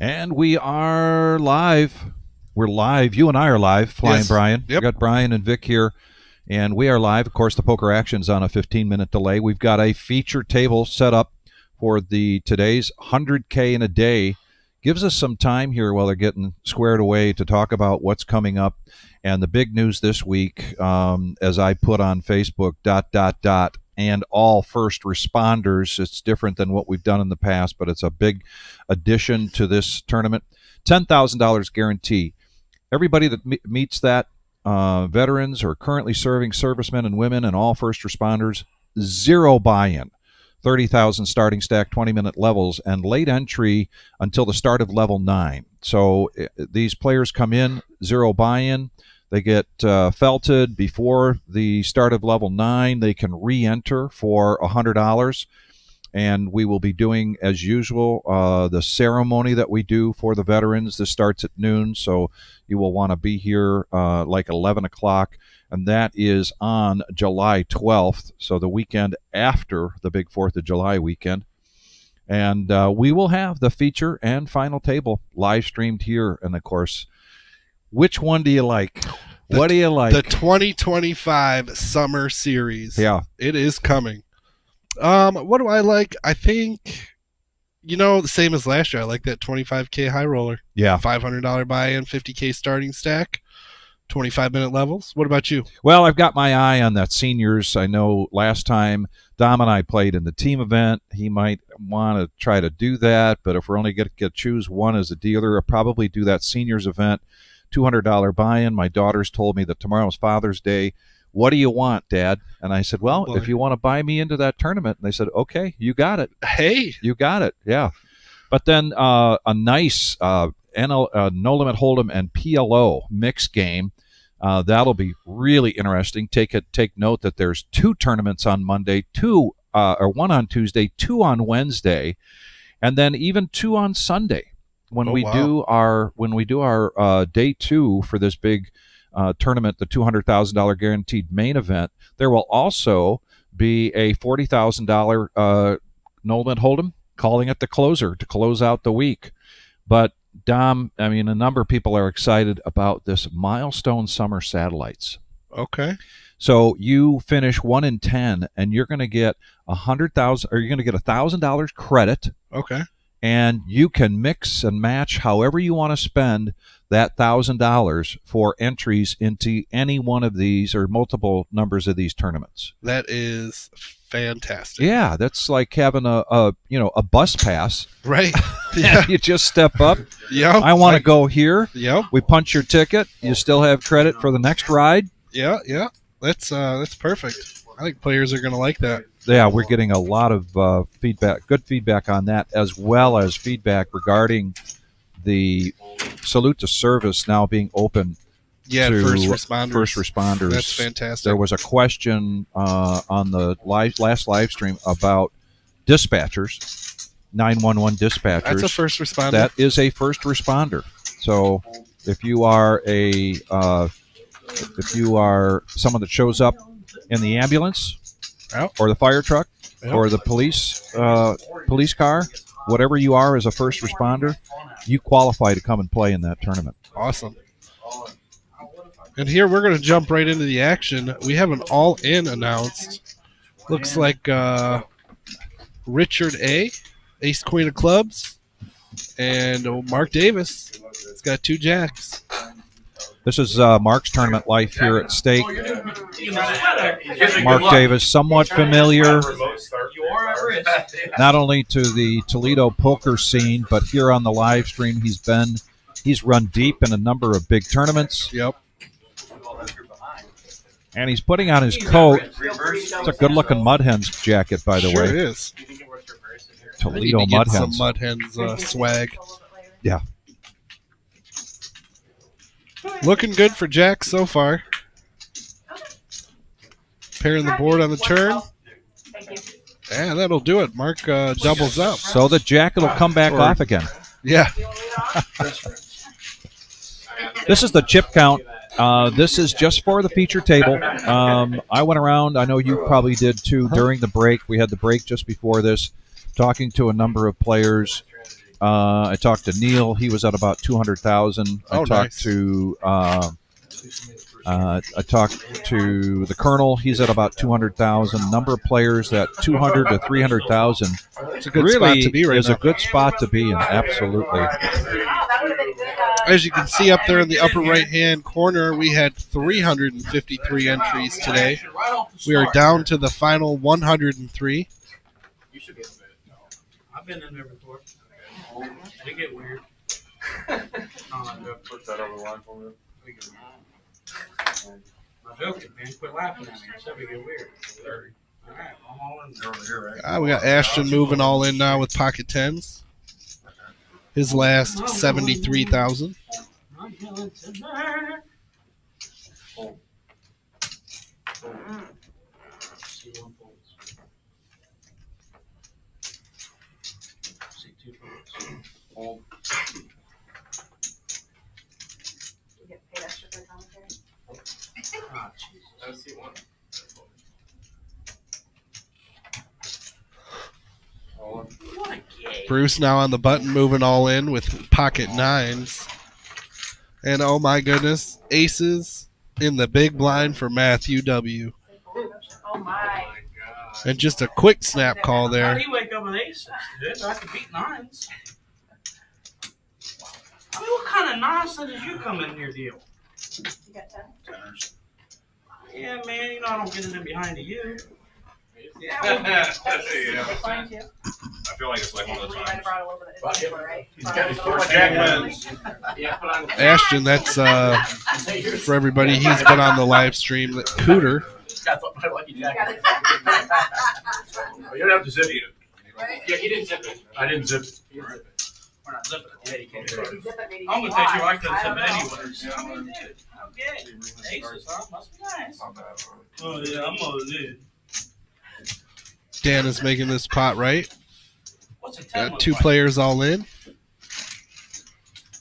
And we are live. We're live. You and I are live, Flying Yes. Brian. Yep. We got Brian and Vic here, and we are live. Of course, the poker action's on a 15-minute delay. We've got a feature table set up for today's 100K in a day. Gives us some time here while they're getting squared away to talk about what's coming up. And the big news this week, as I put on Facebook, and all first responders. It's different than what we've done in the past, but it's a big addition to this tournament. $10,000 guarantee. Everybody that meets that, veterans or currently serving servicemen and women and all first responders, zero buy-in. 30,000 starting stack, 20-minute levels, and late entry until the start of level 9. So these players come in, zero buy-in. They get felted before the start of level 9. They can re-enter for $100. And we will be doing, as usual, the ceremony that we do for the veterans. This starts at noon, so you will want to be here like 11 o'clock. And that is on July 12th, so the weekend after the big 4th of July weekend. And we will have the feature and final table live streamed here. And, of course, which one do you like? What do you like? The 2025 Summer Series. Yeah. It is coming. What do I like? I think, the same as last year. I like that 25K high roller. Yeah. $500 buy-in, 50K starting stack, 25-minute levels. What about you? Well, I've got my eye on that seniors. I know last time Dom and I played in the team event. He might want to try to do that, but if we're only going to choose one as a dealer, I'll probably do that seniors event. $200 buy-in. My daughters told me that tomorrow's Father's Day. What do you want, Dad? And I said, well, if you want to buy me into that tournament. And they said, okay, you got it. Hey. You got it, yeah. But then a nice No Limit Hold'em and PLO mix game. That'll be really interesting. Take note that there's 2 tournaments on Monday, 2 or 1 on Tuesday, 2 on Wednesday, and then even 2 on Sunday. When we do our day 2 for this big tournament, the $200,000 guaranteed main event, there will also be a $40,000 No Limit Hold'em, calling it the closer to close out the week. But Dom, a number of people are excited about this Milestone Summer Satellites. Okay. So you finish 1 in 10, and you're going to get $100,000, or you're going to get $1,000 credit. Okay. And you can mix and match however you want to spend that $1,000 for entries into any one of these or multiple numbers of these tournaments. That is fantastic. Yeah, that's like having a bus pass. Right. Yeah. You just step up. Yeah. I want to go here. Yep. We punch your ticket. You still have credit for the next ride. Yeah. That's perfect. I think players are going to like that. Yeah, we're getting a lot of feedback, good feedback on that, as well as feedback regarding the salute to service now being open to first responders. That's fantastic. There was a question on the last live stream about dispatchers, 911 dispatchers. That's a first responder. That is a first responder. So if you are someone that shows up in the ambulance, or the fire truck, or the police car, whatever you are as a first responder, you qualify to come and play in that tournament. Awesome. And here we're going to jump right into the action. We have an all-in announced. Looks like Richard A., Ace Queen of Clubs, and Mark Davis. It's got 2 jacks. This is Mark's tournament life here at stake. Mark Davis, somewhat familiar not only to the Toledo poker scene, but here on the live stream he's run deep in a number of big tournaments. Yep. And he's putting on his coat. It's a good-looking Mud Hens jacket, by the way. Sure it is. Toledo Mud Hens. Some Mud Hens swag. Yeah. Looking good for Jack so far. Pairing the board on the turn. Yeah, that'll do it. Mark doubles up. So the jacket will come back off again. Yeah. This is the chip count. This is just for the feature table. I went around, I know you probably did too, during the break. We had the break just before this, talking to a number of players. I talked to Neil. He was at about 200,000. Oh, I talked nice. to I talked to the Colonel. He's at about 200,000. Number of players at 200 to 300,000. It's a good Really spot to be right is now. a good spot to be in. Absolutely. As you can see up there in the upper right-hand corner, we had 353 entries today. We are down to the final 103. You should be able to. I've been in there before. They get weird. Push that over the line for me. I'm joking, man. Quit laughing at me. I said we get weird. 30. All right, I'm all in. They're over here, right? We got Ashton moving all in now with pocket tens. His last 73,000. I'm feeling tonight. See one fold. See two folds. You get paid extra for commentary? Ah, Jesus. I see one. What a gay. Bruce now on the button, moving all in with pocket nines. And oh my goodness, aces in the big blind for Matthew W. Oh my. And just a quick snap call How there. do you wake up with aces, dude? I could beat nines. I mean, what kind of nonsense did you come in here deal? You got 10? Yeah, man, you know I don't get it in behind you. Yeah, Decline too? I feel like it's like one of We those might have times. brought a little bit of Bucket. it, right? He's got his Brought a first little jack bit. wins. Yeah, but I'm Ashton, that's for everybody. He's been on the live stream. That Cooter. That's what my lucky jack Got is. it. You don't have to zip it. Right? Yeah, he didn't zip it. I didn't zip it. We're not zipping it. Yeah, you can't do If it. you zip it, maybe I'm you gonna take you. lie. I couldn't zip don't it know. anyways. I mean, dude, okay. Aces, huh? Must be nice. Not bad. Oh yeah, I'm all in. Dan is making this pot right. What's a 10 Got look two like? players all in.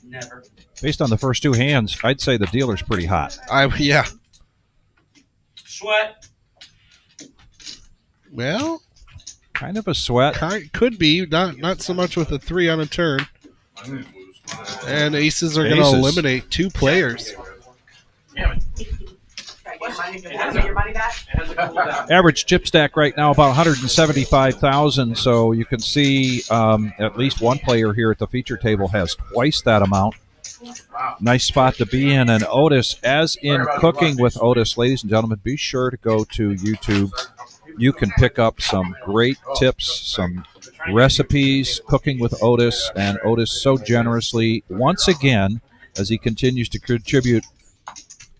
Never. Based on the first two hands, I'd say the dealer's pretty hot. Yeah. Sweat. Well, Kind of a sweat. could be not so much with a 3 on a turn. I didn't lose. And aces are going to Aces. eliminate two players. Damn it. Try to get your money back. It has a cool down. Average chip stack right now about 175,000. So you can see at least one player here at the feature table has twice that amount. Nice spot to be in. And Otis, as in Cooking with Otis, ladies and gentlemen, be sure to go to YouTube. You can pick up some great tips, some recipes, Cooking with Otis, and Otis so generously, once again, as he continues to contribute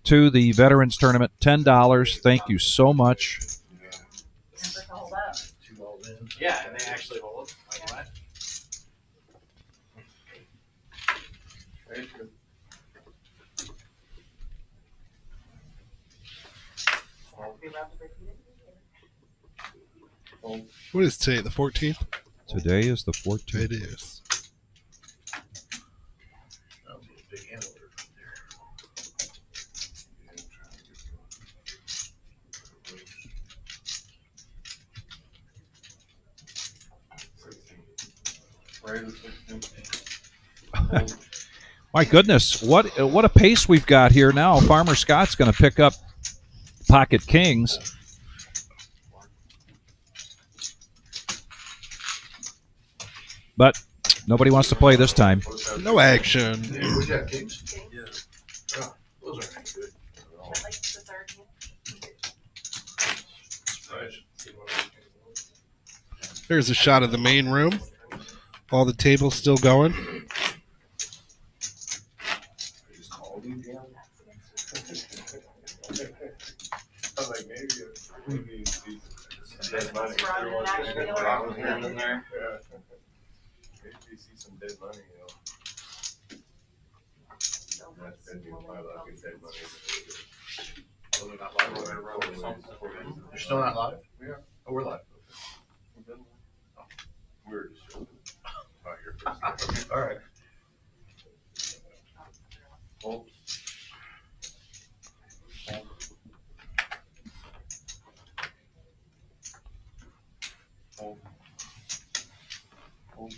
to the Veterans Tournament, $10. Thank you so much. Remember to hold up. Yeah, and they actually hold. Like what? We love to repeat it. What is today, the 14th? Today is the 14th. It is. Big hand order right there. My goodness, what a pace we've got here now. Farmer Scott's going to pick up pocket kings. But nobody wants to play this time. No action. Where's that kings? Yeah. Oh, those aren't any good. I'd like the third hand. There's a shot of the main room. All the tables still going. I'm like, maybe dead money. Brought in an action dealer. Rock was here and there. Yeah. Maybe you see some dead money, you know. That's been my luck is dead money. Oh, they're not live? You're still not live? Yeah. Oh, we're live. Oh, we're just about your first. All right. Hold. Hold. Hold.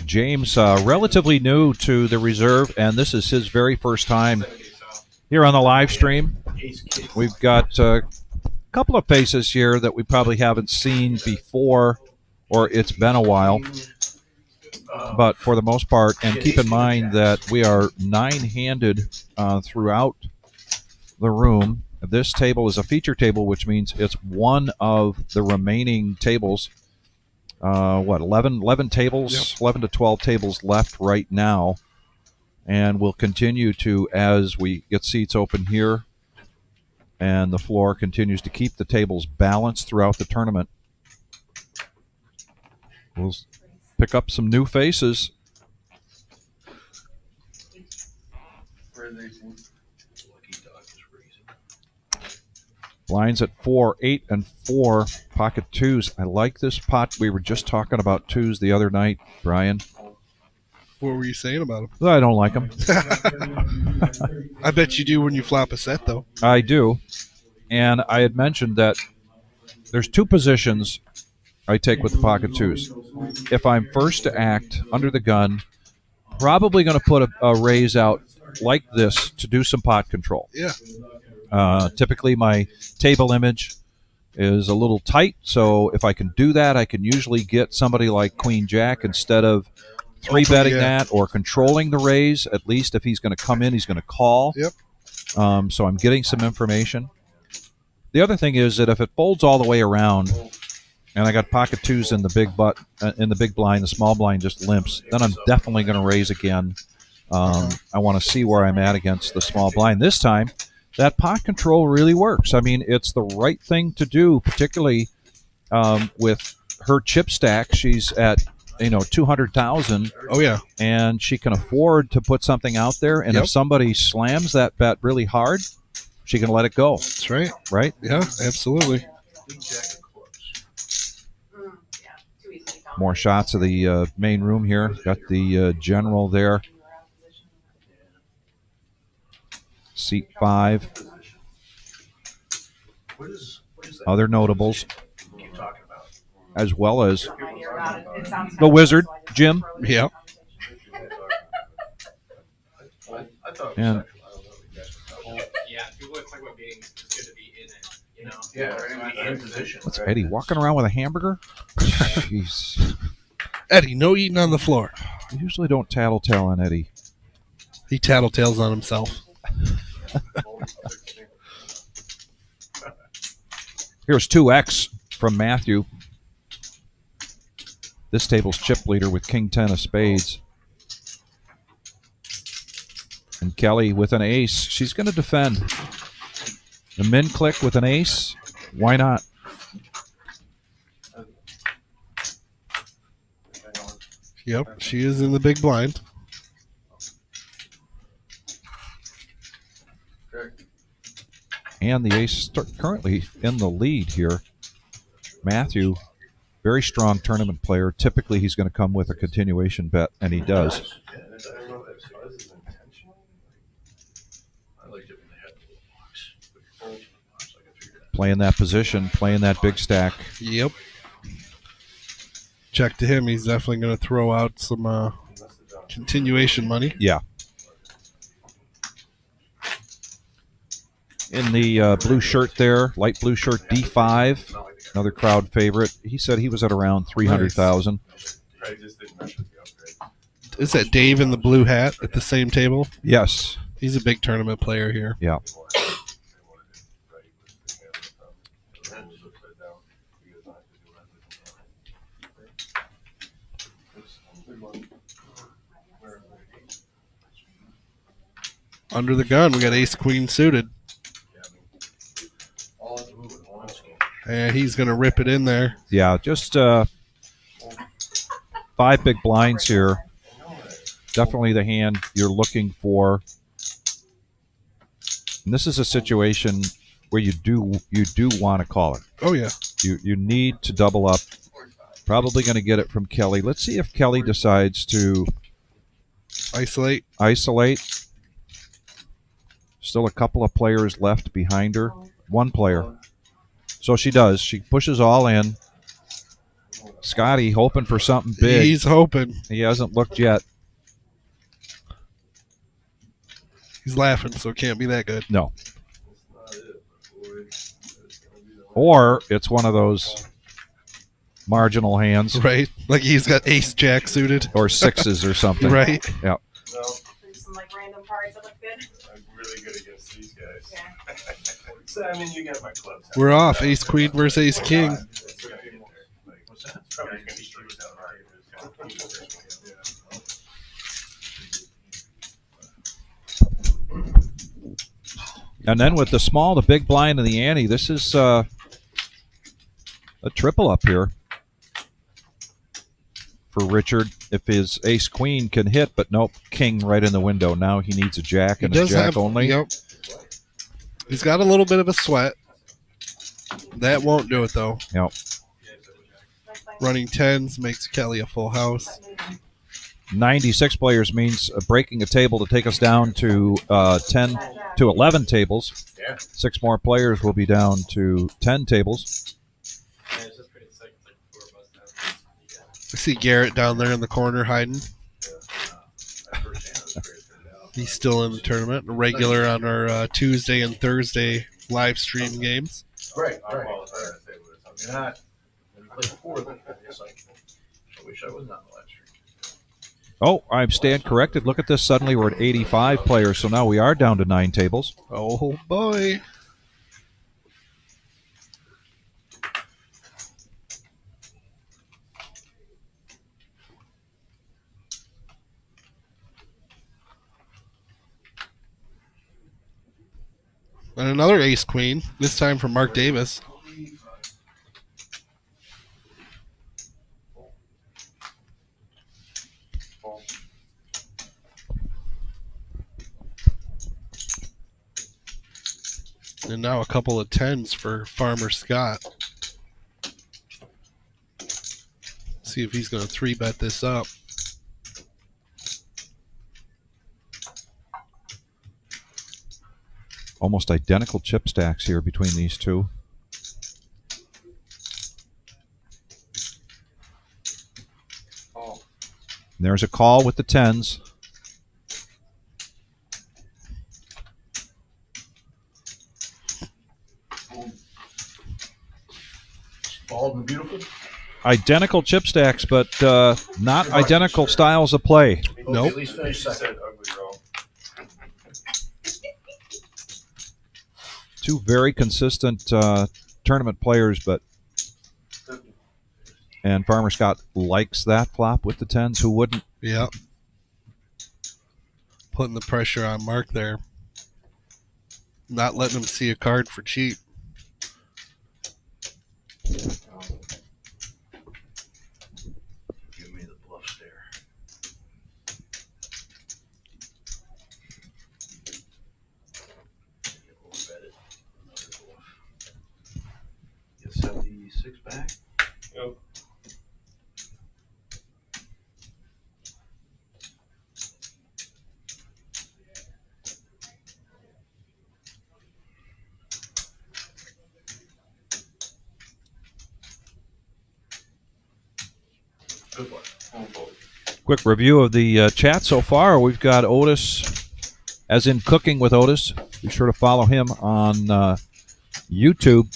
James, relatively new to the reserve, and this is his very first time here on the live stream. We've got a couple of faces here that we probably haven't seen before, or it's been a while. But for the most part, and keep in mind that we are nine-handed throughout the room. This table is a feature table, which means it's one of the remaining tables. 11 tables, yep. 11 to 12 tables left right now. And we'll continue to as we get seats open here. And the floor continues to keep the tables balanced throughout the tournament. We'll pick up some new faces. Blinds at 4, 8, and 4. Pocket twos. I like this pot. We were just talking about twos the other night, Brian. What were you saying about them? I don't like them. I bet you do when you flop a set, though. I do. And I had mentioned that there's two positions I take with the pocket twos. If I'm first to act under the gun, probably going to put a raise out like this to do some pot control. Yeah. Typically, my table image is a little tight, so if I can do that, I can usually get somebody like Queen Jack instead of three-betting that or controlling the raise. At least if he's going to come in, he's going to call. Yep. So I'm getting some information. The other thing is that if it folds all the way around, and I got pocket twos in the big blind, the small blind just limps, then I'm definitely going to raise again. I want to see where I'm at against the small blind. This time, that pot control really works. I mean, it's the right thing to do, particularly with her chip stack. She's at 200,000. Oh yeah, and she can afford to put something out there. And if somebody slams that bet really hard, she can let it go. That's right. Right? Yeah, absolutely. More shots of the main room here. Got the general there. Seat 5. Other notables, as well as the wizard, Jim. Yeah. And people talk about being good to be in it, you know? Yeah, in position. what's Eddie walking around with a hamburger? Jeez. Eddie, no eating on the floor. I usually don't tattletale on Eddie. He tattletales on himself. Here's 2X from Matthew. This table's chip leader with King 10 of spades. And Kelly with an ace. She's going to defend. The min click with an ace. Why not? Yep, she is in the big blind. And the ace currently in the lead here. Matthew, very strong tournament player. Typically, he's going to come with a continuation bet, and he does. Playing that position, playing that big stack. Yep. Check to him. He's definitely going to throw out some continuation money. Yeah. In the blue shirt there, light blue shirt, D5, another crowd favorite. He said he was at around 300,000. Is that Dave in the blue hat at the same table? Yes. He's a big tournament player here. Yeah. Under the gun, we got ace queen suited. And he's going to rip it in there. Yeah, just 5 big blinds here. Definitely the hand you're looking for. And this is a situation where you do want to call it. Oh, yeah. You need to double up. Probably going to get it from Kelly. Let's see if Kelly decides to isolate. Still a couple of players left behind her. one player. So she does. She pushes all in. Scotty hoping for something big. He's hoping. He hasn't looked yet. He's laughing, so it can't be that good. No. Or it's one of those marginal hands. Right? Like he's got ace jack suited. Or sixes or something. Right? Yeah. No, Some like random cards that look good. I'm really good against these guys. Yeah. So, I mean, you got my clubs. We're off. Ace queen versus ace king. What's that? It's probably gonna be straight down And then with the small, the big blind, and the ante, this is a triple up here for Richard. If his ace queen can hit, but nope, king right in the window. Now he needs a jack and a jack only. Yep. He's got a little bit of a sweat. That won't do it though. Yep. Running tens makes Kelly a full house. 96 players means breaking a table to take us down to 10 to 11 tables. Yeah. 6 more players will be down to 10 tables. I see Garrett down there in the corner hiding. He's still in the tournament, a regular on our Tuesday and Thursday live stream games. Right. You're not. When you play poorly, it's like, I wish I was not in the live stream. Oh, I stand corrected. Look at this. Suddenly we're at 85 players, so now we are down to 9 tables. Oh boy. And another ace queen, this time from Mark Davis. And now a couple of tens for Farmer Scott. See if he's going to 3-bet this up. Almost identical chip stacks here between these two. And there's a call with the 10s. Bald and beautiful. Identical chip stacks, but not identical styles of play. Nope. At least finish second. Two very consistent tournament players, but and Farmer Scott likes that flop with the 10s. Who wouldn't? Yep. Putting the pressure on Mark there. Not letting him see a card for cheap. Give me the bluff stare. Bet it. Another bluff. Get 76 back. Yep. Good one. Quick review of the chat so far. We've got Otis, as in Cooking with Otis. Be sure to follow him on YouTube.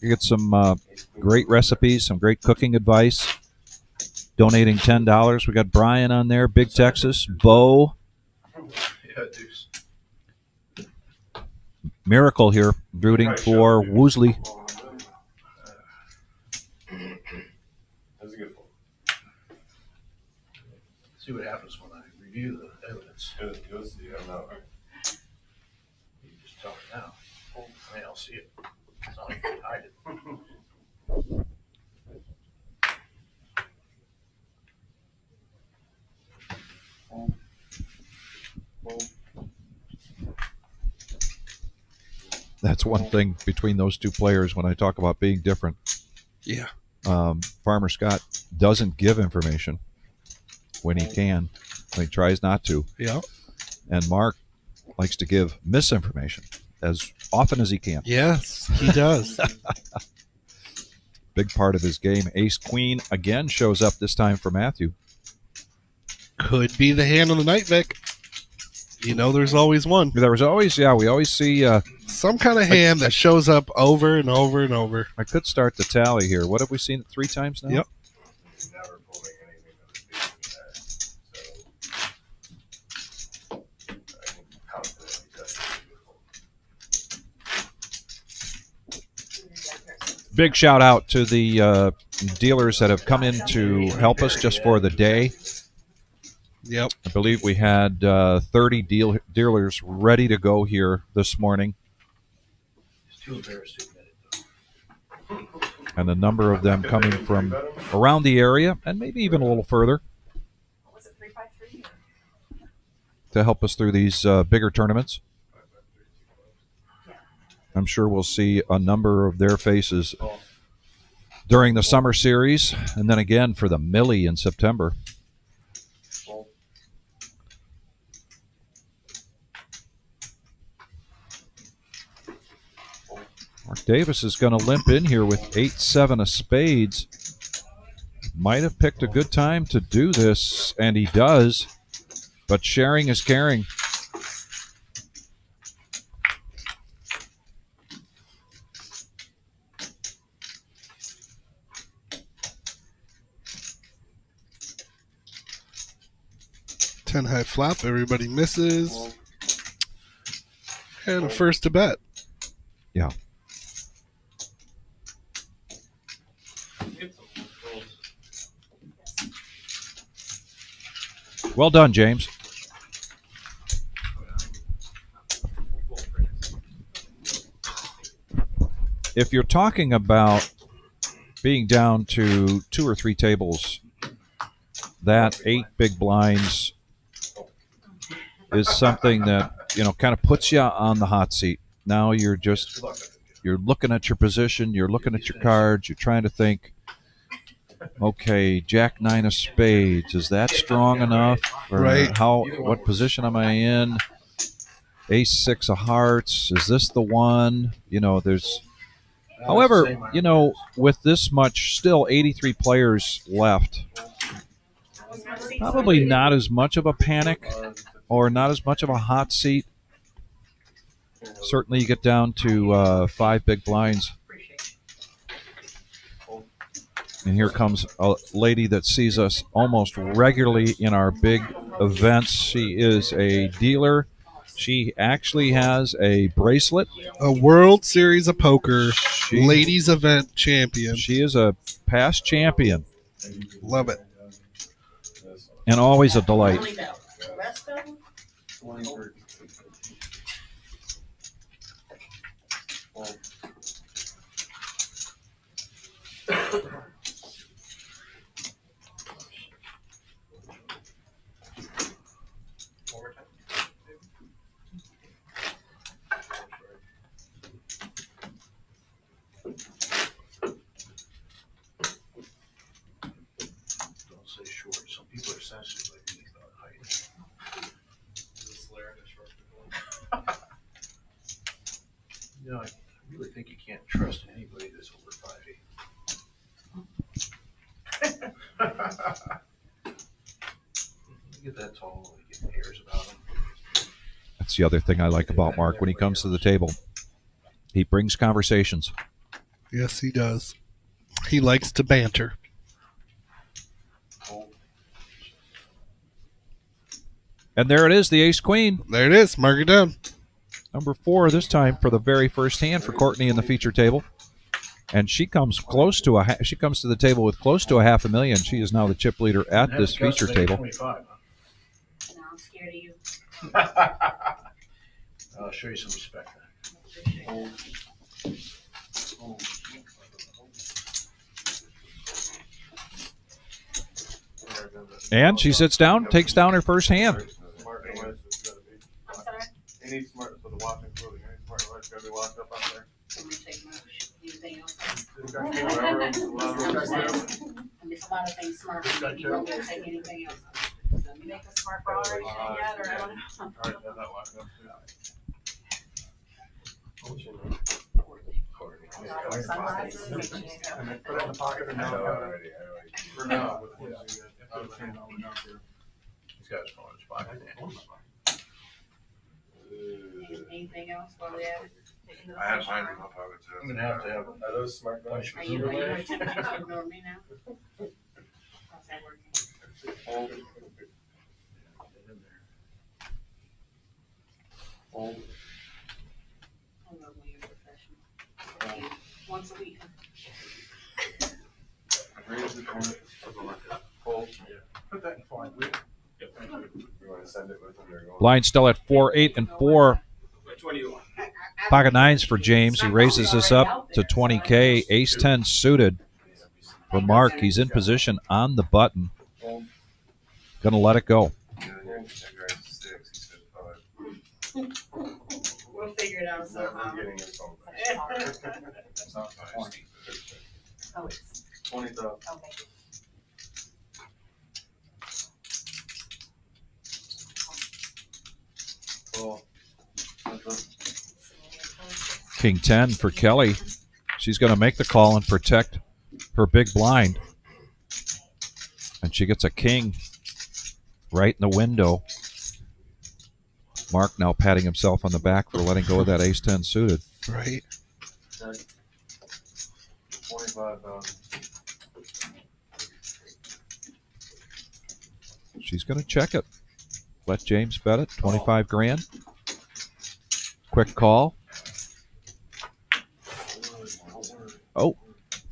You get some great recipes, some great cooking advice. Donating $10. We got Brian on there, Big Texas, Bo, Yeah, deuce. Miracle here, rooting for Woosley. That's a good one. See what happens when I review the evidence. You'll see. I'm not. You just tell me now. I mean, I'll see it. It's not like you can hide it. That's one thing between those two players when I talk about being different. Yeah. Farmer Scott doesn't give information when he can. He tries not to. Yep. And Mark likes to give misinformation. as often as he can. Yes, he does. Big part of his game. Ace Queen again shows up this time for Matthew. Could be the hand of the night, Vic. You know, there's always one. There was always, we always see. Some kind of hand that shows up over and over and over. I could start the tally here. What have we seen 3 times now? Yep. Never pulling anything that was decent in there. So I can confidently tell you. Big shout out to the dealers that have come in to help us just for the day. Yep. I believe we had 30 dealers ready to go here this morning. It's too embarrassed to admit it, though. And a number of them coming from around the area and maybe even a little further What was it, 353? to help us through these bigger tournaments. I'm sure we'll see a number of their faces during the summer series and then again for the Millie in September. Mark Davis is going to limp in here with 8-7 of spades. Might have picked a good time to do this, and he does. But sharing is caring. Ten high flop. Everybody misses. And a first to bet. Yeah. Well done, James. If you're talking about being down to 2 or 3 tables, that 8 big blinds is something that, kind of puts you on the hot seat. Now you're looking at your position, you're looking at your cards, you're trying to think, okay, Jack 9 of spades, is that strong enough? Or Right. What position am I in? Ace 6 of hearts, is this the one? However, with this much, still 83 players left, probably not as much of a panic or not as much of a hot seat. Certainly you get down to 5 big blinds. And here comes a lady that sees us almost regularly in our big events. She is a dealer. She actually has a bracelet. A World Series of Poker ladies event champion. She is a past champion. Love it. And always a delight. I really think you can't trust anybody that's over 5'8". You get that tall, you get hairs about them. That's the other thing I like about Mark when he comes to the table. He brings conversations. Yes, he does. He likes to banter. And there it is, the ace queen. There it is. Mark it down. Number 4 this time for the very first hand for Courtney in the feature table. And she comes close to she comes to the table with close to $500,000. She is now the chip leader at this feature table. 25, huh? No, I'm scared of you. I'll show you some respect. And she sits down, takes down her first hand. I'm sorry. Any smart for the watching for any smart device gotta be locked up out there. I'm gonna take my anything else. Whatever. I mean, a lot of things smart. You won't be able to take anything else. You make a smart for already yet, or I don't know. Alright, have that locked up too. Sunglasses. Put it in the pocket or no? For now. He's got his phone in his pocket. Anything else while we have it? I have mine in my pocket too. I'm gonna have to have. Are those smart glasses? Are you going to ignore me now? How's that working? I love when you're professional. Once a week. Raise the corner. Hold. Put that in fine. You want to send it with them? Line still at 4, 8, and 4. Which one do you want? Pocket nines for James. He raises this up to 20K. Ace 10 suited for Mark. He's in position on the button. Gonna let it go. We'll figure it out somehow. Oh, it's 20,000. okay. Cool. King 10 for Kelly. She's going to make the call and protect her big blind. And she gets a king right in the window. Mark now patting himself on the back for letting go of that ace 10 suited. Right. 25,000. She's going to check it. Let James bet it. 25 grand. Quick call. Oh,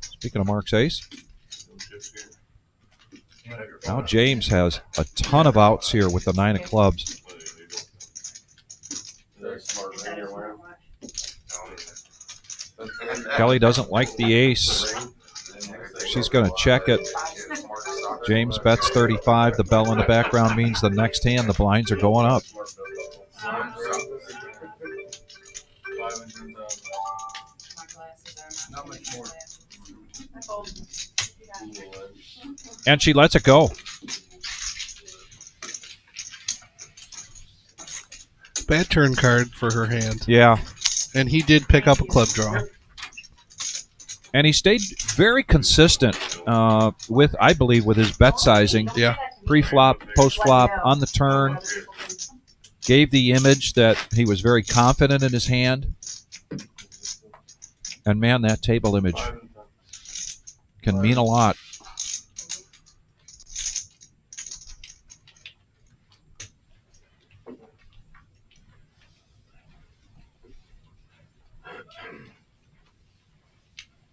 speaking of Mark's ace. Now James has a ton of outs here with the 9 of clubs. Kelly doesn't like the ace. She's going to check it. James bets 35. The bell in the background means the next hand the blinds are going up. And she lets it go. Bad turn card for her hand. Yeah. And he did pick up a club draw. And he stayed very consistent with, I believe, with his bet sizing. Yeah. Pre-flop, post-flop, on the turn. Gave the image that he was very confident in his hand. And, man, that table image can mean a lot.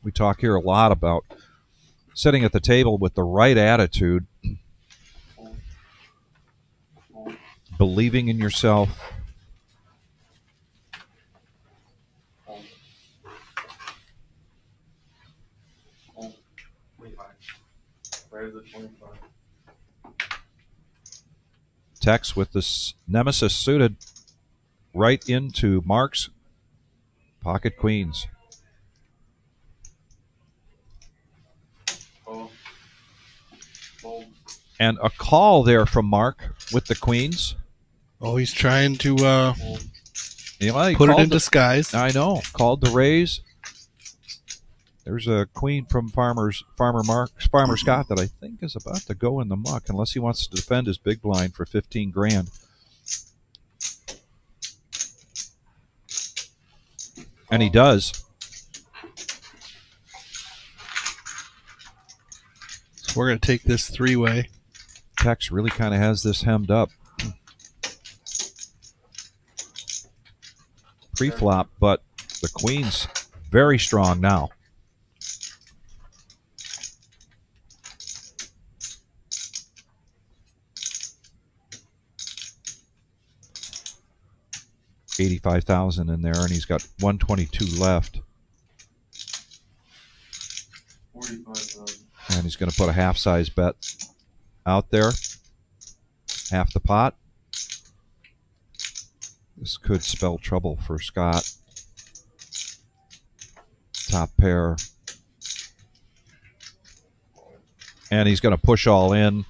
We talk here a lot about sitting at the table with the right attitude, believing in yourself. Tex with this nemesis suited right into Mark's pocket queens. And a call there from Mark with the queens. Oh, he's trying to You know, he put it called in disguise. I know. Called the raise. There's a queen from Farmer Scott that I think is about to go in the muck unless he wants to defend his big blind for 15 grand. And he does. So we're going to take this three-way. Tex really kind of has this hemmed up. Pre-flop, but the queen's very strong now. $85,000 in there, and he's got 122 left. 45,000. And he's going to put a half-size bet out there. Half the pot. This could spell trouble for Scott. Top pair. And he's going to push all in.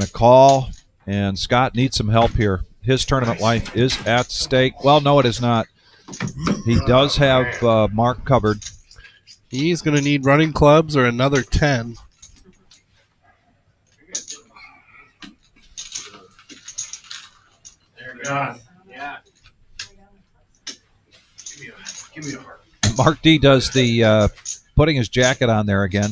Going to call, and Scott needs some help here. His tournament life is at stake. Well, no, it is not. He does have Mark covered. He's going to need running clubs or another 10. There we go. Yeah. Give me a heart. Mark D does the putting his jacket on there again.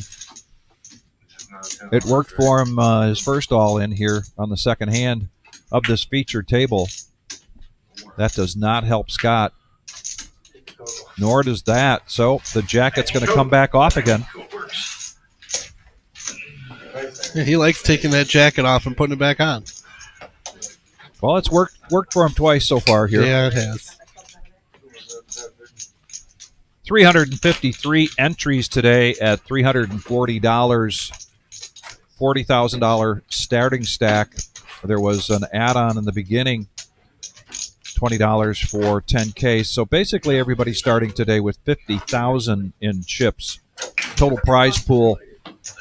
It worked for him his first all-in here on the second hand of this featured table. That does not help Scott, nor does that. So the jacket's going to come back off again. Yeah, he likes taking that jacket off and putting it back on. Well, it's worked for him twice so far here. Yeah, it has. 353 entries today at $340. $40,000 starting stack. There was an add-on in the beginning, $20 for 10K. So basically everybody's starting today with $50,000 in chips. Total prize pool,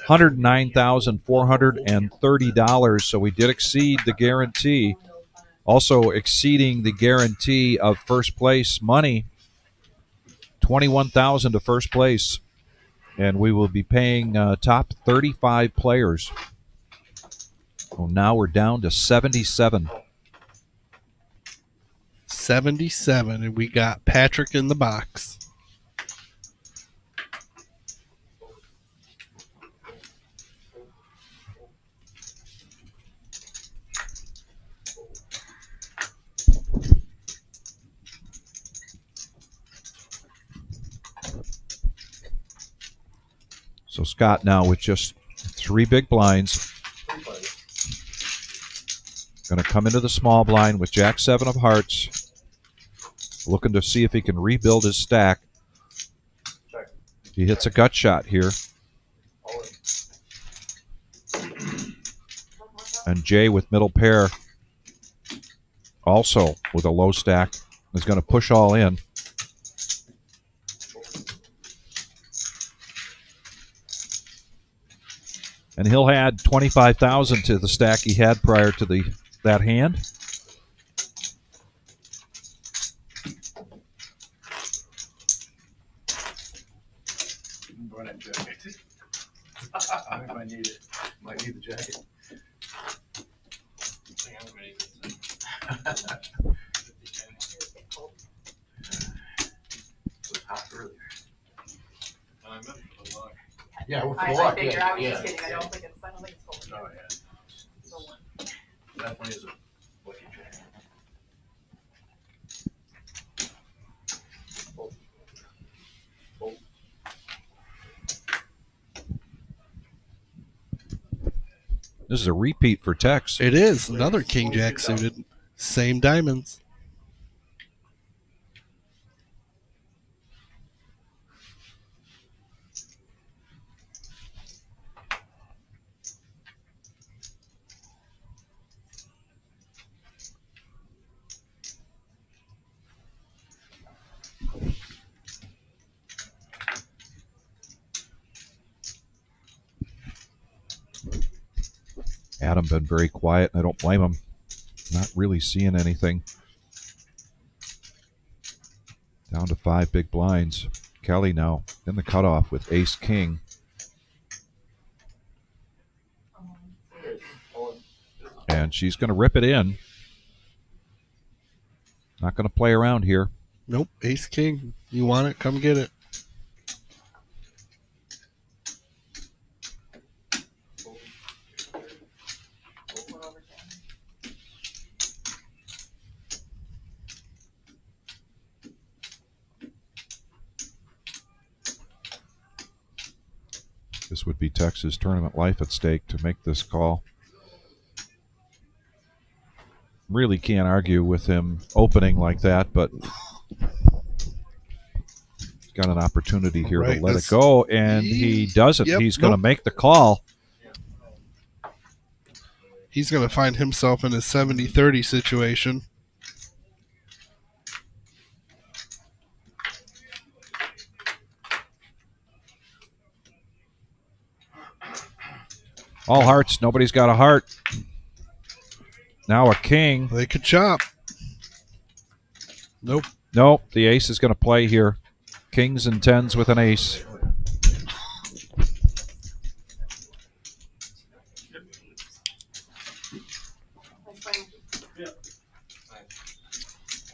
$109,430. So we did exceed the guarantee. Also exceeding the guarantee of first place money, $21,000 to first place. And we will be paying top 35 players. Well, now we're down to 77. 77, and we got Patrick in the box. So Scott now with just 3 big blinds. Going to come into the small blind with Jack 7 of hearts. Looking to see if he can rebuild his stack. He hits a gut shot here. And Jay with middle pair, also with a low stack, is going to push all in. And he'll add 25,000 to the stack he had prior to that hand. I might need it. Might need the jacket. It was hot earlier. Yeah, with the I luck. figure, I was Yeah, just kidding, I yeah. don't think it's cold. Oh, yeah. So one. Definitely is a lucky jacket. This is a repeat for Tex. It is another King Jack suited. Same diamonds. Adam been very quiet. I don't blame him. Not really seeing anything. Down to 5 big blinds. Kelly now in the cutoff with ace king. And she's going to rip it in. Not going to play around here. Nope, ace king. You want it? Come get it. This would be Tex's tournament life at stake to make this call. Really can't argue with him opening like that, but he's got an opportunity here to let it go, and he doesn't. Yep, He's going to make the call. He's going to find himself in a 70-30 situation. All hearts. Nobody's got a heart. Now a king. They could chop. Nope. Nope, the ace is going to play here. Kings and tens with an ace.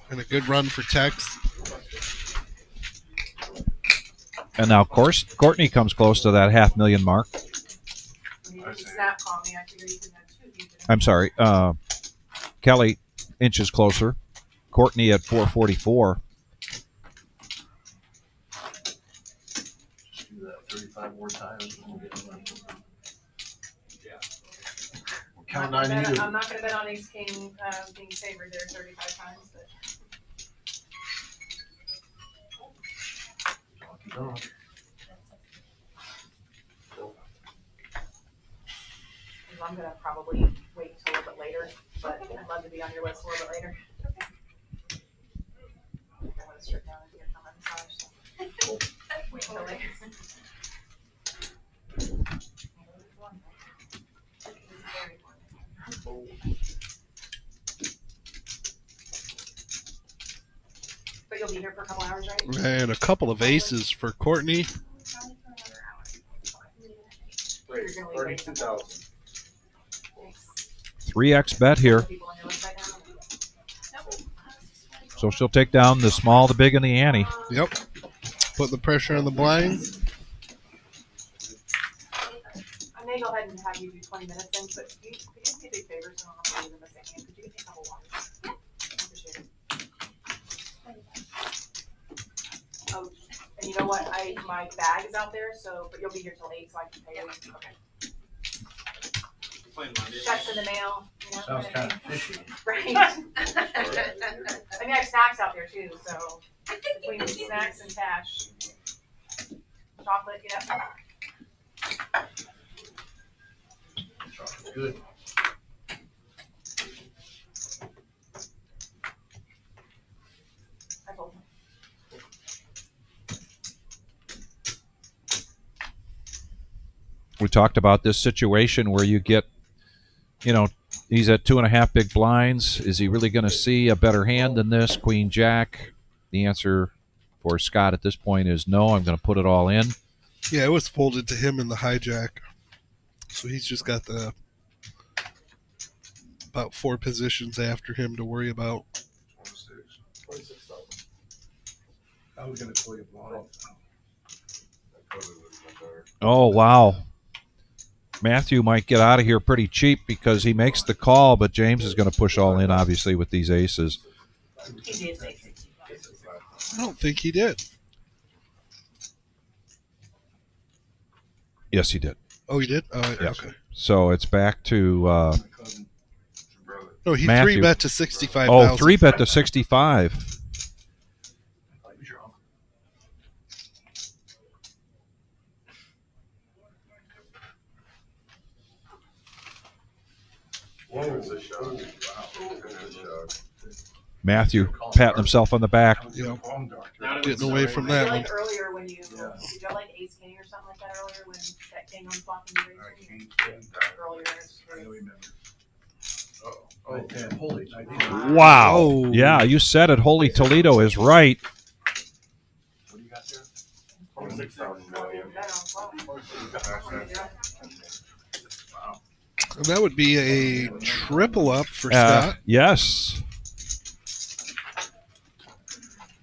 And a good run for Tex. And now, of course, Courtney comes close to that $500,000 mark. I'm sorry. Kelly inches closer. Courtney at 444. Just do that 35 more times. And we'll get them. We'll count 9 I'm either. not gonna bet on ace king being favored there 35 times, but. Keep going. I'm gonna probably wait till a little bit later, but I'd love to be on your list a little bit later. I want to strip down and get on my massage. So. Wait till later. But you'll be here for a couple hours, right? And a couple of aces for Courtney. Wait, 32,000. 3x bet here. People on your list right now? So she'll take down the small, the big, and the ante. Yep. Put the pressure on the blinds. I may go ahead and have you do 20 minutes then, but could you do me a big favor so I don't have to leave in the second? Could you give me a couple waters? Yeah. Appreciate it. Oh, and you know what? My bag is out there, so but you'll be here till 8, so I can pay you. Okay. Checks in the mail. You know, Sounds kind of fishy. right. I mean, I have snacks out there too, so between snacks and cash, chocolate, you know. Good. I told him. We talked about this situation where you get, you know, he's at 2.5 big blinds. Is he really going to see a better hand than this? Queen Jack. The answer for Scott at this point is no. I'm going to put it all in. Yeah, it was folded to him in the hijack. So he's just got the about 4 positions after him to worry about. 26,000. I was going to call you blind. Oh, wow. Matthew might get out of here pretty cheap because he makes the call, but James is going to push all in, obviously, with these aces. He did say 65. I don't think he did. Yes, he did. Oh, he did? Yes. Okay. So it's back to No, he Matthew. 3-bet to 65,000. oh, 3-bet to 65. Matthew patting himself on the back. Yep. Getting away from that one. Like earlier when you, did you have like ace king or something like that earlier when that king on flop and you raised earlier? Oh, damn, holy. Wow. Oh. Yeah, you said it. Holy Toledo is right. What do you got there? 26,000 million. And that would be a triple up for Scott. Yes.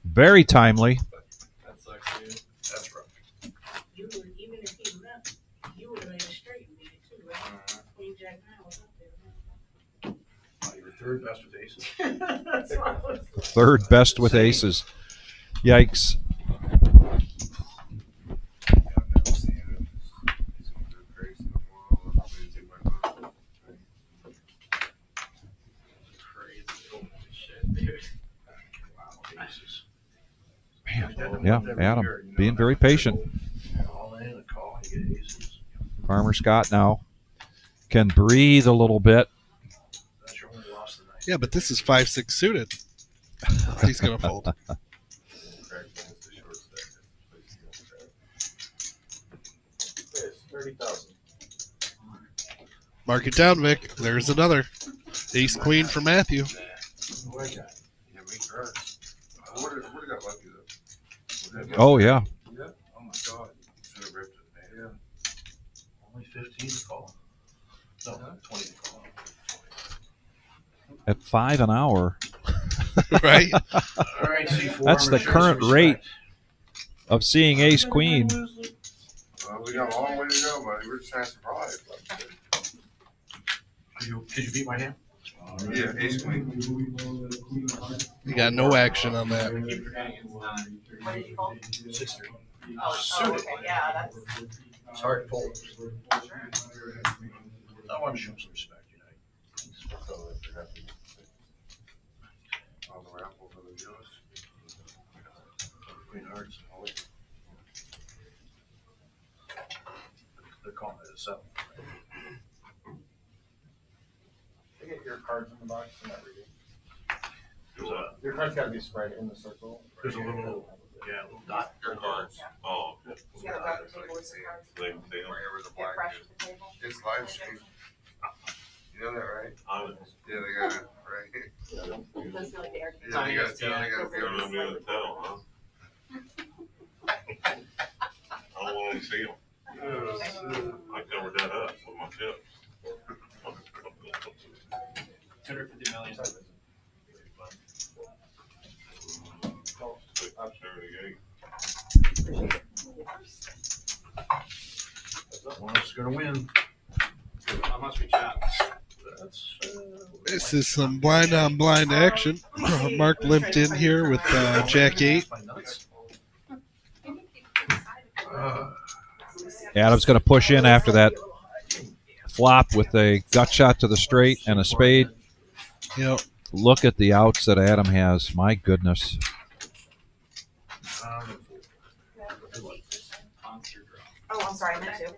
Very timely. That sucks, dude. That's rough. You would, even if he left, you would have made it straight and beat it too, right? Queen Jack 9 was up there. You were third best with aces. That's what I was. Third best with aces. Yikes. Yeah, Adam being very patient. All in, a call, you get aces. Farmer Scott now can breathe a little bit. That's your only loss tonight. Yeah, but this is 5-6 suited. He's going to fold. 30,000. Mark it down, Vic. There's another. Ace queen for Matthew. Yeah, me first. Would have got lucky though. Oh, yeah. Yeah. Oh my God. Should have ripped it, man. Yeah. Only 15 to call. No, 20 to call. At 5 an hour. Right? All right, C4. That's the current rate of seeing ace queen. Well, we got a long way to go, buddy. We're just trying to survive. Could you beat my hand? Yeah, ace queen. You got no action on that. What did you call? 6-3. Oh, okay, yeah, that's. It's hard to pull. I want to show some respect, you know. On the raffle for the viewers. Queen hearts. They're calling it a 7. They get your cards in the box and that reading. There's Your cards got to be spread in the circle. a little dot. Your cards. Oh, okay. You gotta grab the table with some cards. They don't. Get fresh at the table. It's live stream. You know that, right? I was. Yeah, they got it, right? It does feel like the air. Yeah, they got it, they got You don't it. be able to tell, huh? I don't want to see them. I covered that up with my chips. 250 million. 38. One is gonna win. How much we chat? That's, This is some blind on blind action. Mark limped in here with Jack 8. my nuts. Adam's going to push in after that flop with a gut shot to the straight and a spade. Yep. Look at the outs that Adam has. My goodness. Oh, I'm sorry, I meant to.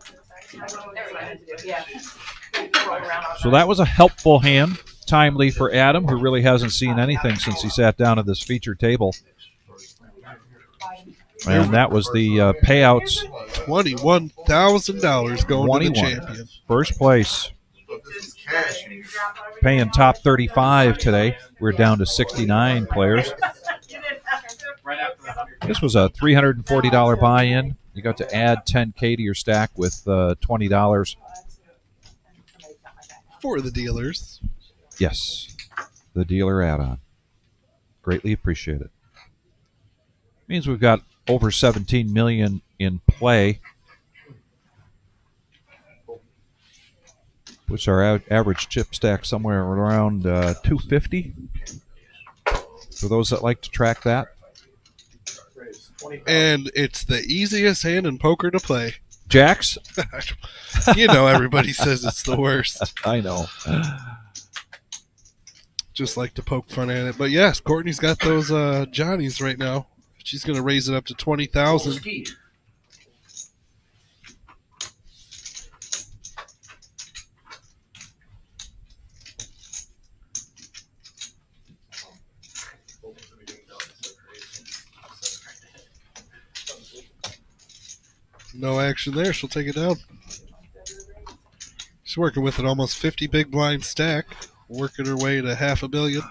There we go. Yeah. Roll around on So that was a helpful hand, timely for Adam, who really hasn't seen anything since he sat down at this feature table. And that was the payouts. $21,000 going to the 21. champion. First place, This is cash. paying top 35 today. We're down to 69 players. Right after the 100. This was a $340 buy-in. You got to add 10K to your stack with $20. For the dealers. Yes, the dealer add-on. Greatly appreciate it. Means we've got over 17 million in play. Puts our average chip stack somewhere around 250. For those that like to track that. And it's the easiest hand in poker to play. Jacks? You know everybody says it's the worst. I know. Just like to poke fun at it. But yes, Courtney's got those Johnnies right now. She's going to raise it up to 20,000. No action there. She'll take it down. She's working with an almost 50 big blind stack, working her way to $500 million.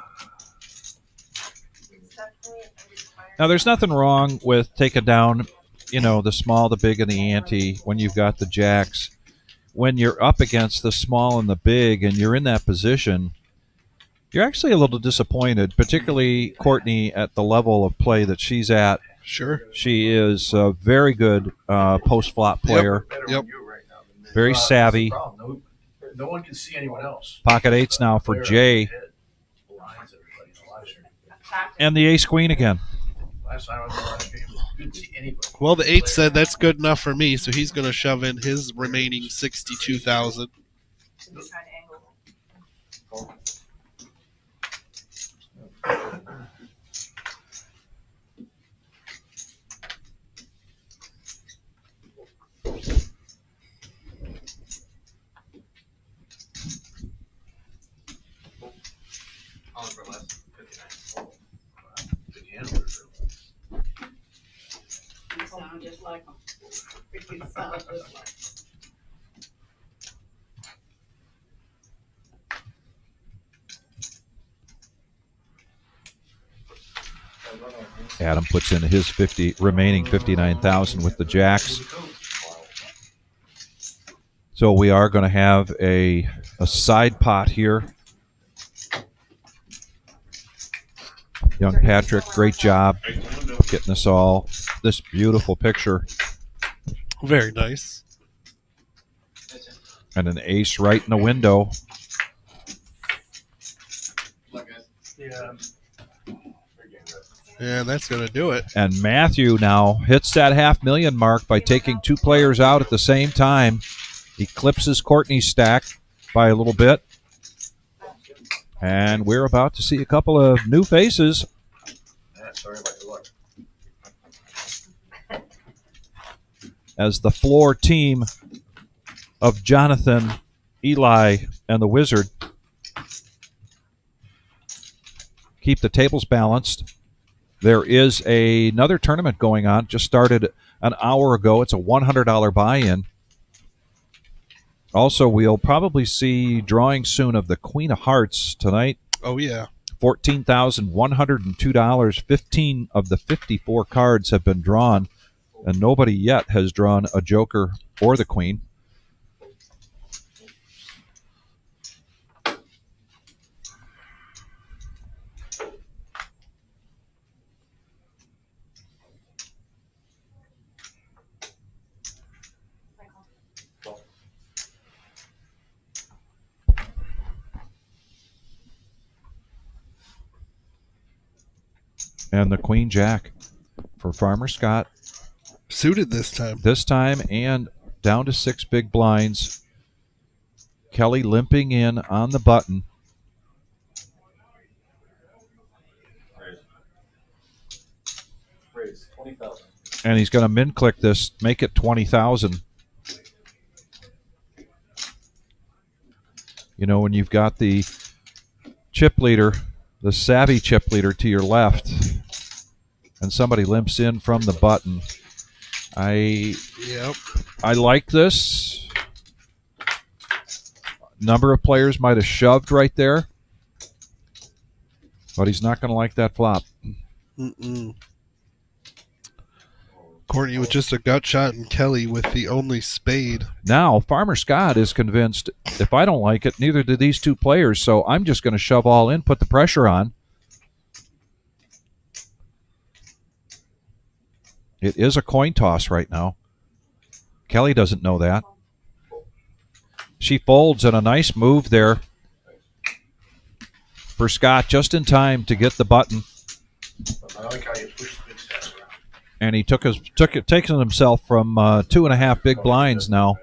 Now, there's nothing wrong with taking down, the small, the big, and the ante when you've got the jacks. When you're up against the small and the big and you're in that position, you're actually a little disappointed, particularly Courtney at the level of play that she's at. Sure. She is a very good post-flop player, Yep. very savvy. No one can see anyone else. Pocket eights now for Jay. And the ace-queen again. Last time I was on the live stream, couldn't see anybody. Well, the 8 said that's good enough for me, so he's going to shove in his remaining 62,000. You sound just like them. You sound just like 'em. Adam puts in his remaining 59,000 with the jacks. So we are going to have a side pot here. Young Patrick, great job getting us all this beautiful picture. Very nice. And an ace right in the window. And that's going to do it. And Matthew now hits that $500,000 mark by taking two players out at the same time. Eclipses Courtney's stack by a little bit. And we're about to see a couple of new faces. Sorry about your luck. As the floor team of Jonathan, Eli, and the Wizard keep the tables balanced. There is another tournament going on. Just started an hour ago. It's a $100 buy-in. Also, we'll probably see drawing soon of the Queen of Hearts tonight. Oh, yeah. $14,102. 15 of the 54 cards have been drawn, and nobody yet has drawn a Joker or the Queen. And the Queen Jack for Farmer Scott. Suited this time. This time, and down to 6 big blinds. Kelly limping in on the button. Raise 20,000. And he's going to min click this, make it 20,000. You know, when you've got the chip leader, the savvy chip leader to your left, and somebody limps in from the button. I like this. Number of players might have shoved right there, but he's not going to like that flop. Courtney with just a gut shot and Kelly with the only spade. Now, Farmer Scott is convinced, if I don't like it, neither do these two players, so I'm just going to shove all in, put the pressure on. It is a coin toss right now. Kelly doesn't know that. She folds, and a nice move there for Scott, just in time to get the button. I like how you push the big stacks around. And he taking himself from 2.5 big blinds now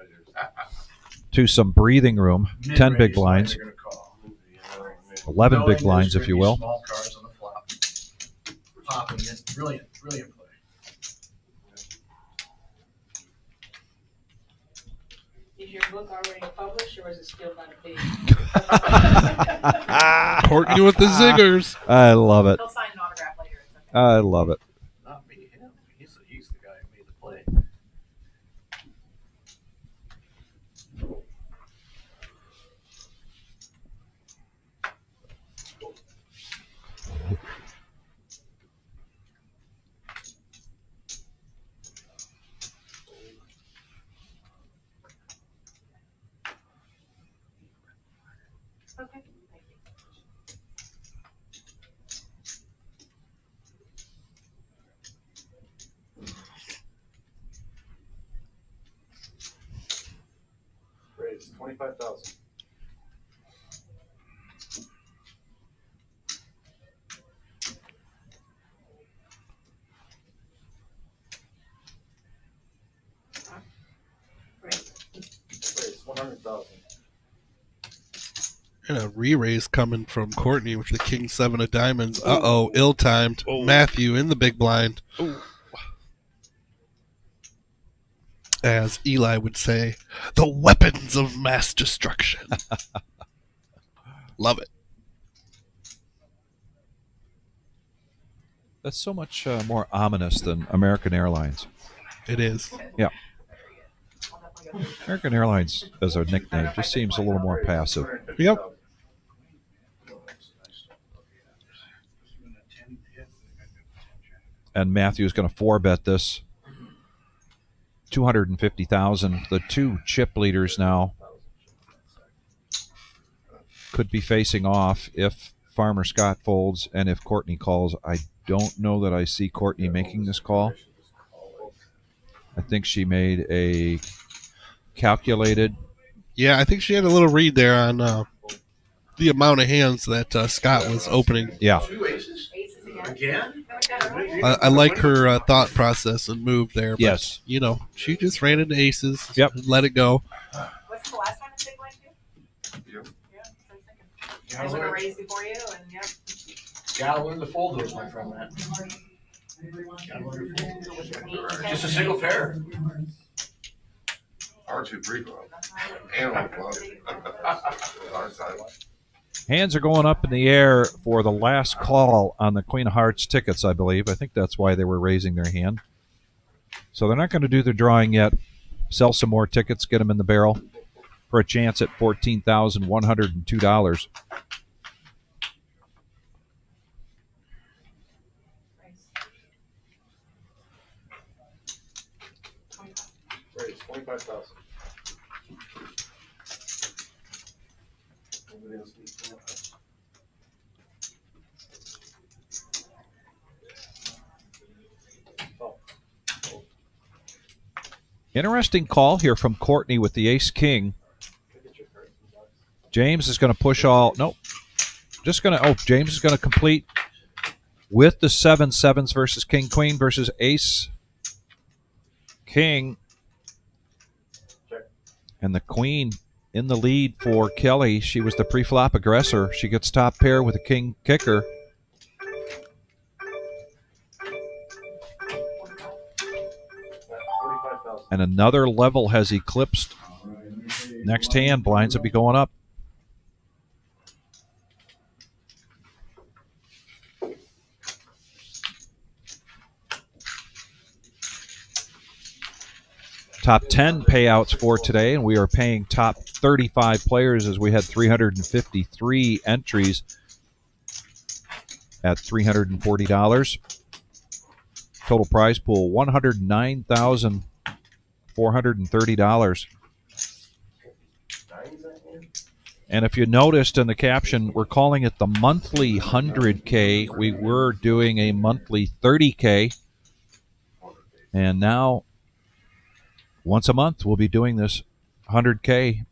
to some breathing room. 10 big blinds. 11 big blinds, if you will. Small cards on the flop. Popping it. Brilliant play. Is your book already published or is it still going to be? Courtney with the zingers. I love it. He'll sign an autograph later. It's okay. I love it. Not me, him. He's the guy who made the play. Okay. Thank you. Raise 25,000. Raise 100,000. And a re-raise coming from Courtney with the King 7 of diamonds. Uh-oh, ill-timed. Matthew in the big blind. As Eli would say, the weapons of mass destruction. Love it. That's so much more ominous than American Airlines. It is. Yeah. American Airlines, as a nickname, just seems a little more passive. Yep. And Matthew's going to 4-bet this. 250,000. The two chip leaders now could be facing off if Farmer Scott folds and if Courtney calls. I don't know that I see Courtney making this call. I think she made a calculated. Yeah, I think she had a little read there on the amount of hands that Scott was opening. Yeah. Two aces? Again? I like her thought process and move there. But, Yes. you know, she just ran into aces. Yep. And let it go. What's the last time it's big like you? Yep. Yeah, that's what I was thinking. I would have raised before you, and yep. Gotta learn to fold those, my friend, man. Gotta learn to fold. Just a single pair. R2 pre-club. And on club. Our side. Hands are going up in the air for the last call on the Queen of Hearts tickets, I believe. I think that's why they were raising their hand. So they're not going to do the drawing yet. Sell some more tickets, get them in the barrel for a chance at $14,102. Raise 25,000. Nobody else needs to know. Interesting call here from Courtney with the ace-king. James is going to push all. Nope. Just going to. Oh, James is going to complete with the 7-7s versus king-queen versus ace-king. And the queen in the lead for Kelly. She was the pre-flop aggressor. She gets top pair with a king kicker. And another level has eclipsed. Next hand, blinds will be going up. Top 10 payouts for today, and we are paying top 35 players as we had 353 entries at $340. Total prize pool, $109,430. And if you noticed in the caption, we're calling it the monthly 100K. We were doing a monthly 30K. And now, once a month, we'll be doing this 100K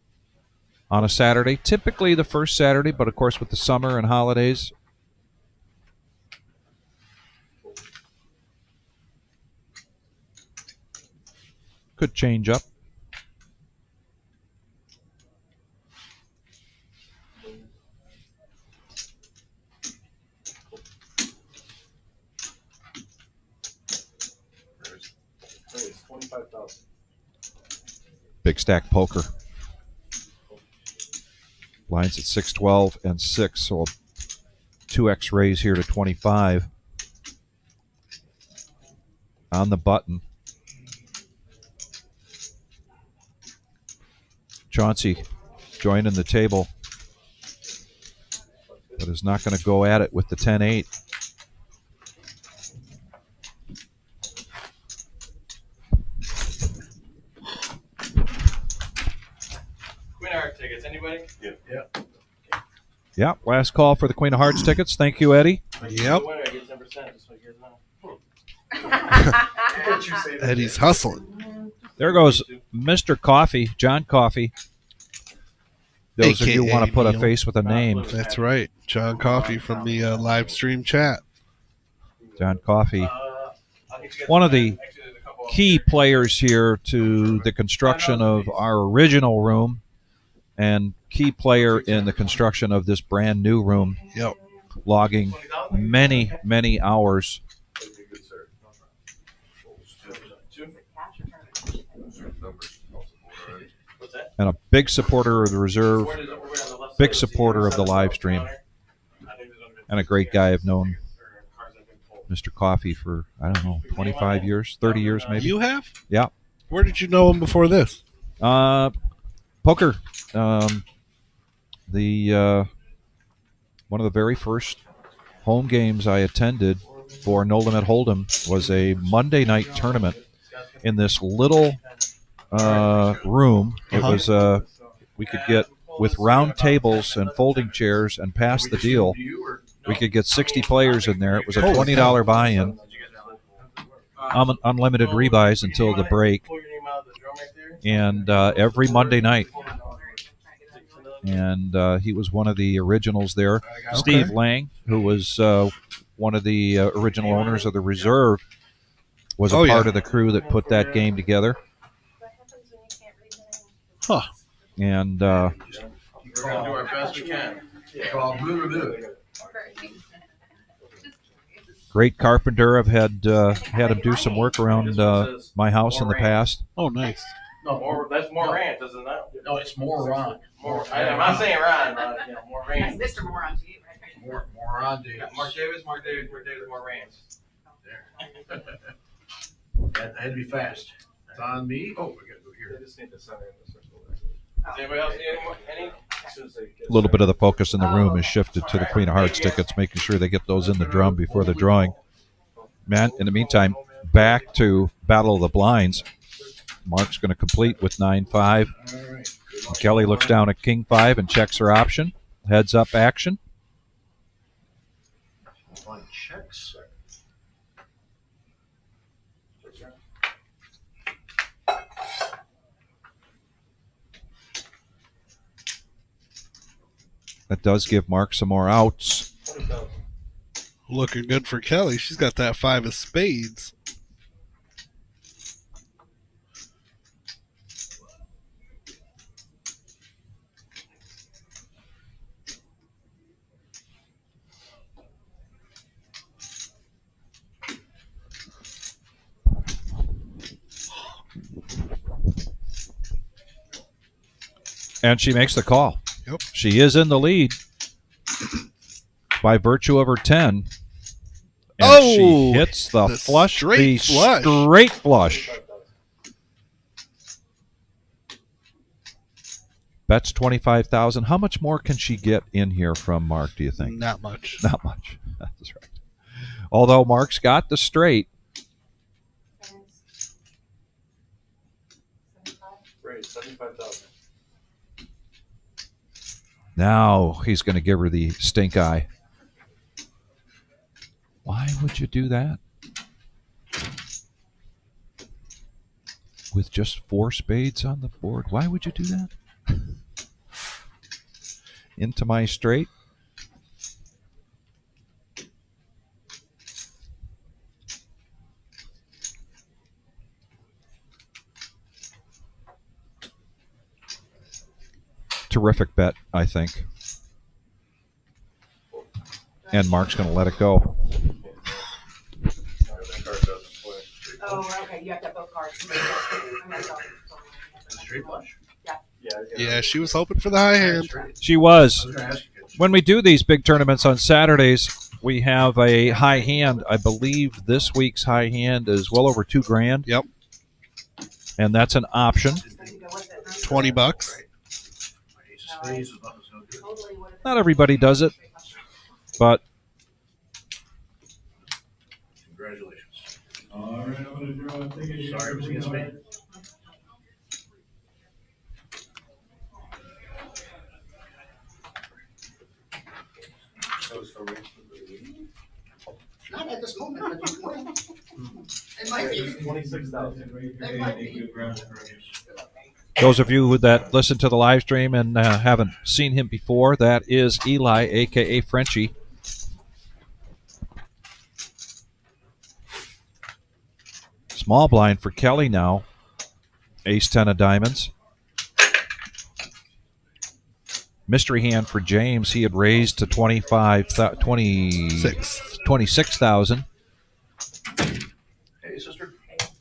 on a Saturday. Typically the first Saturday, but of course with the summer and holidays. Could change up. Raise 25,000. Big stack poker. Blinds at 6, 12, and 6, so a 2x raise here to 25. On the button. Chauncey joining the table, but is not going to go at it with the 10-8. Queen Heart tickets, anybody? Yeah, last call for the Queen of Hearts tickets. Thank you, Eddie. Yep. The winner gets 10%, just so you guys know. Eddie's hustling. There goes Mr. Coffee, John Coffee. Those of you who want to put a Neil. face with a name. That's right. John Coffey from the live stream chat. John Coffee. I'll get you guys One of the- the actually, there's a couple of- key players here to the construction of our original room and key player in the construction of this brand new room, Yep. logging many, many hours. What's that? And a big supporter of the reserve, Where does it- we're on the left big side. supporter of the live stream, and a great guy. I've known Mr. Coffee for, I don't know, 25 years, 30 years maybe. You have? Yeah. Where did you know him before this? Poker. The one of the very first home games I attended for No Limit Hold'em was a Monday night tournament in this little room. It was we could get, with round tables and folding chairs and pass the deal, we could get 60 players in there. It was a $20 buy-in, unlimited rebuys until the break, and every Monday night. And he was one of the originals there. Okay. Steve Lang, who was one of the original owners of the Reserve, was a part of the crew that put that game together. Huh. And we're going to do our best we can. Great carpenter. I've had him do some work around my house in the past. Oh, nice. No, that's more rant, isn't that? No, it's more Ron. I'm not saying Ron, but more rant. That's Mr. Moron to you, right? More Ron, dude. Mark Davis, more rants. That had to be fast. It's on me. Oh, we got to go here. They just need to send in the circle. Does anybody else need any? A little bit of the focus in the room is shifted to the Queen of Hearts tickets, making sure they get those in the drum before the drawing. Man, in the meantime, back to Battle of the Blinds. Mark's going to complete with 9-5. Right. Kelly looks down at King 5 and checks her option. Heads up action. Fun checks. That does give Mark some more outs. Looking good for Kelly. She's got that 5 of spades. And she makes the call. Yep. She is in the lead by virtue of her 10. And she hits the flush, straight flush. Bets 25,000. How much more can she get in here from Mark, do you think? Not much. Not much. That's right. Although Mark's got the straight. Great, 75,000. Now he's going to give her the stink eye. Why would you do that? With just 4 spades on the board, why would you do that? Into my straight. Terrific bet, I think. And Mark's going to let it go. Oh, okay. You have to have both cards. Straight flush? Yeah, she was hoping for the high hand. She was. When we do these big tournaments on Saturdays, we have a high hand. I believe this week's high hand is well over $2,000. Yep. And that's an option. $20. Not everybody does it, but Congratulations. All right, I'm going to draw a ticket. Sorry, it was against me. Not at this moment, but you will. It might be. 26,000. It might be. those of you that listen to the live stream and haven't seen him before, that is Eli, a.k.a. Frenchie. Small blind for Kelly now. Ace-10 of diamonds. Mystery hand for James. He had raised to 26,000. Hey, sister.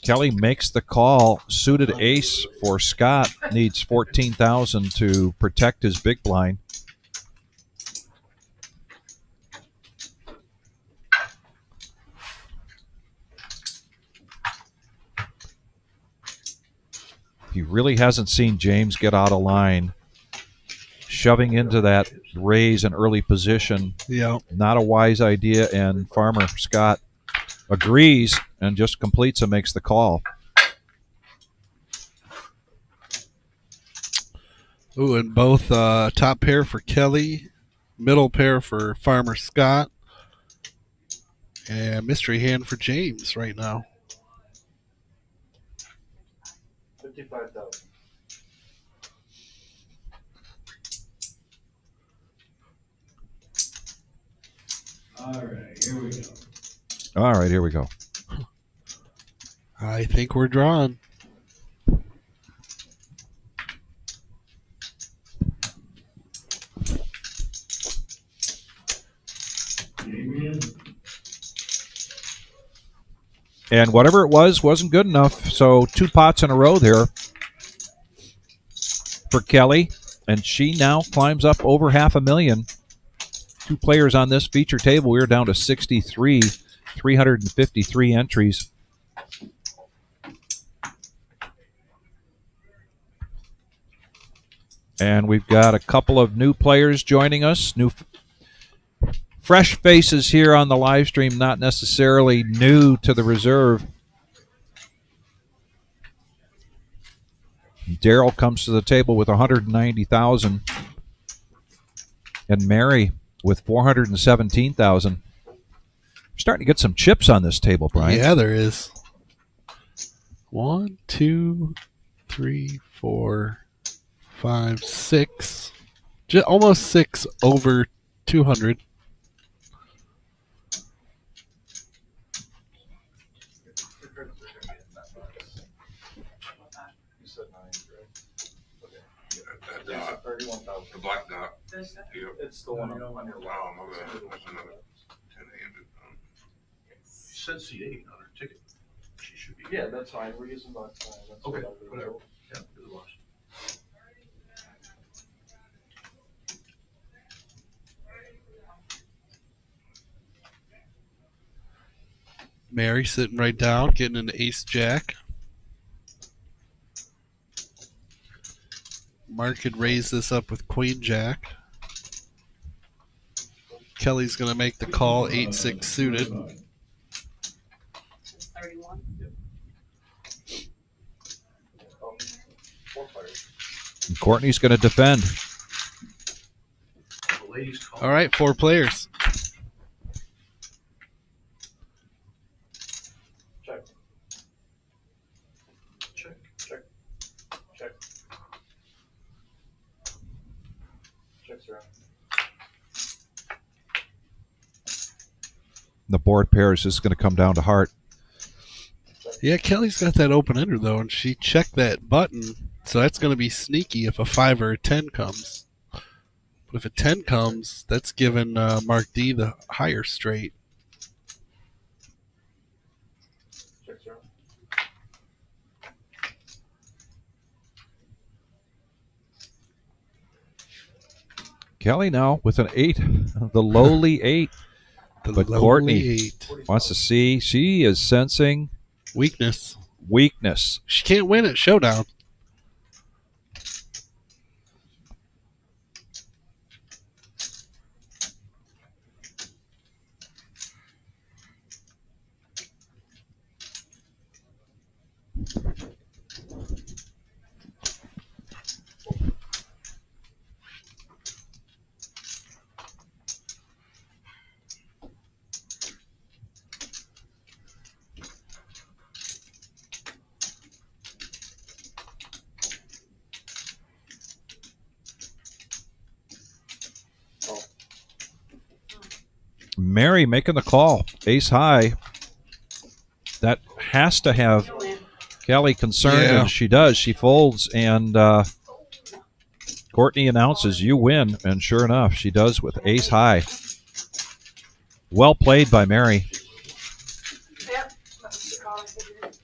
Kelly makes the call. Suited ace for Scott. Needs 14,000 to protect his big blind. He really hasn't seen James get out of line. Shoving into that raise an early position. Yeah. Not a wise idea, and Farmer Scott agrees and just completes and makes the call. Ooh, and both top pair for Kelly, middle pair for Farmer Scott, and mystery hand for James right now. 55,000. All right, here we go. All right, here we go. I think we're drawn. And whatever it was wasn't good enough. So 2 pots in a row there for Kelly. And she now climbs up over $500,000. 2 players on this feature table. We're down to 63, 353 entries. And we've got a couple of new players joining us. Fresh faces here on the live stream, not necessarily new to the reserve. Daryl comes to the table with 190,000, and Mary with 417,000. We're starting to get some chips on this table, Brian. Yeah, there is. 1, 2, 3, 4, 5, 6. Almost 6 over 200. You said 9, right? Okay. That dot, 31,000. the black dot. Yep. It's the one on your Wow, my bad. That's another 10-handed. You said C8 on her ticket. She should be. Yeah, that's fine. We're using box 9. That's Okay, what I'll do. whatever. Yeah, do the wash. Mary sitting right down, getting an ace jack. Mark could raise this up with queen jack. Kelly's going to make the call, 8-6 suited. It's 31. Oh, 4 players. And Courtney's going to defend. The ladies call. All right, 4 players. Check. Check. Check. Check. Checks around. The board pairs is going to come down to heart. Yeah, Kelly's got that open ender, though, and she checked that button, so that's going to be sneaky if a 5 or a 10 comes. But if a 10 comes, that's giving Mark D the higher straight. Checks around. Kelly now with an 8, the lowly 8. But lowly Courtney 8. wants to see. She is sensing Weakness. weakness. She can't win at Showdown. Mary making the call. Ace high. That has to have Kelly concerned, Yeah. and she does. She folds, and Courtney announces, "You win." And sure enough, she does with ace high. Well played by Mary. Yep. That was the call I figured.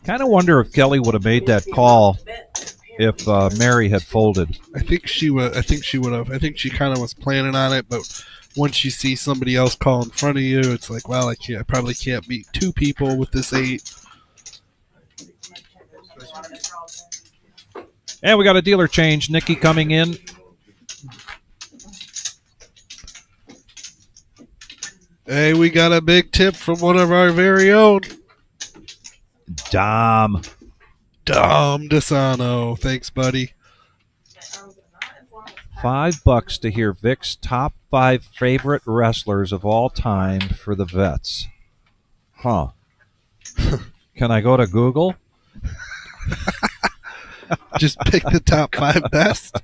Kind of wonder if Kelly would have made that call if Mary had folded. I think she would. I think she would have. I think she kind of was planning on it, but once you see somebody else call in front of you, it's like, well, I probably can't beat 2 people with this 8. And we got a dealer change. Nikki coming in. Hey, we got a big tip from one of our very own, Dom. Dom DeSano. Thanks, buddy. $5 to hear Vic's top 5 favorite wrestlers of all time for the vets. Huh. Can I go to Google? Just pick the top 5 best.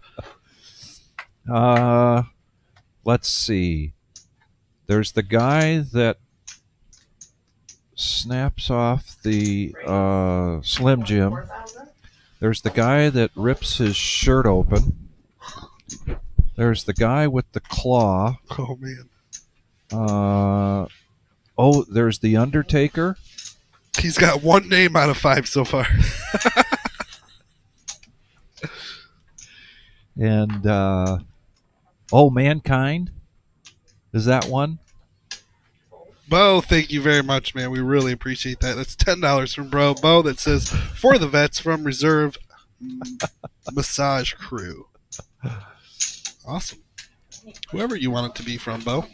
Let's see. There's the guy that snaps off the Slim Jim. There's the guy that rips his shirt open. There's the guy with the claw. Oh, man. There's the Undertaker. He's got 1 name out of 5 so far. And, Mankind. Is that one? Bo, thank you very much, man. We really appreciate that. That's $10 from Bo that says, for the vets from Reserve Massage Crew. Awesome. Whoever you want it to be from, Bo.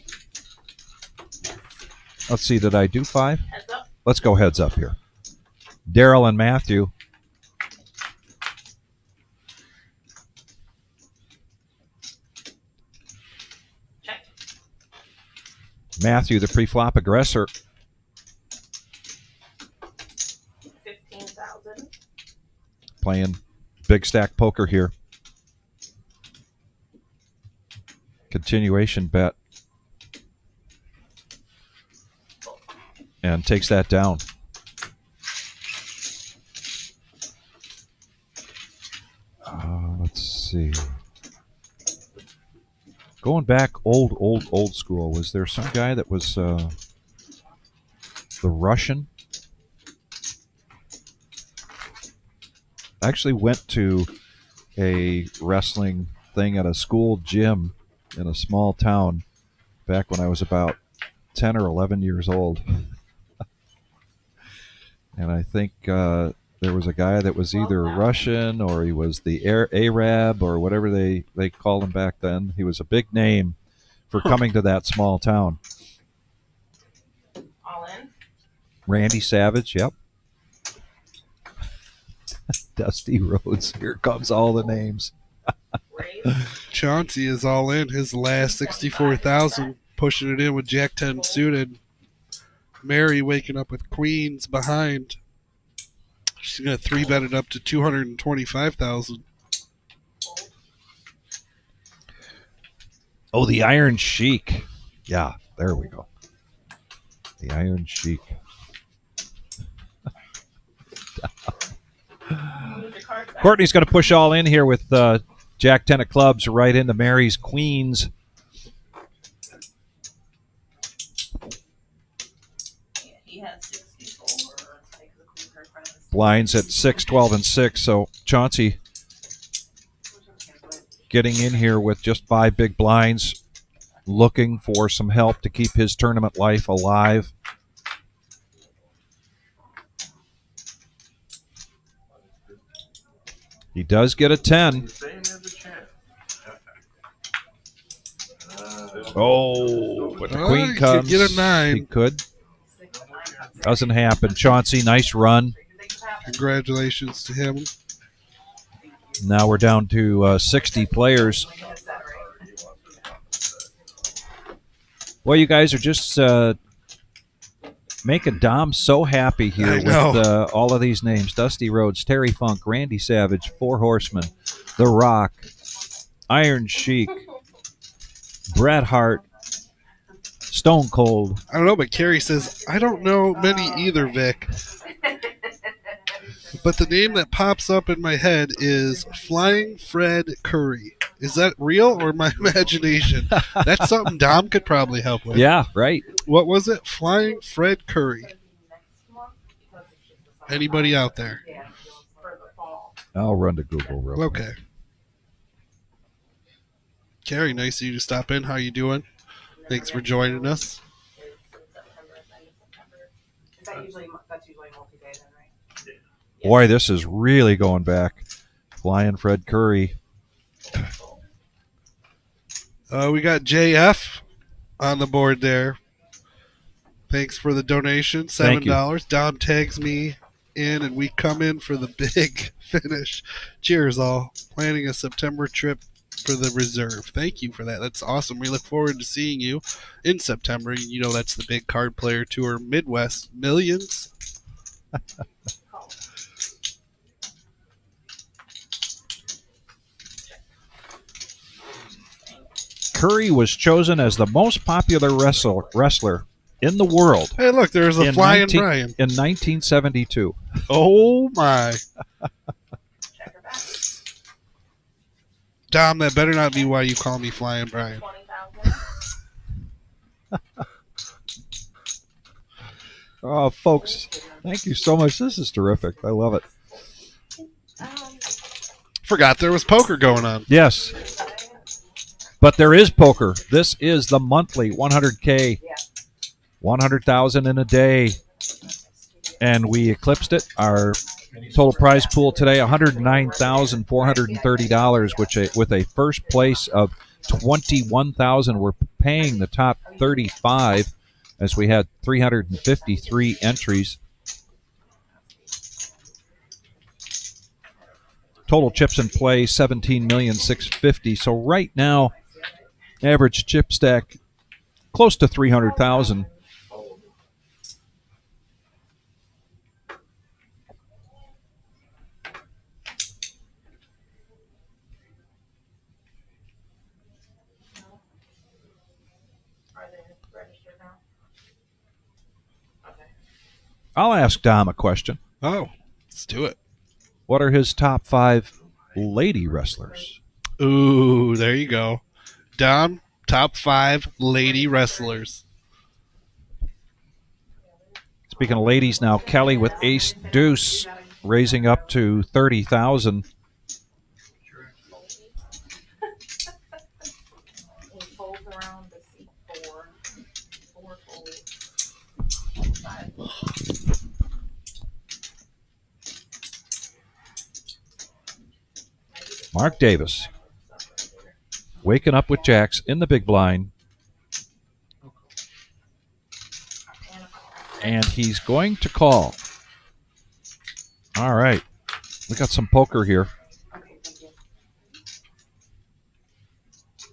Let's see, did I do 5? Heads up. Let's go heads up here. Daryl and Matthew. Check. Matthew, the pre-flop aggressor. 15,000. Playing big stack poker here. Continuation bet. And takes that down. Let's see. Going back old school, was there some guy that was the Russian? I actually went to a wrestling thing at a school gym in a small town back when I was about 10 or 11 years old. And I think there was a guy that was either Russian or he was the Arab or whatever they called him back then. He was a big name for coming to that small town. All in. Randy Savage, yep. Dusty Rhodes. Here comes all the names. Raise. Chauncey is all in. His last 64,000, pushing it in with Jack 10 suited. Mary waking up with queens behind. She's going to 3-bet it up to 225,000. Oh, the Iron Sheik. Yeah, there we go. The Iron Sheik. Move the cards back. Courtney's going to push all in here with Jack 10 of clubs right into Mary's queens. Yeah, he has 64. Let's take the queen card from his- Blinds at 6, 12, and 6. So Chauncey getting in here with just 5 big blinds, looking for some help to keep his tournament life alive. He does get a 10. Same as a champ. Oh, but the Oh, queen he could comes. get a 9. He could. Doesn't happen. Chauncey, nice run. Congratulations to him. Now we're down to 60 players. Well, you guys are just making Dom so happy here I with know. all of these names. Dusty Rhodes, Terry Funk, Randy Savage, Four Horsemen, The Rock, Iron Sheik, Bret Hart, Stone Cold. I don't know, but Carrie says, I don't know many either, Vic. But the name that pops up in my head is Flying Fred Curry. Is that real or my imagination? That's something Dom could probably help with. Yeah, right. What was it? Flying Fred Curry. Anybody out there? Yeah, for the fall. I'll run to Google real quick. Okay. Carrie, nice of you to stop in. How you doing? Thanks for joining us. That's usually multi-day then, right? Boy, this is really going back. Flying Fred Curry. We got JF on the board there. Thanks for the donation, Thank you. $7. Don tags me in, and we come in for the big finish. Cheers, all. Planning a September trip for the reserve. Thank you for that. That's awesome. We look forward to seeing you in September. You know that's the big card player tour, Midwest Millions. Curry was chosen as the most popular wrestler in the world Hey, look, there's a in flying Brian. in 1972. Oh, my. Check her back. Dom, that better not be why you call me Flying Brian. 20,000. Oh, folks, thank you so much. This is terrific. I love it. Forgot there was poker going on. Yes, but there is poker. This is the monthly 100K, 100,000 in a day, and we eclipsed it. Our total prize pool today, $109,430, which with a first place of $21,000. We're paying the top 35 as we had 353 entries. Total chips in play, 17,650,000. So right now, average chip stack close to 300,000. Are they registered now? Okay. I'll ask Dom a question. Oh, let's do it. What are his top 5 lady wrestlers? Ooh, there you go. Dom, top 5 lady wrestlers. Speaking of ladies now, Kelly with ace deuce raising up to 30,000. It folds around the seat 4. 4 folds. 5. Mark Davis waking up with jacks in the big blind. And he's going to call. All right. We got some poker here. Okay, thank you.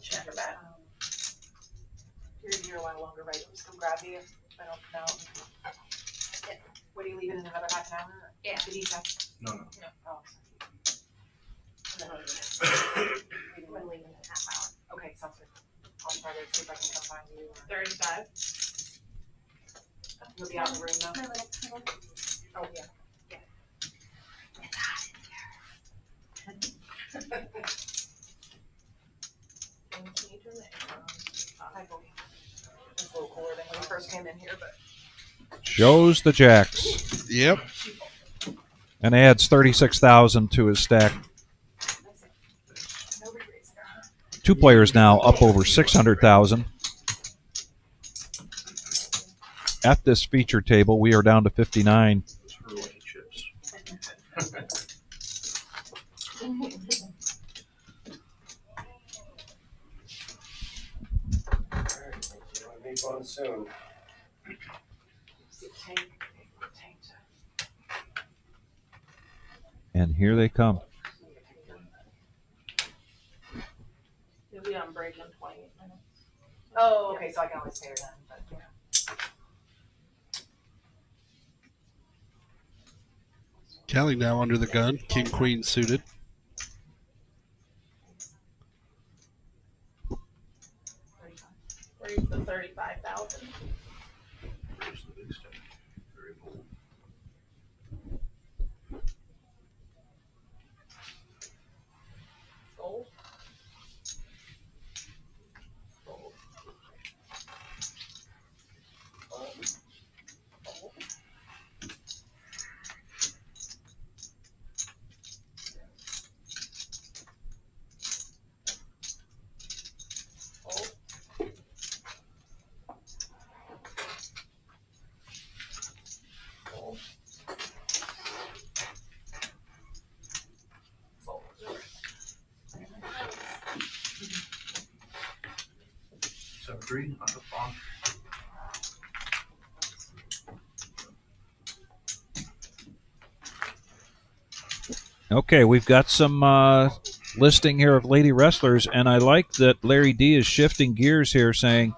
Check her back. You're a while longer, right? Just come grab you. I don't know. Yeah. What are you leaving in another half an hour? Yeah. Did you have? No. No. Oh. I'm leaving in a half hour. Okay, sounds good. I'll try to see if I can come find you. 35. You'll be out in the room now? Oh, yeah. It's hot in here. Can you turn the air on? It's a little cooler than when we first came in here, but. Shows the jacks Yep. and adds 36,000 to his stack. Nobody raised their hand. 2 players now up over 600,000. At this feature table, we are down to 59. Chips. Be fun soon. And here they come. You'll be on break in 28 minutes. Oh, okay, so I can always stay here then, but yeah. Kelly now under the gun. King, queen suited. Where's the 35,000? Gold. Okay, we've got some listing here of lady wrestlers, and I like that Larry D is shifting gears here, saying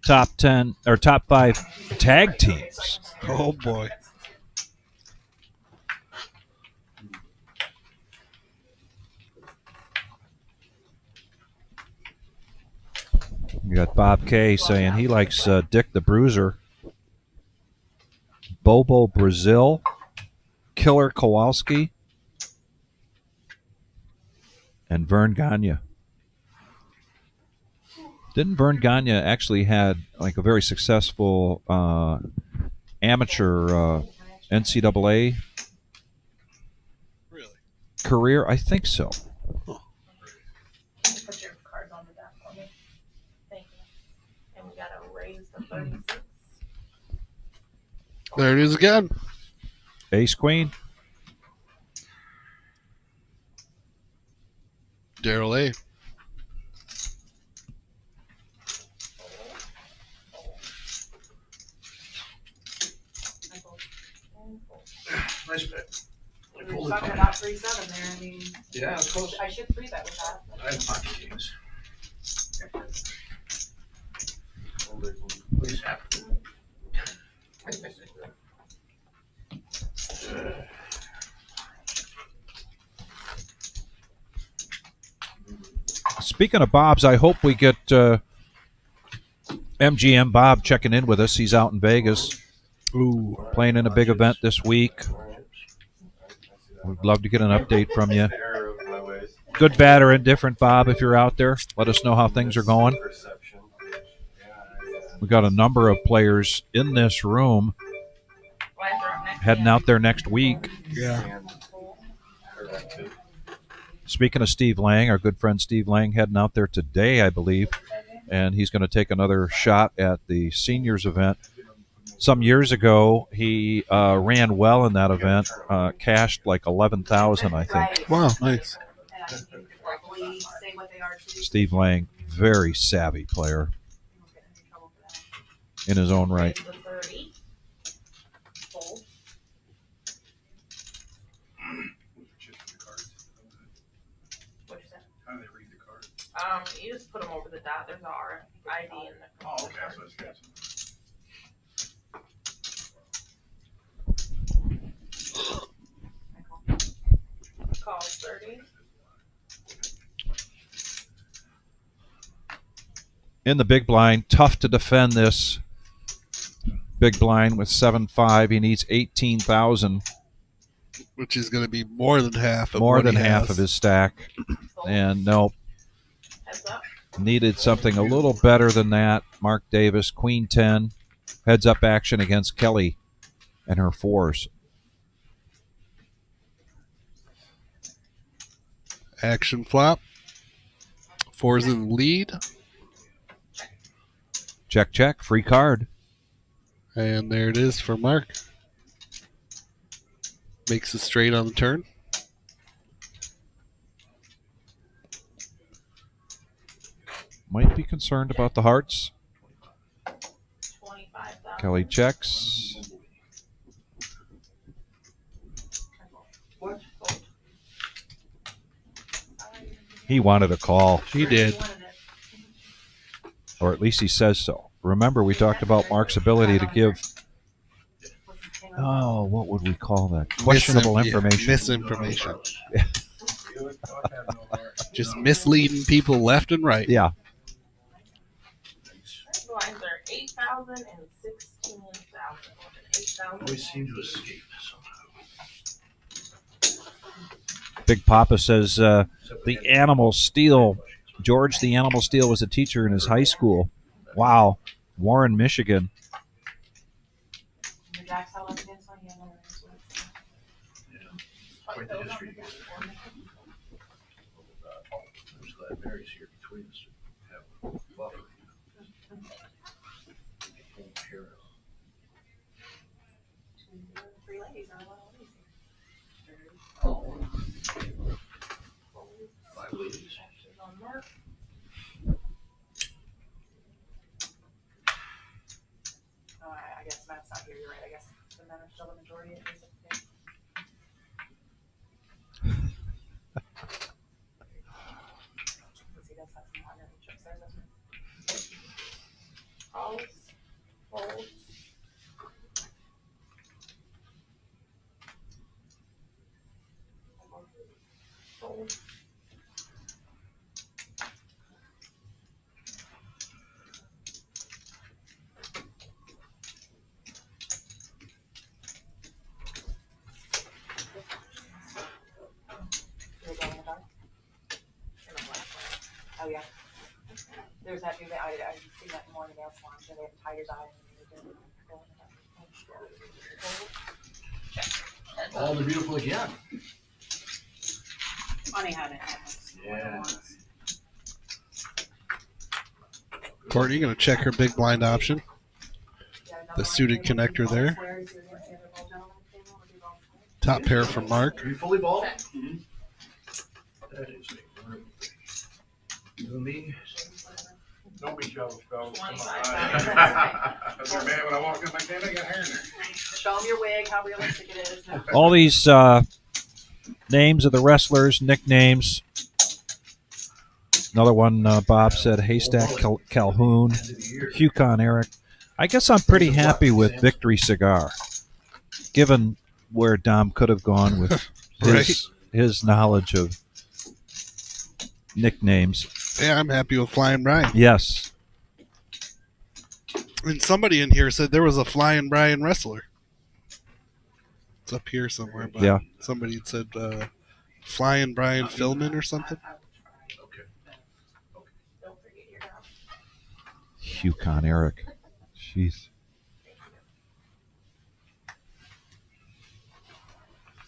top 10 or top 5 tag teams. Oh boy. You got Bob K saying he likes Dick the Bruiser, Bobo Brazil, Killer Kowalski, and Vern Gagne. Didn't Vern Gagne actually had like a very successful amateur NCAA Really? career? I think so. Put your cards on the desk for me. Thank you. And we gotta raise the 36. There it is again. Ace Queen. Daryl A. Nice bet. We were talking about 3-7 there. I mean, Yeah, it's close. I should 3-bet with that. I have pocket kings. Please have. Speaking of Bob's, I hope we get MGM Bob checking in with us. He's out in Vegas. Ooh. Playing in a big event this week. We'd love to get an update from you. Good, bad, or indifferent, Bob, if you're out there. Let us know how things are going. We got a number of players in this room heading out there next week. Yeah. Speaking of Steve Lang, our good friend Steve Lang heading out there today, I believe, and he's going to take another shot at the seniors event. Some years ago, he ran well in that event, cashed like 11,000, I think. Wow, nice. Steve Lang, very savvy player in his own right. You just put them over the dot. There's an RFID in the. Oh, okay, so it's good. Call 30. In the big blind, tough to defend this big blind with 7-5. He needs 18,000. Which is going to be more than half of More what than he half has. of his stack. And nope. Heads up. Needed something a little better than that. Mark Davis, Queen 10. Heads up action against Kelly and her fours. Action flop. Fours in the lead. Check, check. Free card. And there it is for Mark. Makes it straight on the turn. Might be concerned about the hearts. 25,000. Kelly checks. He wanted a call, He did. or at least he says so. Remember, we talked about Mark's ability to give, oh, what would we call that? Questionable information. Misinformation. Just misleading people left and right. Yeah. Lines are 8,000 and 16,000. Always seem to escape somehow. Big Papa says the Animal Steel, George the Animal Steel was a teacher in his high school. Wow. Warren, Michigan. Quite the history. I'm just glad Mary's here between us to have a buffer. Three ladies are a little easy. Five ladies. On Mark. Oh, I guess Matt's not here. You're right. I guess the men are still the majority. yeah. There's that dude that I seen that morning nail salon, so they have a tiger's eye. All the beautiful again. Funny how that happens. Yeah. Courtney, you gonna check her big blind option? The suited connector there. Top pair from Mark. Are you fully balled? Mm-hmm. That is a wonderful thing. You and me. Don't be jealous, fellas. Come on. I was like, man, when I walked in, like, damn, I got hair in there. Show them your wig, how realistic it is. All these names of the wrestlers, nicknames. Another one, Bob said, Haystack Calhoun, Yukon Eric. I guess I'm pretty happy with Victory Cigar, given where Dom could have gone with his knowledge of nicknames. Yeah, I'm happy with Flying Brian. Yes. And somebody in here said there was a Flying Brian wrestler. It's up here somewhere, but Yeah. somebody had said Flying Brian Philman or something. Yukon Eric. Jeez.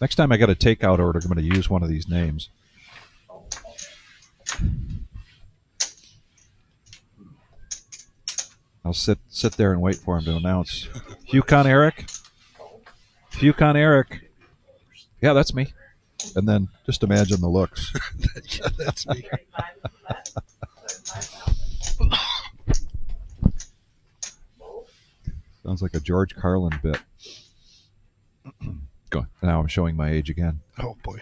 Next time I got a takeout order, I'm going to use one of these names. I'll sit there and wait for him to announce. Yukon Eric? Yukon Eric. Yeah, that's me. And then just imagine the looks. Yeah, that's me. Sounds like a George Carlin bit. Go. Now I'm showing my age again. Oh, boy.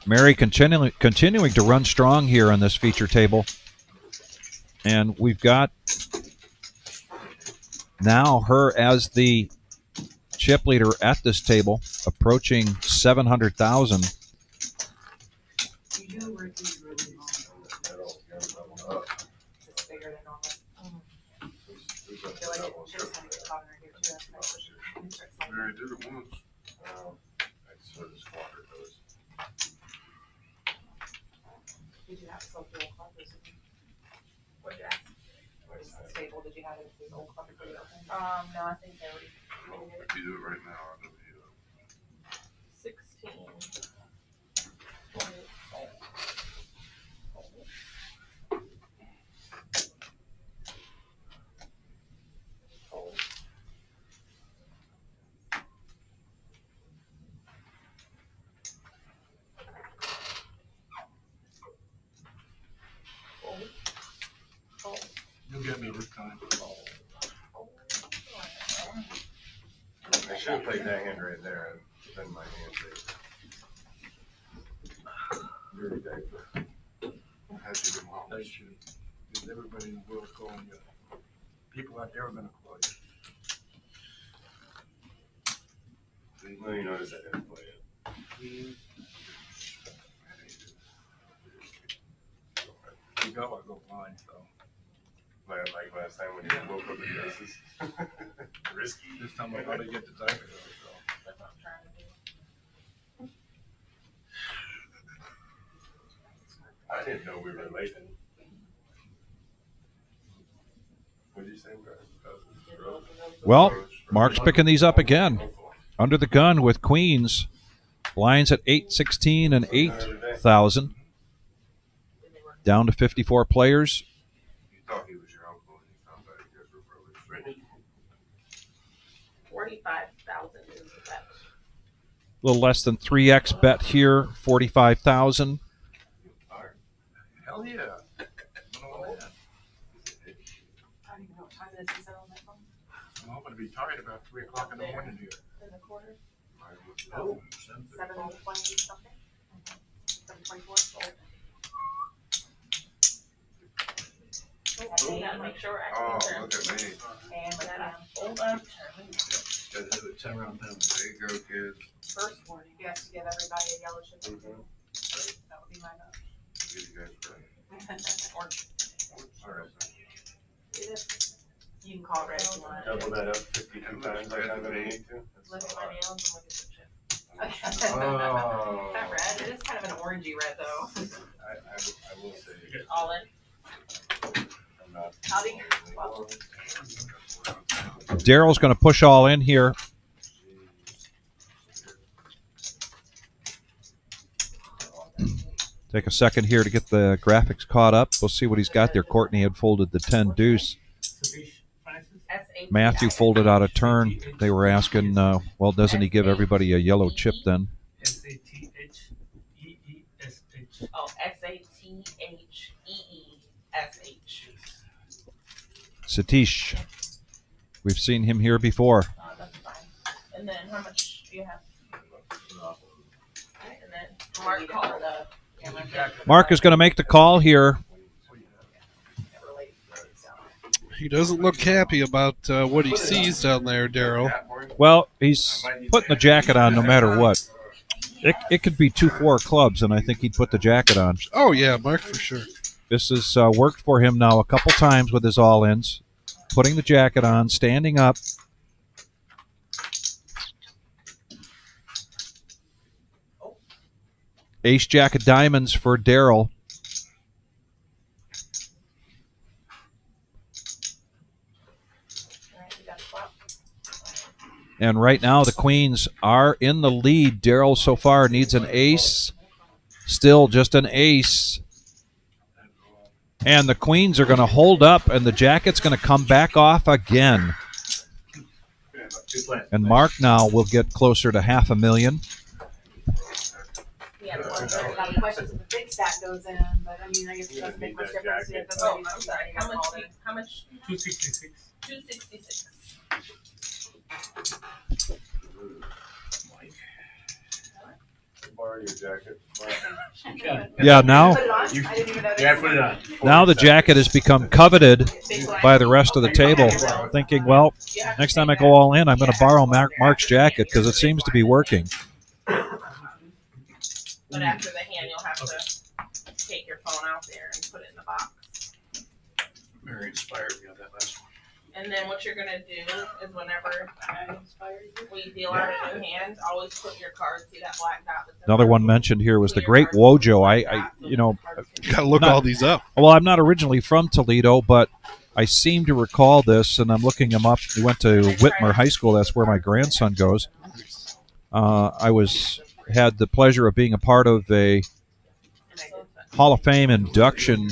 Mary continuing to run strong here on this feature table. And we've got now her as the chip leader at this table, approaching 700,000. I did it once. I sort of squandered those. Did you have something club? What did stable? Did you have it in the old club before you opened? No, I think they already. Well, if you do it right now, I'll do it. 16. You'll get me this time. I should have played that hand right there and then my hand there. Dirty diaper. How'd you get home? They should. Because everybody in the world's calling you. People out there are going to call you. Well, you notice I didn't play it. You go, I go blind, so. Like last time when you woke up with braces. Risky. This time I gotta get the diaper though, so. That's what I'm trying to do. I didn't know we were related. What did you say, bro? Well, Mark's picking these up again. Under the gun with queens. Lines at 816 and 8,000. Down to 54 players. You thought he was your uncle, and you found out you guys were brothers, right? 45,000 is the bet. A little less than 3x bet here, 45,000. Hell yeah. I don't even know what time it is. Is that on that phone? I'm hoping to be tired about 3 o'clock in the morning here. In the quarter? Oh. 7:20 something? 7:24? Oh, look at me. And with that, Hold up. Gotta have a turnaround time. There you go, kids. First warning, you have to give everybody a yellow chip. That would be my vote. Give you guys credit. Orange. All right. It is. You can call it red if you want. Double that up 52 times like I'm gonna need to. Look at my nails and look at the chip. Oh. That red, it is kind of an orangey red though. I will say. All in. I'm not. Howdy. Well, Daryl's going to push all in here. Take a second here to get the graphics caught up. We'll see what he's got there. Courtney had folded the 10 deuce. Matthew folded out a turn. They were asking, well, doesn't he give everybody a yellow chip then? SATHEEESH. Oh, SATHEESH. Satish. We've seen him here before. That's fine. And then how much do you have? And then Mark called the. Mark is going to make the call here. He doesn't look happy about what he sees down there, Daryl. Well, he's putting the jacket on no matter what. It could be 2-4 clubs, and I think he'd put the jacket on. Oh, yeah, Mark for sure. This has worked for him now a couple times with his all-ins. Putting the jacket on, standing up. Ace jack of diamonds for Daryl. And right now the queens are in the lead. Daryl so far needs an ace. Still just an ace. And the queens are going to hold up, and the jacket's going to come back off again. And Mark now will get closer to $500,000. Yeah, the ones that have questions if the big stack goes in, but I mean, I guess it doesn't make much difference if the. Oh, I'm sorry. How much? 266. 266. Borrow your jacket. Yeah, now, Put it on? I didn't even know. Yeah, put it on. now the jacket has become coveted by the rest of the table, thinking, well, next time I go all in, I'm going to borrow Mark's jacket because it seems to be working. But after the hand, you'll have to take your phone out there and put it in the box. Very inspired me on that last one. And then what you're gonna do is whenever we deal out a new hand, always put your card, see that black dot. that's in Another front? one mentioned here was the Great Wojo. I you know, Got to look Not- all these up. well, I'm not originally from Toledo, but I seem to recall this, and I'm looking him up. He went to Whitmer High School. That's where my grandson goes. I had the pleasure of being a part of a Hall of Fame induction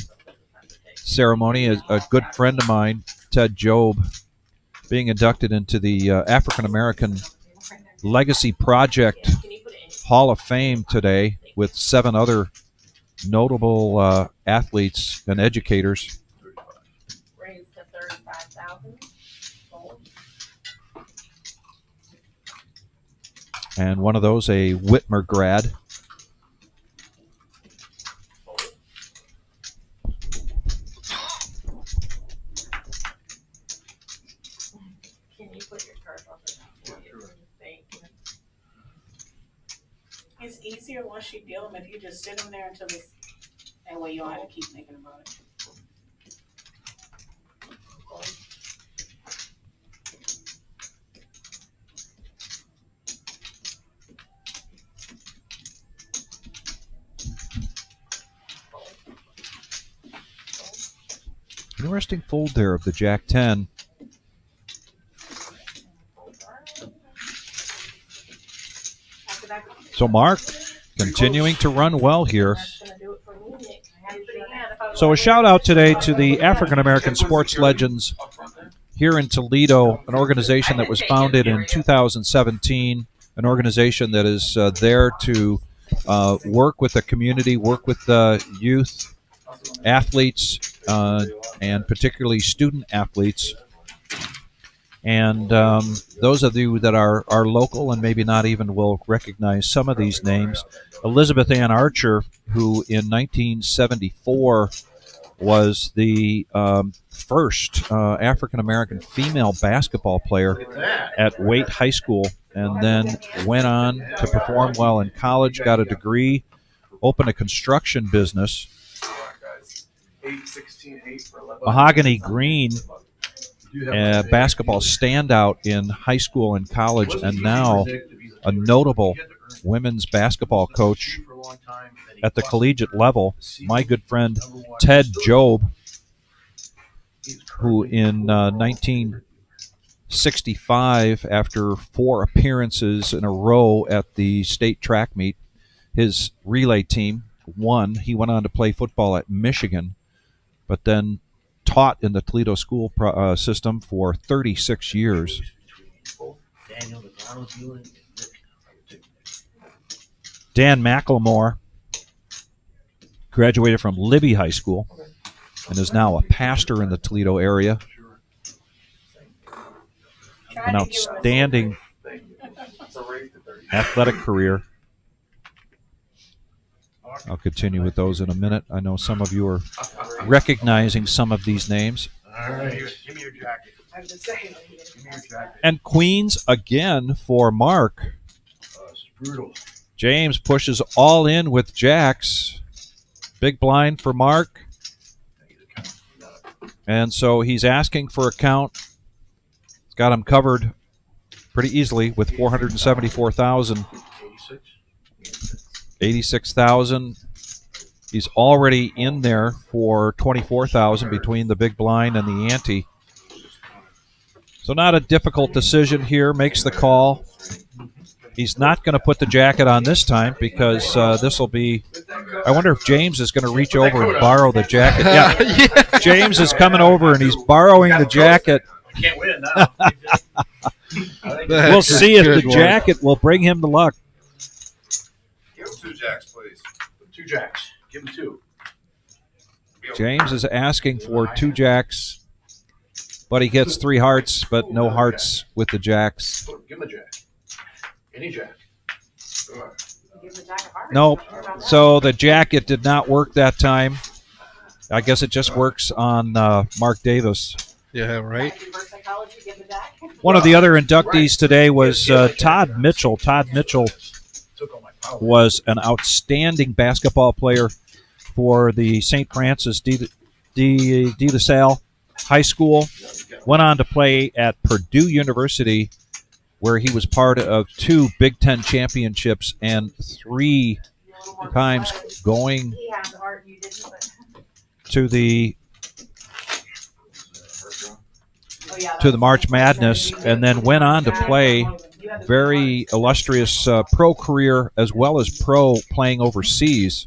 ceremony. A good friend of mine, Ted Job, being inducted into the African American Legacy Project Hall of Fame today with 7 other notable athletes and educators. Raised to 35,000. And one of those, a Whitmer grad. Can you put your card on the Thank you. It's easier once you deal them if you just sit them there until it's, that way you don't have to keep thinking about it. Interesting fold there of the Jack 10. After that, So Mark continuing to run well here. that's gonna do it for me, Nick. I have a pretty hand. If I was So a shout out today to the African American sports legends here in Toledo, an organization that was founded in 2017, an organization that is there to work with the community, work with the youth, athletes, and particularly student athletes. And those of you that are local and maybe not even will recognize some of these names, Elizabeth Ann Archer, who in 1974 was the first African-American female basketball player at Waite High School, and then went on to perform well in college, got a degree, opened a construction business. Mahogany Green, basketball standout in high school and college, and now a notable women's basketball coach at the collegiate level. My good friend Ted Job, who in 1965, after 4 appearances in a row at the state track meet, his relay team won. He went on to play football at Michigan, but then taught in the Toledo school system for 36 years. Dan McLemore graduated from Libby High School and is now a pastor in the Toledo area. An outstanding athletic career. I'll continue with those in a minute. I know some of you are recognizing some of these names. All right, give me your jacket. I'm just saying. Give me your jacket. And Queens again for Mark. It's brutal. James pushes all in with jacks. Big blind for Mark. And so he's asking for a count. It's got him covered pretty easily with 474,000. 86,000. He's already in there for 24,000 between the big blind and the ante. So not a difficult decision here. Makes the call. He's not going to put the jacket on this time because this will be. I wonder if James is going to reach over and borrow the jacket. Yeah, James is coming over and he's borrowing the jacket. I can't win now. We'll see if the jacket will bring him the luck. Give him 2 jacks, please. 2 jacks. Give him 2. James is asking for 2 jacks, but he gets 3 hearts, but no hearts with the jacks. Give him a jack. Any jack. Give the jack a heart. Nope. So the jacket did not work that time. I guess it just works on Mark Davis. Yeah, right. Reverse psychology, give the jack. One of the other inductees today was Todd Mitchell. Todd Mitchell was an outstanding basketball player for the St. Francis de La Salle High School. Went on to play at Purdue University, where he was part of 2 Big Ten championships and 3 times going He has the heart, you didn't, but. to the Oh, yeah, to the March Madness, and then went on to play very illustrious pro career as well as pro playing overseas.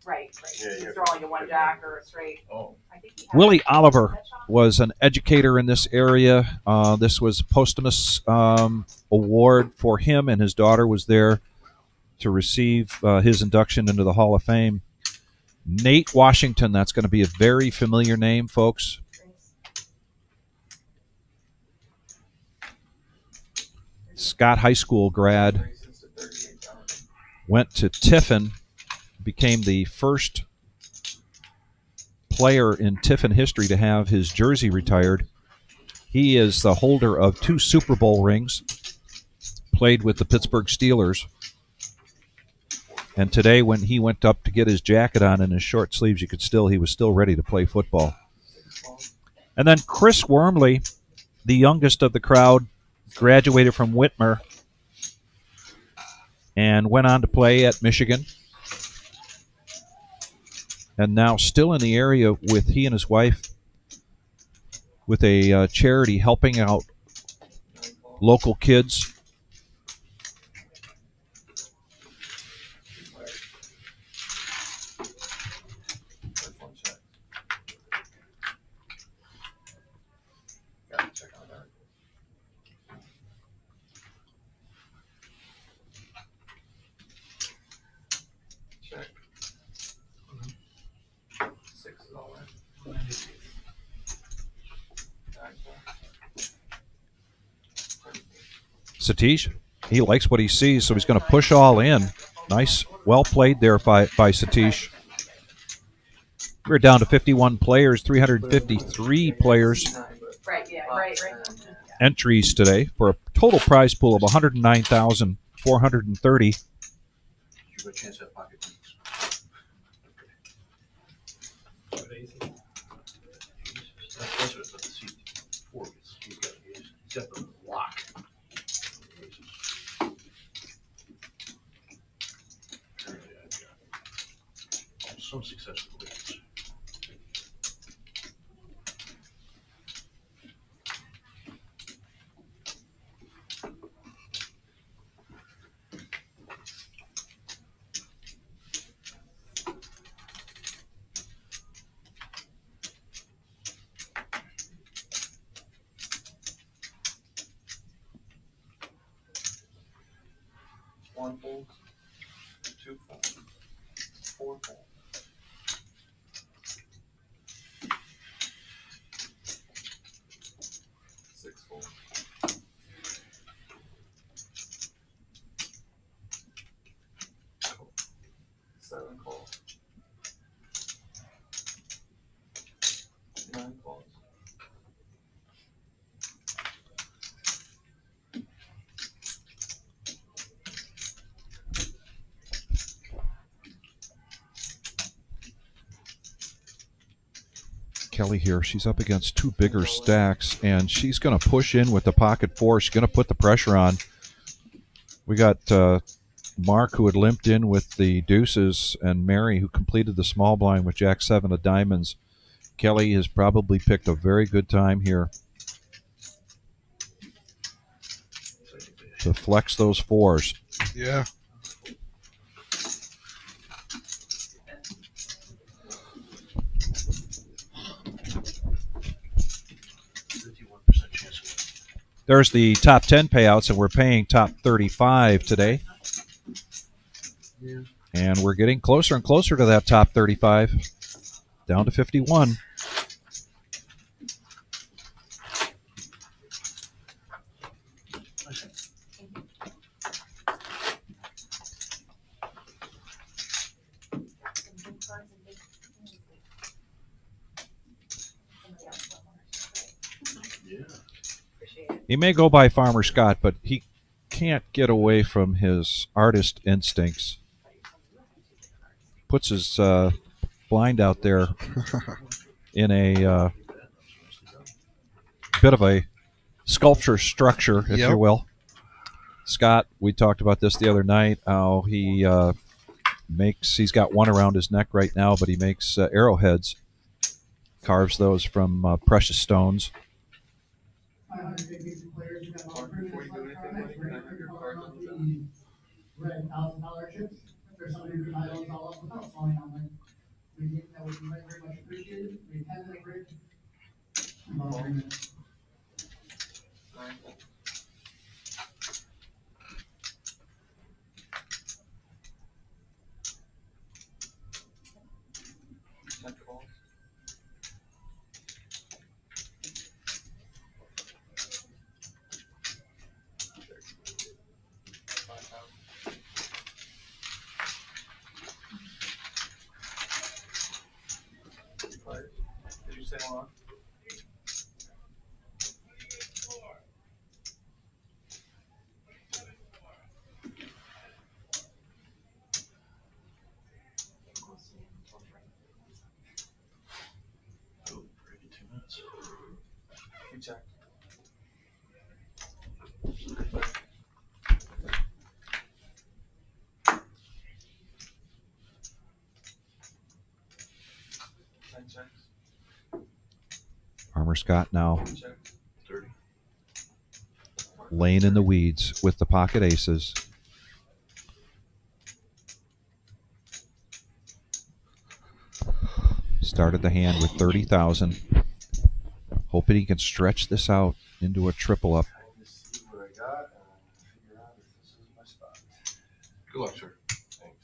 Right. He's drawing a 1 jack or a straight. Oh. I think he has Willie Oliver was an educator in this area. This was a posthumous award for him, and his daughter was there to receive his induction into the Hall of Fame. Nate Washington, that's going to be a very familiar name, folks. Scott High School grad, went to Tiffin, became the first player in Tiffin history to have his jersey retired. He is the holder of 2 Super Bowl rings, played with the Pittsburgh Steelers. And today when he went up to get his jacket on in his short sleeves, he was still ready to play football. And then Chris Wormley, the youngest of the crowd, graduated from Whitmer and went on to play at Michigan. And now still in the area with he and his wife with a charity helping out local kids. Satish, he likes what he sees, so he's going to push all in. Nice, well played there by Satish. We're down to 51 players, 353 players Right, yeah, right. entries today for a total prize pool of 109,430. You have a chance at pocket kings. That's what the C4 gets. He's got the lock. Some successful wins. One fold, two fold, four fold. Six fold. Seven calls. Nine calls. Kelly here, she's up against two bigger stacks, and she's going to push in with the pocket four. She's going to put the pressure on. We got Mark, who had limped in with the deuces, and Mary, who completed the small blind with Jack 7 of diamonds. Kelly has probably picked a very good time here to flex those fours. Yeah. There's the top 10 payouts, and we're paying top 35 today. And we're getting closer and closer to that top 35, down to 51. He may go by Farmer Scott, but he can't get away from his artist instincts. Puts his blind out there in a bit of a sculpture structure, if you will. Scott, we talked about this the other night, how he he's got one around his neck right now, but he makes arrowheads, carves those from precious stones. Red $1,000 chips. If there's somebody who can buy those all up without falling on them, that would be very, very much appreciated. We have that break. About 3 minutes. Did you say one? Oh, 2 minutes. Exactly. Farmer Scott now 30. laying in the weeds with the pocket aces. Started the hand with 30,000. Hoping he can stretch this out into a triple up. Good luck, sir. Thanks.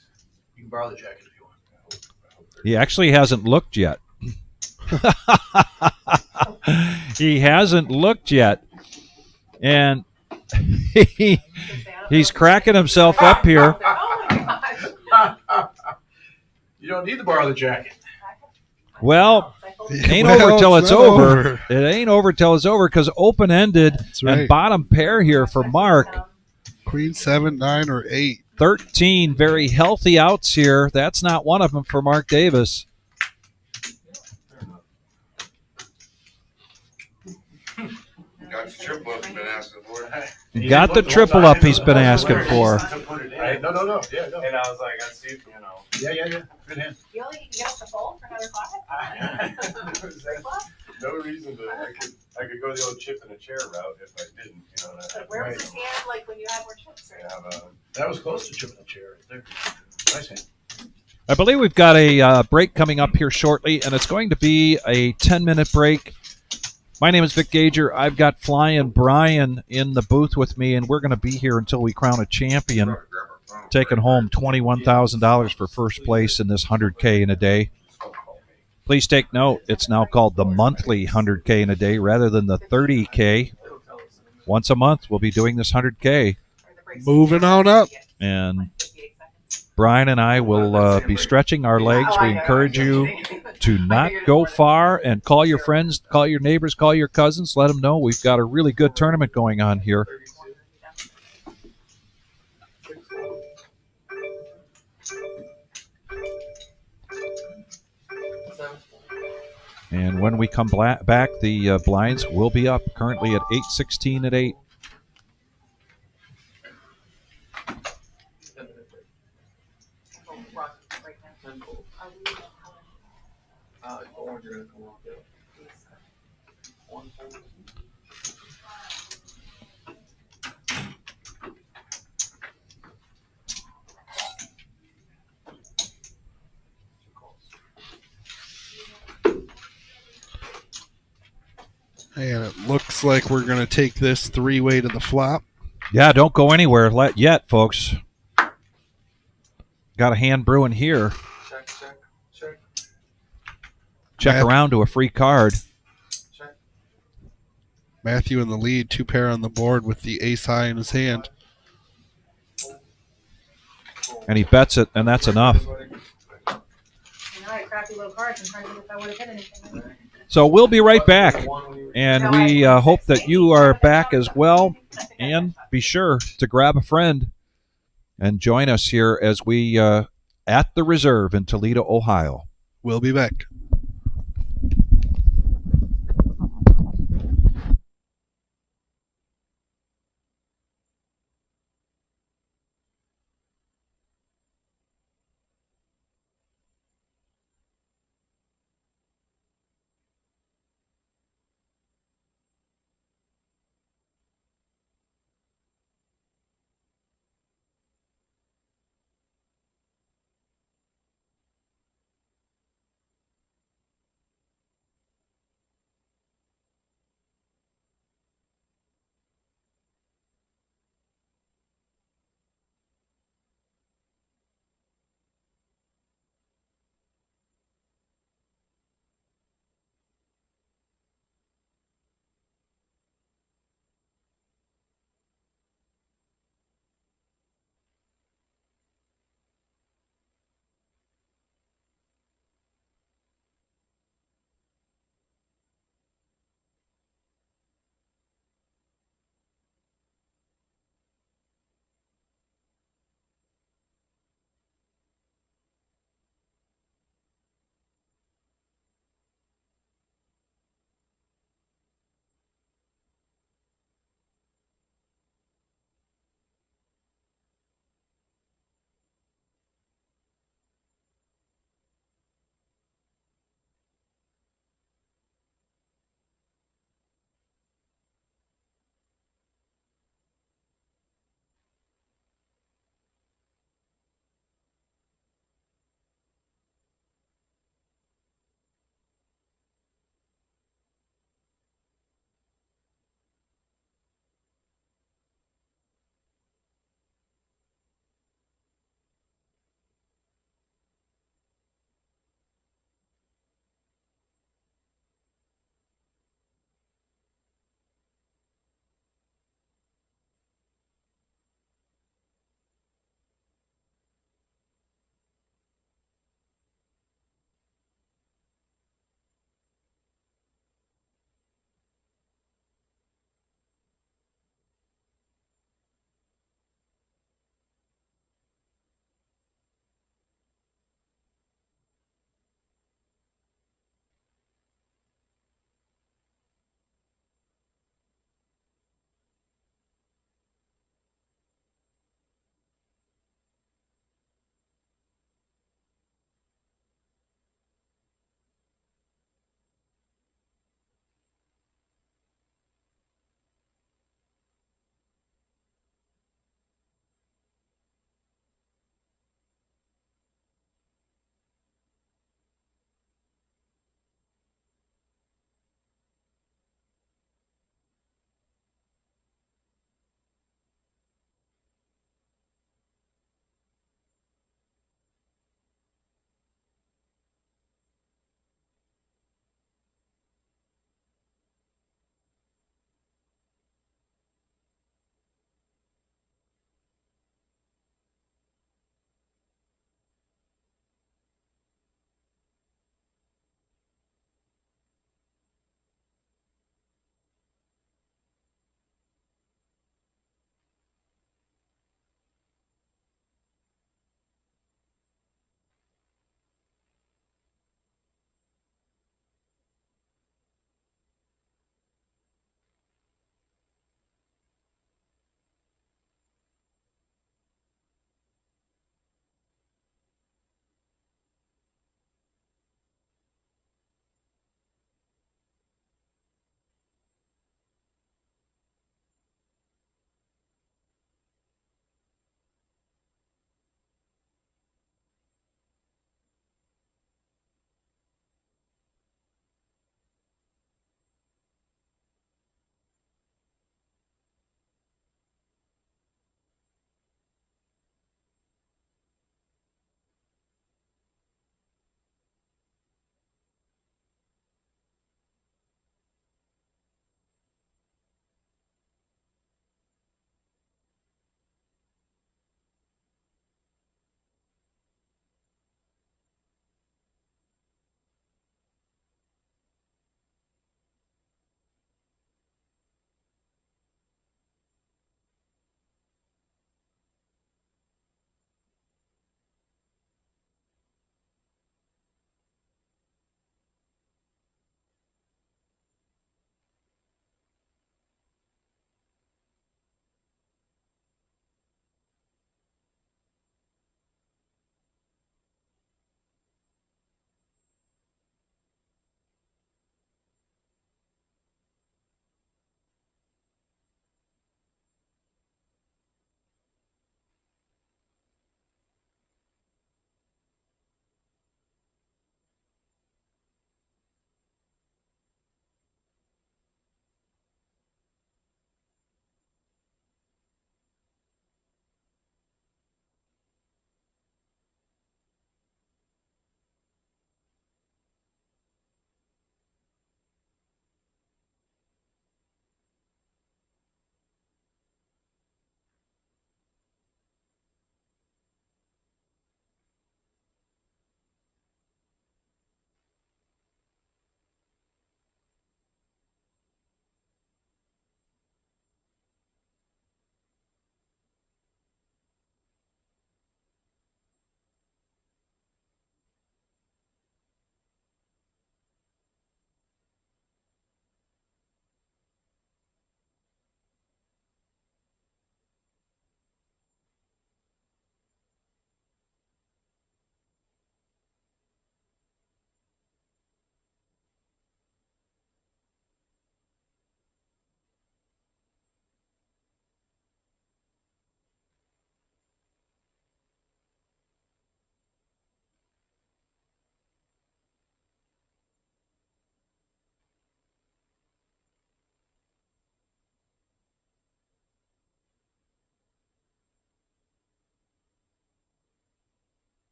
You can borrow the jacket if you want. He actually hasn't looked yet. He hasn't looked yet. And he's cracking himself up here. Oh my gosh. You don't need to borrow the jacket. Well, Yeah, ain't well, over till it's not over. It ain't over till it's over because open-ended That's right. and bottom pair here for Mark. Queen 7, 9, or 8. 13 very healthy outs here. That's not one of them for Mark Davis. Got the triple up you've been asking for. Got the triple up he's been asking for. No. Yeah, no. And I was like, let's see if, you know. Yeah. Good hand. You only can get us to fold for another five? No reason to, I could go the old chip in a chair route if I didn't, you know. But where was his hand like when you had more chips? Right? That was close to chipping the chair right there. Nice hand. I believe we've got a break coming up here shortly, and it's going to be a 10-minute break. My name is Vic Gager. I've got Flying Brian in the booth with me, and we're going to be here until we crown a champion, taking home $21,000 for first place in this 100K in a day. Please take note, it's now called the monthly 100K in a day rather than the 30K. Once a month, we'll be doing this 100K. Moving on up. And Brian and I will be stretching our legs. We encourage you to not go far and call your friends, call your neighbors, call your cousins. Let them know we've got a really good tournament going on here. And when we come back, the blinds will be up currently at 8:16 at 8. And it looks like we're going to take this 3-way to the flop. Yeah, don't go anywhere yet, folks. Got a hand brewing here. Check around to a free card. Matthew in the lead, 2 pair on the board with the ace high in his hand. And he bets it, and that's enough. I had crappy little cards. I'm trying to think if I would have hit anything. So we'll be right back, and we hope that you are back as well. And be sure to grab a friend and join us here as we at the Reserve in Toledo, Ohio. We'll be back.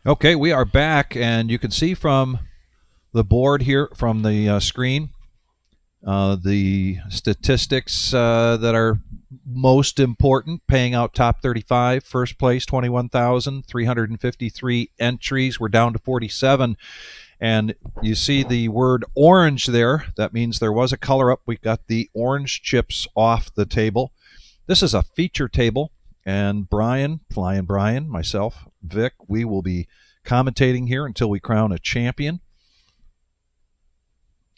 Okay, we are back, and you can see from the board here, from the screen, the statistics that are most important. Paying out top 35, first place 21,353 entries. We're down to 47, and you see the word orange there. That means there was a color up. We got the orange chips off the table. This is a feature table, and Brian, Flying Brian, myself, Vic, we will be commentating here until we crown a champion.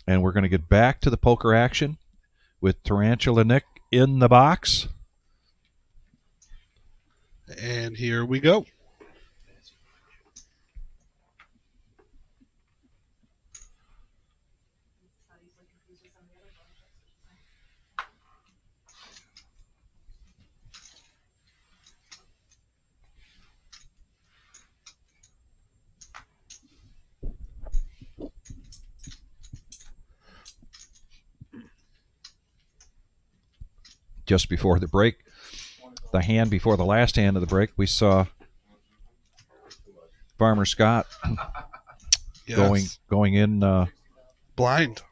And we're going to get back to the poker action with Tarantula Nick in the box. And here we go. Just before the break, the hand before the last hand of the break, we saw Farmer Scott Yes. going in blind,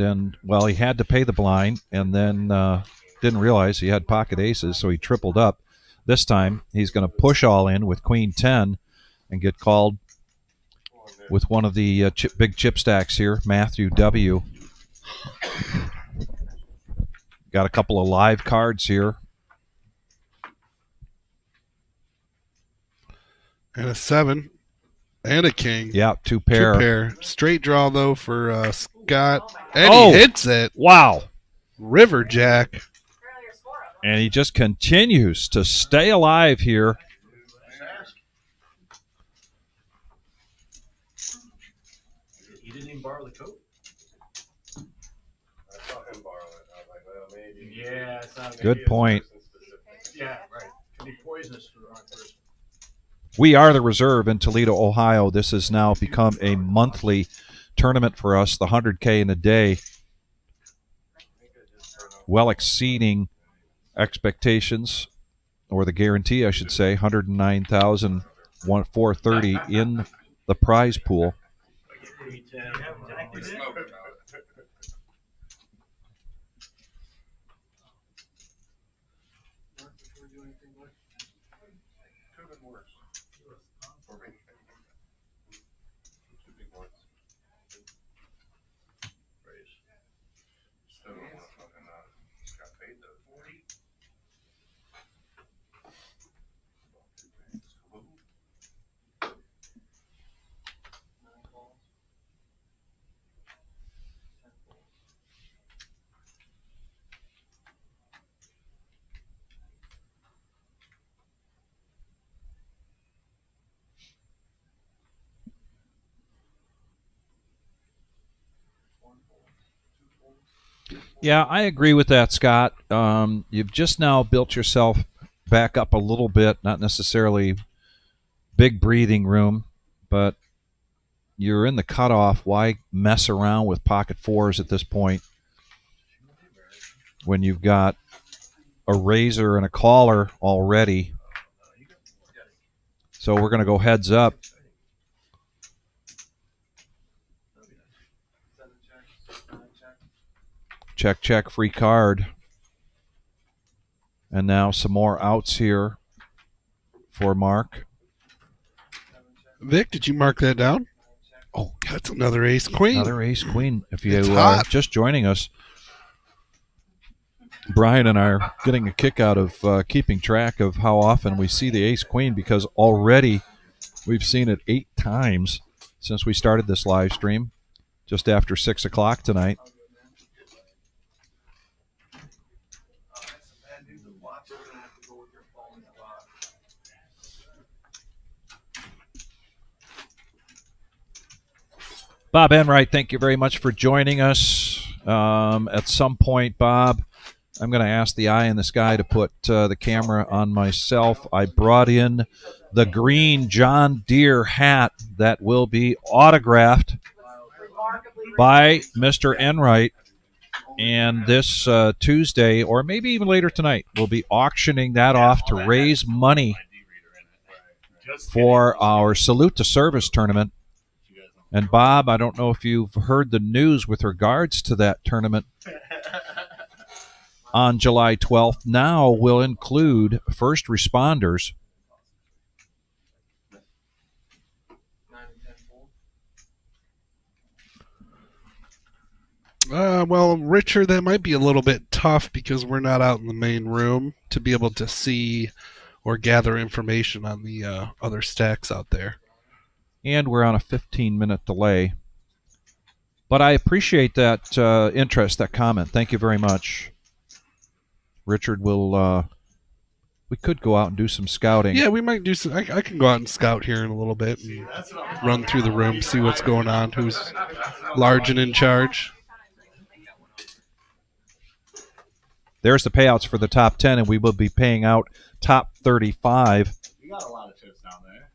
and well, he had to pay the blind, and then didn't realize he had pocket aces, so he tripled up. This time he's going to push all in with Queen 10 and get called with one of the big chip stacks here, Matthew W. Got a couple of live cards here. and a 7 and a king. Yeah, two pair. Straight draw though for Scott, and Oh! he hits it. Wow. River Jack. And he just continues to stay alive here. He didn't even borrow the coat. I saw him borrow it. I was like, well, maybe. Yeah, it's not Good point. Yeah, right. Could be poisonous for the wrong person. We are the reserve in Toledo, Ohio. This has now become a monthly tournament for us, the 100K in a day, well exceeding expectations, or the guarantee, I should say, 109,430 in the prize pool. Yeah, I agree with that, Scott. You've just now built yourself back up a little bit, not necessarily big breathing room, but you're in the cutoff. Why mess around with pocket fours at this point when you've got a razor and a caller already? So we're going to go heads up. Check, check, free card. And now some more outs here for Mark. Vic, did you mark that down? Oh, that's another ace queen. Another ace queen. If you It's are hot. just joining us, Brian and I are getting a kick out of keeping track of how often we see the ace queen, because already we've seen it 8 times since we started this live stream just after 6 o'clock tonight. Bob Enright, thank you very much for joining us. At some point, Bob, I'm going to ask the eye in the sky to put the camera on myself. I brought in the green John Deere hat that will be autographed by Mr. Enright. And this Tuesday, or maybe even later tonight, we'll be auctioning that off to raise money for our Salute to Service tournament. And Bob, I don't know if you've heard the news with regards to that tournament on July 12th. Now will include first responders. Well, Richard, that might be a little bit tough because we're not out in the main room to be able to see or gather information on the other stacks out there. And we're on a 15-minute delay. But I appreciate that interest, that comment. Thank you very much. Richard will... we could go out and do some scouting. Yeah, we might do some. I can go out and scout here in a little bit and run through the room, see what's going on, who's large and in charge. There's the payouts for the top 10, and we will be paying out top 35. You got a lot of chips down there.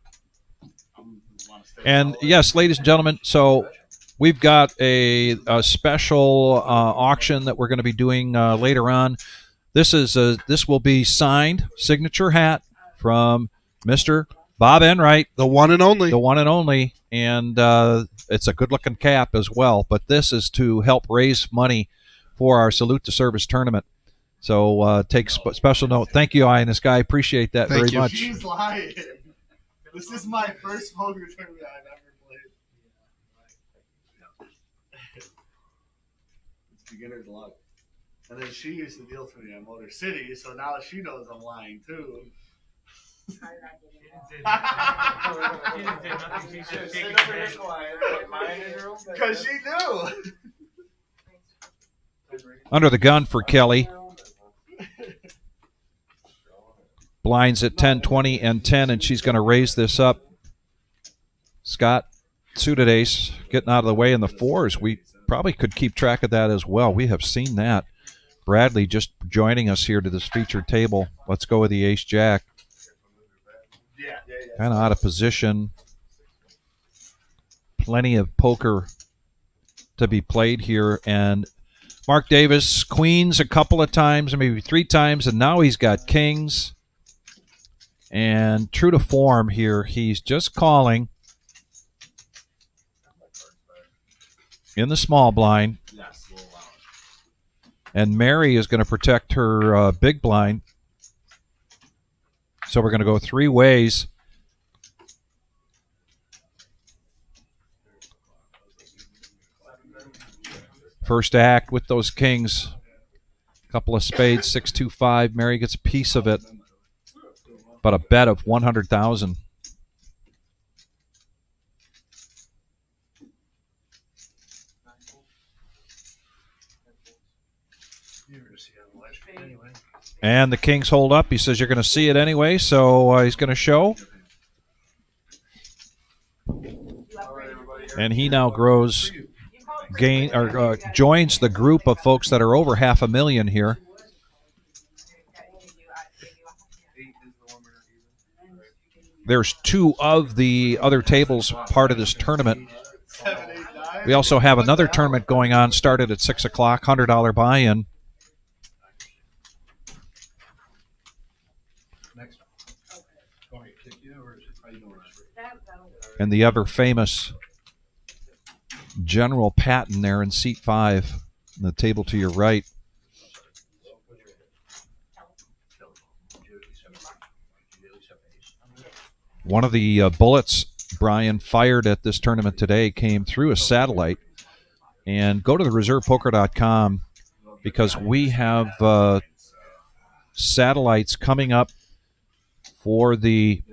And yes, ladies and gentlemen, so we've got a special auction that we're going to be doing later on. This will be signed signature hat from Mr. Bob Enright, the one and only. The one and only, and it's a good-looking cap as well. But this is to help raise money for our Salute to Service tournament. So take special note. Thank you, Eye in the Sky. Appreciate that very much. She's lying. This is my first poker tournament I've ever played. It's beginner's luck. And then she used to deal for me at Motor City, so now she knows I'm lying too. Because she knew. Under the gun for Kelly. Blinds at 10, 20, and 10, and she's going to raise this up. Scott, suited ace, getting out of the way in the fours. We probably could keep track of that as well. We have seen that. Bradley just joining us here to this featured table. Let's go with the ace-jack. Kind of out of position. Plenty of poker to be played here, and Mark Davis, queens a couple of times, maybe 3 times, and now he's got kings. And true to form here, he's just calling in the small blind. And Mary is going to protect her big blind. So we're going to go 3 ways. First act with those kings. Couple of spades, 6-2-5. Mary gets a piece of it. But a bet of 100,000. And the kings hold up. He says you're going to see it anyway, so he's going to show. And he now joins the group of folks that are over 500,000 here. There's 2 of the other tables part of this tournament. We also have another tournament going on, started at 6 o'clock, $100 buy-in. And the ever-famous General Patton there in seat 5, the table to your right. One of the bullets Brian fired at this tournament today came through a satellite. And go to the reservepoker.com because we have satellites coming up for the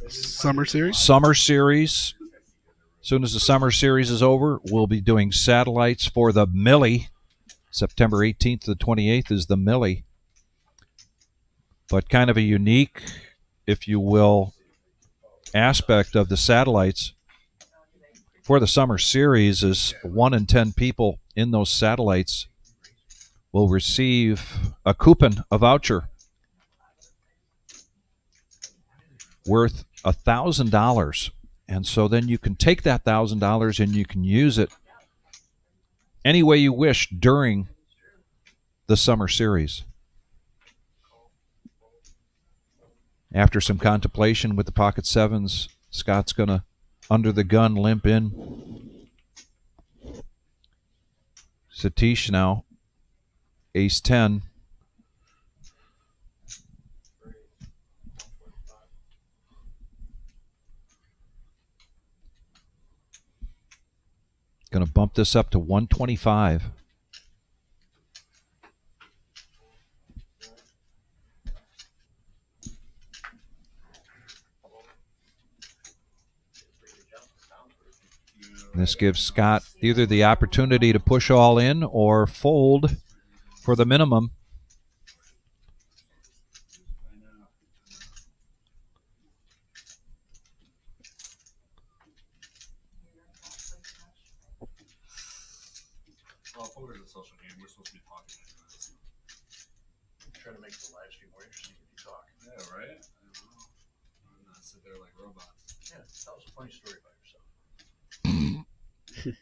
Summer Series. As soon as the Summer Series is over, we'll be doing satellites for the Millie. September 18th to the 28th is the Millie. But kind of a unique, if you will, aspect of the satellites for the Summer Series is 1 in 10 people in those satellites will receive a coupon, a voucher worth $1,000. And so then you can take that $1,000 and you can use it any way you wish during the Summer Series. After some contemplation with the pocket sevens, Scott's going to, under the gun, limp in. Satish now, ace 10. Going to bump this up to 125. This gives Scott either the opportunity to push all in or fold for the minimum. Well, poker's a social game. We're supposed to be talking anyways. Trying to make the live stream more interesting if you talk. Yeah, right? I don't know. I'm not sit there like robots. Yeah, tell us a funny story about yourself.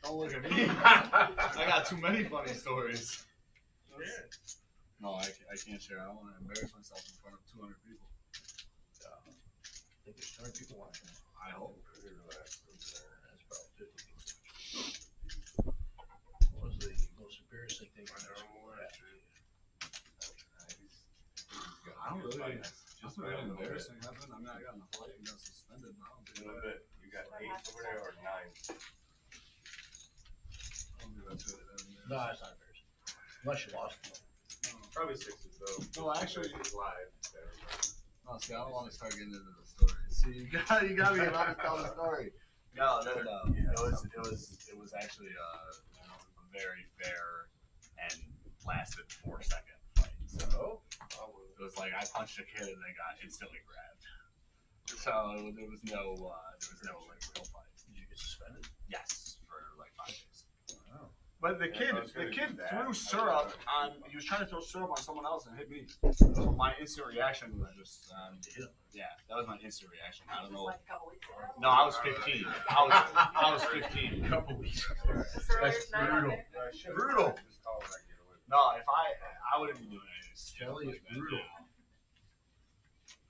Don't look at me. I got too many funny stories. No, I can't share. I don't want to embarrass myself in front of 200 people. I think there's 200 people watching. I hope. That's probably 50 people. What was the most embarrassing thing you ever I don't really. Nothing really embarrassing happened. I mean, I got in a fight and got suspended. But I don't think that. You got 8 over there or 9? I don't think that's really that embarrassing. No, it's not embarrassing. Unless you lost. Probably 6s though. No, actually, it's live. no, see, I don't want to start getting into the story. See, you got me about to tell the story. No. It was actually a very fair and lasted 4-second fight. So it was like I punched a kid and they got instantly grabbed. So there was no like real fight. Did you get suspended? Yes, for like 5 days. Wow. But the kid threw syrup on. He was trying to throw syrup on someone else and hit me. So my instant reaction was just, yeah, that was my instant reaction. I don't know. No, I was 15. I was 15. A couple weeks. That's brutal. Brutal. No, if I wouldn't be doing anything. Kelly is brutal.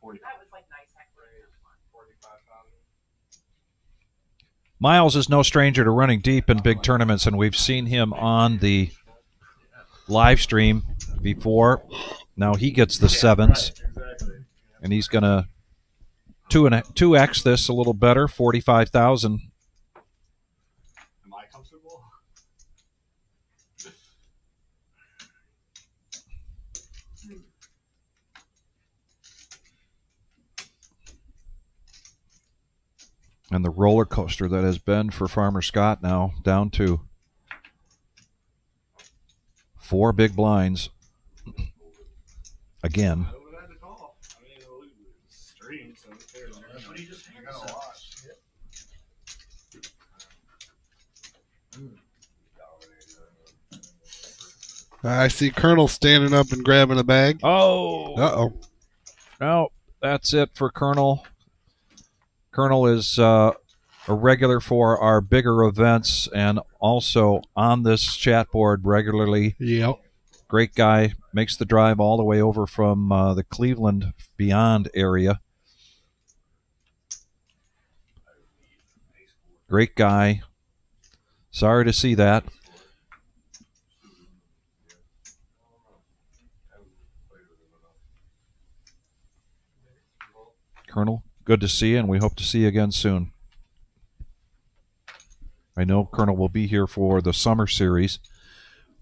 45. That was like nice. 45,000. Miles is no stranger to running deep in big tournaments, and we've seen him on the live stream before. Now he gets the sevens, and he's going to 2x this a little better, 45,000. Am I comfortable? And the roller coaster that has been for Farmer Scott now down to 4 big blinds again. I would have had to call. I mean, it was stream, so who cares? That's what he just You're gonna watch. I see Colonel standing up and grabbing a bag. Oh! Uh-oh. No, that's it for Colonel. Colonel is a regular for our bigger events and also on this chat board regularly. Yep. Great guy. Makes the drive all the way over from the Cleveland Beyond area. Great guy. Sorry to see that. Colonel, good to see you, and we hope to see you again soon. I know Colonel will be here for the summer series.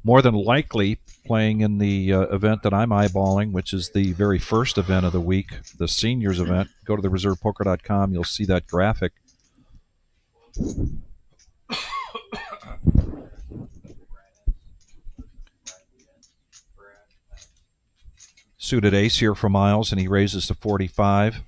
More than likely playing in the event that I'm eyeballing, which is the very first event of the week, the seniors event. Go to thereservepoker.com. You'll see that graphic. Suited ace here for Miles, and he raises to 45.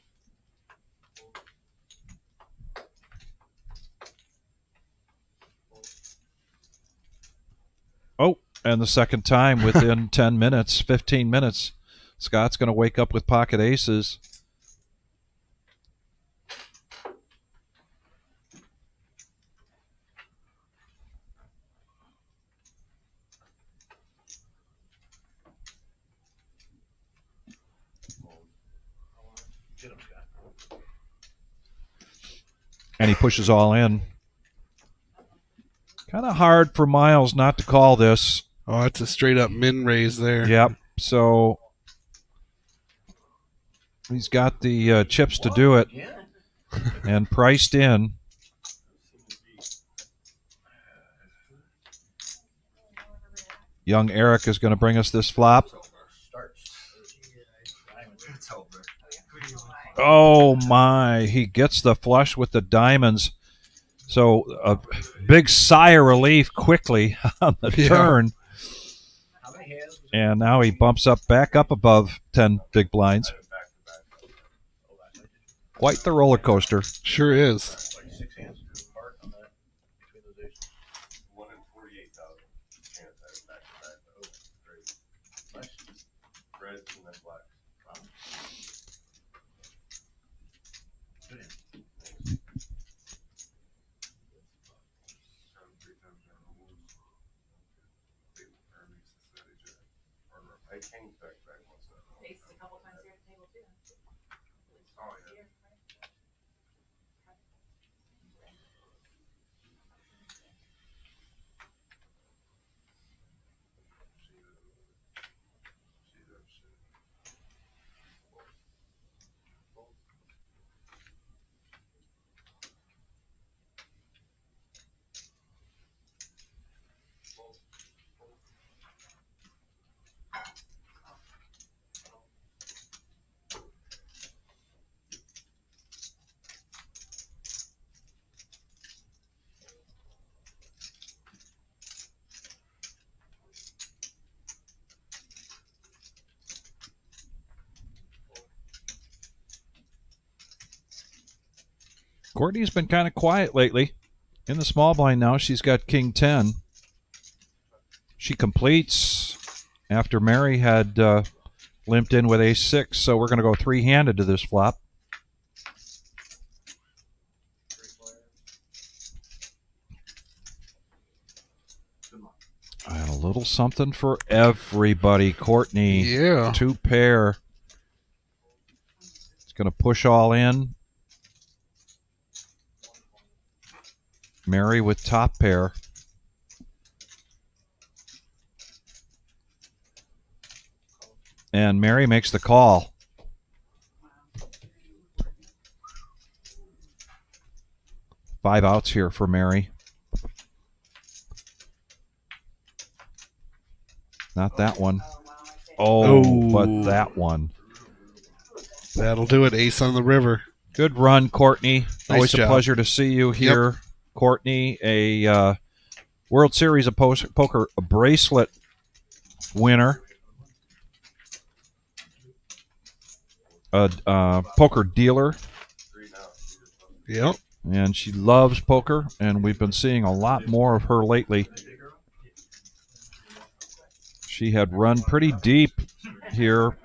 Oh, and the second time within 10 minutes, 15 minutes, Scott's going to wake up with pocket aces. Get him. And he pushes all in. Kind of hard for Miles not to call this. Oh, that's a straight up min raise there. Yep. So he's got the chips to do it and priced in. Young Eric is going to bring us this flop. Oh, my. He gets the flush with the diamonds. So a big sigh of relief quickly on the turn. And now he bumps up back up above 10 big blinds. Quite the roller coaster. Sure is. Courtney's been kind of quiet lately. In the small blind now, she's got King 10. She completes after Mary had limped in with Ace 6, so we're going to go three-handed to this flop. And a little something for everybody. Courtney, Yeah. two pair. It's going to push all in. Mary with top pair. And Mary makes the call. Five outs here for Mary. Not that one. Oh, but that one. That'll do it. Ace on the river. Good run, Courtney. Nice Always job. a pleasure to see you here. Yep. Courtney, a World Series of Poker bracelet winner. A poker dealer. Yep. And she loves poker, and we've been seeing a lot more of her lately. She had run pretty deep here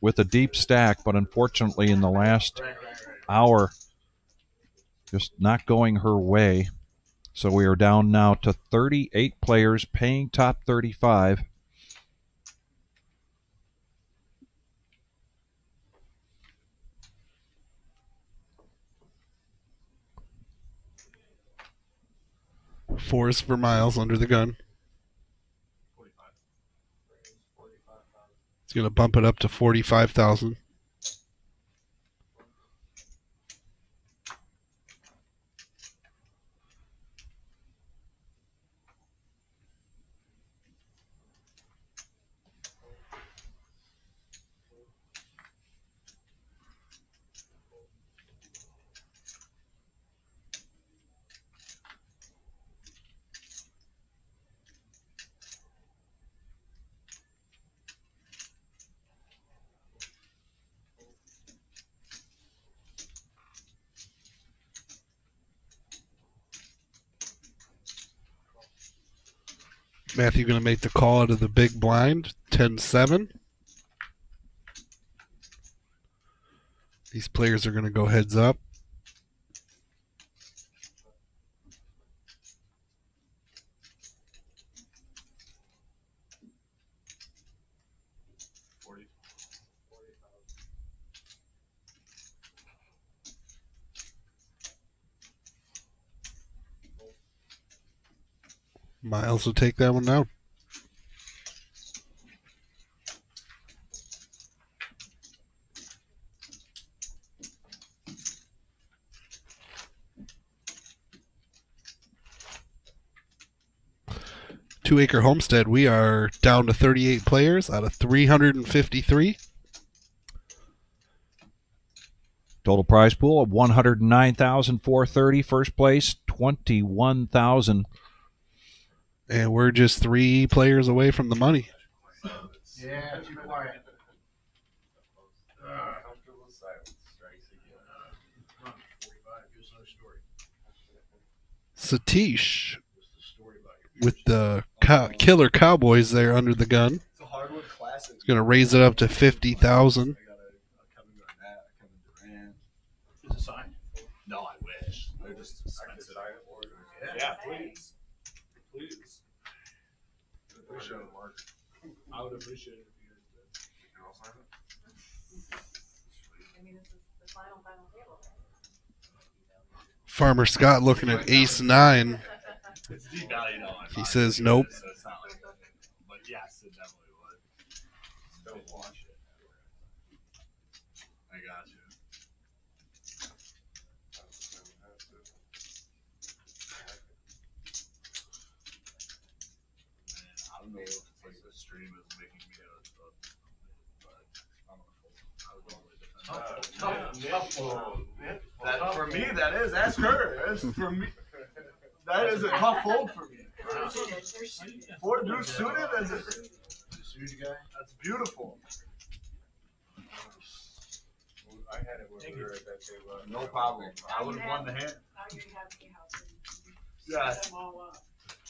with a deep stack, but unfortunately in the last hour, just not going her way. So we are down now to 38 players paying top 35. Fours for Miles under the gun. It's going to bump it up to 45,000. Matthew going to make the call out of the big blind, 10-7. These players are going to go heads up. Miles will take that one down. Two-acre homestead. We are down to 38 players out of 353. Total prize pool of $109,430. First place, $21,000. And we're just 3 players away from the money. Yeah, too quiet. Comfortable silence strikes again. 45, give us another story. Satish What's the story about your with the killer Cowboys there under the gun. It's a hardwood classic. He's going to raise it up to 50,000. I got a Kevin Garnett, a Kevin Durant. Is it signed? No, I wish. They're just expensive. Yeah, please. Please. Appreciate it, Mark. I would appreciate it if you guys did. You can all sign it. I mean, this is the final table. Farmer Scott looking at ace 9. It's devalued on. He says nope. So it's not like that. But yes, it definitely would. Still watch it. I got you. Man, I don't know if it's like the stream is making me but I'm gonna fold. I was only defending. That for me, that is. Ask her. That's for me. That is a tough fold for me. Four deuce suited. That's a suited guy? That's beautiful. I had it when we were at that table. No problem. I would have won the hand. Yes. Set them all up.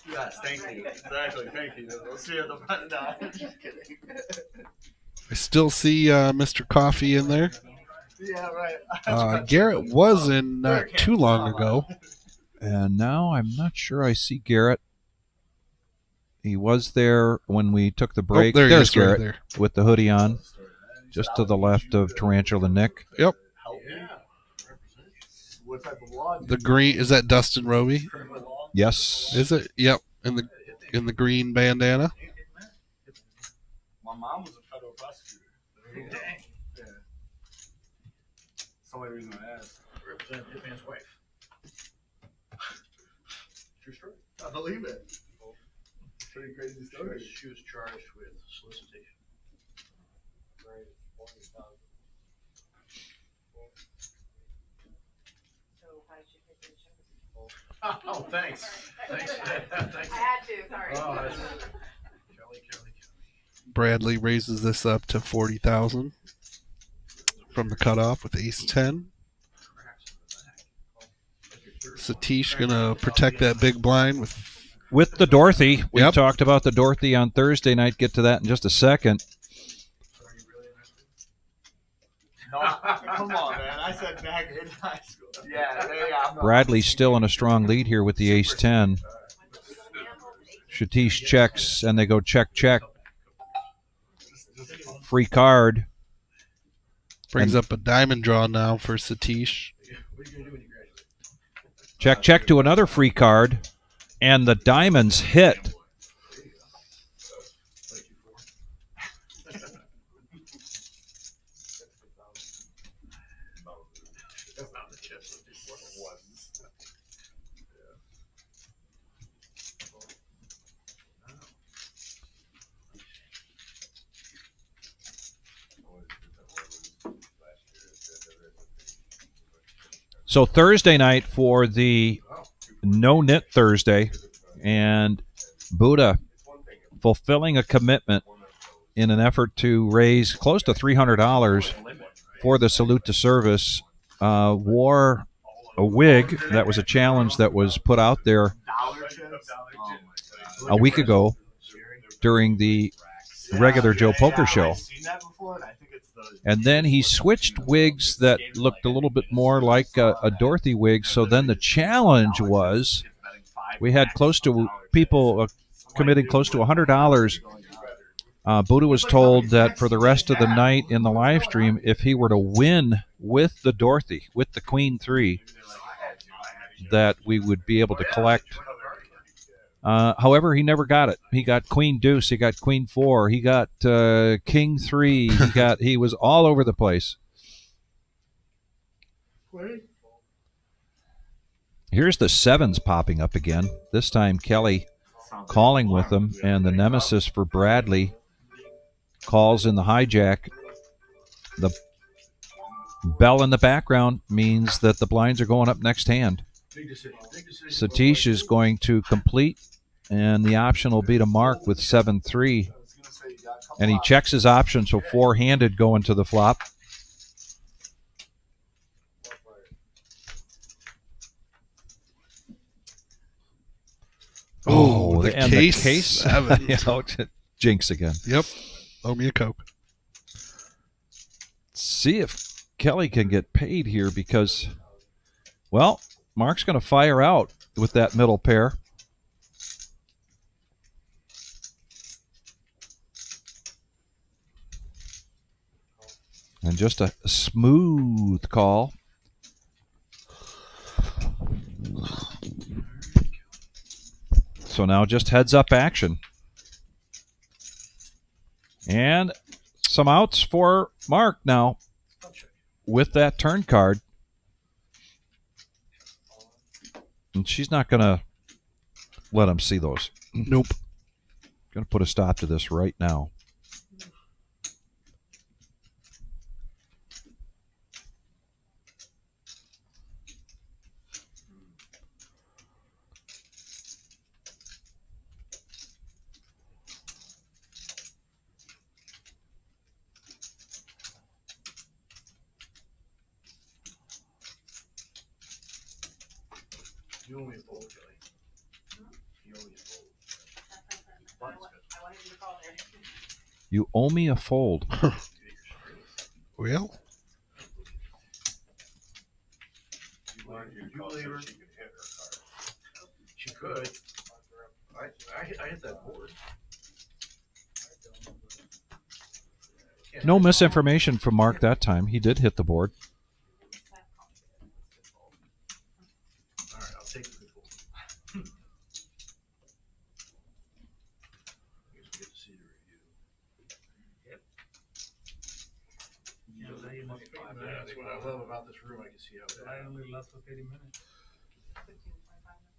Yes. Thank you. Exactly. Thank you. We'll see you at the button. No, I'm just kidding. I still see Mr. Coffee in there. Yeah. Right. Garrett was in not too long ago. And now I'm not sure I see Garrett. He was there when we took the break. Oh, There's right Garrett there. with the hoodie on, just to the left of Tarantula Nick. Yep. Help me. What type of law? The green, is that Dustin Roby? Yes. Is it? Yep. In the green bandana. My mom was a federal prosecutor. Yeah. That's the only reason I asked. Represent Hitman's wife. True story. I believe it. Pretty crazy story. She was charged with solicitation. So how did you pick your shows? Oh, thanks. Thanks. Thanks. I had to, sorry. Oh, that's Kelly. Bradley raises this up to 40,000 from the cutoff with ace 10. Satish gonna protect that big blind with the Dorothy. We Yep. talked about the Dorothy on Thursday night. Get to that in just a second. No, come on, man. I said back in high school. Yeah, I'm not. Bradley's still in a strong lead here with the ace 10. Satish checks, and they go check, check. Free card. brings up a diamond draw now for Satish. What are you going to do when you graduate? Check, check to another free card. And the diamonds hit. So Thursday night for the No Knit Thursday, and Buddha fulfilling a commitment in an effort to raise close to $300 for the Salute to Service, wore a wig. That was a challenge that was put out there a week ago during the regular Joe Poker show. And then he switched wigs that looked a little bit more like a Dorothy wig. So then the challenge was, we had close to people committing close to $100. Buddha was told that for the rest of the night in the live stream, if he were to win with the Dorothy, with the Queen 3, that we would be able to collect However, he never got it. He got queen deuce. He got queen four. He got king three. He was all over the place. Here's the sevens popping up again. This time Kelly calling with them, and the nemesis for Bradley calls in the hijack. The bell in the background means that the blinds are going up next hand. Satish is going to complete, and the option will be to Mark with 7-3. And he checks his option, so four-handed going to the flop. Oh, the and case the case seven. Jinx again. Yep. Owe me a Coke. See if Kelly can get paid here because, well, Mark's going to fire out with that middle pair. And just a smooth call. So now just heads up action. And some outs for Mark now with that turn card. And she's not going to let him see those. Nope. Going to put a stop to this right now. You owe me a fold, Kelly. You owe me a fold. I wanted you to call there. You owe me a fold. Well, You leave her. She could. I hit that board. No misinformation from Mark that time. He did hit the board. All right, I'll take the fold. I guess we get to see the review. Yep. That's what I love about this room. I can see how. I only left for 30 minutes. 15, 25 minutes.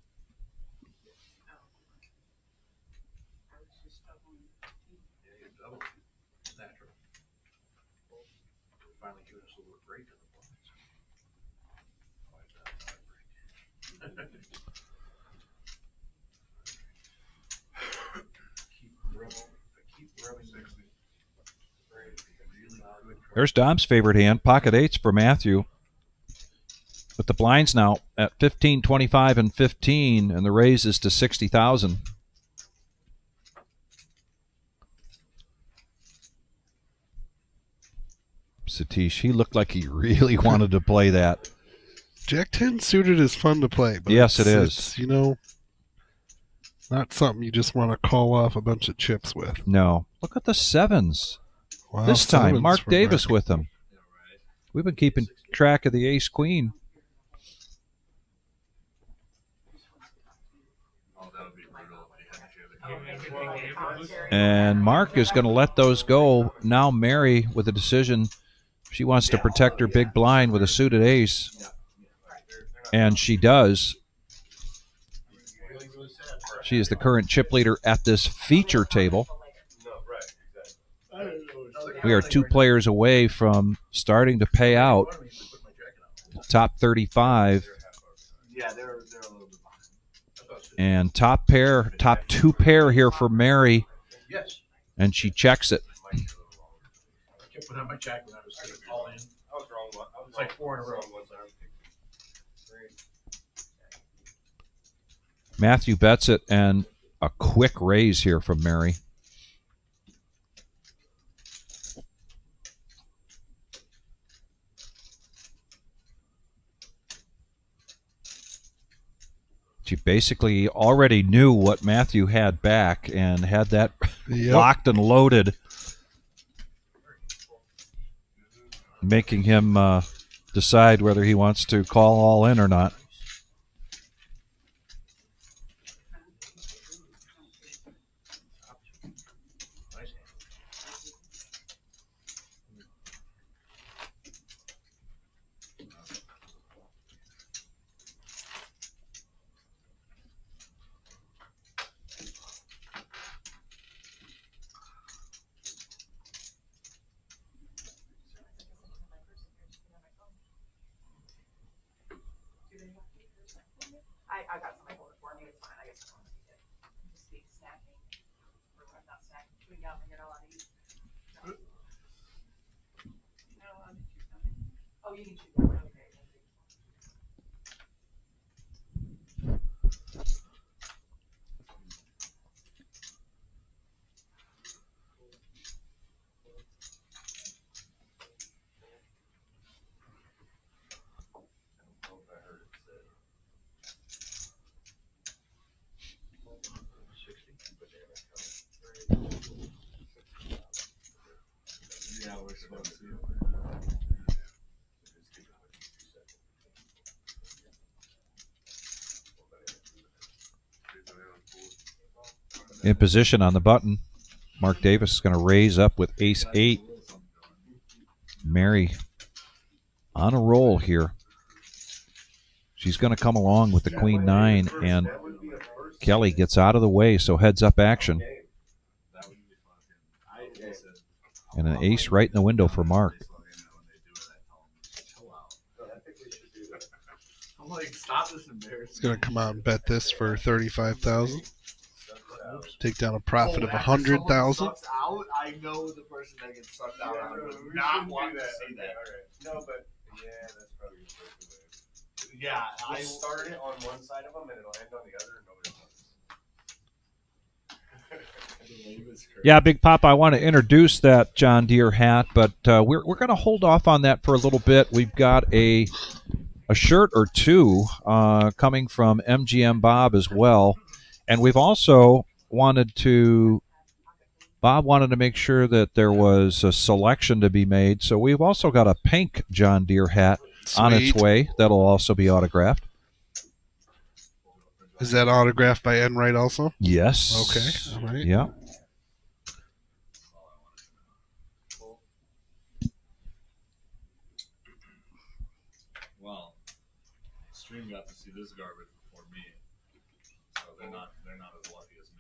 Yeah, you're double. It's natural. Finally giving us a little break in the blinds. Oh, it's not a break. Keep rubbing 60. Really good. There's Dom's favorite hand, pocket eights for Matthew. With the blinds now at 15, 25, and 15, and the raise is to 60,000. Satish, he looked like he really wanted to play that. Jack 10 suited is fun to play. But Yes, it is. It's, not something you just want to call off a bunch of chips with. No. Look at the sevens. Wow, This time, sevens Mark for Davis Mark. with him. We've been keeping track of the ace-queen. Oh, that would be brutal if you had to. And Mark is going to let those go. Now Mary with a decision. She wants to protect her big blind with a suited ace. And she does. She is the current chip leader at this feature table. We are 2 players away from starting to pay out. Top 35. Yeah, they're a little bit behind. And top 2 pair here for Mary. Yes. And she checks it. I kept putting on my jack when I was all in. I was wrong. It's like 4 in a row. Matthew bets it, and a quick raise here from Mary. She basically already knew what Matthew had back and had that locked and loaded, making him decide whether he wants to call all in or not. you can choose that. Okay. Yeah, we're supposed to. In position on the button. Mark Davis is going to raise up with ace 8. Mary on a roll here. She's going to come along with the queen 9, and Kelly gets out of the way, so heads up action. And an ace right in the window for Mark. I'm like, stop this embarrassing. He's going to come out and bet this for 35,000. Take down a profit of 100,000. I know the person that gets sucked out. I would not want to see that. No, but yeah, that's probably the way. Yeah, I start it on one side of them and it'll end on the other. Yeah, Big Pop, I want to introduce that John Deere hat, but we're going to hold off on that for a little bit. We've got a shirt or two coming from MGM Bob as well. And we've also Bob wanted to make sure that there was a selection to be made. So we've also got a pink John Deere hat on its way that'll also be autographed. Is that autographed by Enright also? Yes. Okay. All right. Yeah. Well, Stream got to see this garbage before me, so they're not as lucky as me.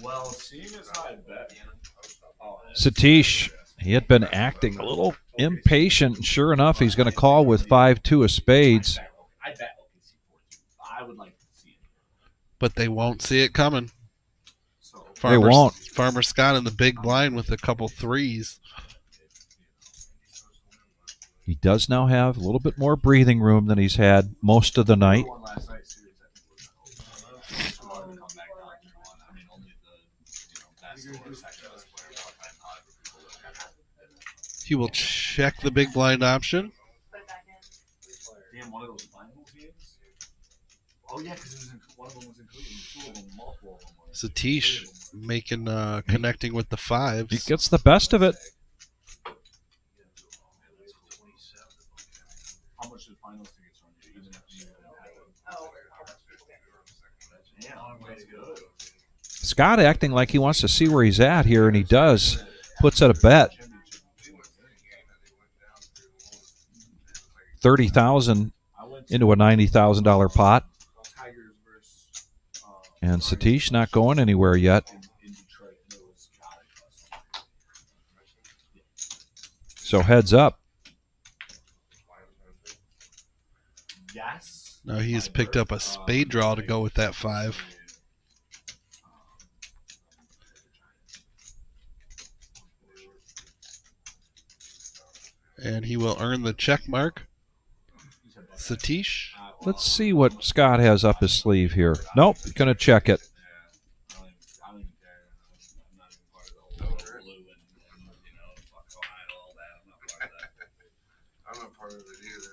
Well, seeing as how I bet. Satish, he had been acting a little impatient. Sure enough, he's going to call with 5-2 of spades. I bet OKC 4-2. I would like to see it. But they won't see it coming. They won't. Farmer Scott in the big blind with a couple threes. He does now have a little bit more breathing room than he's had most of the night. He will check the big blind option. Damn, one of those final games? Oh, yeah, because one of them was included. Two of them, multiple of them. Satish making connecting with the fives. He gets the best of it. How much did finals tickets run you? Even if you Damn, that's good. Scott acting like he wants to see where he's at here, and he does. Puts out a bet. 30,000 into a $90,000 pot. And Satish not going anywhere yet. So heads up. Now he has picked up a spade draw to go with that 5. And he will earn the check mark. Satish. Let's see what Scott has up his sleeve here. Nope, going to check it. I'm not part of it either.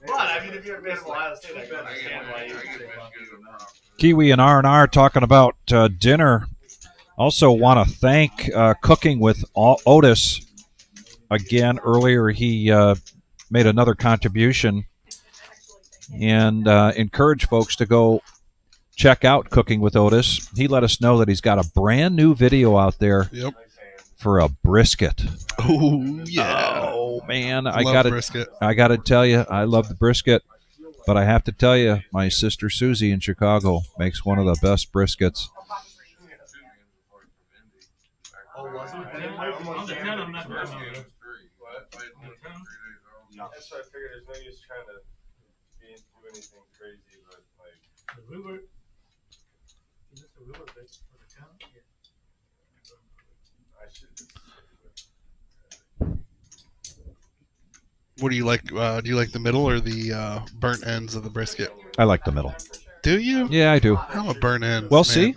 But I mean, if you're a fan of Ohio State, I can understand why you would say Kiwi and R&R talking about dinner. Also want to thank Cooking with Otis. Again, earlier he made another contribution, and encourage folks to go check out Cooking with Otis. He let us know that he's got a brand new video out there for a brisket. Oh yeah! Oh man, Love I got to tell you, I love the brisket, but I have to tell you, my sister Susie in Chicago makes one of the best briskets. That's why I figured there's no use trying to do anything crazy, but like What do you like? Do you like the middle or the burnt ends of the brisket? I like the middle. Do you? Yeah, I do. I'm a burnt ends. Well, man. see,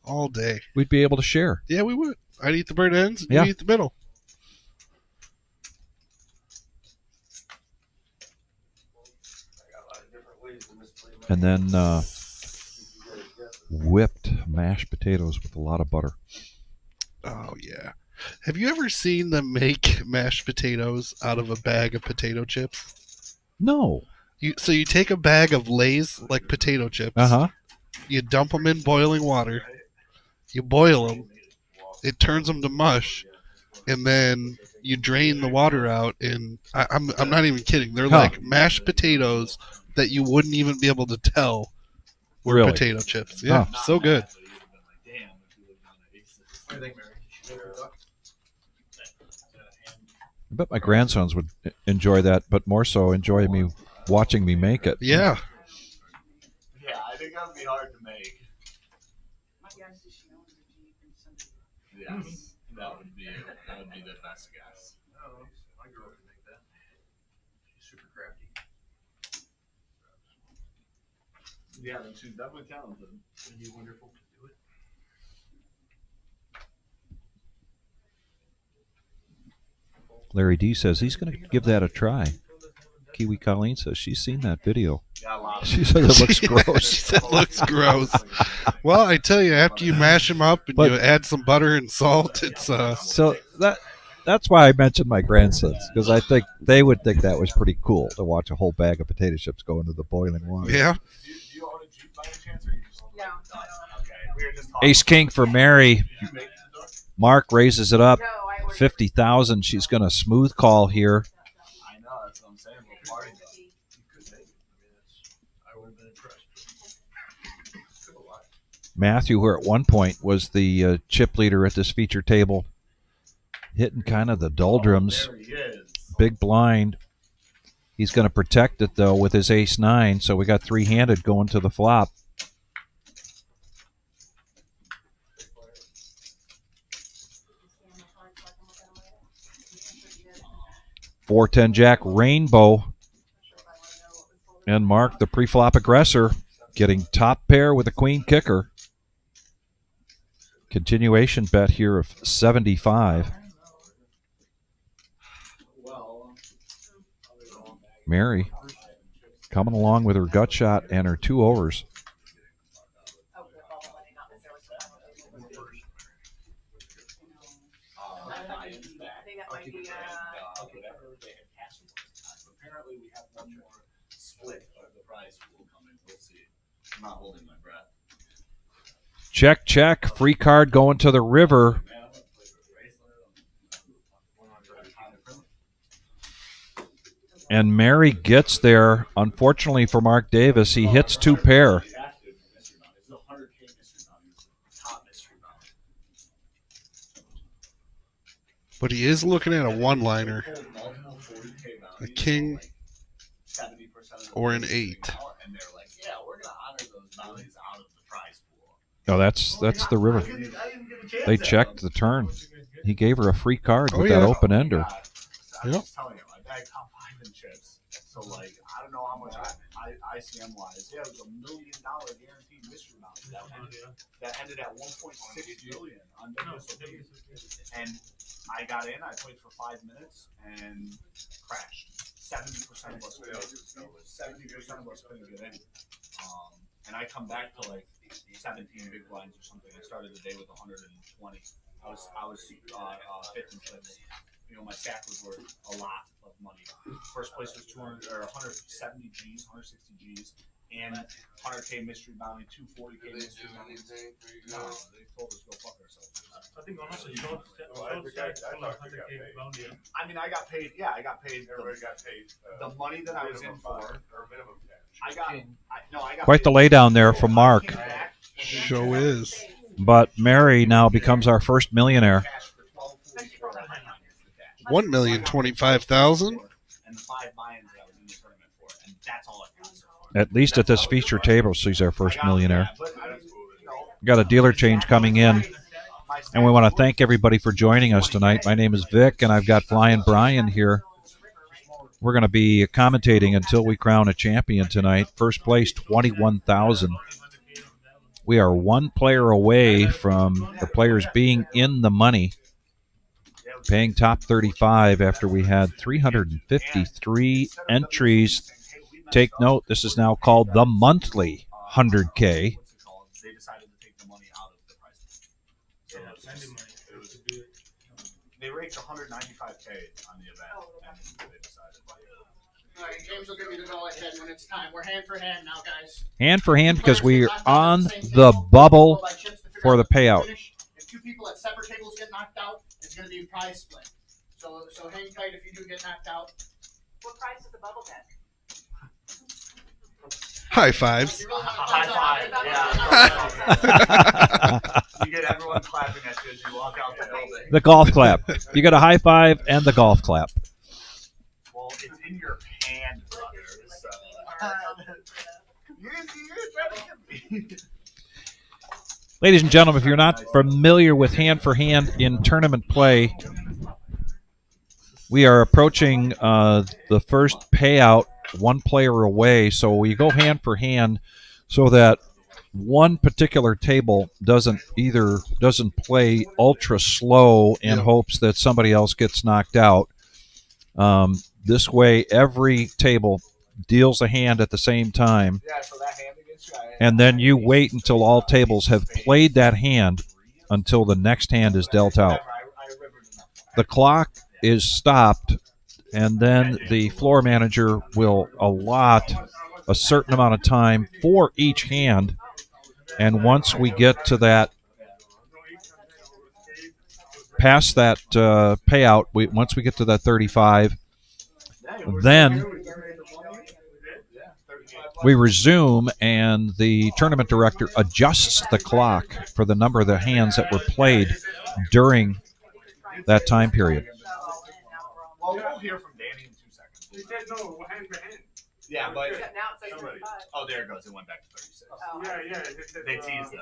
All day. we'd be able to share. Yeah, we would. I'd eat the burnt ends, and Yeah. you eat the middle. And then whipped mashed potatoes with a lot of butter. Oh yeah. Have you ever seen them make mashed potatoes out of a bag of potato chips? No. So you take a bag of Lay's like potato chips. You dump them in boiling water. You boil them. It turns them to mush, and then you drain the water out. And I'm not even kidding. They're like mashed potatoes that you wouldn't even be able to tell were Really? potato chips. Yeah, so good. I bet my grandsons would enjoy that, but more so enjoy me watching me make it. Yeah. Yeah, I think that would be hard to make. My guess is she owns a Jeep and somebody. Yes, that would be the best guess. Oh, my girl can make that. She's super crafty. Yeah, then she's definitely talented. It'd be wonderful to do it. Larry D says he's going to give that a try. Kiwi Colleen says she's seen that video. She said it looks gross. She said it looks gross. Well, I tell you, after you mash them up and you add some butter and salt, it's So that's why I mentioned my grandsons, because I think they would think that was pretty cool to watch a whole bag of potato chips go into the boiling water. Yeah. Do you own a Jeep by any chance, or you just No. Okay, we were just talking. Ace King for Mary. Mark raises it up. No, I would. 50,000. She's going to smooth call here. I know, that's what I'm saying. We're partying though. You could make it. I would have been impressed. Took a lot. Matthew, who at one point was the chip leader at this feature table, hitting kind of the doldrums. There he is. Big blind. He's going to protect it, though, with his ace-9, so we got three-handed going to the flop. Four 10 Jack rainbow, and Mark, the pre-flop aggressor, getting top pair with a queen kicker. Continuation bet here of 75. Mary coming along with her gut shot and her 2 overs. I think that might be. Apparently, we have one more split of the prize pool coming. We'll see. I'm not holding my breath. Check, check. Free card going to the river. And Mary gets there. Unfortunately for Mark Davis, he hits 2 pair. But he is looking at a one-liner, a king or an 8. And they're like, yeah, we're going to honor those bounties out of the prize pool. Oh, that's the river. They checked the turn. He gave her a free card with that open ender. I'm just telling you, I bagged top 5 in chips. So, like, I don't know how much ICM wise. Yeah, it was $1 million guaranteed mystery bounty. That ended at 1.6 million on WSOP. And I got in, I played for 5 minutes and crashed. 70% of us couldn't. 70% of us couldn't get in. And I come back to like 17 big blinds or something. I started the day with 120. I was fifth in chips. You know, my stack was worth a lot of money. First place was 200 or 170 G's, 160 G's, and 100K mystery bounty, 240K mystery bounty. No, they told us to go fuck ourselves. I think honestly, you don't set bounty. I mean, I got paid. Yeah, I got paid. Everybody got paid. The money that I was in for. Or minimum cash. I got Quite the paid. laydown there from Mark. Show is. But Mary now becomes our first millionaire. 1,025,000. And the 5 buy-ins that I was in the tournament for, and that's all it cost. At least at this feature table, she's our first millionaire. But I mean, We got a dealer change coming in, and we want to thank everybody for joining us tonight. My name is Vic, and I've got Flying Brian here. We're going to be commentating until we crown a champion tonight. First place, $21,000. We are one player away from the players being in the money, paying top 35 after we had 353 entries. Take note, this is now called the monthly 100K. They decided to take the money out of the prize. They raised 195K on the event, and they decided. All right, James will give me the go-ahead when it's time. We're hand for hand now, guys. Hand for hand because we're on the bubble for the payout. If two people at separate tables get knocked out, it's going to be a prize split. So hang tight if you do get knocked out. What price does the bubble get? High fives. High five, yeah. You get everyone clapping at you as you walk out the building. The golf clap. You got a high five and the golf clap. Well, it's in your hand, brother. Ladies and gentlemen, if you're not familiar with hand for hand in tournament play, we are approaching the first payout, one player away. So we go hand for hand so that one particular table doesn't play ultra slow in hopes that somebody else gets knocked out. This way, every table deals a hand at the same time. Yeah, so that hand against you, And then you wait until all tables have played that hand until the next hand is dealt out. The clock is stopped, and then the floor manager will allot a certain amount of time for each hand. And once we get to that, past that payout, once we get to that 35, then we resume, and the tournament director adjusts the clock for the number of the hands that were played during that time period. Well, we'll hear from Danny in 2 seconds. He said no, hand for hand. Yeah, but Now it's like somebody. 35. Oh, there it goes. It went back to 36. Yeah. They teased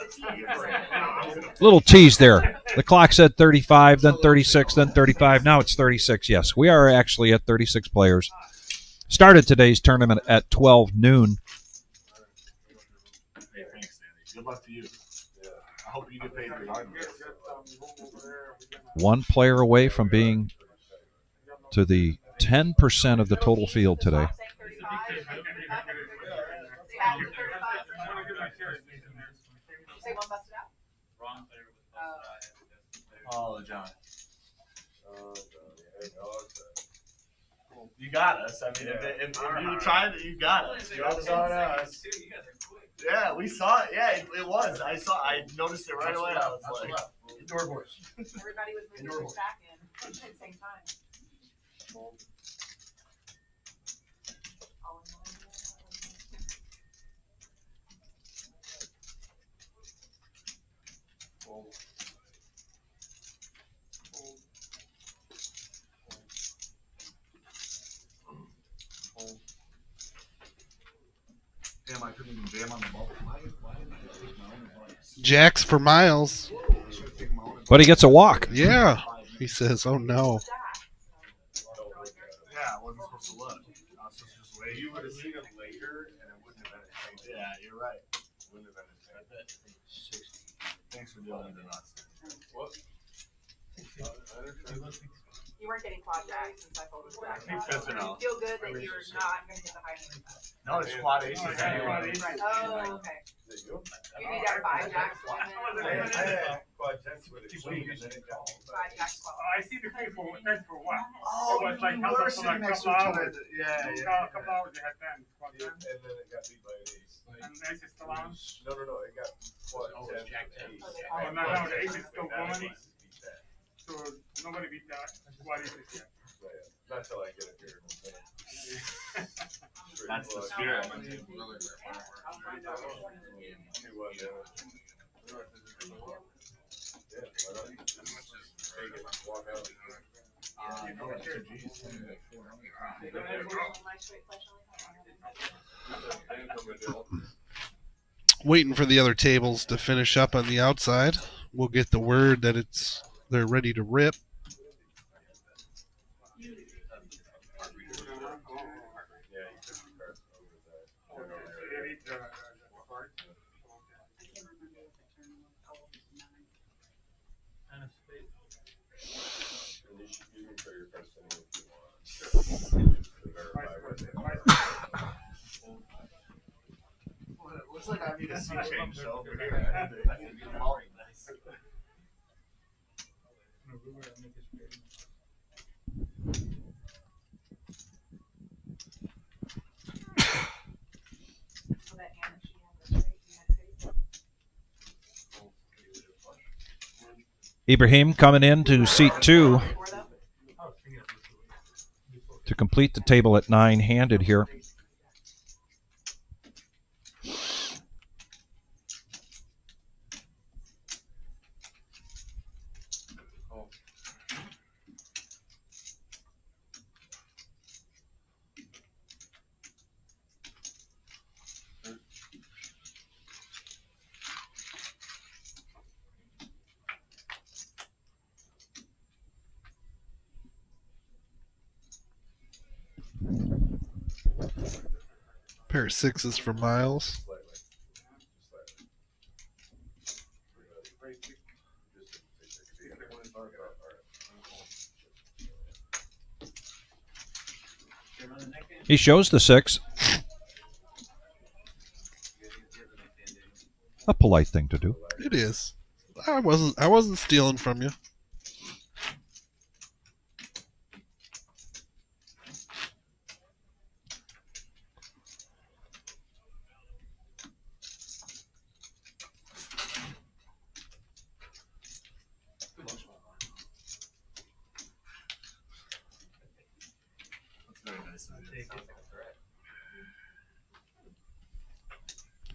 us. Little tease there. The clock said 35, then 36, then 35. Now it's 36. Yes, we are actually at 36 players. Started today's tournament at 12 noon. Hey, thanks, Danny. Good luck to you. I hope you get paid regardless. One player away from being to the 10% of the total field today. Say one busted out? Oh, John. You got us. I mean, if you tried it, you got us. Job's on us. Yeah, we saw it. Yeah, it was. I noticed it right away. I was like, Indoor horse. Everybody was moving their back in at the same time. All in one. damn, I couldn't even jam on the ball. Why didn't I take my own advice? Jacks for miles. I should have taken my own advice. But he gets a walk. Yeah. He says, oh no. Yeah, I wasn't supposed to look. I was supposed to just wait. You would have seen him later, and it wouldn't have been a thing. Yeah, you're right. Wouldn't have been a thing. Thanks for doing it to us. What? You weren't getting quad jacks since I folded back. Good to know. You feel good that you're not going to hit the high end. No, it's quad aces anyway. Oh, okay. You need to have 5 jacks. Quad jacks with a swing, and then it got 5 jacks. I see the guy for what? Oh, It was like you couple were for sitting like next to couple each other. hours. Yeah. A couple hours they had 10. Quad and 10. then it got beat by an ace. And ace is still on. No, it got quad 10 with ace. Oh, no, the ace is still Now going. aces beat that. So nobody beat that. Quad aces yet. But yeah, not till I get it here. That's the spirit. waiting for the other tables to finish up on the outside. We'll get the word that they're ready to rip. Looks like I need a sea change though over here. I need to get them all nice. So that hand that she had was right, you had Ibrahim coming in to seat 2 before though. to complete the table at 9-handed here. Pair of 6s for Miles. He shows the 6. A polite thing to do. It is. I wasn't stealing from you.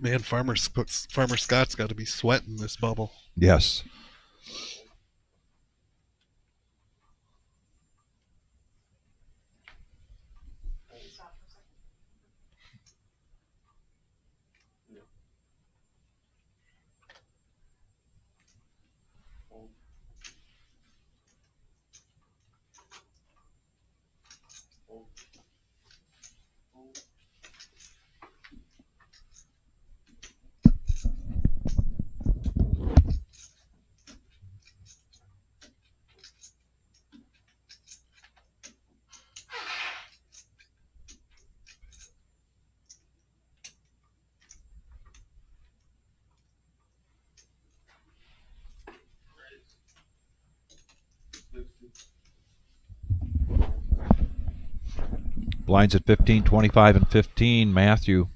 Man, Farmer Scott's got to be sweating this bubble. Yes. Blinds at 15, 25, and 15. Matthew,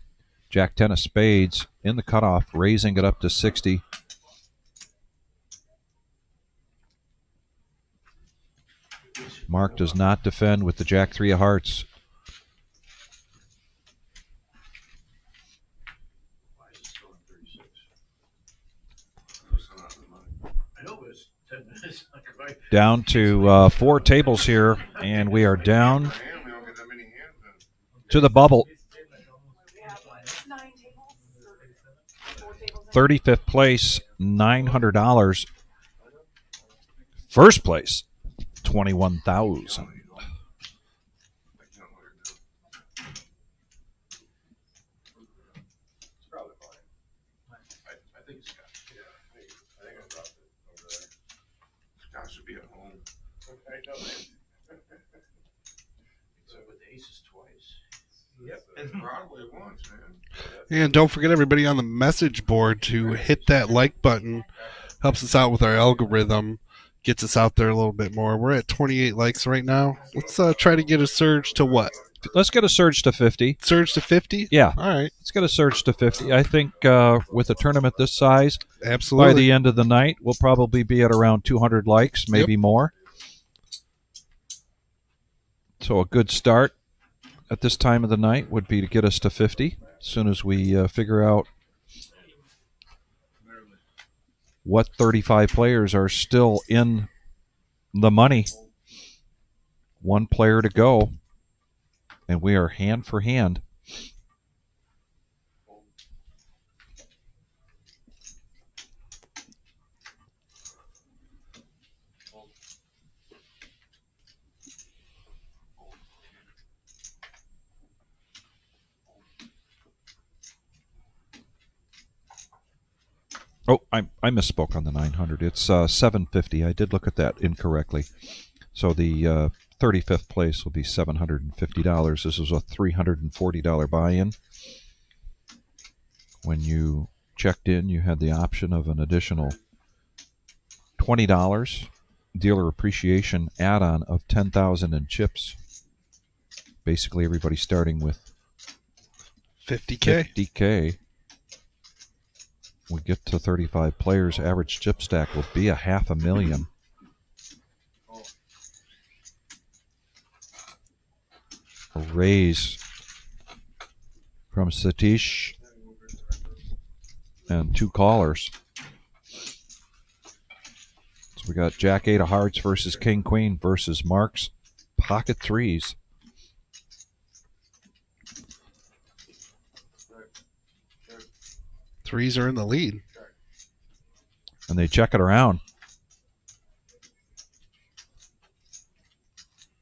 Jack 10 of spades in the cutoff, raising it up to 60. Mark does not defend with the Jack 3 of hearts. Down to 4 tables here, and we are down to the bubble. 35th place, $900. First place, $21,000. And don't forget, everybody on the message board, to hit that like button. Helps us out with our algorithm. Gets us out there a little bit more. We're at 28 likes right now. Let's try to get a surge to what? Let's get a surge to 50. Surge to 50? Yeah. All right. Let's get a surge to 50. I think with a tournament this size, absolutely, by the end of the night, we'll probably be at around 200 likes, maybe more. So a good start at this time of the night would be to get us to 50 as soon as we figure out what 35 players are still in the money. One player to go, and we are hand for hand. Oh, I misspoke on the 900. It's 750. I did look at that incorrectly. So the 35th place will be $750. This is a $340 buy-in. When you checked in, you had the option of an additional $20 dealer appreciation add-on of 10,000 in chips. Basically, everybody starting with 50K. 50K. We get to 35 players. Average chip stack will be $500,000. A raise from Satish and 2 callers. So we got Jack 8 of hearts versus King Queen versus Mark's pocket threes. Threes are in the lead. And they check it around.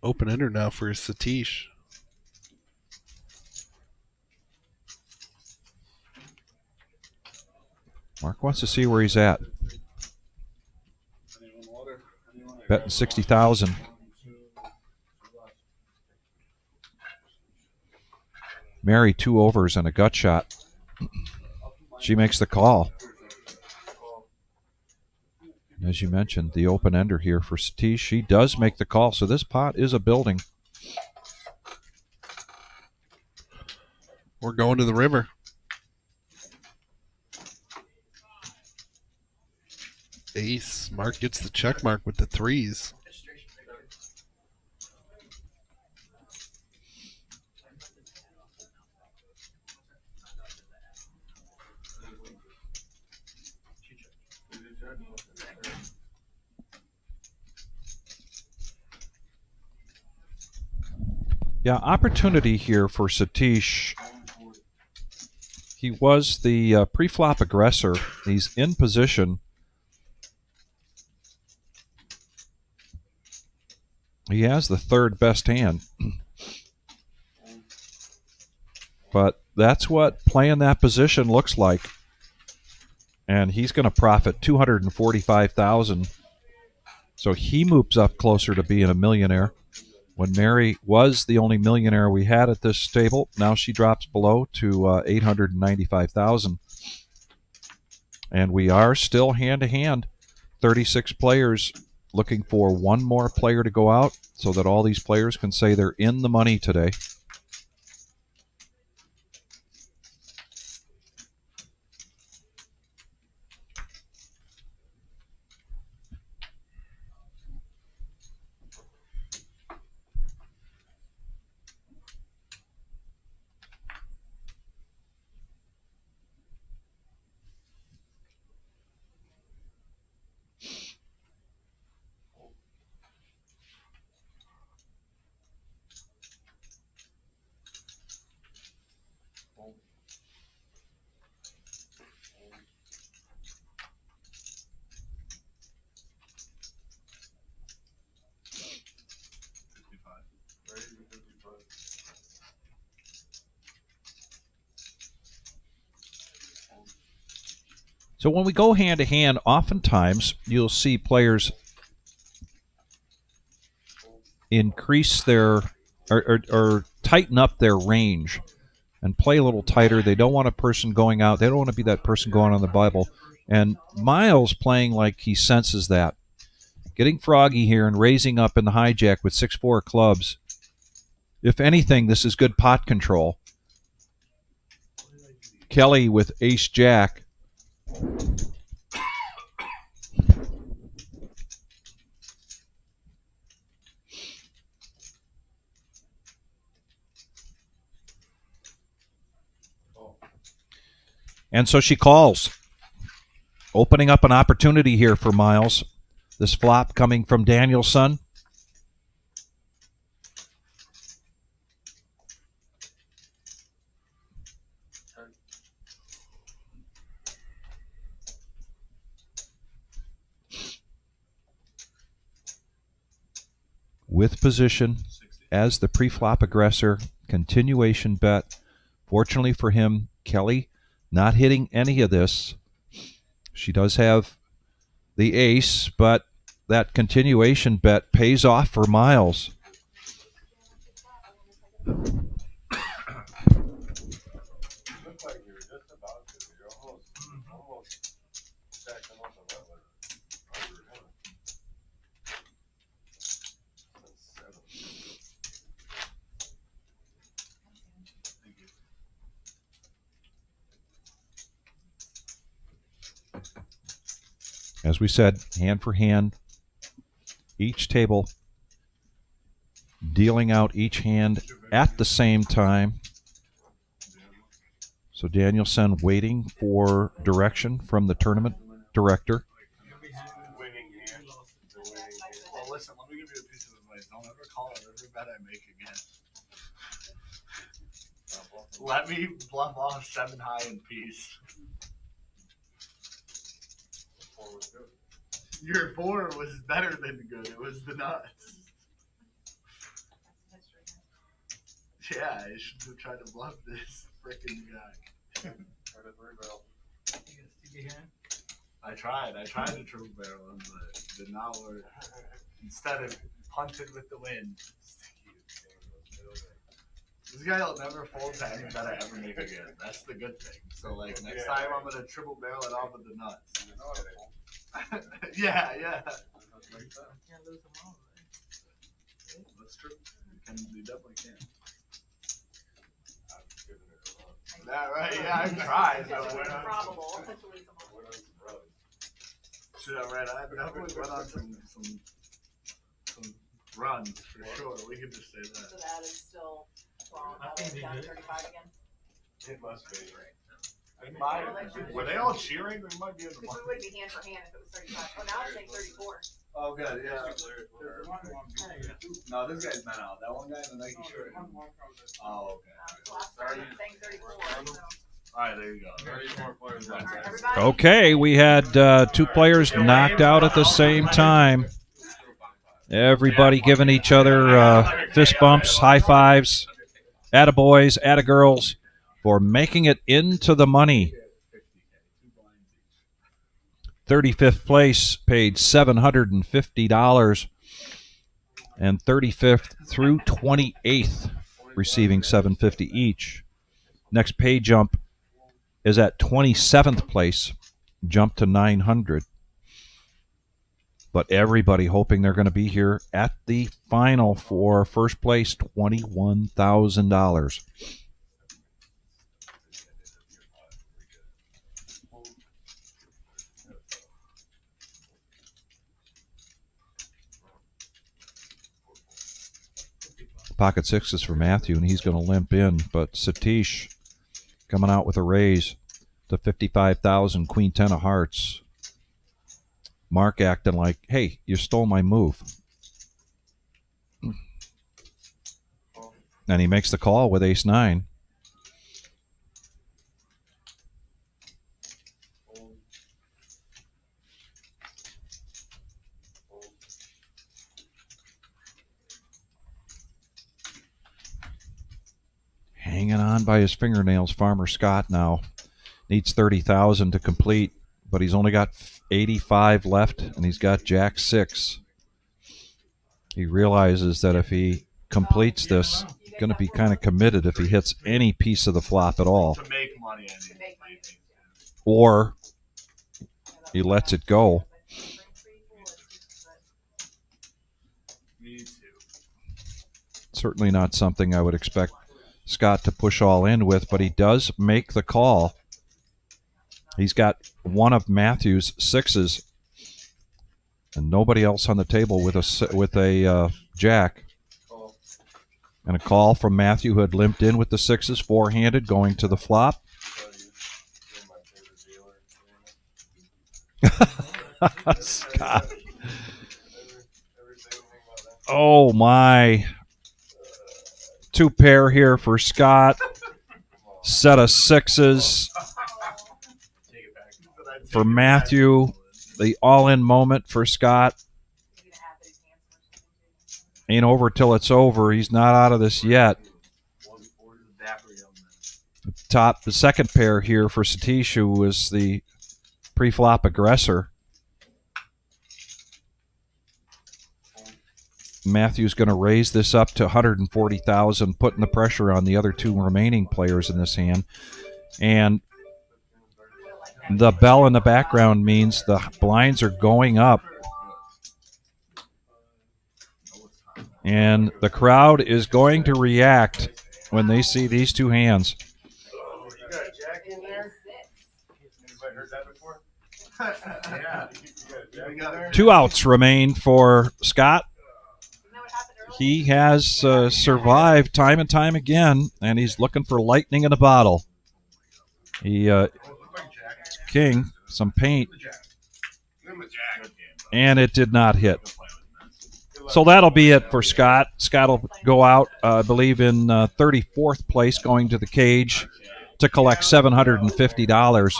Open ender now for Satish. Mark wants to see where he's at. Betting 60,000. Mary 2 overs and a gut shot. She makes the call. As you mentioned, the open ender here for Satish. She does make the call, so this pot is a building. We're going to the river. Ace. Mark gets the check mark with the threes. Yeah, opportunity here for Satish. He was the pre-flop aggressor. He's in position. He has the third best hand. But that's what playing that position looks like. And he's going to profit $245,000. So he moves up closer to being a millionaire. When Mary was the only millionaire we had at this table, now she drops below to $895,000. And we are still hand-to-hand. 36 players looking for one more player to go out so that all these players can say they're in the money today. So when we go hand-to-hand, oftentimes you'll see players increase their or tighten up their range and play a little tighter. They don't want a person going out. They don't want to be that person going on the Bible. And Miles playing like he senses that. Getting froggy here and raising up in the hijack with 6-4 clubs. If anything, this is good pot control. Kelly with ace-jack. And so she calls, opening up an opportunity here for Miles. This flop coming from Danielson. With position as the pre-flop aggressor, continuation bet. Fortunately for him, Kelly not hitting any of this. She does have the ace, but that continuation bet pays off for Miles. Looks like you're just about to. You're almost stacked them up a lot. As we said, hand for hand, each table dealing out each hand at the same time. So Danielson waiting for direction from the tournament director. Winning hand. Well, listen, let me give you a piece of advice. Don't ever call it every bet I make again. Let me bluff off 7 high in peace. Your 4 was better than good. It was the nuts. Yeah, I should have tried to bluff this freaking guy. I tried to triple barrel him, but it did not work. Instead of punted with the wind. This guy will never fold to any bet I ever make again. That's the good thing. So like next time I'm gonna triple barrel it off with the nuts. yeah. That's true. You definitely can. That right? Yeah, I've tried. It's probable. Yeah, right. I definitely went on some runs for sure. We can just say that. So that is still wrong. Down 35 again. It must be. Were they all cheering? We might be in the Because we would be hand for hand if it was 35. Oh, now it's saying 34. Oh, good. Yeah. No, this guy's been out. That one guy in the Nike shirt. Oh, okay. Last time it was saying 34. So. All right, there you go. 34 players. All right, everybody. Okay, we had 2 players knocked out at the same time. Everybody giving each other fist bumps, high fives, attaboys, attagirls for making it into the money. 35th place paid $750, and 35th through 28th receiving $750 each. Next pay jump is at 27th place, jump to $900. But everybody hoping they're going to be here at the final for first place, $21,000. Pocket sixes for Matthew, and he's going to limp in. But Satish coming out with a raise to $55,000, Queen 10 of hearts. Mark acting like, hey, you stole my move. And he makes the call with ace 9. Hanging on by his fingernails, Farmer Scott now needs 30,000 to complete, but he's only got 85 left, and he's got Jack 6. He realizes that if he completes this, he's going to be kind of committed if he hits any piece of the flop at all. To make money, Or he lets it go. Me too. Certainly not something I would expect Scott to push all in with, but he does make the call. He's got one of Matthew's 6s and nobody else on the table with a jack. And a call from Matthew, who had limped in with the 6s, 4-handed, going to the flop. Scott. Oh, my. 2 pair here for Scott. Set of 6s for Matthew. The all-in moment for Scott. Ain't over till it's over. He's not out of this yet. The second pair here for Satish, who was the pre-flop aggressor. Matthew's going to raise this up to 140,000, putting the pressure on the other two remaining players in this hand. And the bell in the background means the blinds are going up. And the crowd is going to react when they see these two hands. You got Jack in there? Anybody heard that before? Yeah. You got there? 2 outs remain for Scott. He has survived time and time again, and he's looking for lightning in a bottle. He king, some paint, and it did not hit. So that'll be it for Scott. Scott will go out, I believe, in 34th place, going to the cage to collect $750.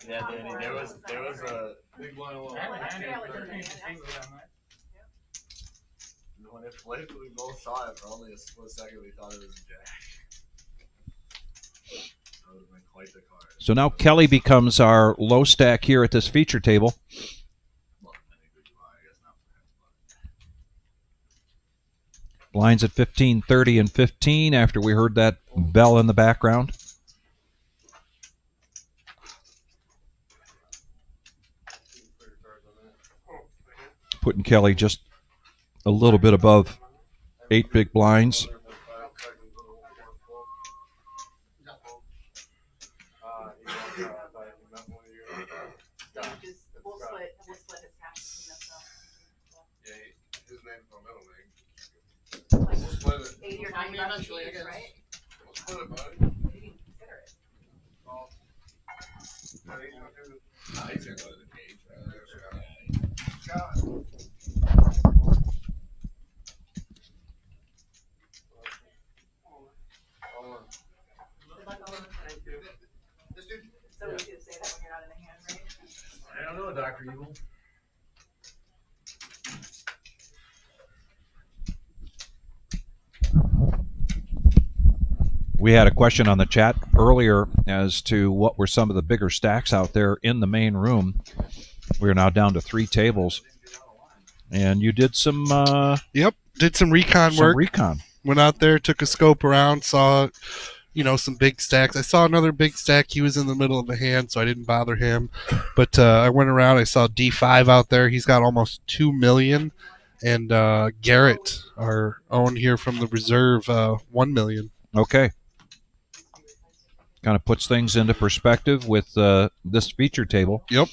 Yeah, Danny, there was a big line along. When it flipped, we both saw it for only a split second. We thought it was a jack. That would have been quite the card. So now Kelly becomes our low stack here at this feature table. Blinds at 15, 30, and 15 after we heard that bell in the background. Putting Kelly just a little bit above 8 big blinds. His name's my middle name. 80 or 90 bucks eventually, I each, guess. right? We'll split it, bud. You didn't consider it. He's gonna go to the cage. Good luck, Owen. So we should say that when you're not in the hand, right? I don't know, Dr. Evil. We had a question on the chat earlier as to what were some of the bigger stacks out there in the main room. We're now down to 3 tables. And you did some Yep, did some recon work. recon. Went out there, took a scope around, saw, some big stacks. I saw another big stack. He was in the middle of the hand, so I didn't bother him. But I went around. I saw D5 out there. He's got almost 2 million. And Garrett, our own here from the reserve, 1 million. Okay. Kind of puts things into perspective with this feature table. Yep.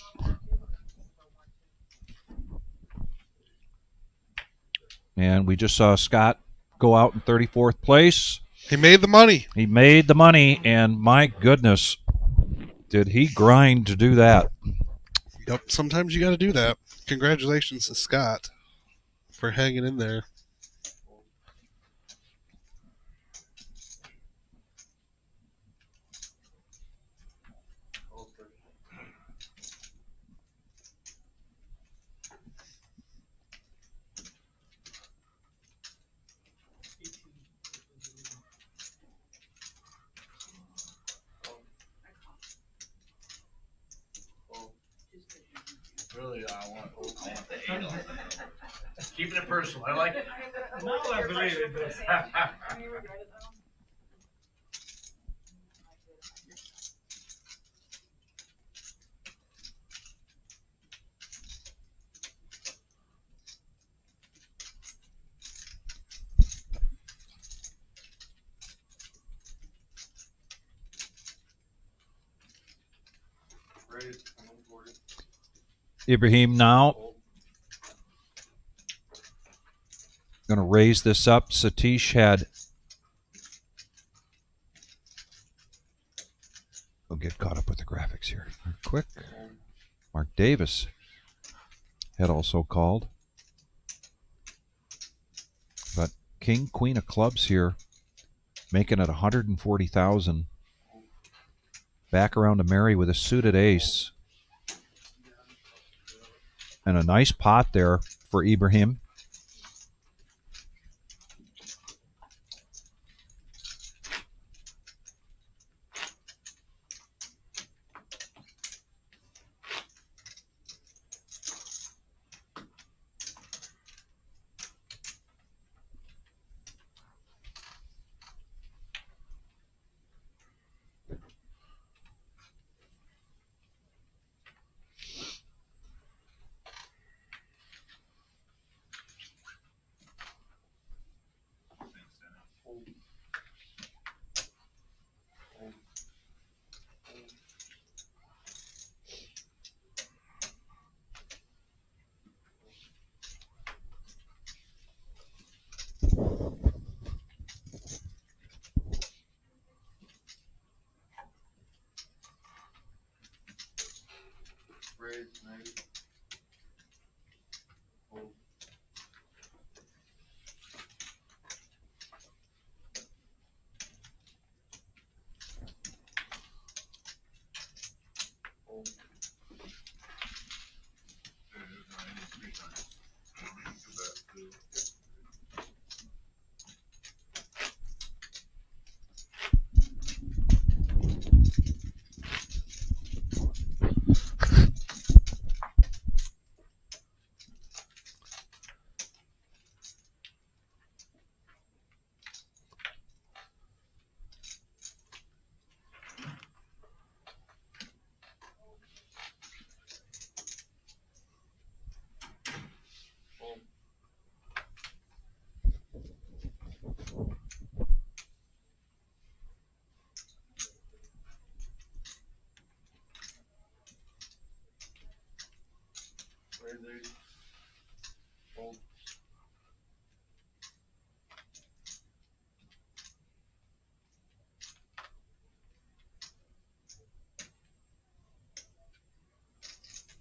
And we just saw Scott go out in 34th place. He made the money. He made the money, and my goodness, did he grind to do that. Yep, sometimes you got to do that. Congratulations to Scott for hanging in there. Really, I want the 8 on it. Keeping it personal. I like it. No, I believe it. Ibrahim now going to raise this up. Satish had, we'll get caught up with the graphics here quick. Mark Davis had also called. But King, Queen of Clubs here, making it 140,000. Back around to Mary with a suited ace. And a nice pot there for Ibrahim.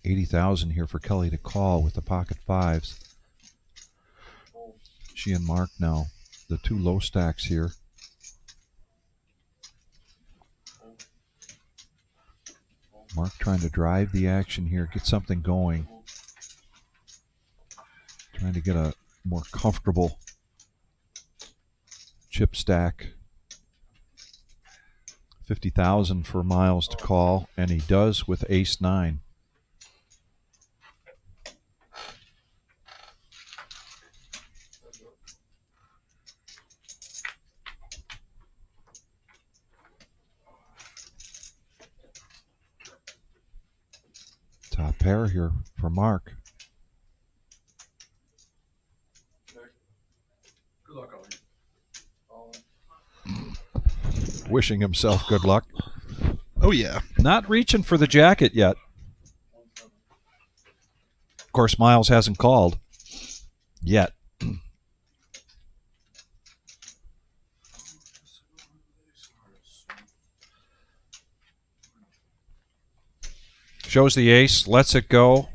$80,000 here for Kelly to call with the pocket fives. She and Mark now, the two low stacks here. Mark trying to drive the action here, get something going. Trying to get a more comfortable chip stack. 50,000 for Miles to call, and he does with ace-9. Top pair here for Mark. Good luck, Wishing himself good luck. Oh, yeah. Not reaching for the jacket yet. Of course, Miles hasn't called yet. Shows the ace, lets it go.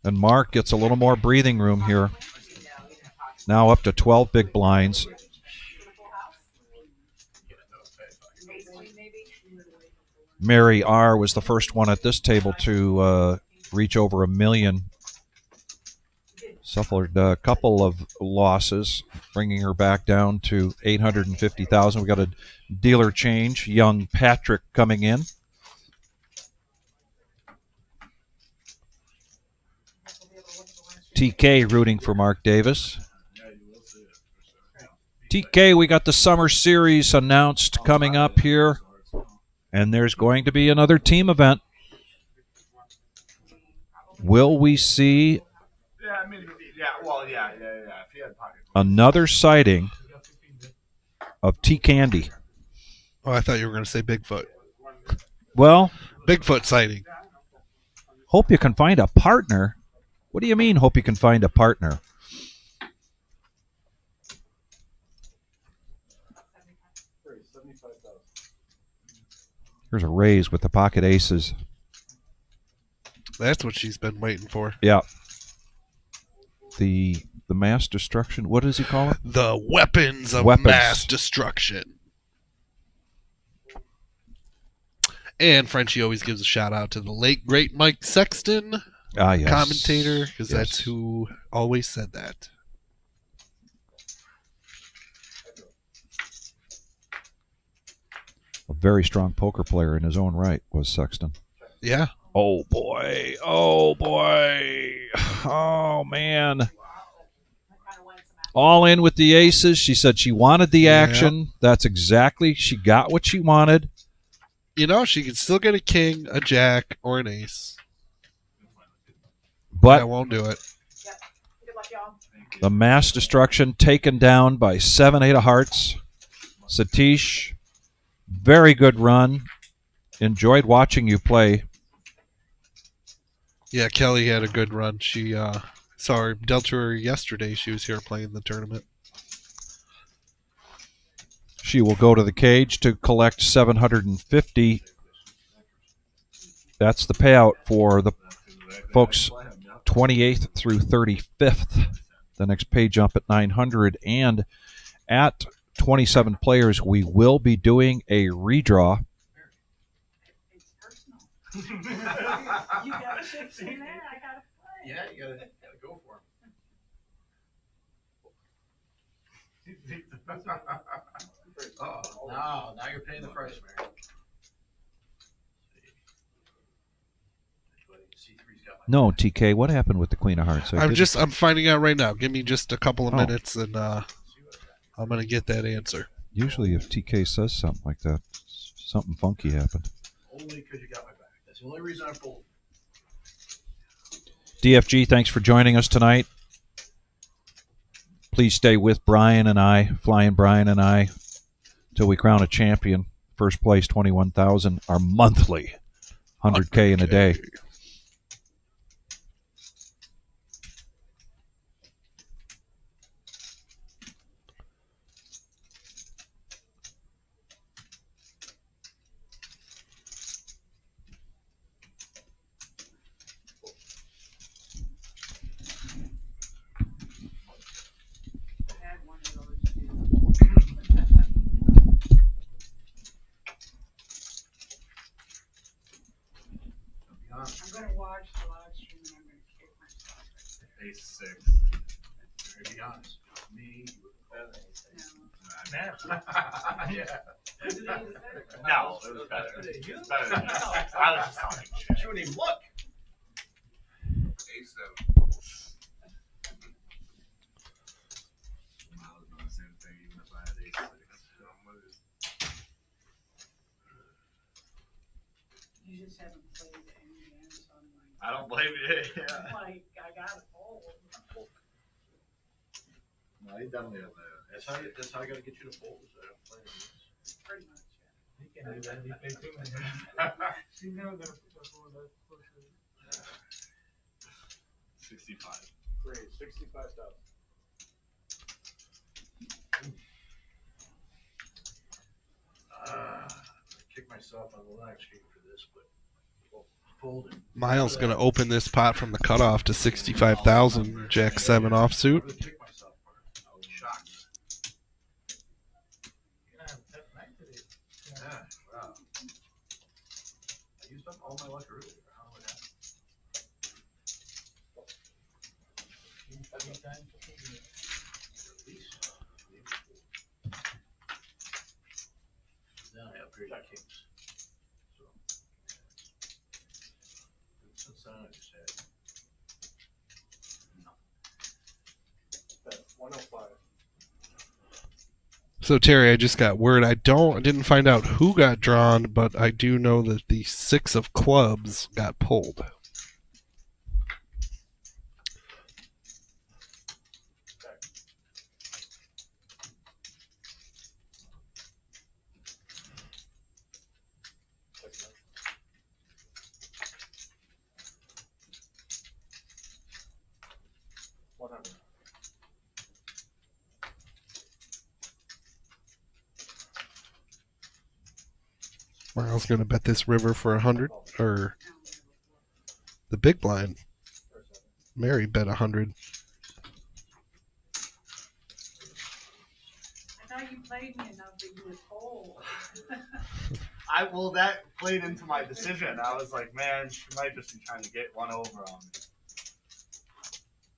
And Mark gets a little more breathing room here. Now up to 12 big blinds. Mary R. was the first one at this table to reach over $1 million. Suffered a couple of losses, bringing her back down to $850,000. We got a dealer change. Young Patrick coming in. TK rooting for Mark Davis. TK, we got the Summer Series announced coming up here. And there's going to be another team event. Will we see another sighting of T Candy? Oh, I thought you were going to say Bigfoot. Well, Bigfoot sighting. Hope you can find a partner. What do you mean, hope you can find a partner? Here's a raise with the pocket aces. That's what she's been waiting for. Yeah. The mass destruction. What does he call it? The weapons of Weapons. mass destruction. And Frenchie always gives a shout out to the late great Mike Sexton, Yes. commentator, because Yes. that's who always said that. A very strong poker player in his own right was Sexton. Yeah. Oh boy. Oh boy. Oh man. All in with the aces. She said she wanted the action. That's exactly. She got what she wanted. You know, she can still get a king, a jack, or an ace. But I won't do it. the mass destruction taken down by 7-8 of hearts. Satish, very good run. Enjoyed watching you play. Yeah, Kelly had a good run. She saw her, dealt to her yesterday. She was here playing the tournament. She will go to the cage to collect 750. That's the payout for the folks 28th through 35th. The next pay jump at 900. And at 27 players, we will be doing a redraw. You got chips in there, I gotta play. Yeah, you gotta go for him. Now you're paying the price, Mary. No, TK, what happened with the Queen of Hearts? I'm finding out right now. Give me just a couple of minutes, and I'm gonna get that answer. Usually, if TK says something like that, something funky happened. Only because you got my back. That's the only reason I pulled. DFG, thanks for joining us tonight. Please stay with Brian and I, Flying Brian and I, till we crown a champion. First place, 21,000. Our monthly 100K in a day. Ace six. To be honest, me. Man. Yeah. No, it was better. It was better than that. I was just talking shit. She wouldn't even look. Ace seven. I was doing the same thing even if I had ace six. You just haven't played any games online. I don't blame you. Yeah. Like, I got it all. No, he definitely has That's how I gotta get you to fold. So I don't play games. Pretty much, He can't do that. He played too many. She's never gonna afford that. 65. Great, 65,000. Kick myself on the live stream for this, but folding. Miles gonna open this pot from the cutoff to 65,000. Jack 7 offsuit. Kick myself. I was shocked. You're gonna have a tough night today. Yeah, wow. I used up all my luck earlier. How would that? At least. Then I upgraded kings. So, since then I just had. That's 105. So Terry, I just got word. I didn't find out who got drawn, but I do know that the 6 of clubs got pulled. Miles gonna bet this river for 100, or the big blind. Mary bet 100. I thought you played me enough that you would fold. Well, that played into my decision. I was like, man, she might just be trying to get one over on me.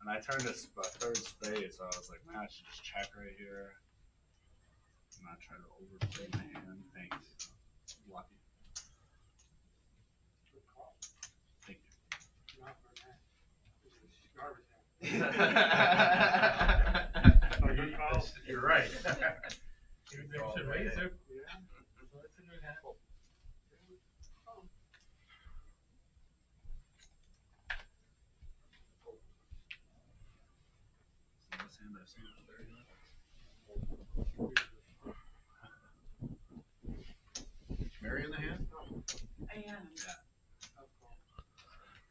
And I turned a third spade, so I was like, man, I should just check right here. And not try to overplay my hand. Thanks. Lucky. Thank you. You're right. You should raise her. Yeah. So it's a good hand. Mary in the hand? I am.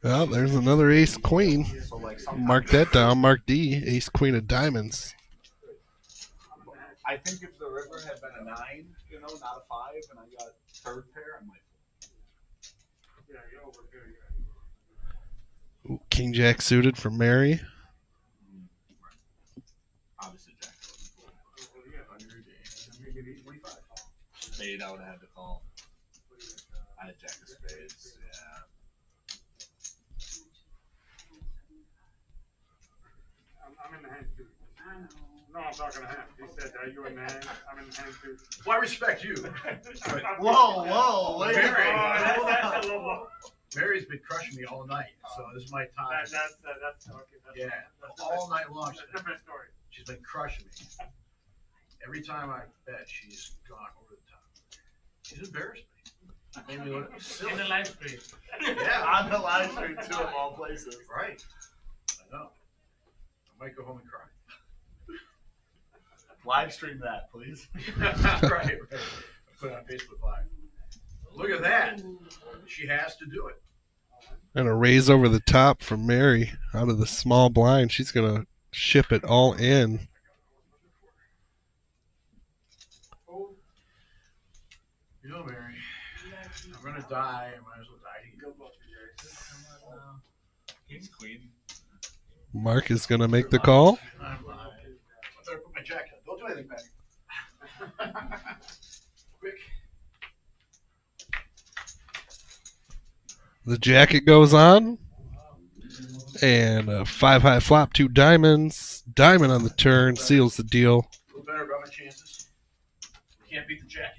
Well, there's another ace queen. So like Mark that down. Mark D. Ace queen of diamonds. I think if the river had been a 9, not a 5, and I got third pair, I might. Yeah, you're over here. Ooh, King Jack suited for Mary. Obviously, Jack. 125. Spade, I would have had to call. I had Jack of spades. Yeah. I'm in the hand too. I know. No, I'm talking to him. He said, are you in the hand? I'm in the hand too. Well, I respect you. Whoa, wait. Mary. That's a little. Mary's been crushing me all night, so this is my time. That's okay. Yeah, all night long. That's a different story. She's been crushing me. Every time I bet, she's gone over the top. She's embarrassed me. Made me look silly. In the live stream. Yeah, on the live stream too, of all places. Right. I know. I might go home and cry. Live stream that, please. right. Put it on Facebook Live. Look at that. She has to do it. And a raise over the top from Mary out of the small blind. She's gonna ship it all in. You know, Mary, I'm gonna die. I might as well die to you. King's queen. Mark is gonna make the call. I'm lying. I better put my jacket on. Don't do anything back. Quick. The jacket goes on. And a 5-high flop, 2 diamonds. Diamond on the turn, seals the deal. A little better about my chances. Can't beat the jack.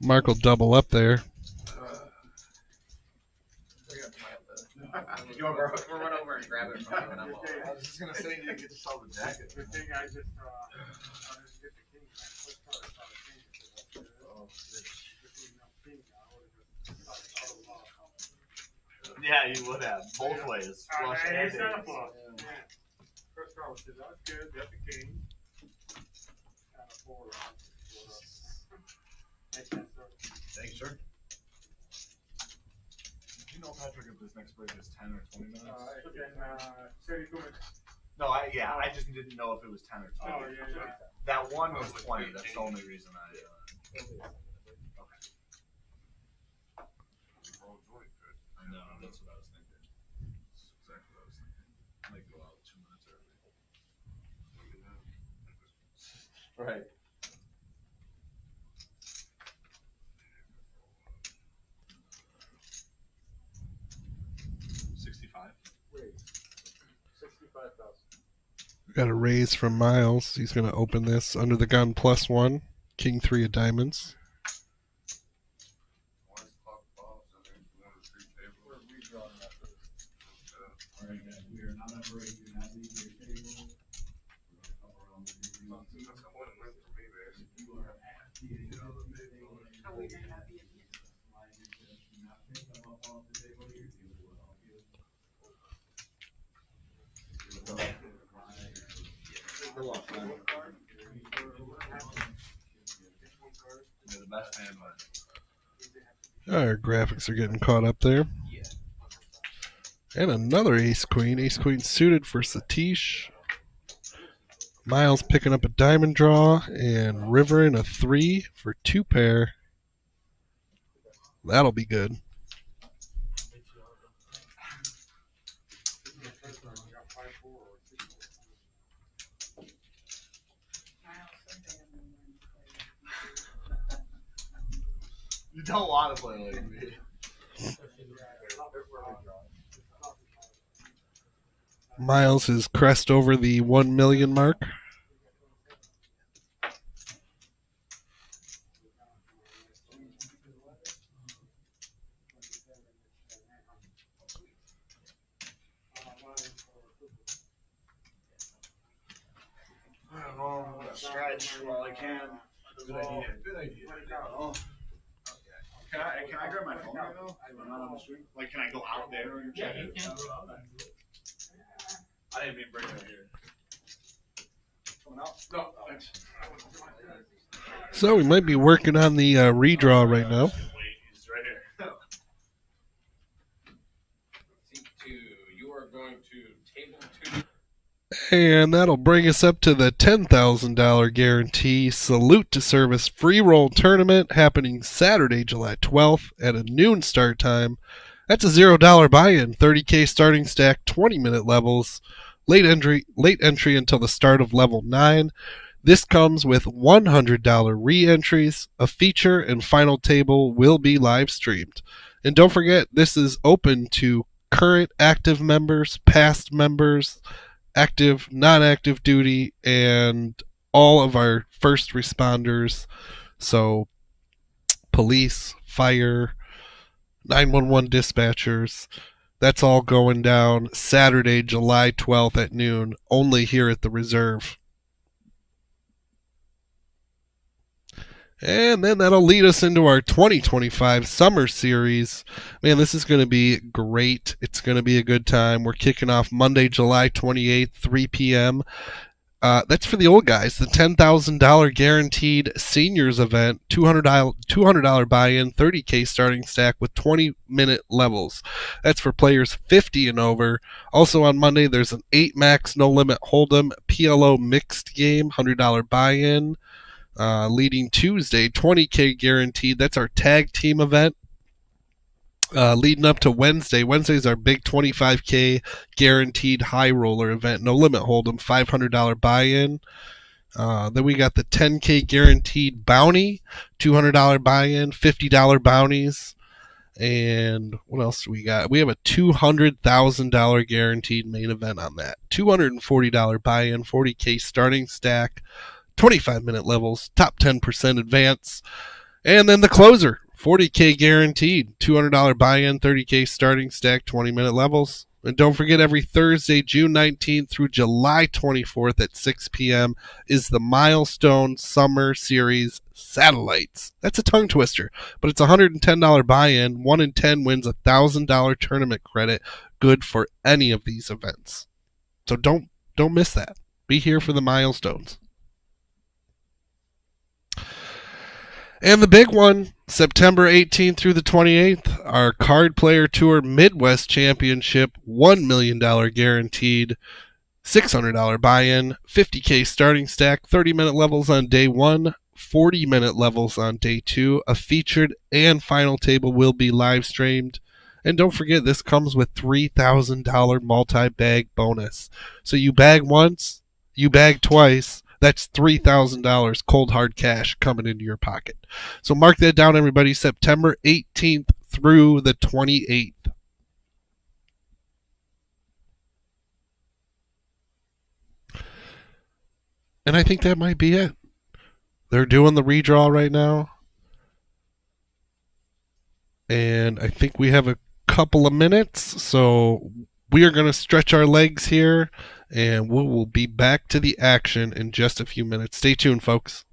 Mark will double up there. You want to run over and grab it from me when I'm over? I was just going to say you didn't get to sell the jacket. The thing I just, I just get the king. Yeah, you would have. Both ways. Flush and It's not a ace. flush. Yeah. First call says, that's good, got the king. Kind of forward. Thanks, sir. Do you know, Patrick, if this next break is 10 or 20 minutes? It's been, 32 minutes. No, I just didn't know if it was 10 or 20. Oh, yeah. That one was 20. That's the only reason I. Okay. I know, that's what I was thinking. That's exactly what I was thinking. I might go out 2 minutes early. Right. Wait. 65,000. Got a raise from Miles. He's going to open this under the gun +1. King 3 of diamonds. You're the best man, but Our graphics are getting caught up there. And another ace queen. Ace queen suited for Satish. Miles picking up a diamond draw and river in a 3 for 2 pair. That'll be good. you don't want to play like me. Miles has crest over the 1 million mark. I'm gonna stretch while I can. Good idea. Good idea. Oh. Can I grab my phone right now? I'm not on the stream. Like, can I go out there and check it? I didn't mean bring it here. Coming out? No, thanks. So we might be working on the redraw right now. Wait, he's right here. You are going to table 2. And that'll bring us up to the $10,000 guarantee Salute to Service free roll tournament happening Saturday, July 12th at a noon start time. That's a $0 buy-in, 30K starting stack, 20-minute levels, late entry until the start of level 9. This comes with $100 re-entries. A feature and final table will be live streamed. And don't forget, this is open to current active members, past members, active, non-active duty, and all of our first responders. So police, fire, 911 dispatchers. That's all going down Saturday, July 12th at noon, only here at the Reserve. And then that'll lead us into our 2025 Summer Series. Man, this is going to be great. It's going to be a good time. We're kicking off Monday, July 28th, 3 p.m. That's for the old guys. The $10,000 guaranteed seniors event, $200 buy-in, 30K starting stack with 20-minute levels. That's for players 50 and over. Also on Monday, there's an 8 max no limit hold'em PLO mixed game, $100 buy-in. Leading Tuesday, 20K guaranteed. That's our tag team event. Leading up to Wednesday. Wednesday's our big 25K guaranteed high roller event. No limit hold'em, $500 buy-in. Then we got the 10K guaranteed bounty, $200 buy-in, $50 bounties. And what else do we got? We have a $200,000 guaranteed main event on that. $240 buy-in, 40K starting stack, 25-minute levels, top 10% advance. And then the closer, 40K guaranteed, $200 buy-in, 30K starting stack, 20-minute levels. And don't forget, every Thursday, June 19th through July 24th at 6 p.m. is the Milestone Summer Series Satellites. That's a tongue twister, but it's a $110 buy-in. 1 in 10 wins a $1,000 tournament credit, good for any of these events. So don't miss that. Be here for the milestones. And the big one, September 18th through the 28th, our Card Player Tour Midwest Championship, $1 million guaranteed, $600 buy-in, 50K starting stack, 30-minute levels on day 1, 40-minute levels on day 2. A featured and final table will be live streamed. And don't forget, this comes with $3,000 multi-bag bonus. So you bag once, you bag twice. That's $3,000 cold hard cash coming into your pocket. So mark that down, everybody. September 18th through the 28th. And I think that might be it. They're doing the redraw right now. And I think we have a couple of minutes. So we are going to stretch our legs here. And we will be back to the action in just a few minutes. Stay tuned, folks.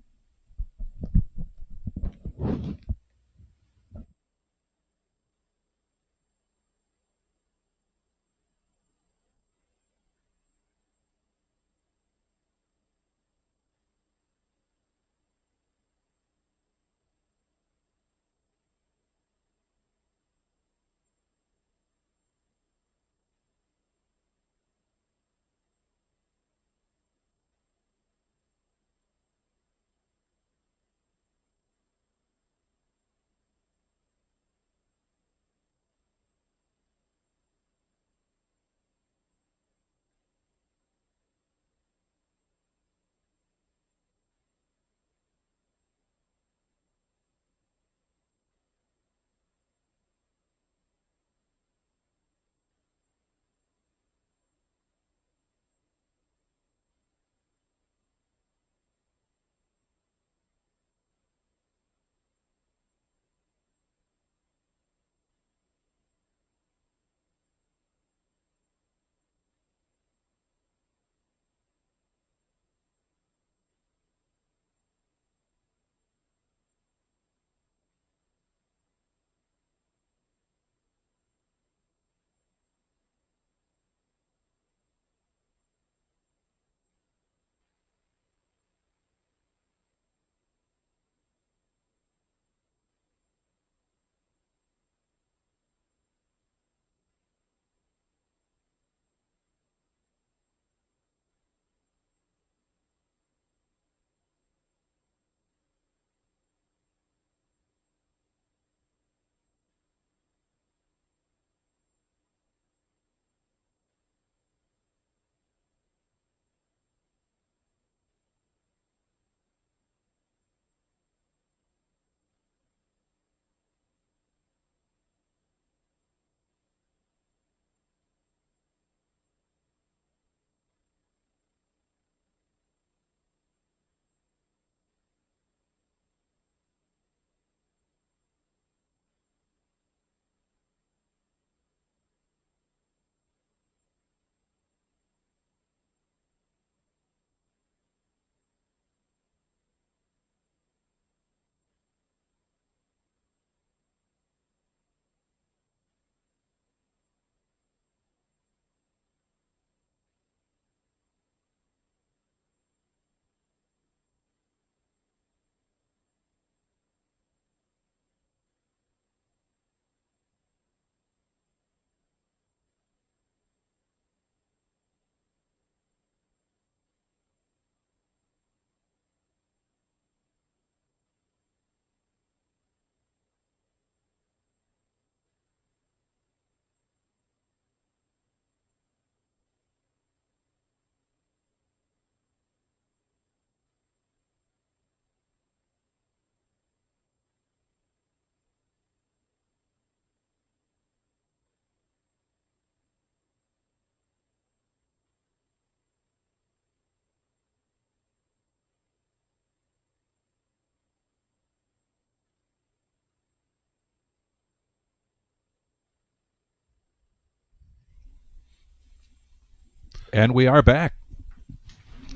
And we are back.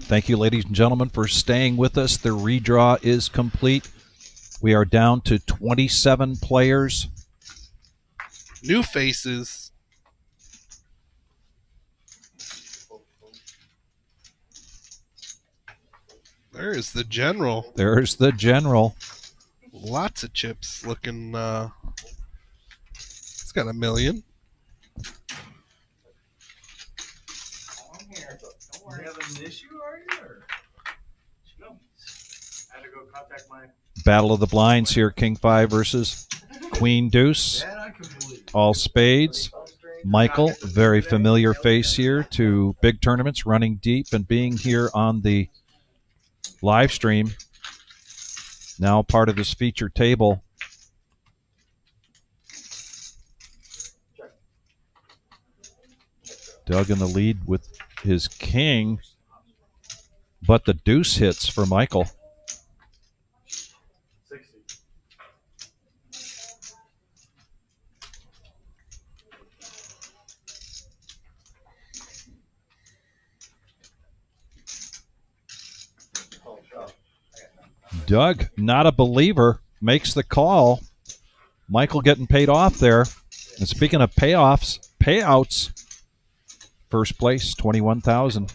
Thank you, ladies and gentlemen, for staying with us. The redraw is complete. We are down to 27 players. New faces. There is the general. There's the general. Lots of chips looking. It's got $1 million. You have an issue, are you? Or? No. I had to go contact my. Battle of the blinds here. King 5 versus Queen Deuce. All spades. Michael, very familiar face here to big tournaments, running deep and being here on the live stream. Now part of this feature table. Doug in the lead with his king, but the deuce hits for Michael. 60. Doug, not a believer, makes the call. Michael getting paid off there. And speaking of payoffs, payouts, first place, 21,000.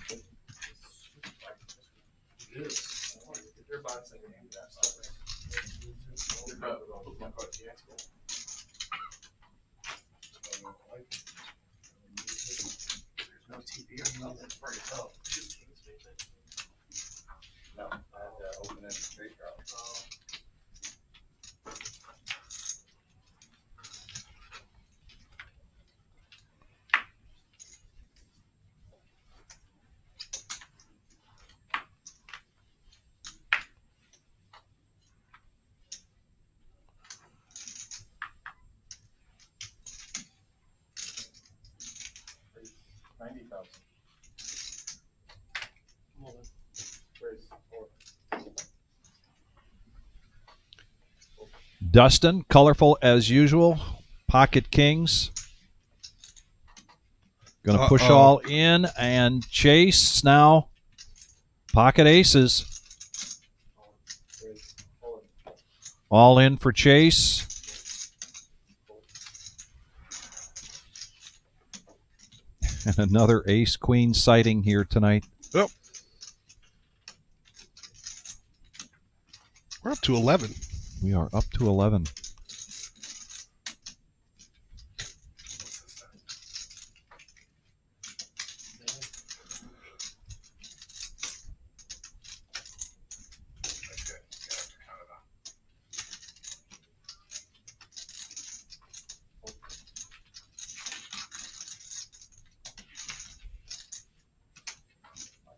Dustin, colorful as usual. Pocket kings. Going to push all in, and Chase now. Pocket aces. All in for Chase. And another ace-queen sighting here tonight. Oh. We're up to 11. We are up to 11.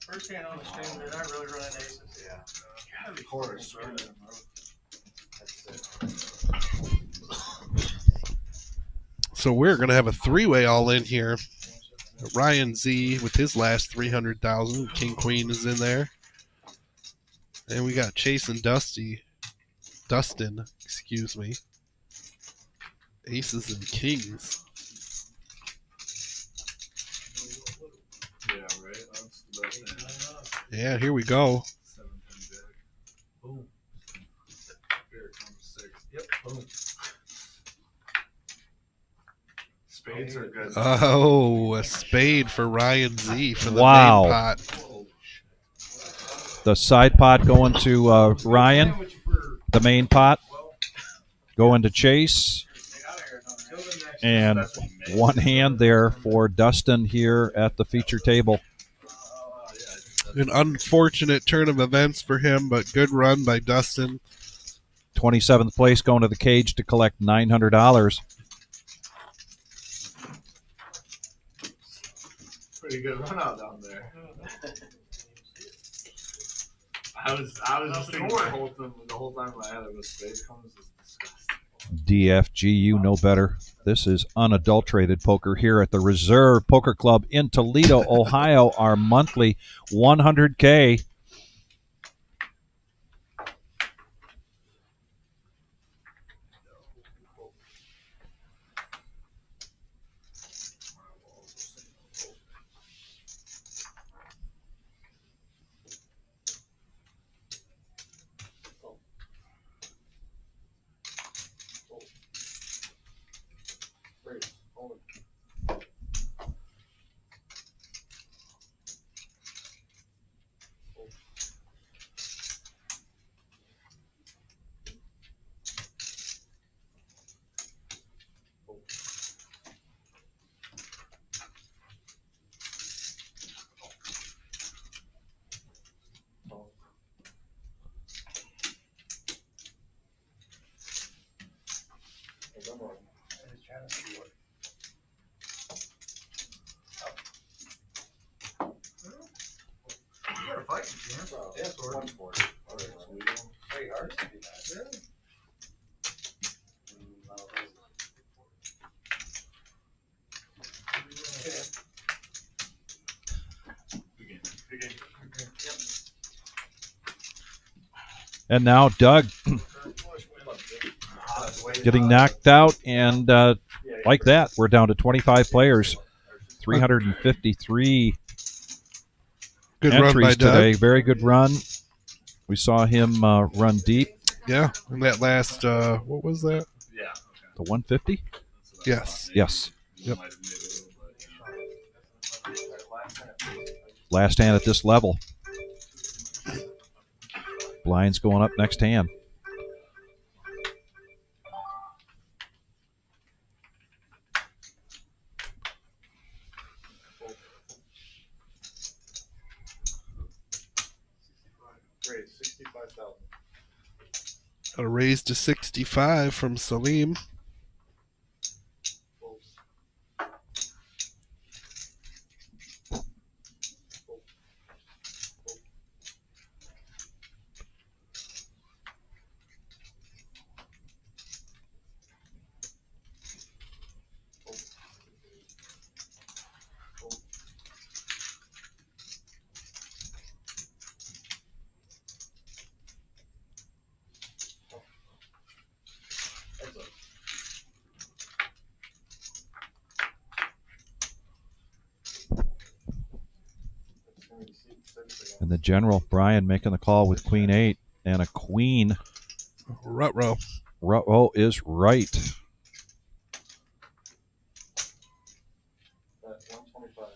First hand on the stream, did I really run aces? Yeah. Gotta be quarters, bro. So we're going to have a three-way all-in here. Ryan Z with his last 300,000. King Queen is in there. And we got Chase and Dustin, excuse me. Aces and kings. Yeah, right. That's the best hand. Yeah, here we go. 7-10 jack. Boom. Here comes 6. Yep. Boom. Spades are good. Oh, a spade for Ryan Z for the Wow. main pot. The side pot going to Ryan. The main pot going to Chase. And one hand there for Dustin here at the feature table. An unfortunate turn of events for him, but good run by Dustin. 27th place going to the cage to collect $900. Pretty good run out down there. I was just thinking the whole time in my head, if a spade comes, it's disgusting. DFG, you know better. This is unadulterated poker here at the Reserve Poker Club in Toledo, Ohio. Our monthly 100K. Yeah, sort of. 140. All right, so we don't. Hey, ours would be nice. Yeah. And now Doug getting knocked out, and like that, we're down to 25 players. 353 Good run by entries Doug. today. Very good run. We saw him run deep. Yeah, and that last, what was that? Yeah. The 150? Yes. Yes. Yep. Last hand at this level. Blinds going up next hand. Great, 65,000. A raise to 65 from Salim. And the general, Brian, making the call with Queen 8 and a Queen. Ruh-roh. Ruh-roh is right. That's 125.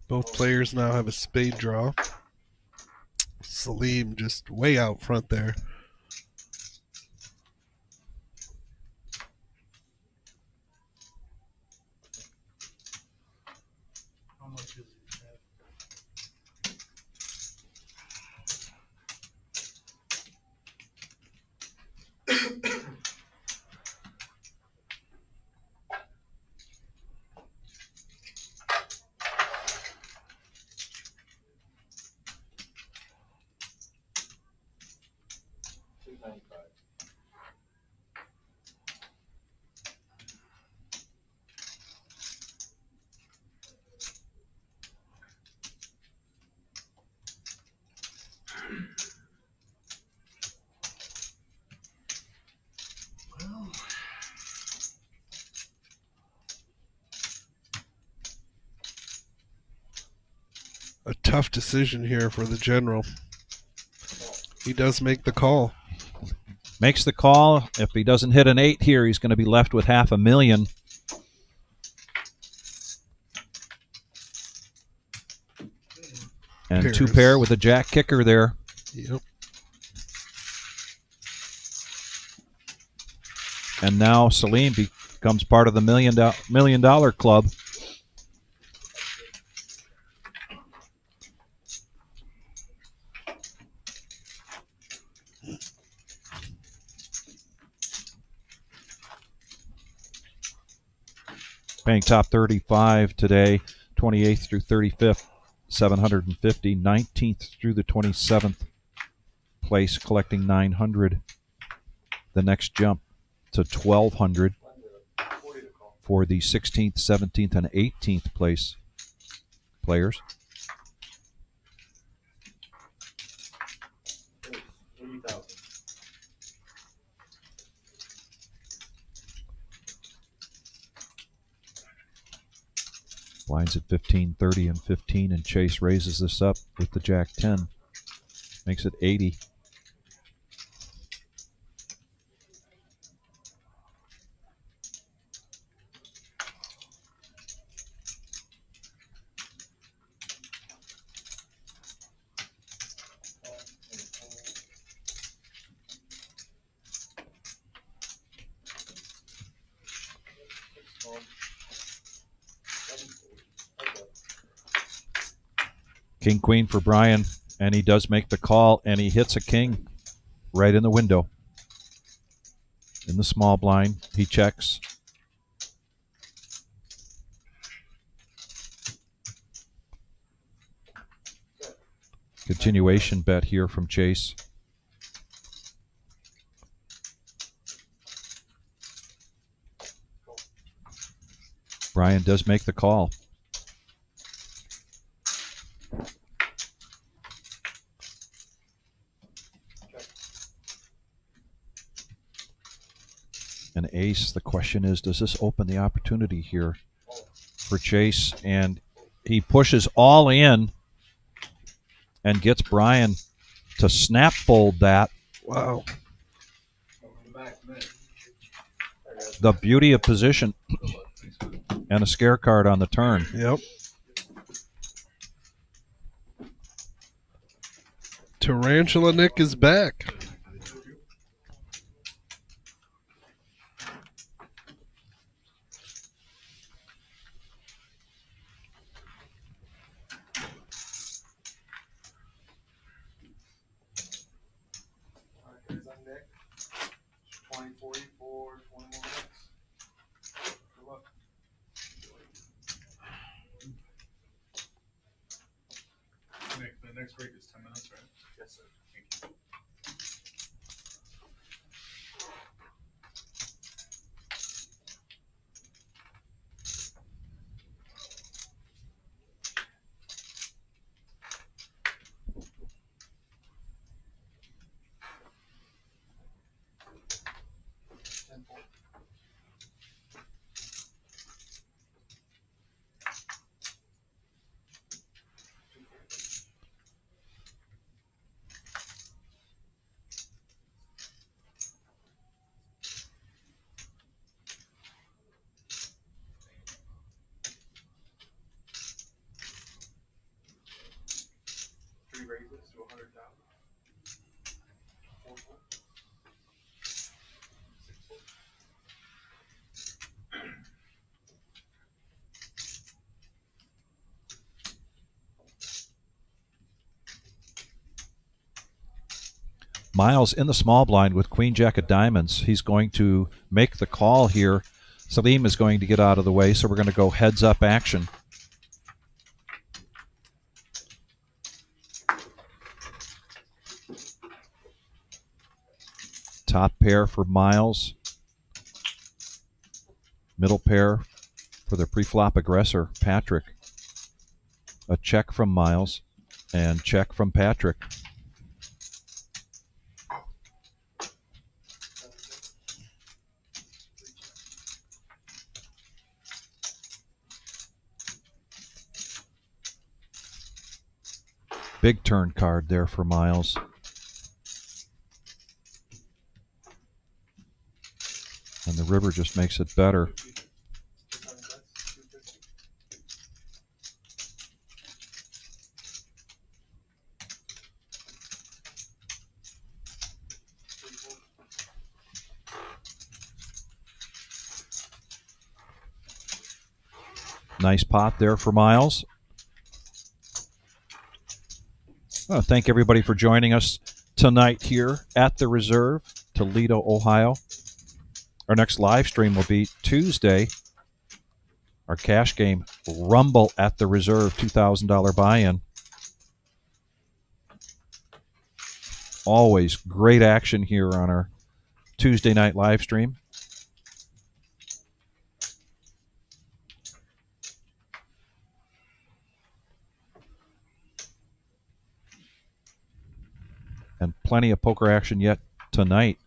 Both players now have a spade draw. Salim just way out front there. How much is it? A tough decision here for the general. He does make the call. Makes the call. If he doesn't hit an 8 here, he's going to be left with $500,000. And Pairs. 2-pair with a jack kicker there. Yep. And now Salim becomes part of the $1 million club. Paying top 35 today, 28th through 35th, 750, 19th through the 27th place, collecting 900. The next jump to 1,200 for the 16th, 17th, and 18th place players. Blinds at 15, 30, and 15, and Chase raises this up with the Jack 10. Makes it 80. King, Queen for Brian. And he does make the call, and he hits a king right in the window. In the small blind, he checks. Continuation bet here from Chase. Brian does make the call. An ace. The question is, does this open the opportunity here for Chase? And he pushes all in and gets Brian to snap fold that. Wow. The beauty of position and a scare card on the turn. Yep. Tarantula Nick is back. Here's on Nick. 20, 40 for 20 more minutes. Good luck. Nick, the next break is 10 minutes, right? Yes, sir. Thank you. Three raises to 100,000. Miles in the small blind with Queen Jack of Diamonds. He's going to make the call here. Salim is going to get out of the way, so we're going to go heads up action. Top pair for Miles. Middle pair for the pre-flop aggressor, Patrick. A check from Miles and check from Patrick. Big turn card there for Miles. And the river just makes it better. Nice pot there for Miles. I want to thank everybody for joining us tonight here at the Reserve, Toledo, Ohio. Our next live stream will be Tuesday. Our cash game, Rumble at the Reserve, $2,000 buy-in. Always great action here on our Tuesday night live stream. And plenty of poker action yet tonight.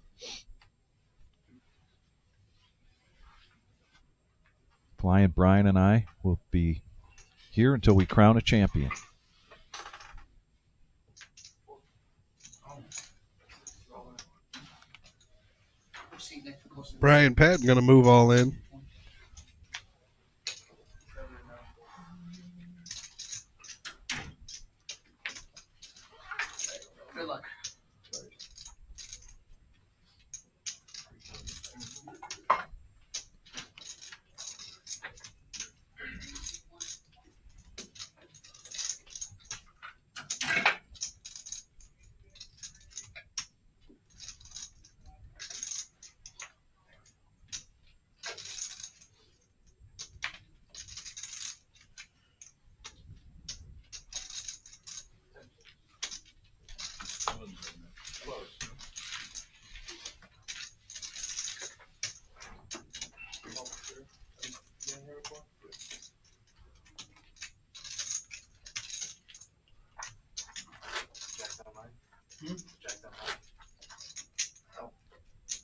Flying Brian and I will be here until we crown a champion. Brian Patton going to move all in. Good luck.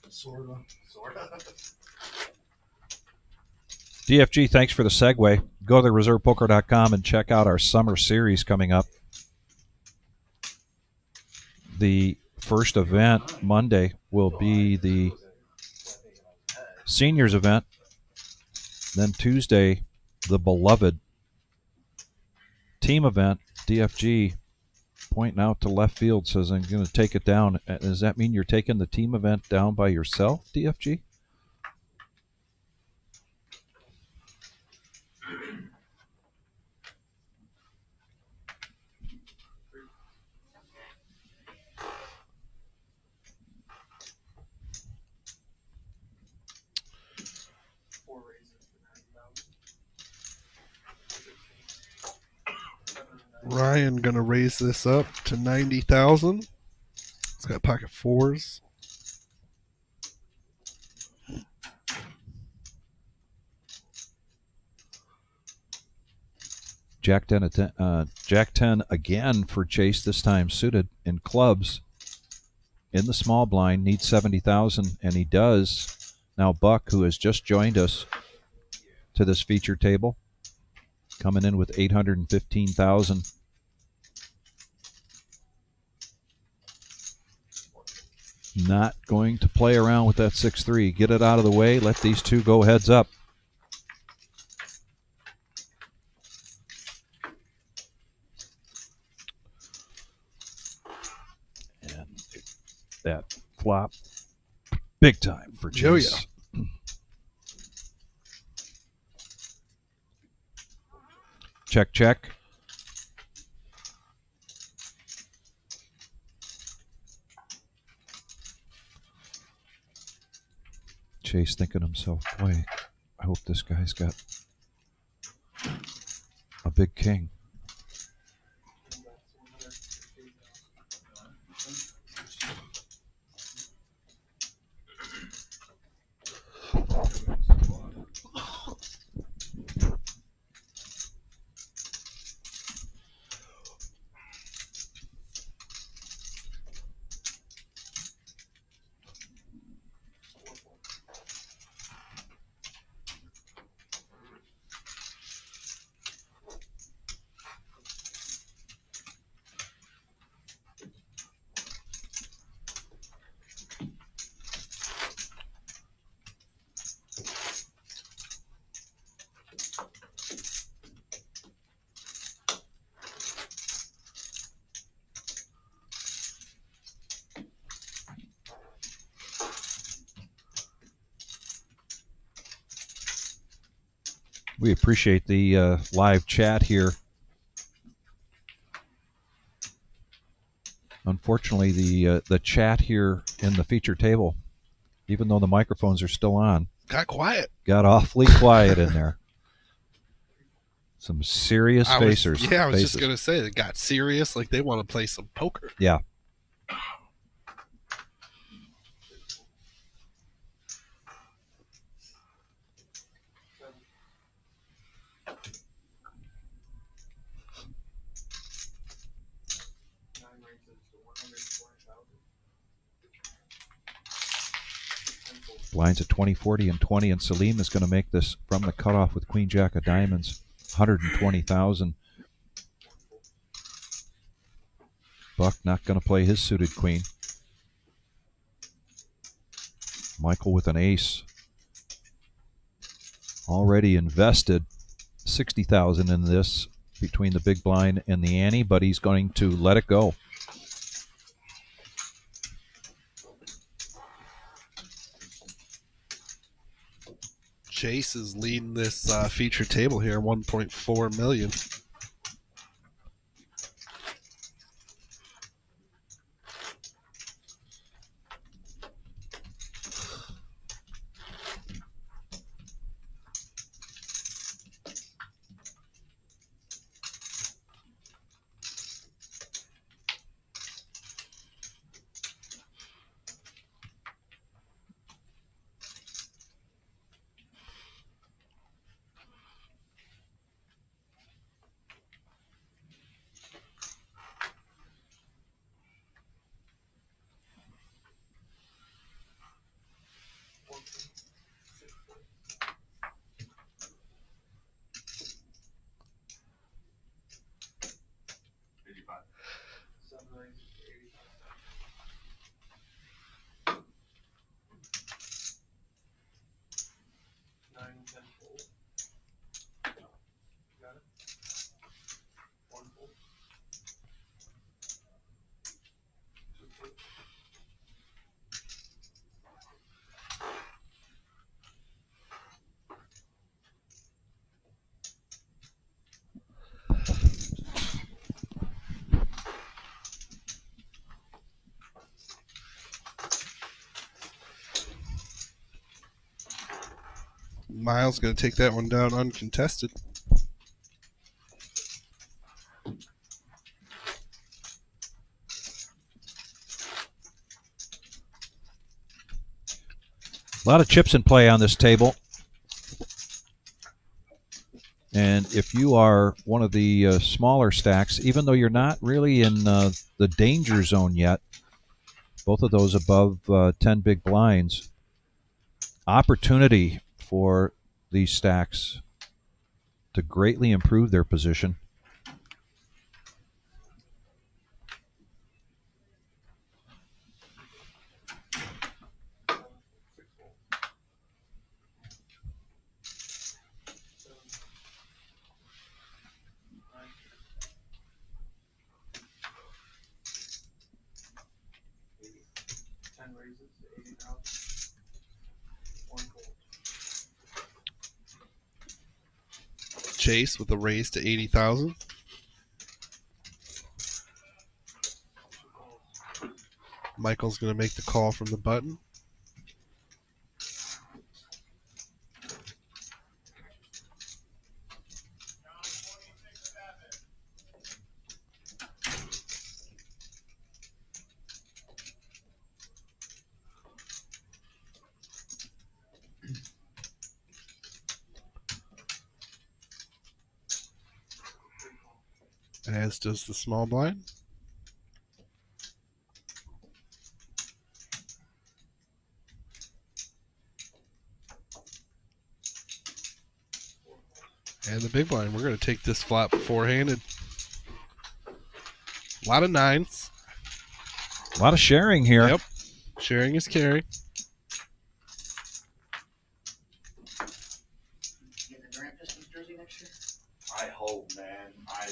Sorta. DFG, thanks for the segue. Go to reservepoker.com and check out our summer series coming up. The first event Monday will be the seniors event. Then Tuesday, the beloved team event. DFG pointing out to left field says, I'm going to take it down. Does that mean you're taking the team event down by yourself, DFG? Ryan gonna raise this up to 90,000. It's got pocket fours. Jack 10 again for Chase, this time suited in clubs. In the small blind, needs 70,000, and he does. Now Buck, who has just joined us to this feature table, coming in with 815,000. Not going to play around with that 6-3. Get it out of the way. Let these two go heads up. And that flop, big time for Chase. Yeah. Check, check. Chase thinking to himself, boy, I hope this guy's got a big king. We appreciate the live chat here. Unfortunately, the chat here in the feature table, even though the microphones are still on, Got quiet. got awfully quiet in there. Some serious facers. I was just going to say, it got serious, like they want to play some poker. Yeah. Blinds at 20, 40, and 20, and Salim is going to make this from the cutoff with Queen Jack of Diamonds, 120,000. Buck not going to play his suited queen. Michael with an ace. Already invested 60,000 in this between the big blind and the ante, but he's going to let it go. Chase is leading this feature table here, 1.4 million. Miles going to take that one down uncontested. A lot of chips in play on this table. And if you are one of the smaller stacks, even though you're not really in the danger zone yet, both of those above 10 big blinds, opportunity for these stacks to greatly improve their position. Chase with a raise to 80,000. Michael's going to make the call from the button. As does the small blind. And the big blind. We're going to take this flop four-handed. A lot of nines. A lot of sharing here. Yep. Sharing is caring. I hope, man. I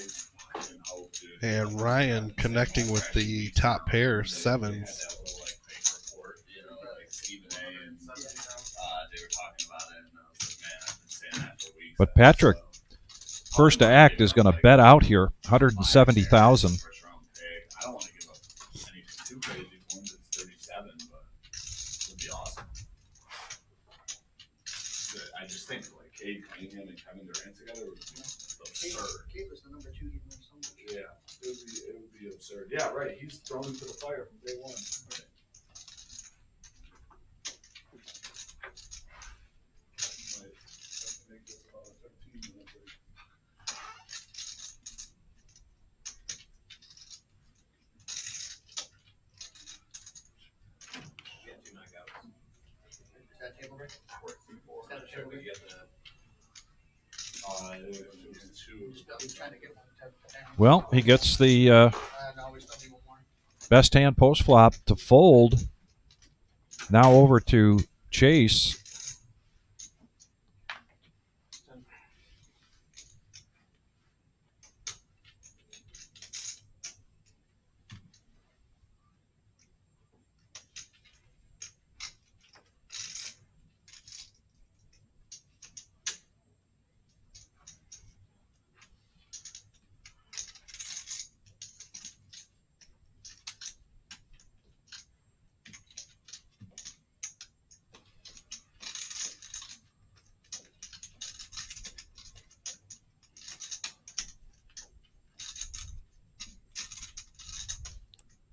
fucking hope, dude. And Ryan connecting with the top pair, sevens. But Patrick, first to act, is going to bet out here, 170,000. I don't want to give up anything too crazy for him. It's 37, but it would be awesome. I just think like Cade Cunningham and Kevin Durant together would be absurd. Cade was the number 2 even though Yeah, it would be absurd. Yeah, right. He's thrown into the fire from day one. Right. Make this about a 15-minute break. Is that table break? Is that a table break? He's trying to get one. Well, he gets the No, we still need one more. best hand post flop to fold. Now over to Chase.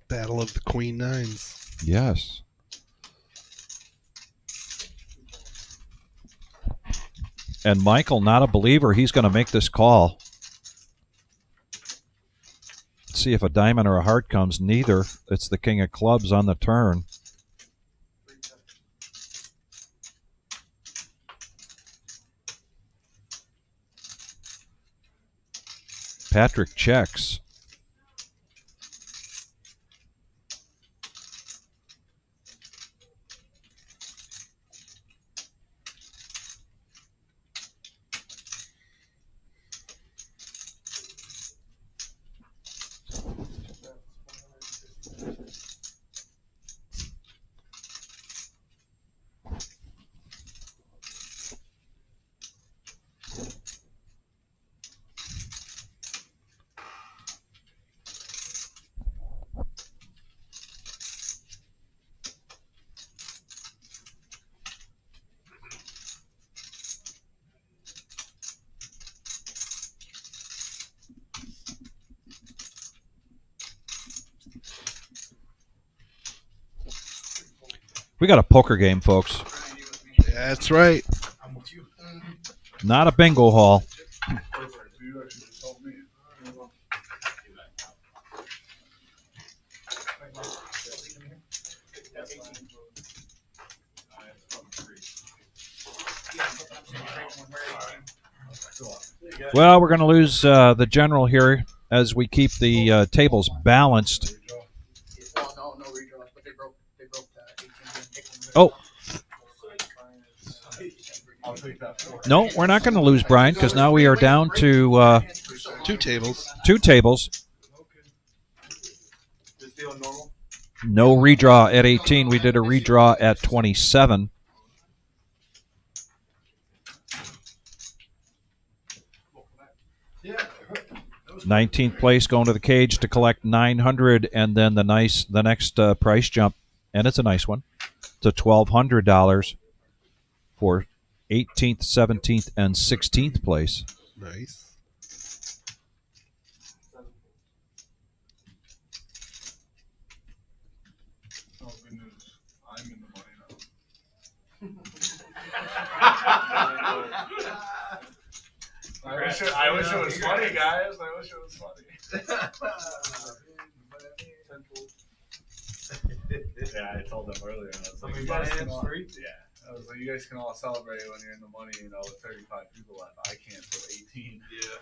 Battle of the Queen Nines. Yes. And Michael, not a believer, he's going to make this call. Let's see if a diamond or a heart comes. Neither. It's the king of clubs on the turn. Patrick checks. We got a poker game, folks. That's right. Not a bingo hall. Well, we're going to lose the general here as we keep the tables balanced. No redraws, but they broke 18. Oh, I'll take that. no, we're not going to lose Brian because now we are down to 2 tables. 2 tables. Just dealing normal. No redraw at 18. We did a redraw at 27. Yeah. 19th place going to the cage to collect 900, and then the next price jump, and it's a nice one, to $1,200 for 18th, 17th, and 16th place. Nice. Oh, good news. I'm in the money now. I wish it was funny, guys. I wish it was funny. Yeah, I told them earlier. I was like, you guys can all, I was like, you guys can all celebrate when you're in the money, with 35 people left. I can't till 18. Yeah.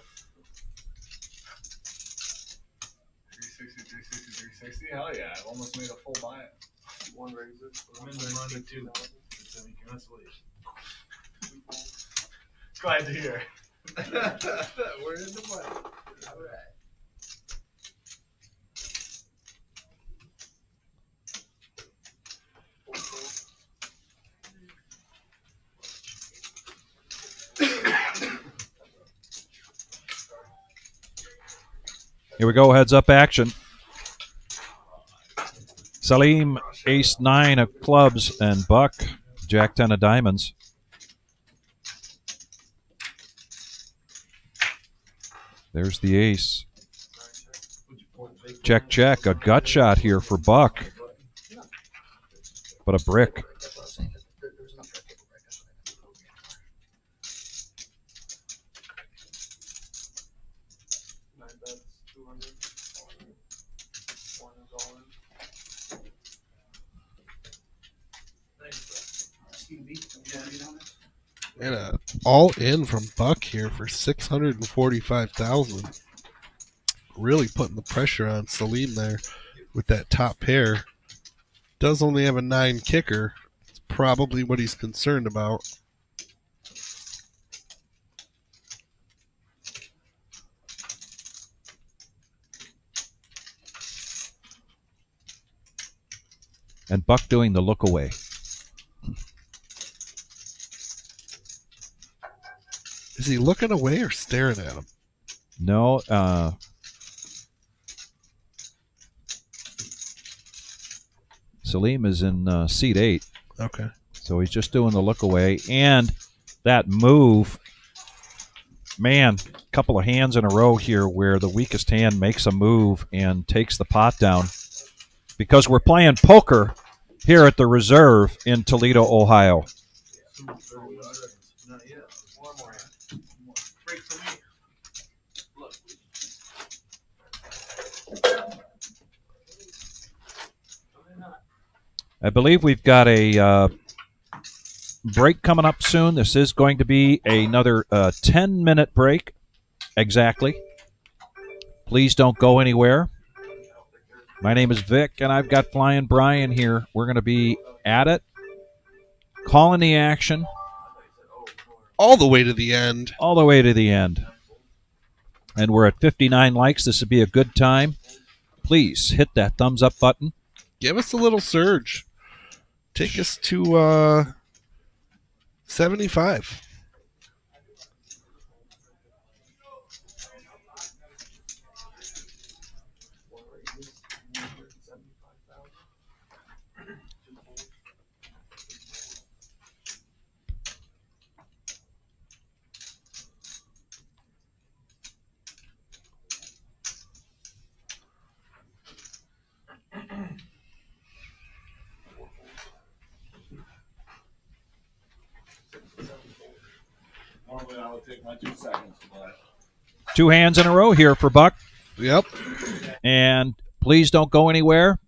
360. Hell yeah! I almost made a full buy. One raiser. I'm in the money too. It's any cancellation. Glad to hear. We're in the money. All right. Here we go, heads up action. Salim, ace 9 of clubs, and Buck, jack 10 of diamonds. There's the ace. Check, check, a gut shot here for Buck. But a brick. And a all in from Buck here for 645,000. Really putting the pressure on Salim there with that top pair. Does only have a 9 kicker. It's probably what he's concerned about. And Buck doing the look away. Is he looking away or staring at him? No, Salim is in seat 8. Okay. So he's just doing the look away. And that move, man, a couple of hands in a row here where the weakest hand makes a move and takes the pot down. Because we're playing poker here at the Reserve in Toledo, Ohio. I believe we've got a break coming up soon. This is going to be another 10-minute break, exactly. Please don't go anywhere. My name is Vic, and I've got Flying Brian here. We're going to be at it, calling the action. All the way to the end. All the way to the end. And we're at 59 likes. This would be a good time. Please hit that thumbs up button. Give us a little surge. Take us to 75. My 2 seconds, but 2 hands in a row here for Buck. Yep. And please don't go anywhere.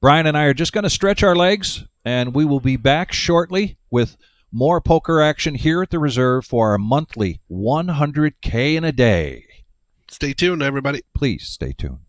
Brian and I are just going to stretch our legs, and we will be back shortly with more poker action here at the Reserve for our monthly 100K in a day. Stay tuned, everybody. Please stay tuned.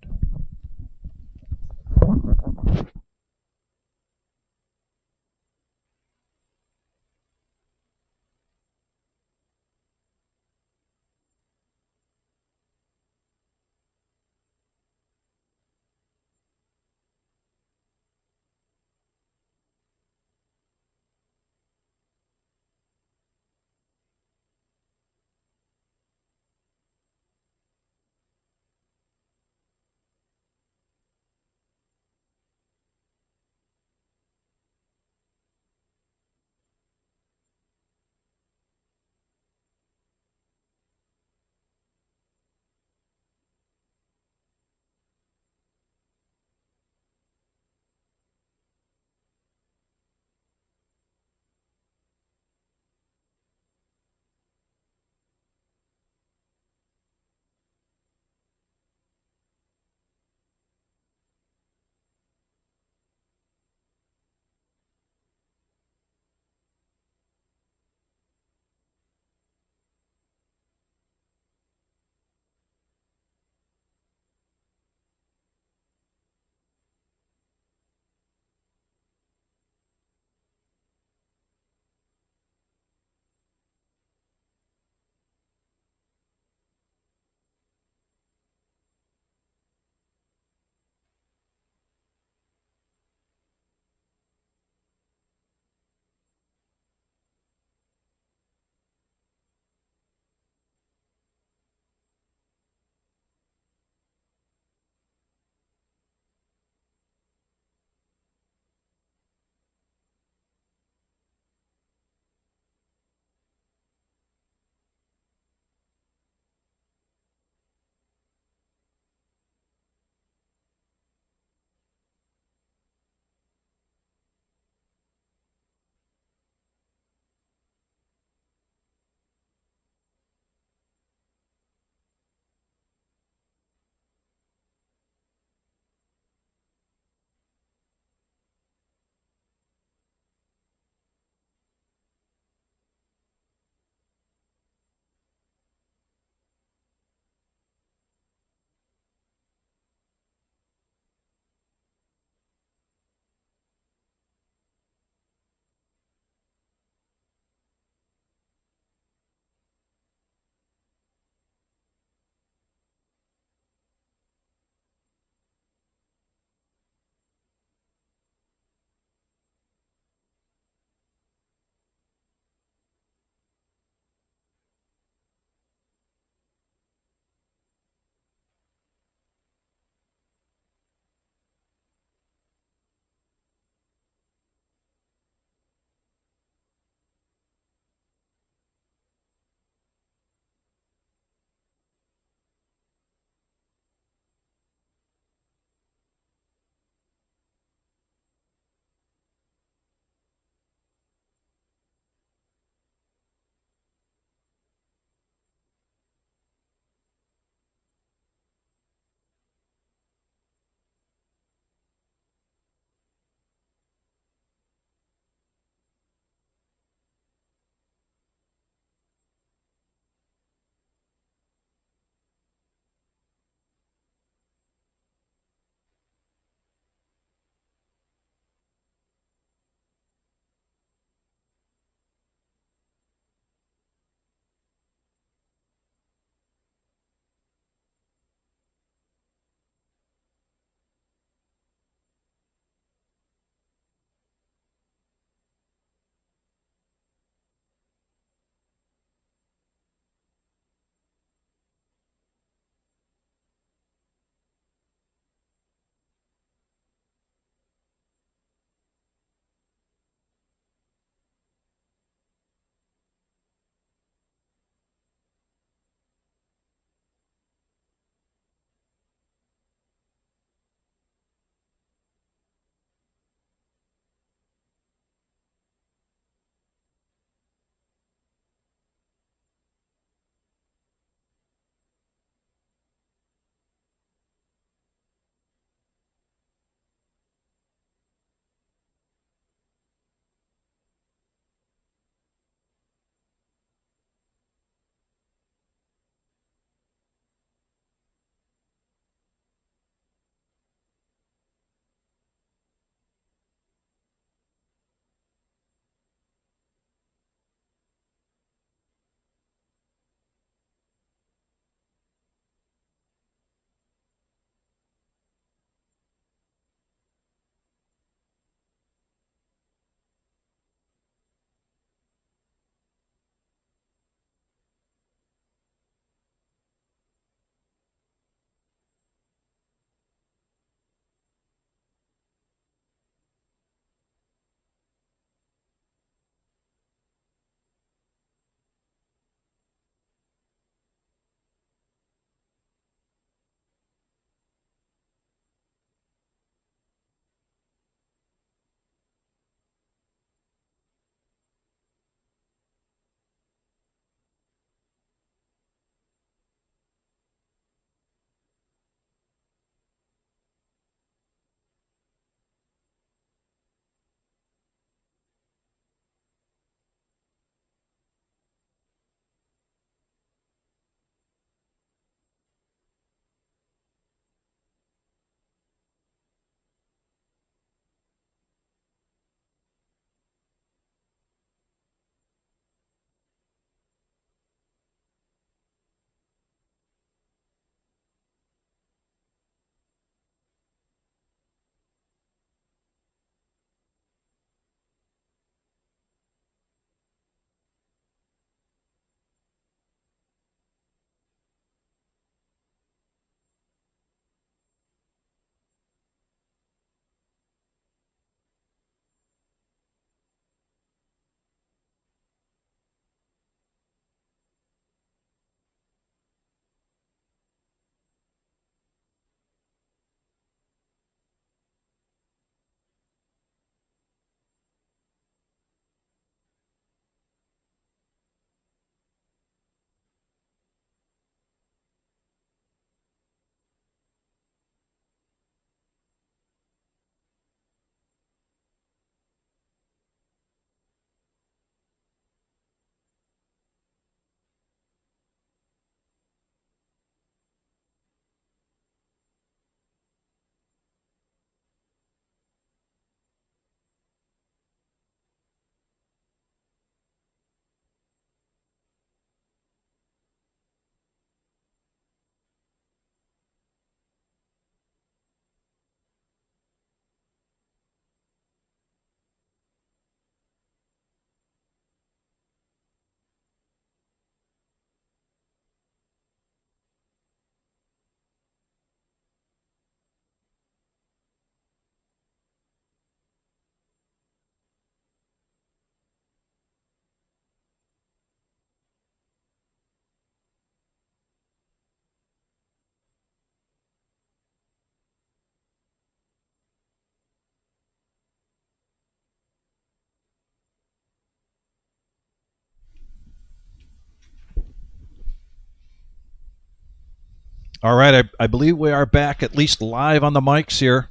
All right, I believe we are back, at least live on the mics here.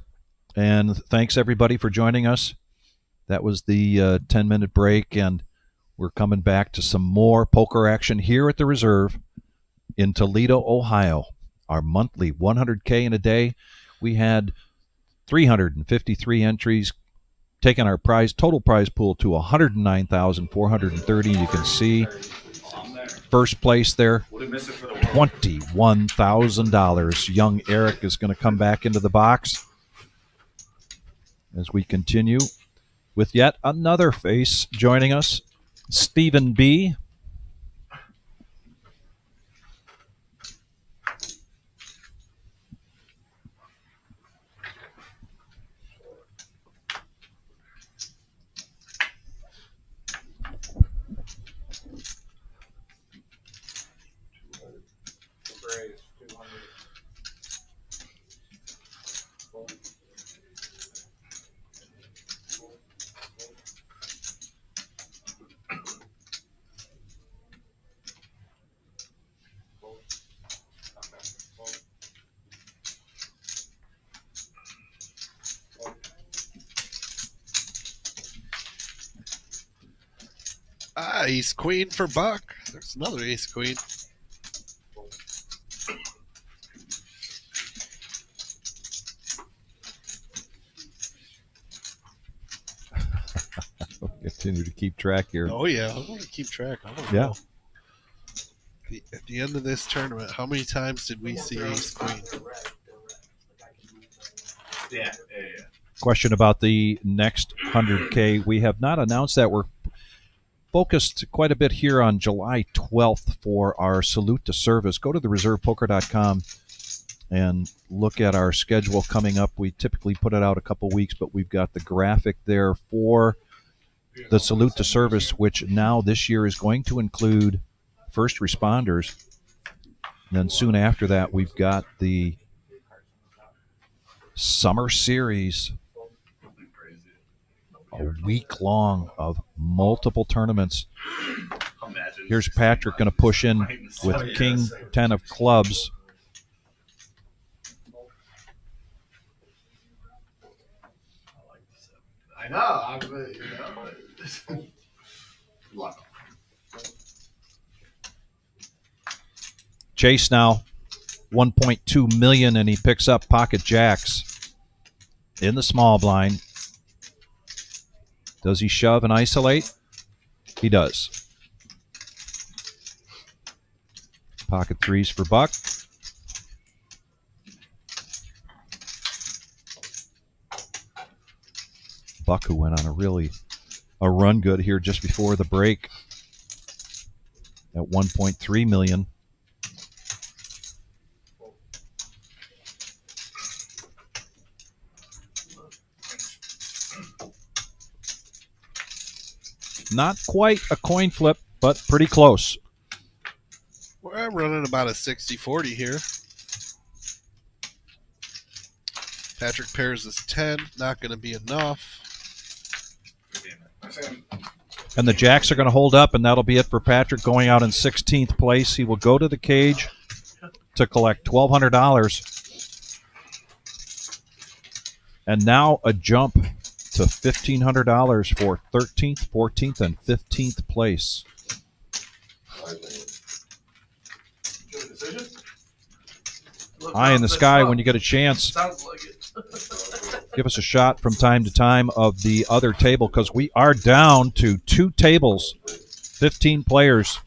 And thanks, everybody, for joining us. That was the 10-minute break, and we're coming back to some more poker action here at the Reserve in Toledo, Ohio. Our monthly 100K in a day. We had 353 entries, taking our total prize pool to 109,430. You can see first place there, $21,000. Young Eric is going to come back into the box as we continue with yet another face joining us, Stephen B. Ace queen for Buck. There's another ace queen. We'll continue to keep track here. Oh, yeah. I'm going to keep track. I don't Yeah. know. At the end of this tournament, how many times did we see ace queen? Yeah. Question about the next 100K. We have not announced that. We're focused quite a bit here on July 12th for our Salute to Service. Go to thereservepoker.com and look at our schedule coming up. We typically put it out a couple weeks, but we've got the graphic there for the Salute to Service, which now this year is going to include first responders. And then soon after that, we've got the Summer Series, a week long of multiple tournaments. Here's Patrick going to push in with King 10 of clubs. I know. Luck. Chase now 1.2 million, and he picks up pocket jacks in the small blind. Does he shove and isolate? He does. Pocket threes for Buck. Buck, who went on a run good here just before the break at 1.3 million. Not quite a coin flip, but pretty close. We're running about a 60-40 here. Patrick pairs is 10. Not going to be enough. And the jacks are going to hold up, and that'll be it for Patrick going out in 16th place. He will go to the cage to collect $1,200. And now a jump to $1,500 for 13th, 14th, and 15th place. Eye in the sky when you get a chance. Sounds like it. Give us a shot from time to time of the other table, because we are down to 2 tables, 15 players.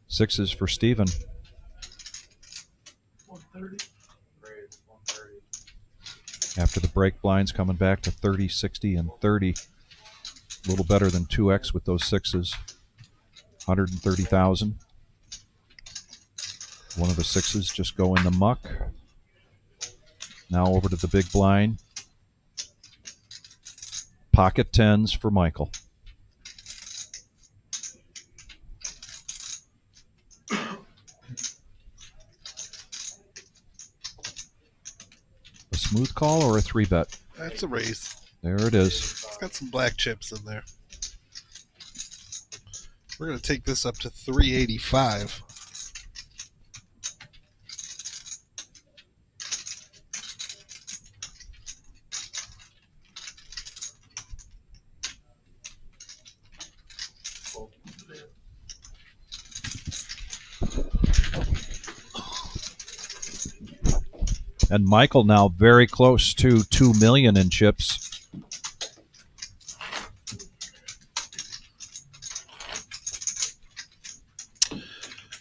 Sixes for Steven. 130. After the break blinds coming back to 30, 60, and 30. A little better than 2x with those sixes. 130,000. One of the sixes just go in the muck. Now over to the big blind. Pocket tens for Michael. A smooth call or a 3-bet? That's a raise. There it is. It's got some black chips in there. We're going to take this up to 385. And Michael now very close to 2 million in chips.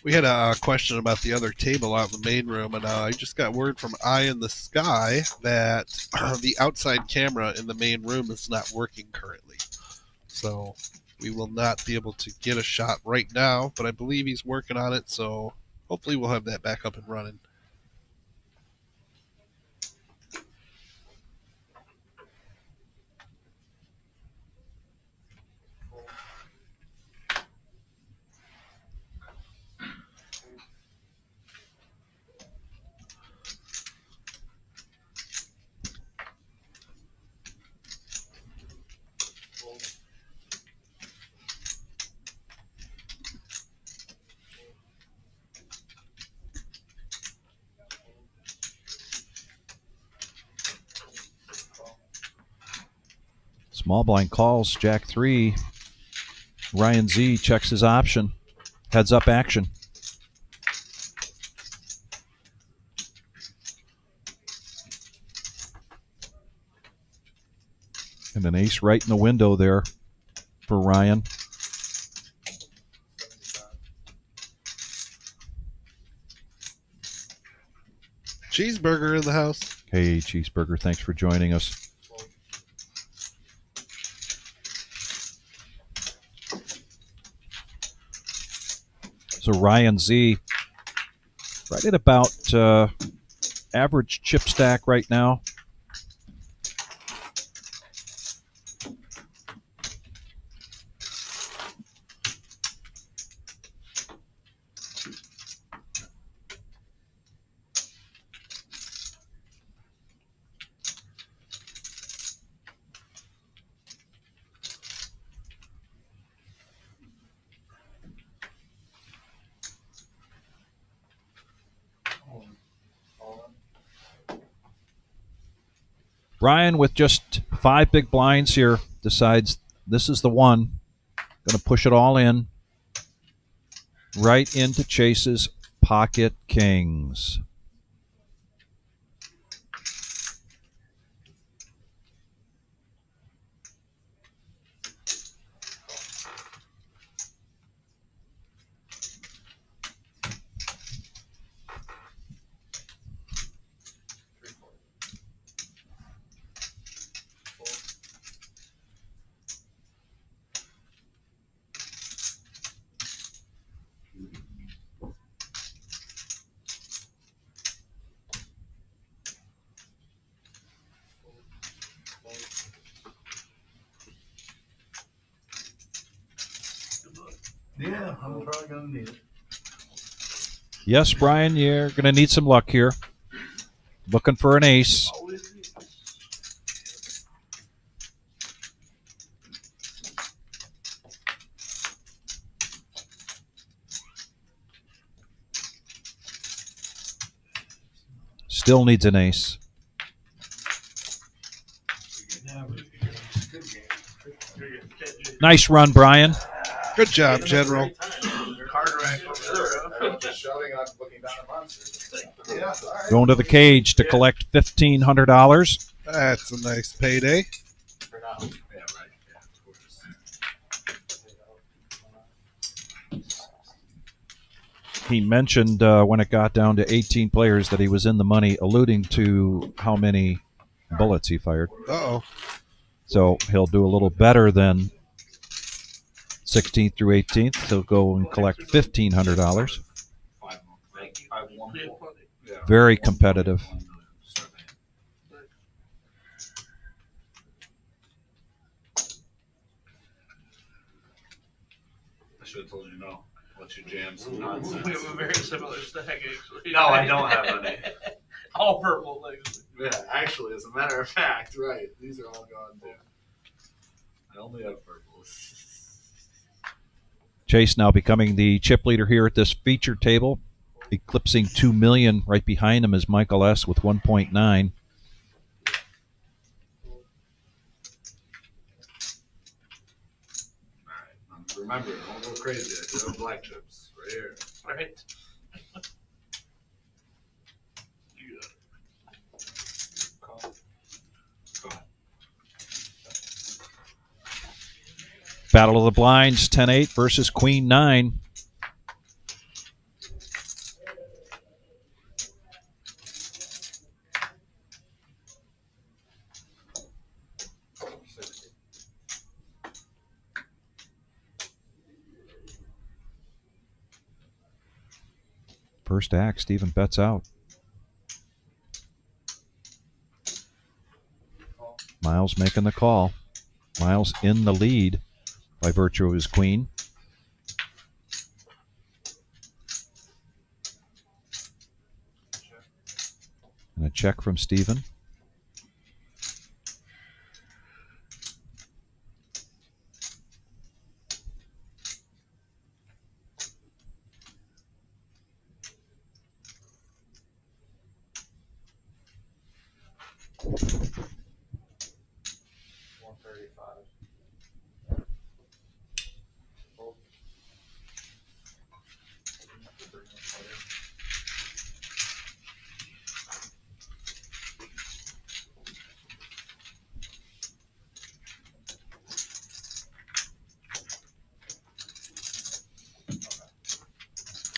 We had a question about the other table out in the main room, and I just got word from Eye in the Sky that the outside camera in the main room is not working currently. So we will not be able to get a shot right now, but I believe he's working on it, so hopefully we'll have that back up and running. Small blind calls, Jack 3. Ryan Z checks his option. Heads up action. And an ace right in the window there for Ryan. Cheeseburger in the house. Hey, Cheeseburger, thanks for joining us. So Ryan Z, right at about average chip stack right now. Brian, with just 5 big blinds here, decides this is the one. Going to push it all in. Right into Chase's pocket kings. Yeah, I'm probably gonna need it. Yes, Brian, you're going to need some luck here. Looking for an ace. Still needs an ace. Nice run, Brian. Good job, General. Going to the cage to collect $1,500. That's a nice payday. He mentioned when it got down to 18 players that he was in the money, alluding to how many bullets he fired. Uh-oh. So he'll do a little better than 16th through 18th. He'll go and collect $1,500. Yeah. Very competitive. I should have told you no. Let you jam some nonsense. We have a very similar stack, actually. No, I don't have any. All purple things. Yeah, actually, as a matter of fact, right. These are all gone too. I only have purples. Chase now becoming the chip leader here at this feature table, eclipsing 2 million. Right behind him is Michael S. with 1.9. Remember, don't go crazy. I do have black chips right here. Right. Battle of the Blinds, 10-8 versus Queen 9. First act, Stephen bets out. Miles making the call. Miles in the lead by virtue of his queen. And a check from Stephen.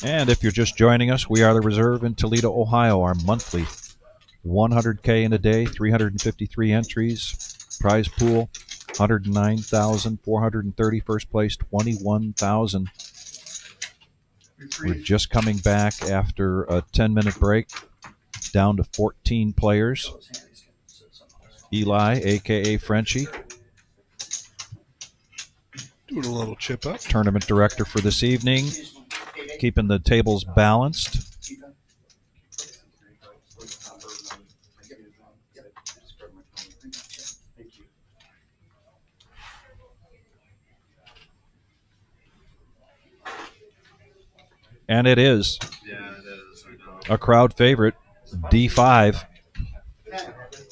And if you're just joining us, we are the Reserve in Toledo, Ohio. Our monthly 100K in a day, 353 entries, prize pool 109,430, first place 21,000. We're just coming back after a 10-minute break, down to 14 players. Eli, a.k.a. Frenchie, Doing a little chip up. tournament director for this evening, keeping the tables balanced. And it is a crowd favorite, D5.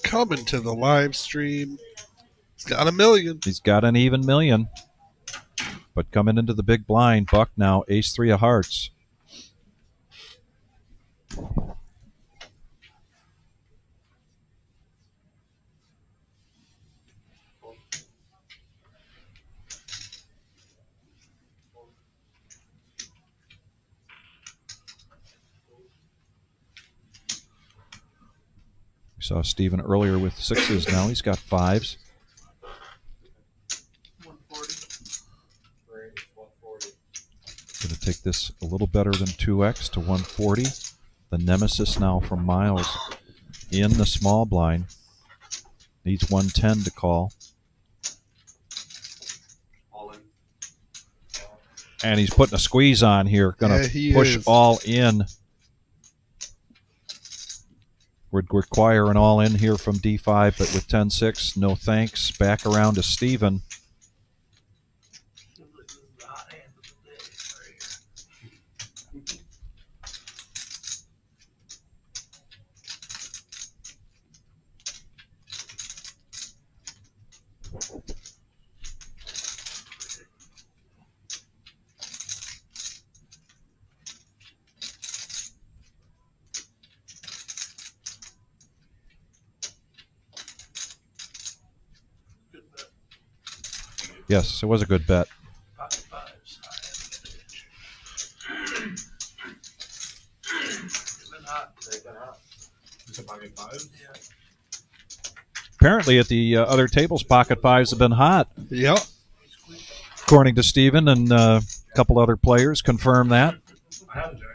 Coming to the live stream. He's got $1 million. He's got an even million. But coming into the big blind, Buck now, ace-3 of hearts. We saw Stephen earlier with sixes. Now he's got fives. 140. Going to take this a little better than 2x to 140. The nemesis now from Miles in the small blind. Needs 110 to call. All in. And he's putting a squeeze on here. Going to push all in. Would require an all in here from D5, but with 10-6, no thanks. Back around to Stephen. Yes, it was a good bet. Pocket fives. Been hot. They've been hot. Is it pocket fives? Yeah. Apparently at the other tables, pocket fives have been hot. Yep. According to Stephen and a couple other players confirm that. I have a jack.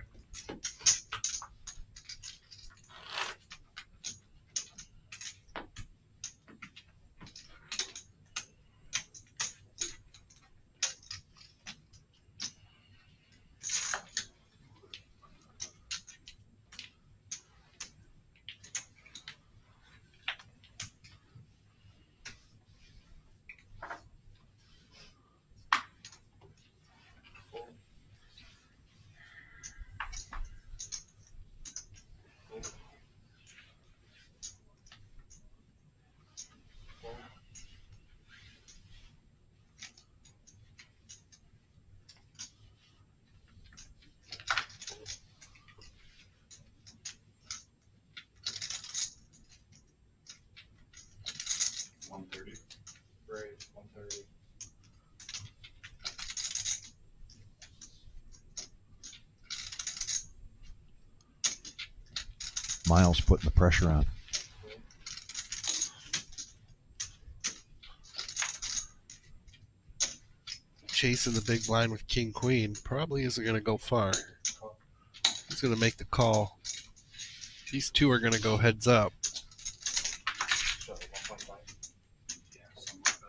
130. Raise 130. Miles putting the pressure on. Chasing the big blind with king queen probably isn't going to go far. He's going to make the call. These two are going to go heads up. Shove it 1.5. Yeah, something like that.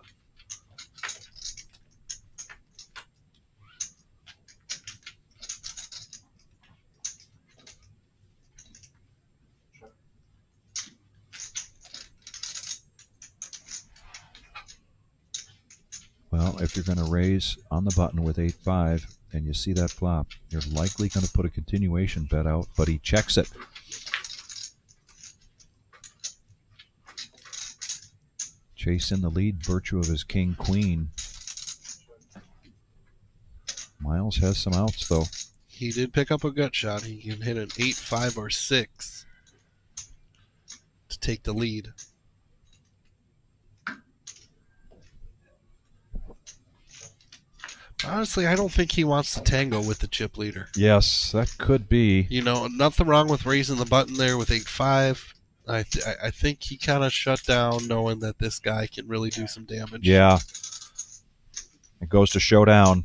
Well, if you're going to raise on the button with 8-5 and you see that flop, you're likely going to put a continuation bet out, but he checks it. Chase in the lead, virtue of his king queen. Miles has some outs though. He did pick up a gut shot. He can hit an 8, 5, or 6 to take the lead. Honestly, I don't think he wants to tango with the chip leader. Yes, that could be. You know, nothing wrong with raising the button there with 8-5. I think he kind of shut down knowing that this guy can really do some damage. Yeah. It goes to showdown.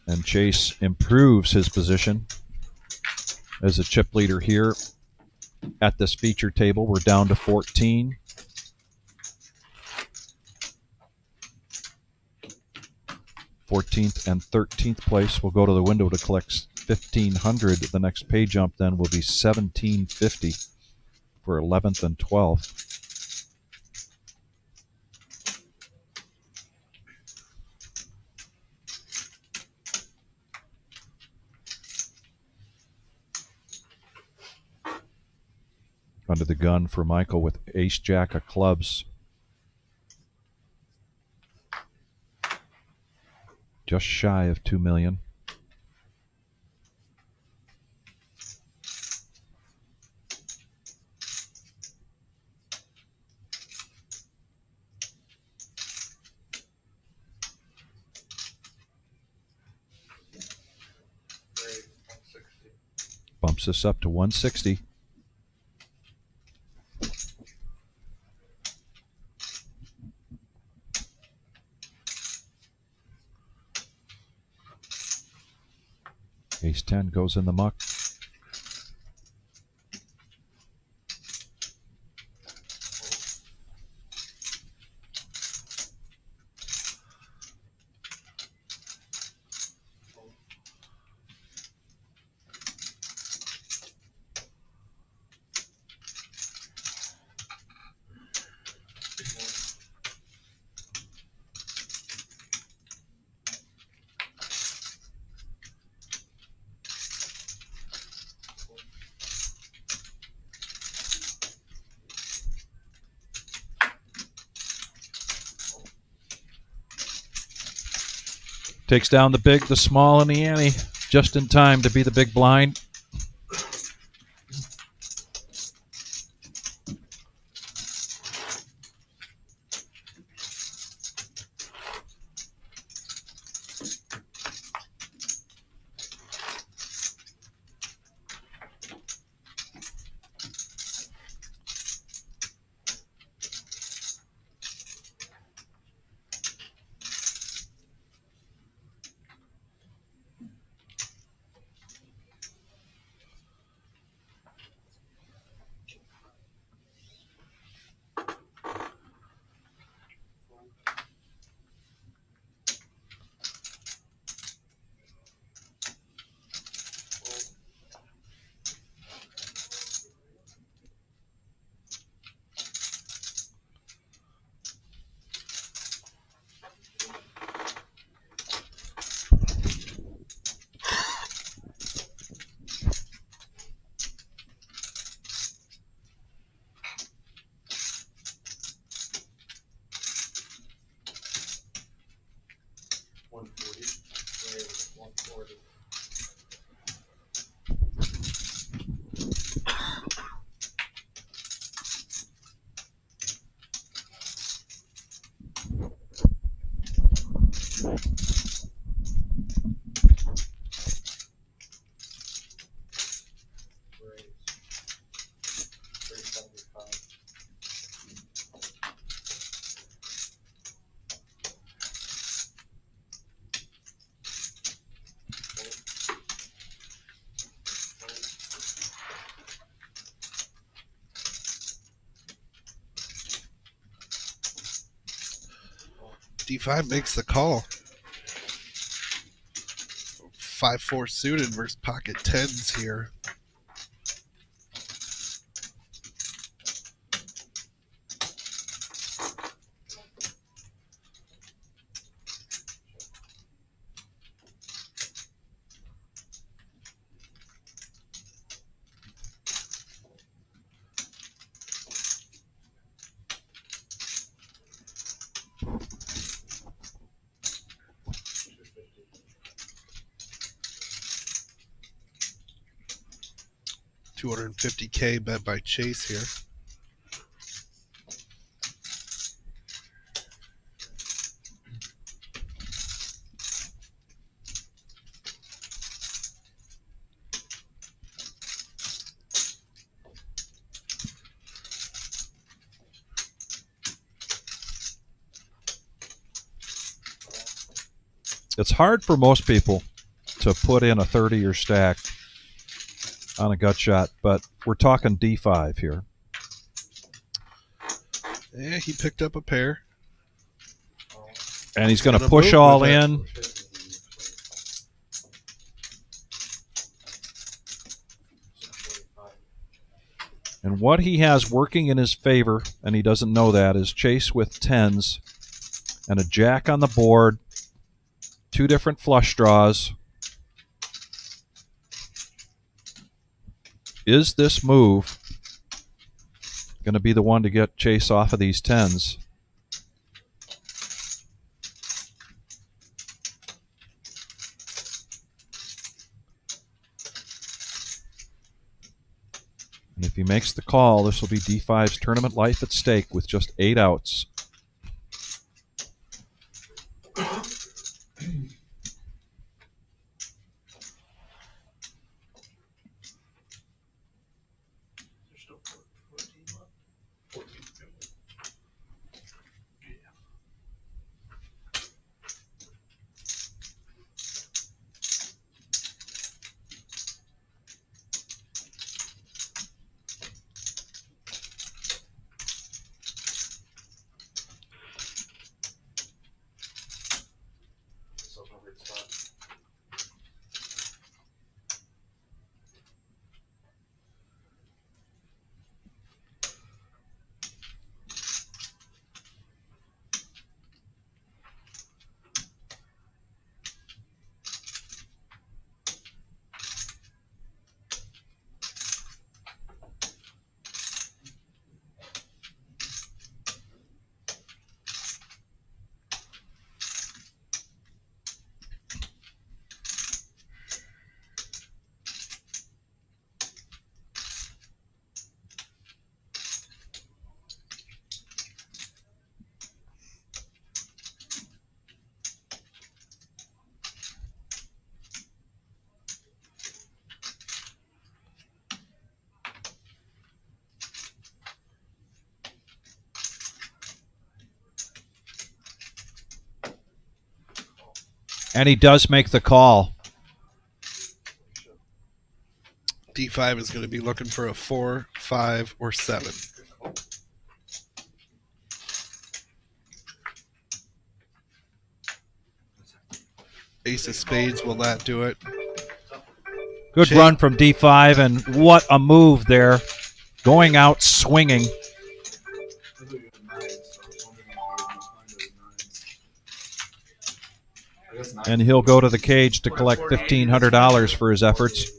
And Chase improves his position as a chip leader here at this feature table. We're down to 14. th and 13th place will go to the window to collect 1,500. The next pay jump then will be 1,750 for 11th and 12th. Under the gun for Michael with ace-jack of clubs. Just shy of 2 million. Raise 160. Bumps us up to 160. Ace-10 goes in the muck. Takes down the big, the small, and the ante just in time to be the big blind. D5 makes the call. 5-4 suited versus pocket tens here. $250K bet by Chase here. It's hard for most people to put in a 30 or stack on a gut shot, but we're talking D5 here. Yeah, he picked up a pair. And he's going to Gonna push move all with it. in. And what he has working in his favor, and he doesn't know that, is Chase with tens and a jack on the board, two different flush draws. Is this move going to be the one to get Chase off of these tens? And if he makes the call, this will be D5's tournament life at stake with just 8 outs. And he does make the call. D5 is going to be looking for a 4, 5, or 7. Ace of spades will not do it. Good run from D5, and what a move there. Going out swinging. And he'll go to the cage to collect $1,500 for his efforts.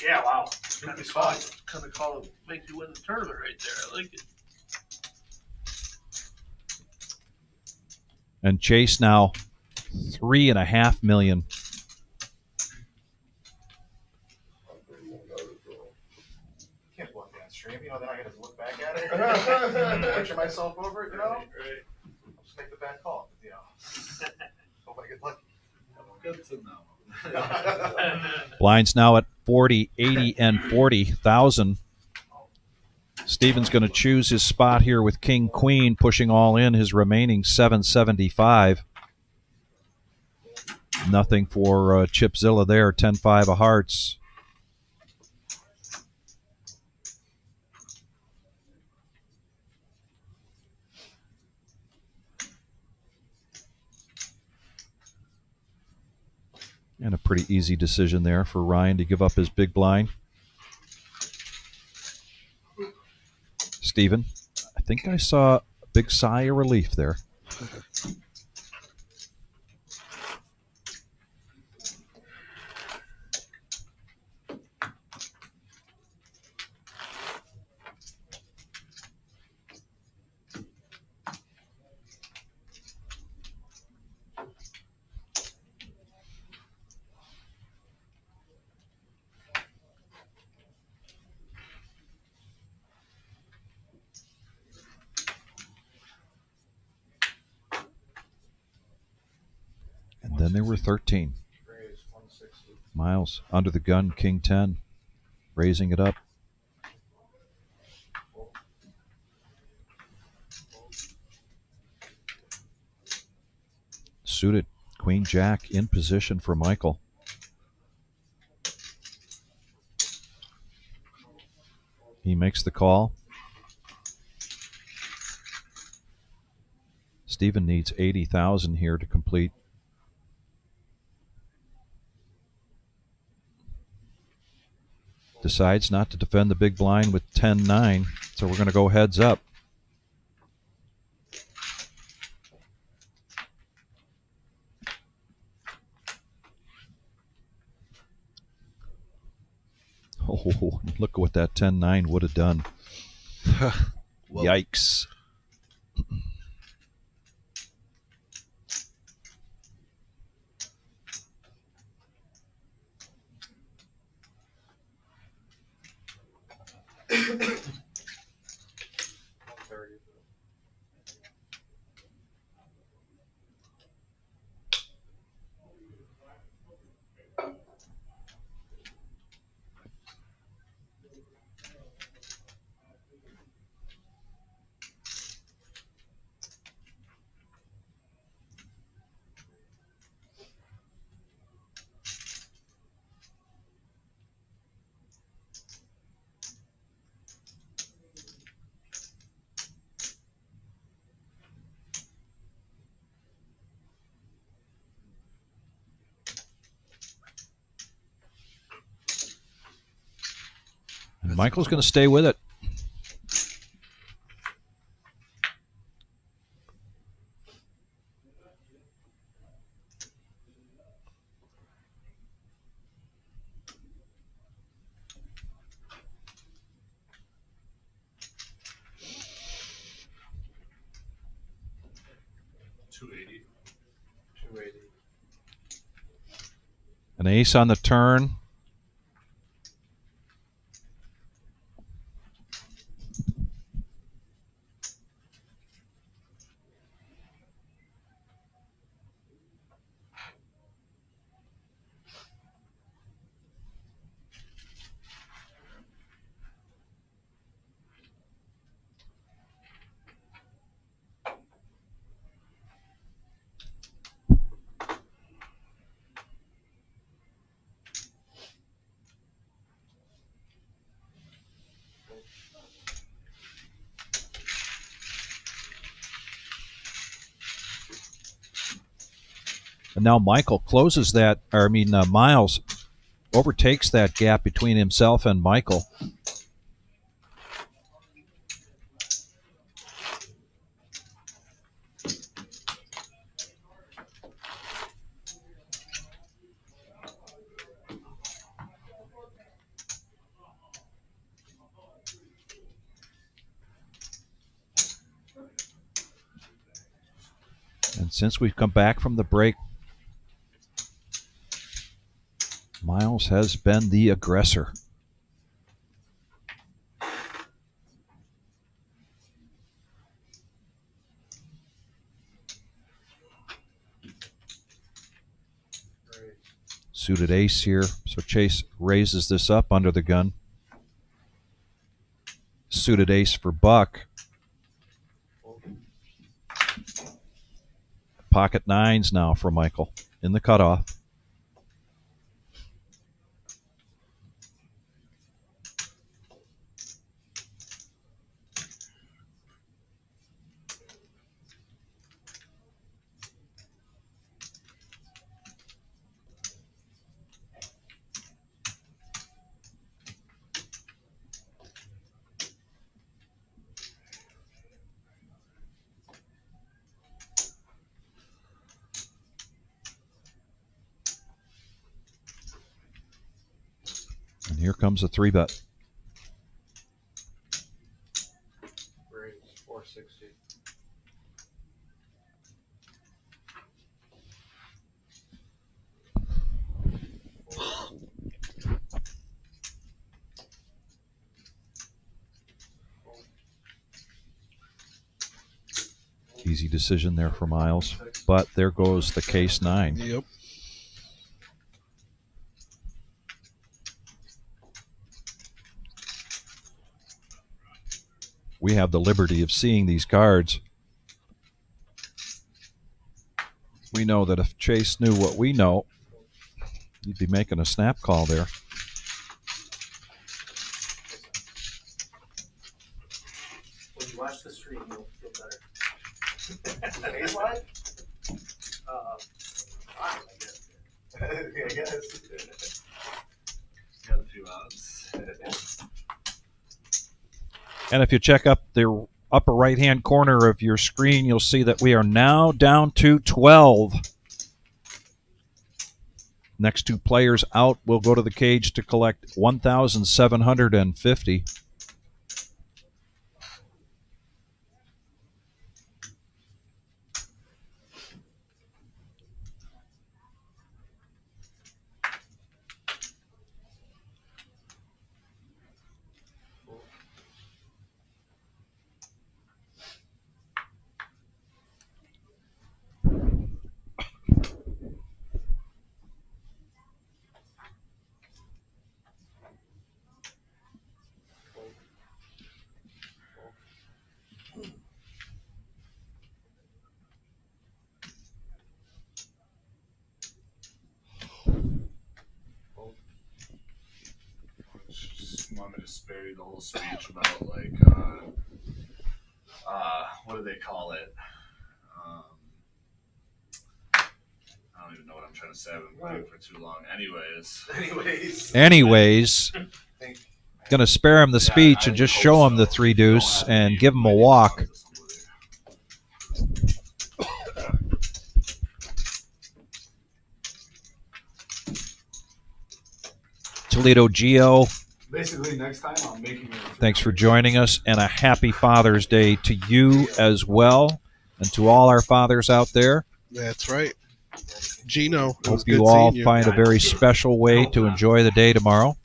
Yeah, wow. Kind of call it, make you win the tournament right there. I like it. And Chase now $3.5 million. Can't block that stream, you know, then I gotta look back at it. Picture myself over it, you know? Right. I'll just make the bad call, you know. Hope I get lucky. Good to know. Blinds now at 40, 80, and 40,000. Steven's going to choose his spot here with King Queen, pushing all in his remaining 775. Nothing for Chipzilla there. 10-5 of hearts. And a pretty easy decision there for Ryan to give up his big blind. Steven, I think I saw a big sigh of relief there. And then there were 13. Miles under the gun, King 10, raising it up. Suited, Queen Jack in position for Michael. He makes the call. Steven needs 80,000 here to complete. Decides not to defend the big blind with 10-9, so we're going to go heads up. Oh, look what that 10-9 would have done. Yikes. And Michael's going to stay with it. An ace on the turn. And now Michael closes that, or I mean, Miles overtakes that gap between himself and Michael. And since we've come back from the break, Miles has been the aggressor. Suited ace here, so Chase raises this up under the gun. suited ace for Buck. Pocket nines now for Michael in the cutoff. And here comes a 3-bet. Raise 460. Easy decision there for Miles. But there goes the case 9. Yep. We have the liberty of seeing these cards. We know that if Chase knew what we know, he'd be making a snap call there. When you watch the stream, you'll feel better. Phase live? I guess. Got a few outs. And if you check up the upper right-hand corner of your screen, you'll see that we are now down to 12. Next 2 players out will go to the cage to collect 1,750. Just want me to spare you the whole speech about like what do they call it? I don't even know what I'm trying to say. I've been playing for too long. Anyways. Going to spare him the speech and just show him the 3 deuce and give him a walk. Toledo Geo, Basically, next time I'm making it. thanks for joining us, and a happy Father's Day to you as well, and to all our fathers out there. That's right. Gino, it was Hope you good all seeing you. find a very special way to enjoy the day tomorrow.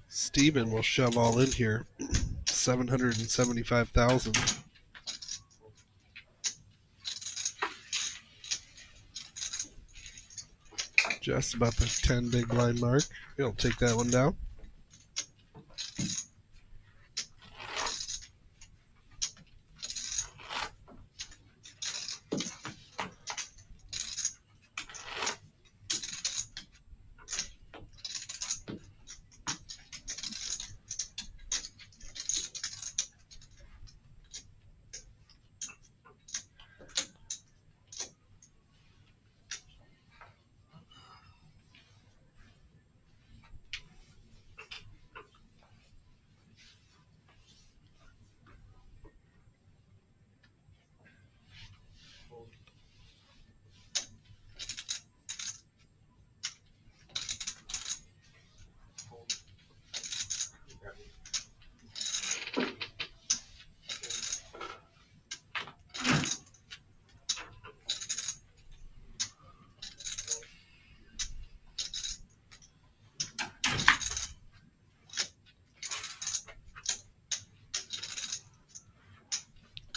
Steven will shove all in here. 775,000. Just about the 10 big blind mark. He'll take that one down.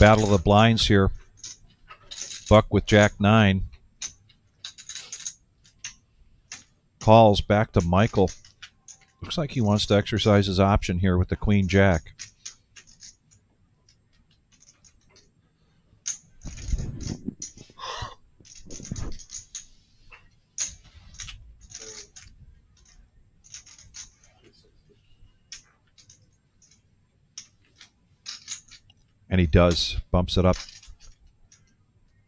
Battle of the blinds here. Buck with Jack 9. Calls back to Michael. Looks like he wants to exercise his option here with the Queen Jack. And he does. Bumps it up.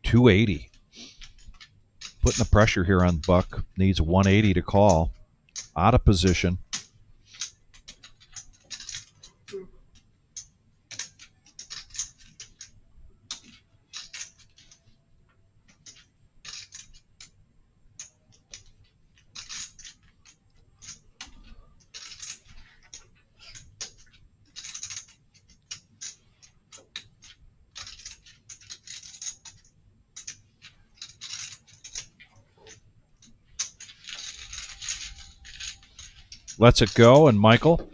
280. Putting the pressure here on Buck. Needs 180 to call. Out of position. Lets it go, and Michael,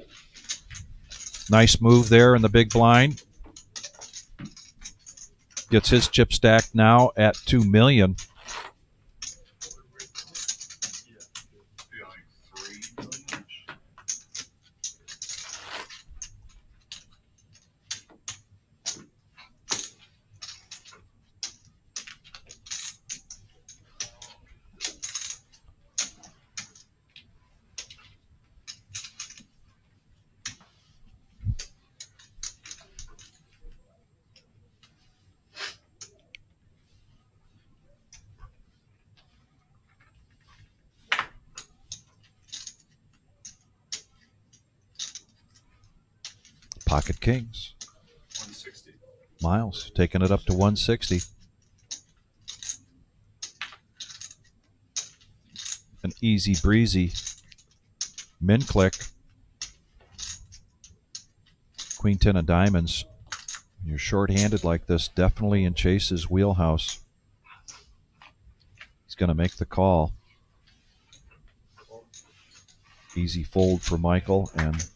nice move there in the big blind. Gets his chip stack now at 2 million. Pocket kings. 160. Miles taking it up to 160. An easy breezy min click. Queen 10 of diamonds. When you're short-handed like this, definitely in Chase's wheelhouse. He's going to make the call. Easy fold for Michael, and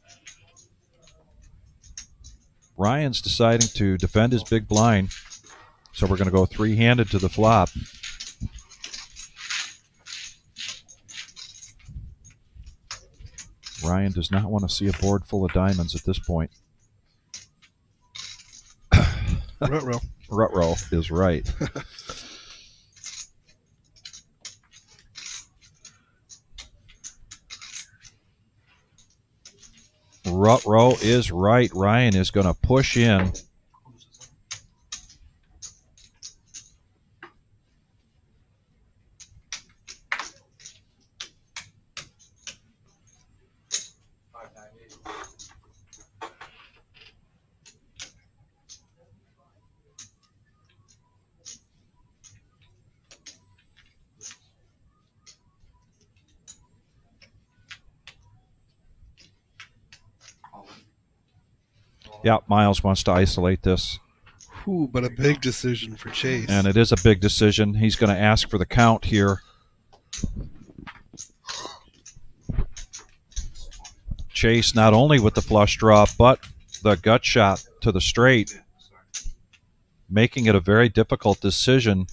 Ryan's deciding to defend his big blind, so we're going to go three-handed to the flop. Ryan does not want to see a board full of diamonds at this point. Ruh-roh. Ruh-roh is right. Ruh-roh is right. Ryan is going to push in. Yeah, Miles wants to isolate this. Ooh, but a big decision for Chase. And it is a big decision. He's going to ask for the count here. Chase not only with the flush draw, but the gut shot to the straight, making it a very difficult decision.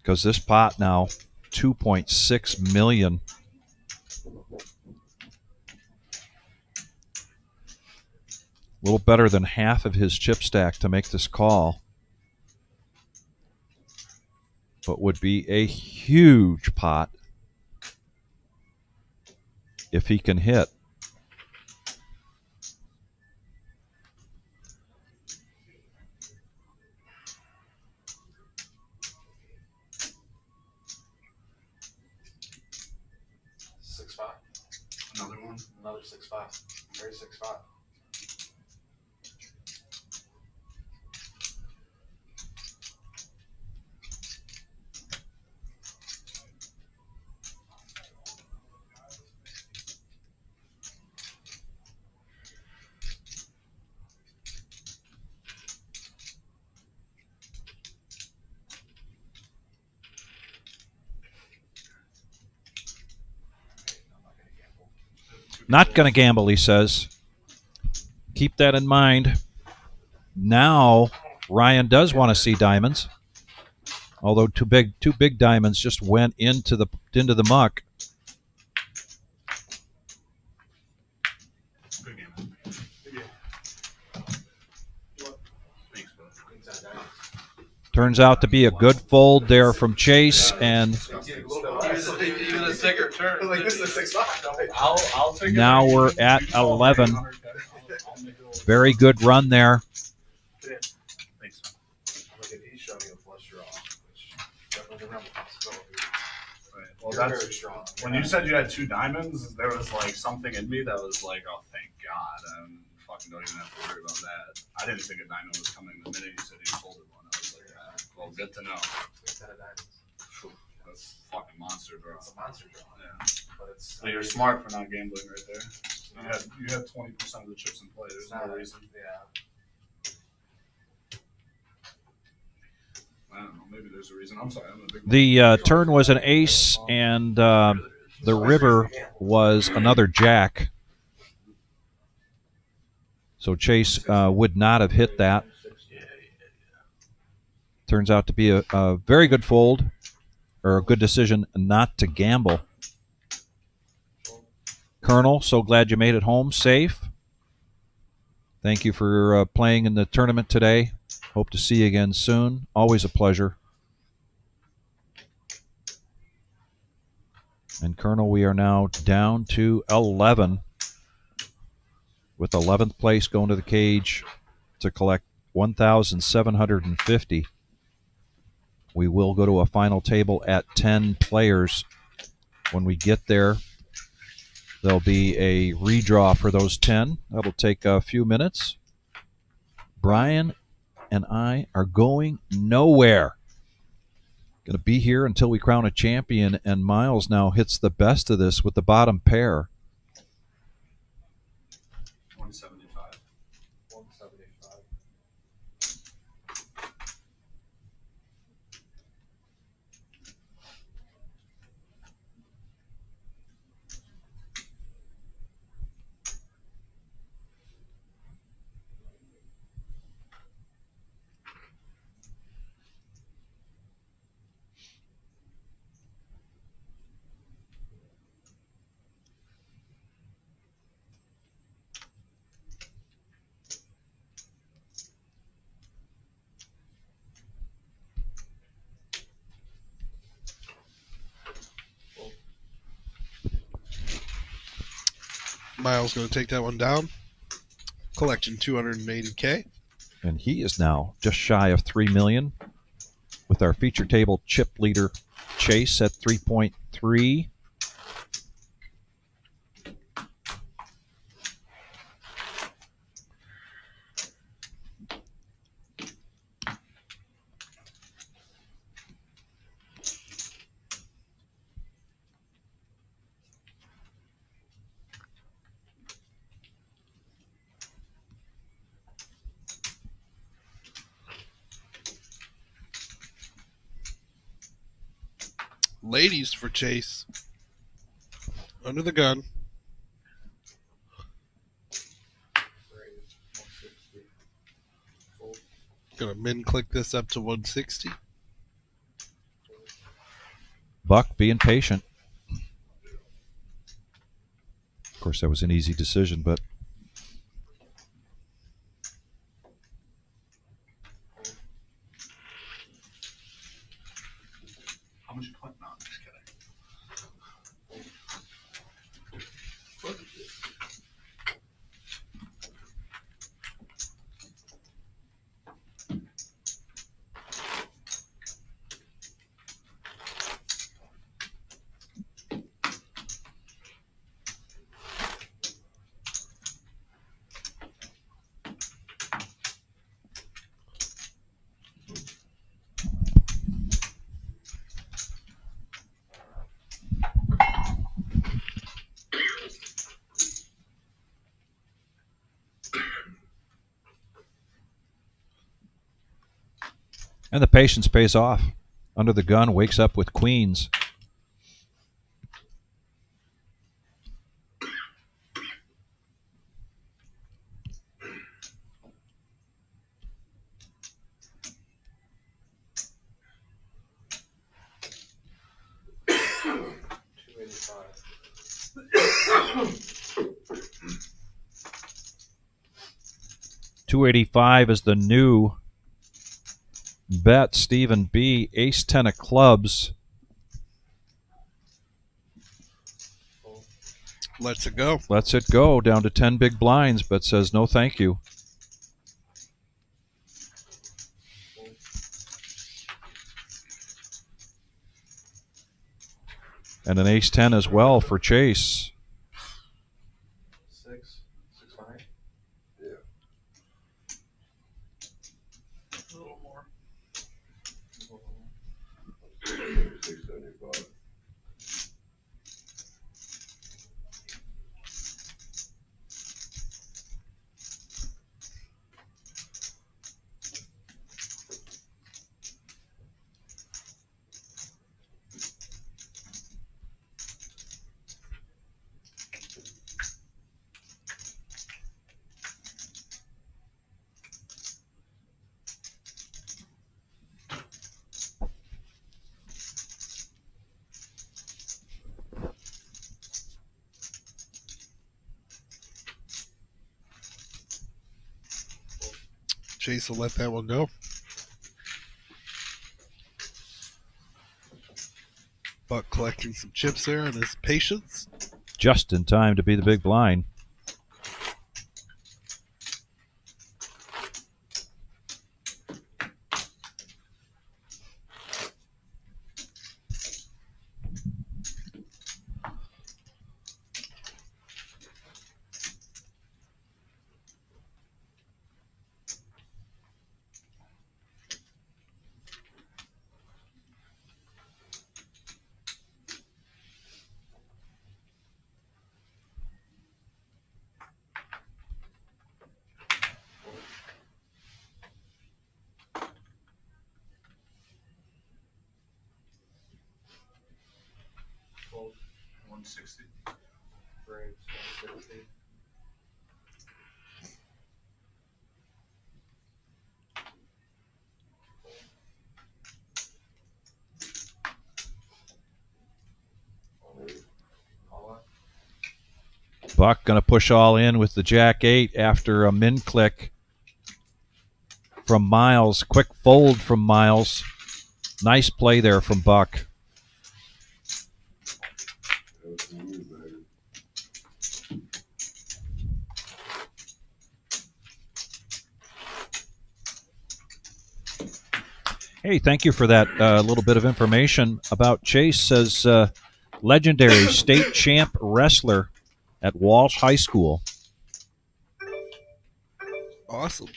Because this pot now, 2.6 million. A little better than half of his chip stack to make this call. But would be a huge pot if he can hit. Another one? Another 6-5. Very 6-5. Not going to gamble, he says. Keep that in mind. Now, Ryan does want to see diamonds. Although two big diamonds just went into the muck. Turns out to be a good fold there from Chase, and now we're at 11. Very good run there. Well, that's when you said you had two diamonds, there was like something in me that was like, oh, thank God, I fucking don't even have to worry about that. I didn't think a diamond was coming the minute you said you folded one. I was like, well, good to know. That's fucking monster draw. It's a monster draw. Yeah. But you're smart for not gambling right there. You had 20% of the chips in play. There's no reason. Yeah. I don't know. Maybe there's a reason. I'm sorry. The turn was an ace, and the river was another jack. So Chase would not have hit that. Turns out to be a very good fold, or a good decision not to gamble. Colonel, so glad you made it home safe. Thank you for playing in the tournament today. Hope to see you again soon. Always a pleasure. And Colonel, we are now down to 11, with 11th place going to the cage to collect 1,750. We will go to a final table at 10 players. When we get there, there'll be a redraw for those 10. That'll take a few minutes. Brian and I are going nowhere. Going to be here until we crown a champion, and Miles now hits the best of this with the bottom pair. 175. 175. Miles going to take that one down. Collection 280K. And he is now just shy of 3 million, with our feature table chip leader Chase at 3.3. Ladies for Chase. Under the gun. Gonna min click this up to 160. Buck being patient. Of course, that was an easy decision, but How much Clinton on? Just kidding. and the patience pays off. Under the gun, wakes up with queens. $285 is the new bet. Stephen B. Ace 10 of clubs. Lets it go. Lets it go down to 10 big blinds, but says no thank you. And an ace 10 as well for Chase. 6, 5. Yeah. A little more. 675. Chase will let that one go. Buck collecting some chips there on his patience. Just in time to be the big blind. Fold. 160. Braves 160. All up. Buck going to push all in with the Jack 8 after a min click from Miles. Quick fold from Miles. Nice play there from Buck. Hey, thank you for that little bit of information about Chase. Says legendary state champ wrestler at Walsh High School. Awesome.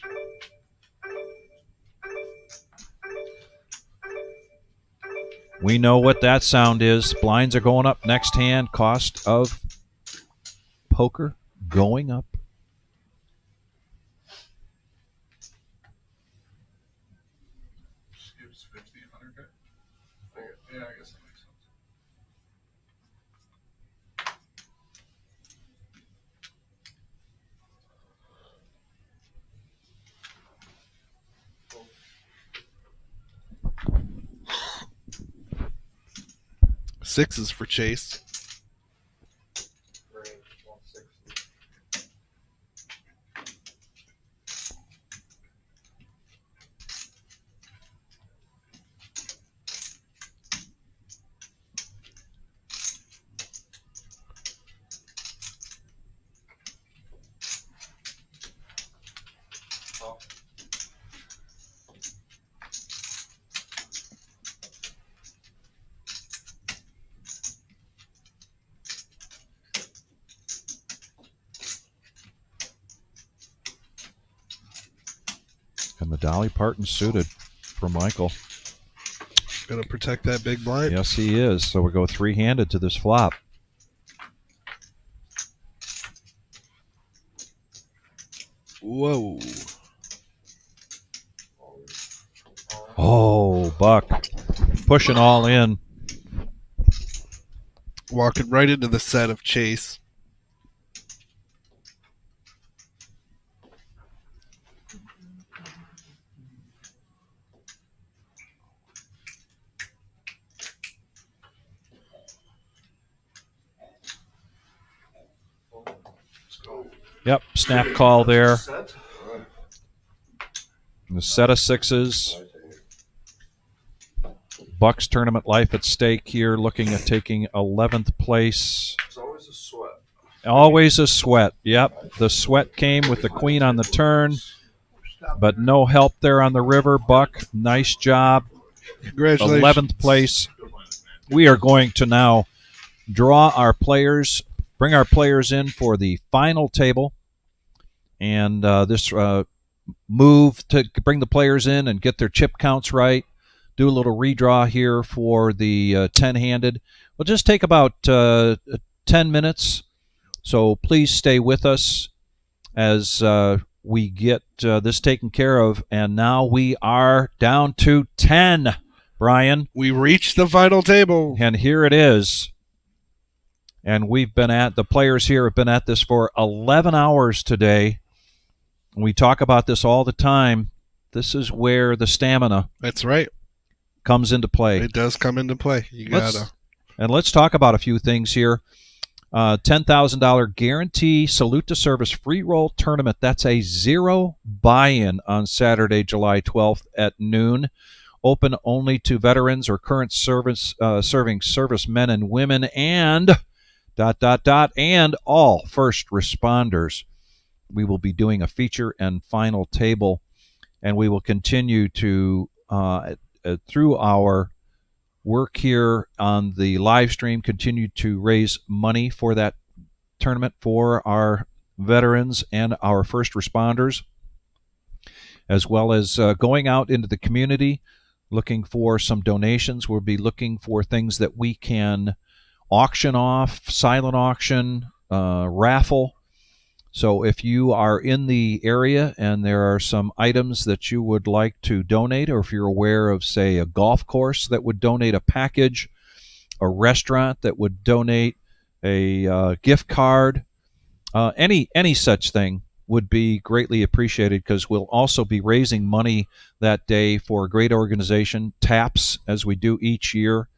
We know what that sound is. Blinds are going up next hand. Cost of poker going up. Skips 50, 100K. Yeah, I guess that makes sense. Sixes for Chase. Braves 160. Call. And the Dolly Parton suited for Michael. Gonna protect that big blind. Yes, he is. So we go three-handed to this flop. Whoa. Oh, Buck pushing all in. Walking right into the set of Chase. Yep, snap call there. Set. The set of sixes. Bucks tournament life at stake here, looking at taking 11th place. It's always a sweat. Always a sweat. Yep, the sweat came with the queen on the turn, but no help there on the river. Buck, nice job. Congratulations. 11th place. We are going to now draw our players, bring our players in for the final table. And this move to bring the players in and get their chip counts right. Do a little redraw here for the 10-handed. We'll just take about 10 minutes. So please stay with us as we get this taken care of. And now we are down to 10, Brian. We reached the final table. And here it is. And we've been at, the players here have been at this for 11 hours today. We talk about this all the time. This is where the stamina That's right. comes into play. It does come into play. You gotta. And let's talk about a few things here. $10,000 guarantee salute to service free roll tournament. That's a 0 buy-in on Saturday, July 12th at noon. Open only to veterans or current serving servicemen and women and ... and all first responders. We will be doing a feature and final table, and we will continue to, through our work here on the live stream, continue to raise money for that tournament for our veterans and our first responders, as well as going out into the community, looking for some donations. We'll be looking for things that we can auction off, silent auction, raffle. So if you are in the area and there are some items that you would like to donate, or if you're aware of, say, a golf course that would donate a package, a restaurant that would donate a gift card, any such thing would be greatly appreciated, because we'll also be raising money that day for a great organization, TAPS, as we do each year.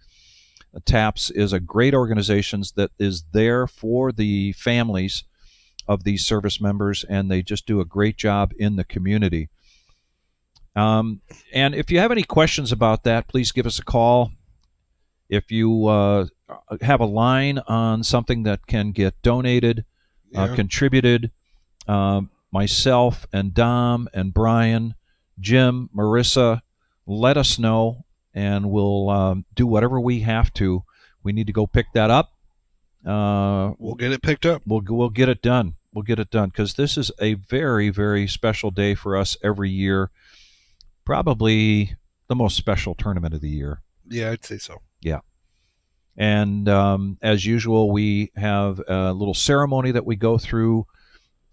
TAPS is a great organization that is there for the families of these service members, and they just do a great job in the community. And if you have any questions about that, please give us a call. If you have a line on something that can get donated, contributed, myself and Dom and Brian, Jim, Marissa, let us know, and we'll do whatever we have to. We need to go pick that up. We'll get it picked up. We'll get it done. We'll get it done, because this is a very, very special day for us every year. Probably the most special tournament of the year. Yeah, I'd say so. Yeah. And as usual, we have a little ceremony that we go through,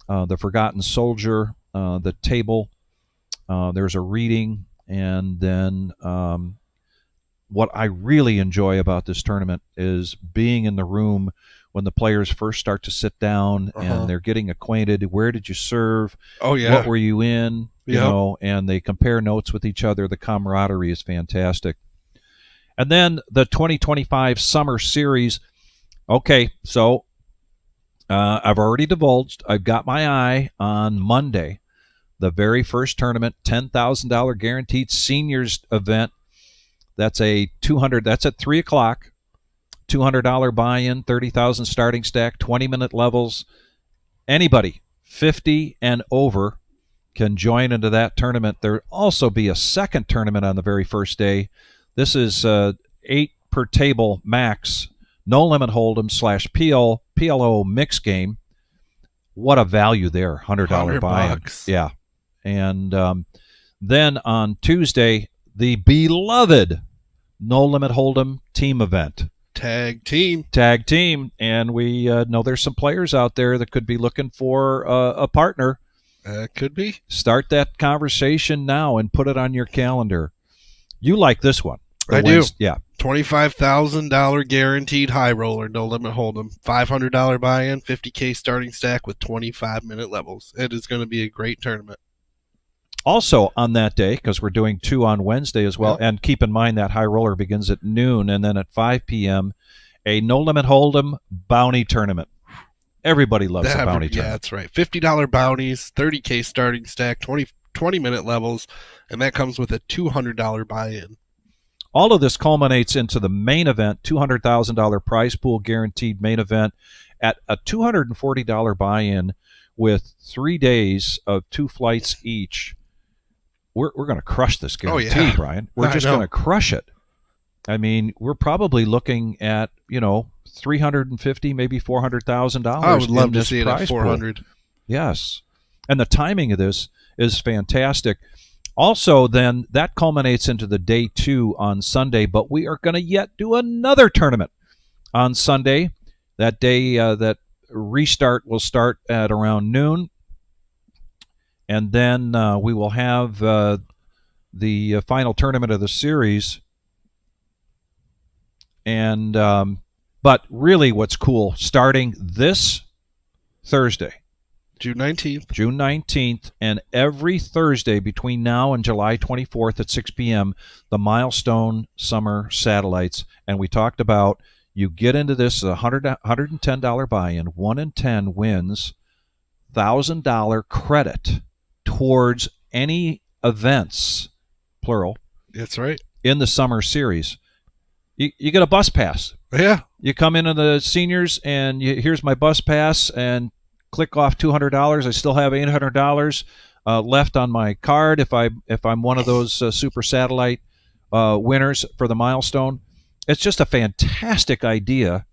the Forgotten Soldier, the table. There's a reading, and then what I really enjoy about this tournament is being in the room when the players first start to sit down and they're getting acquainted. Where did you serve? Oh, yeah. What were you in? You know, and they compare notes with each other. The camaraderie is fantastic. And then the 2025 Summer Series. Okay, so I've already divulged. I've got my eye on Monday, the very first tournament, $10,000 guaranteed seniors event. That's a 200. That's at 3 o'clock. $200 buy-in, 30,000 starting stack, 20-minute levels. Anybody 50 and over can join into that tournament. There'll also be a second tournament on the very first day. This is 8 per table max, no limit hold'em / PLO mix game. What a value there, $100 buy-in. Yeah, and then on Tuesday, the beloved no limit hold'em team event. Tag team. And we know there's some players out there that could be looking for a partner. Could be. Start that conversation now and put it on your calendar. You like this one. I do. Yeah. $25,000 guaranteed high roller, no limit hold'em. $500 buy-in, 50K starting stack with 25-minute levels. It is going to be a great tournament. Also on that day, because we're doing 2 on Wednesday as well, and keep in mind that high roller begins at noon, and then at 5 p.m., a no limit hold'em bounty tournament. Everybody loves the bounty Yeah, tournament. that's right. $50 bounties, 30K starting stack, 20-minute levels, and that comes with a $200 buy-in. All of this culminates into the main event, $200,000 prize pool guaranteed main event at a $240 buy-in with 3 days of 2 flights each. We're going to crush this guarantee, Brian. We're just going to crush it. I mean, we're probably looking at, $350,000, maybe $400,000. I would love to see it at 400. Pool. Yes. And the timing of this is fantastic. Also, then, that culminates into the day 2 on Sunday, but we are going to yet do another tournament on Sunday. That day, that restart will start at around noon, and then we will have the final tournament of the series. And but really, what's cool, starting this Thursday, June 19th, and every Thursday between now and July 24th at 6 p.m., the Milestone Summer Satellites. And we talked about, you get into this $110 buy-in, 1 in 10 wins $1,000 credit towards any events, plural. That's right. In the summer series. You get a bus pass. Yeah. You come into the seniors, and here's my bus pass, and click off $200. I still have $800 left on my card if I'm one of those super satellite winners for the Milestone. It's just a fantastic idea.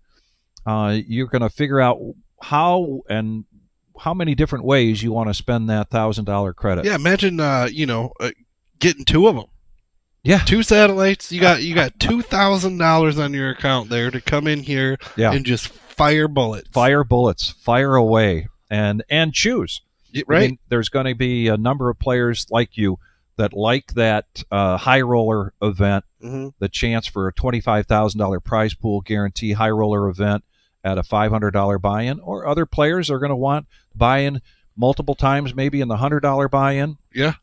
You're going to figure out how many different ways you want to spend that $1,000 credit. Yeah, imagine getting 2 of them. Yeah, 2 satellites. You got $2,000 on your account there to come in here and just fire bullets. Fire bullets. Fire away and choose. Right. I mean, there's going to be a number of players like you that like that high roller event, the chance for a $25,000 prize pool guarantee high roller event at a $500 buy-in, or other players are going to want buy-in multiple times, maybe in the $100 buy-in. Yeah.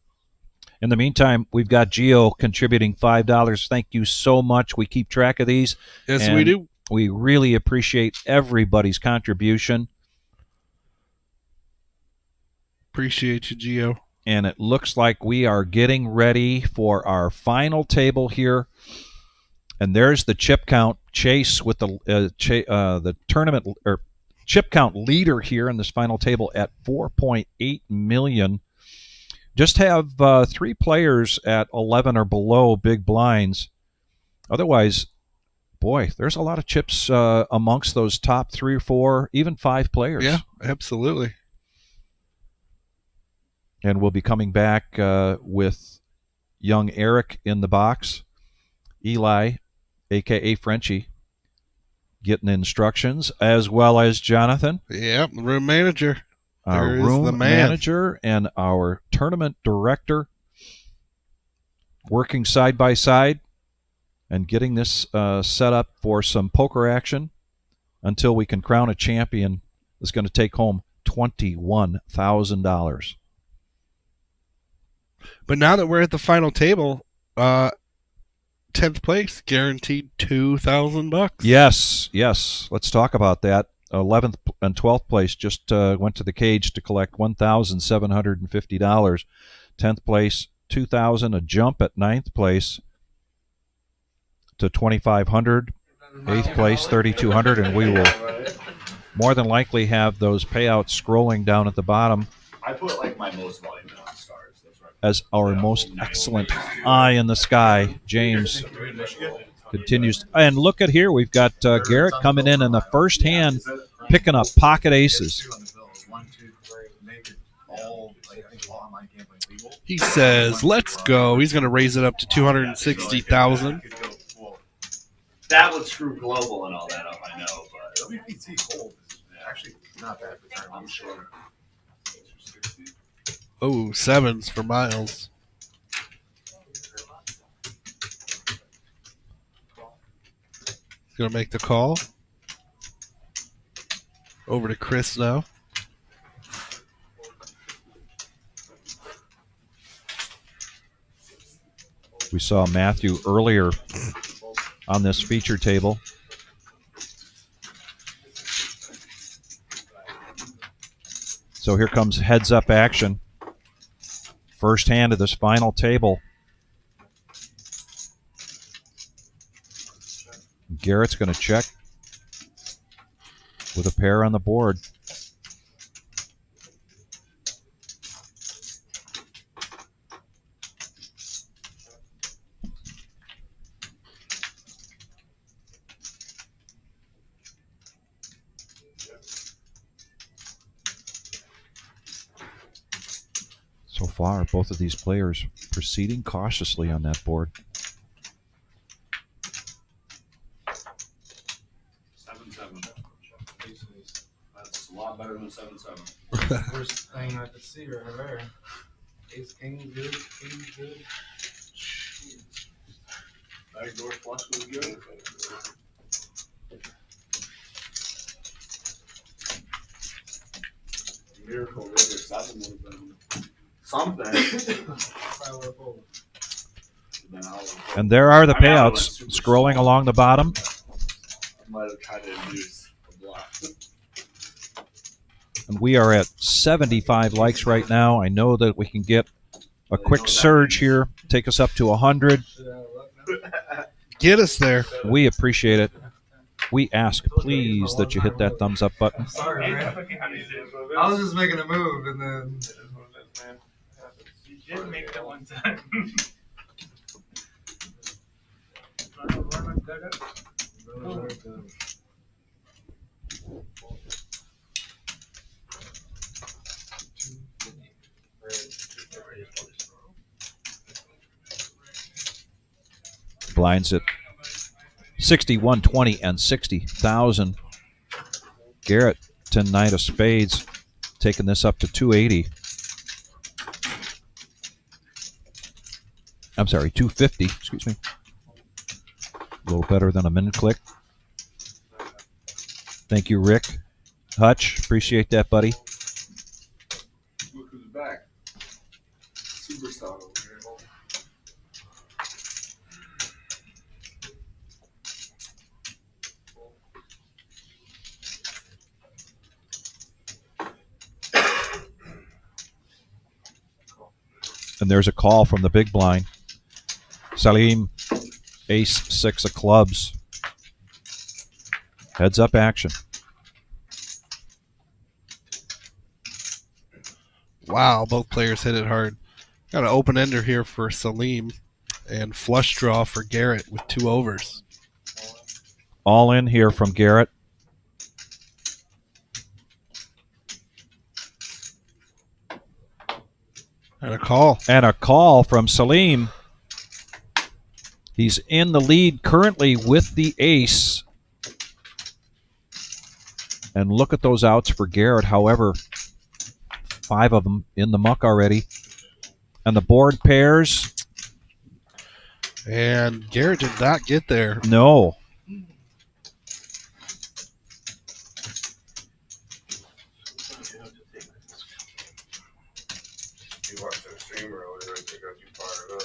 In the meantime, we've got Geo contributing $5. Thank you so much. We keep track of these. Yes, we do. We really appreciate everybody's contribution. Appreciate you, Geo. And it looks like we are getting ready for our final table here. And there's the chip count. Chase with the tournament or chip count leader here in this final table at 4.8 million. Just have 3 players at 11 or below big blinds. Otherwise, boy, there's a lot of chips amongst those top 3 or 4, even 5 players. Yeah, absolutely. And we'll be coming back with young Eric in the box. Eli, a.k.a. Frenchie, getting instructions, as well as Jonathan. Yeah, room manager. Our room manager and our tournament director working side by side and getting this set up for some poker action until we can crown a champion that's going to take home $21,000. But now that we're at the final table, 10th place guaranteed $2,000. Yes. Let's talk about that. 11th and 12th place just went to the cage to collect $1,750. 10th place, $2,000. A jump at 9th place to $2,500. 8th place, $3,200, and we will more than likely have those payouts scrolling down at the bottom. I put like my most volume on stars. That's right. As our most excellent eye in the sky, James continues. And look at here, we've got Garrett coming in the first hand, picking up pocket aces. He says, let's go. He's going to raise it up to $260,000. That would screw global and all that up, I know. But WPT gold is actually not bad for time, I'm sure. Oh, 7s for Miles. He's going to make the call. Over to Chris now. We saw Matthew earlier on this feature table. So here comes heads-up action. First hand of this final table. Garrett's going to check with a pair on the board. So far, both of these players proceeding cautiously on that board. 7-7. That's a lot better than 7-7. Worst thing I could see right there. Ace king good, king good. Backdoor flush was good. Miracle River 7 would have been something. And there are the I mean, I would've payouts went super scrolling small. along the bottom. I might have tried to induce a block. And we are at 75 likes right now. I know that we can get a quick surge here, take us up to 100. Get us there. We appreciate it. We ask, please, that you hit that thumbs up button. Sorry, man. I was just making a move and then. You did make that one time. Blinds at 61, 20, and 60,000. Garrett, 10-9 of spades, taking this up to 280. I'm sorry, 250, excuse me. A little better than a minute click. Thank you, Rick. Hutch, appreciate that, buddy. Look who's back. Superstar over here. And there's a call from the big blind. Salim, ace 6 of clubs. Heads up action. Wow, both players hit it hard. Got an open ender here for Salim and flush draw for Garrett with 2 overs. All in here from Garrett. And a call. And a call from Salim. He's in the lead currently with the ace. And look at those outs for Garrett. However, 5 of them in the muck already. And the board pairs. And Garrett did not get there. No. You watched that stream earlier, they got you fired up.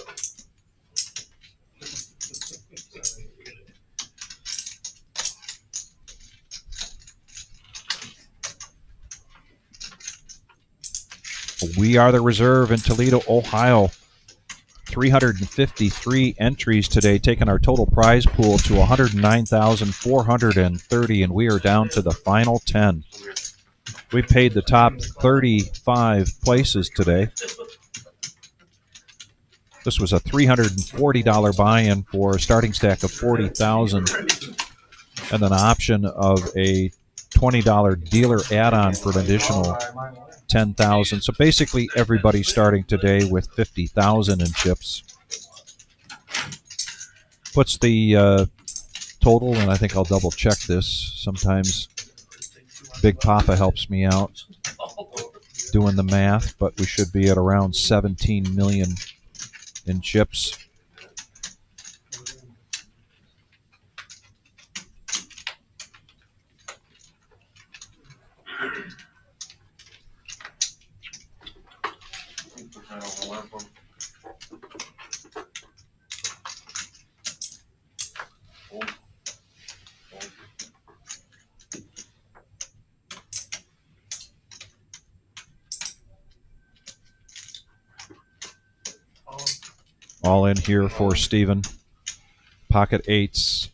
We are the reserve in Toledo, Ohio. 353 entries today, taking our total prize pool to 109,430, and we are down to the final 10. We paid the top 35 places today. This was a $340 buy-in for a starting stack of 40,000, and an option of a $20 dealer add-on for an additional 10,000. So basically everybody starting today with 50,000 in chips. Puts the total, and I think I'll double check this. Sometimes Big Papa helps me out doing the math, but we should be at around 17 million in chips. All in here for Steven. Pocket eights.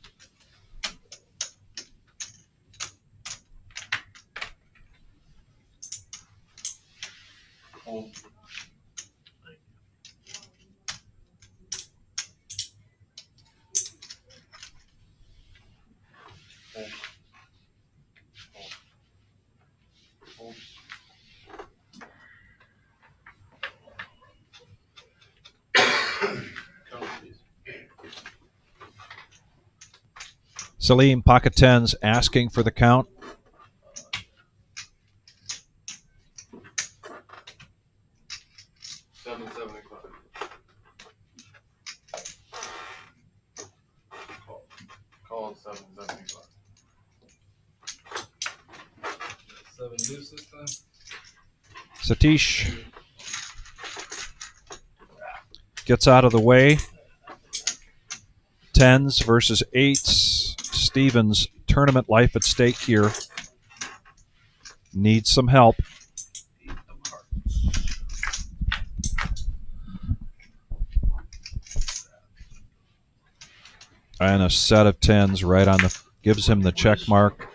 Salim, pocket tens, asking for the count. Call 775. 7 deuce this time. Satish gets out of the way. Tens versus eights. Stevens, tournament life at stake here. Needs some help. And a set of tens right on the, gives him the check mark.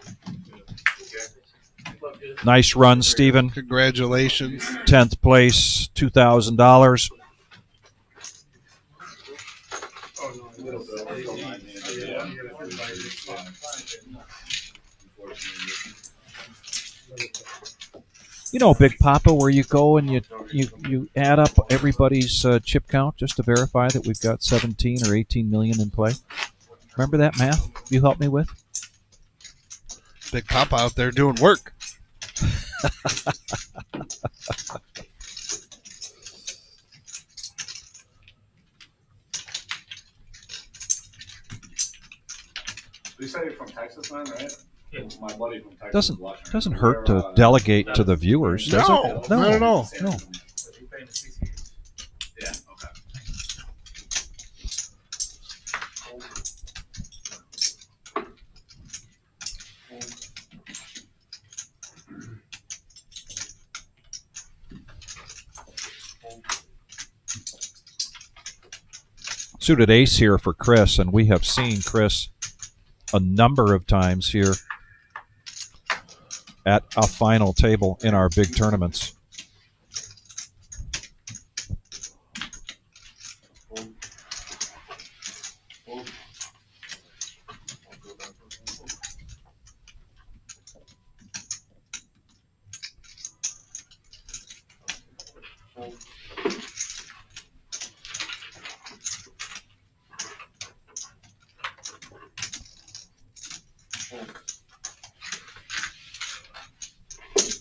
Nice run, Steven. Congratulations. 10th place, $2,000. You know, Big Papa, where you go and you add up everybody's chip count just to verify that we've got 17 or 18 million in play. Remember that math you helped me with? Big Papa out there doing work. You say you're from Texas, man, right? Yeah. My buddy from Texas. Doesn't hurt to delegate to the viewers, does it? No, not at all. No. Yeah, okay. Suited ace here for Chris, and we have seen Chris a number of times here at a final table in our big tournaments.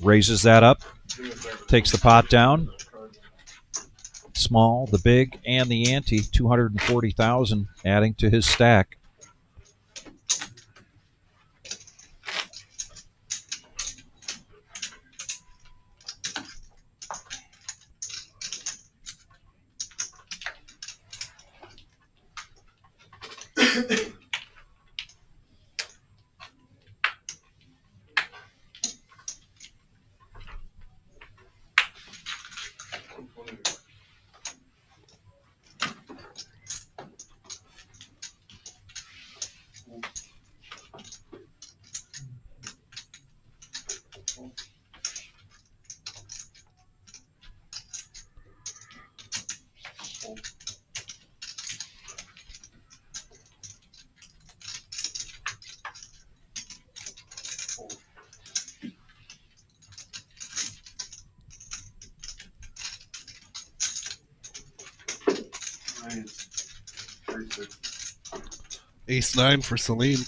Raises that up, takes the pot down. Small, the big, and the ante, 240,000 adding to his stack. Ace 9 for Salim.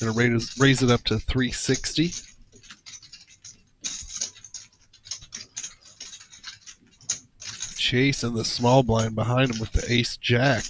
Gonna raise it up to 360. Chase and the small blind behind him with the ace jack.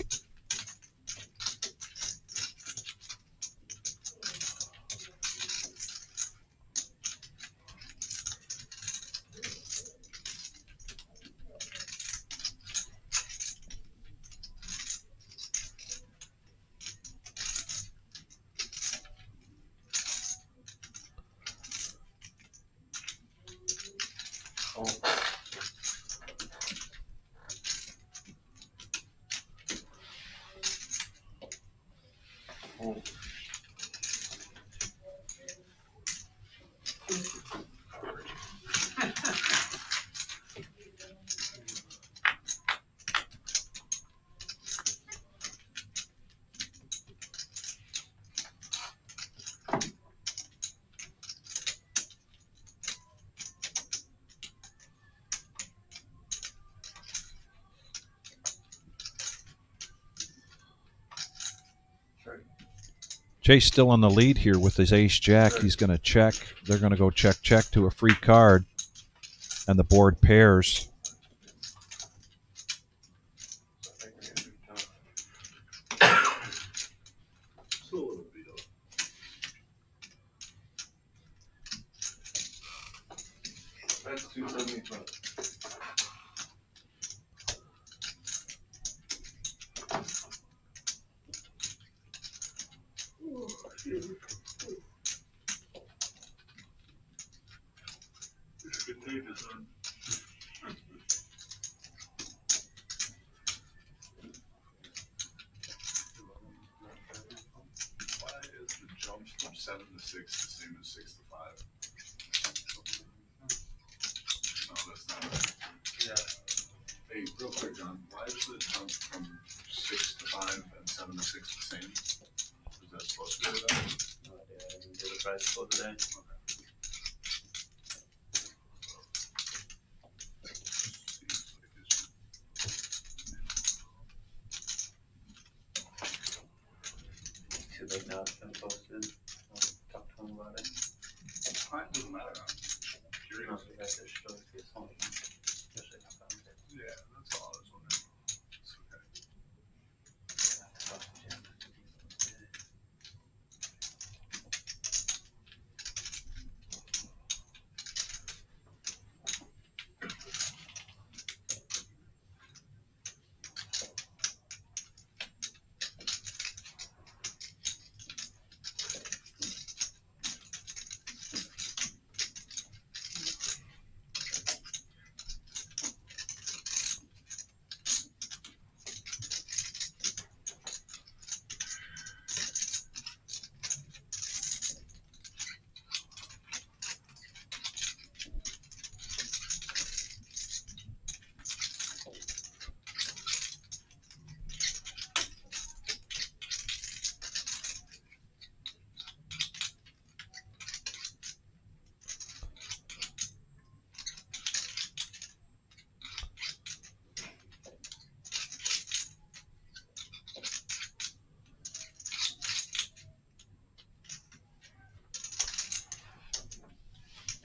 Chase still in the lead here with his ace-jack. He's going to check. They're going to go check to a free card, and the board pairs. That's 275. Contagious, son. Why is the jumps from 7 to 6 the same as 6 to 5? No, that's not right. Yeah. Hey, real quick, John, why is the jump from 6 to 5 and 7 to 6 the same? Is that supposed to be that? No idea. I didn't get a price for today. Too late now. It's been posted. I'll talk to him about it. Time doesn't matter. I'm curious. No, you guys should show it to your phone. Especially if I'm there. Yeah, that's all I was wondering. It's okay.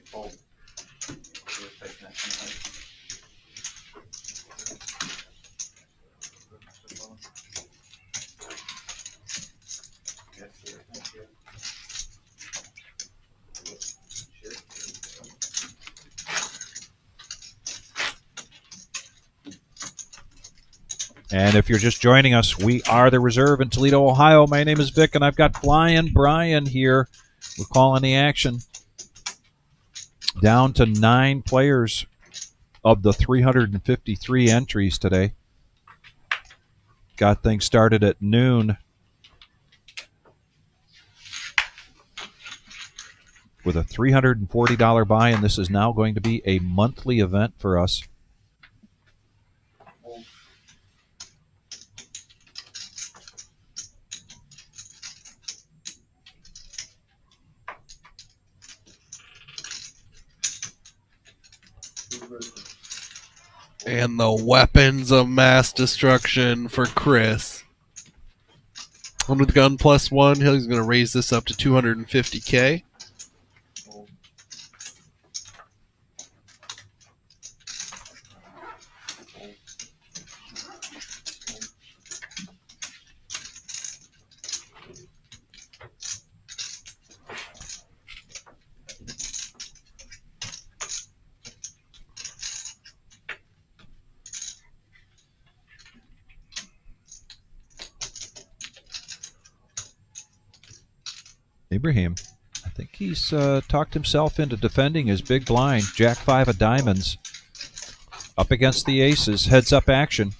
Fold. You're taking that tonight. Yes, sir. Thank you. And if you're just joining us, we are the Reserve in Toledo, Ohio. My name is Vic, and I've got Flying Brian here. We're calling the action. Down to 9 players of the 353 entries today. Got things started at noon with a $340 buy, and this is now going to be a monthly event for us. And the weapons of mass destruction for Chris. One with gun +1. He's going to raise this up to 250K. Abraham, I think he's talked himself into defending his big blind. Jack 5 of diamonds up against the aces. Heads up action.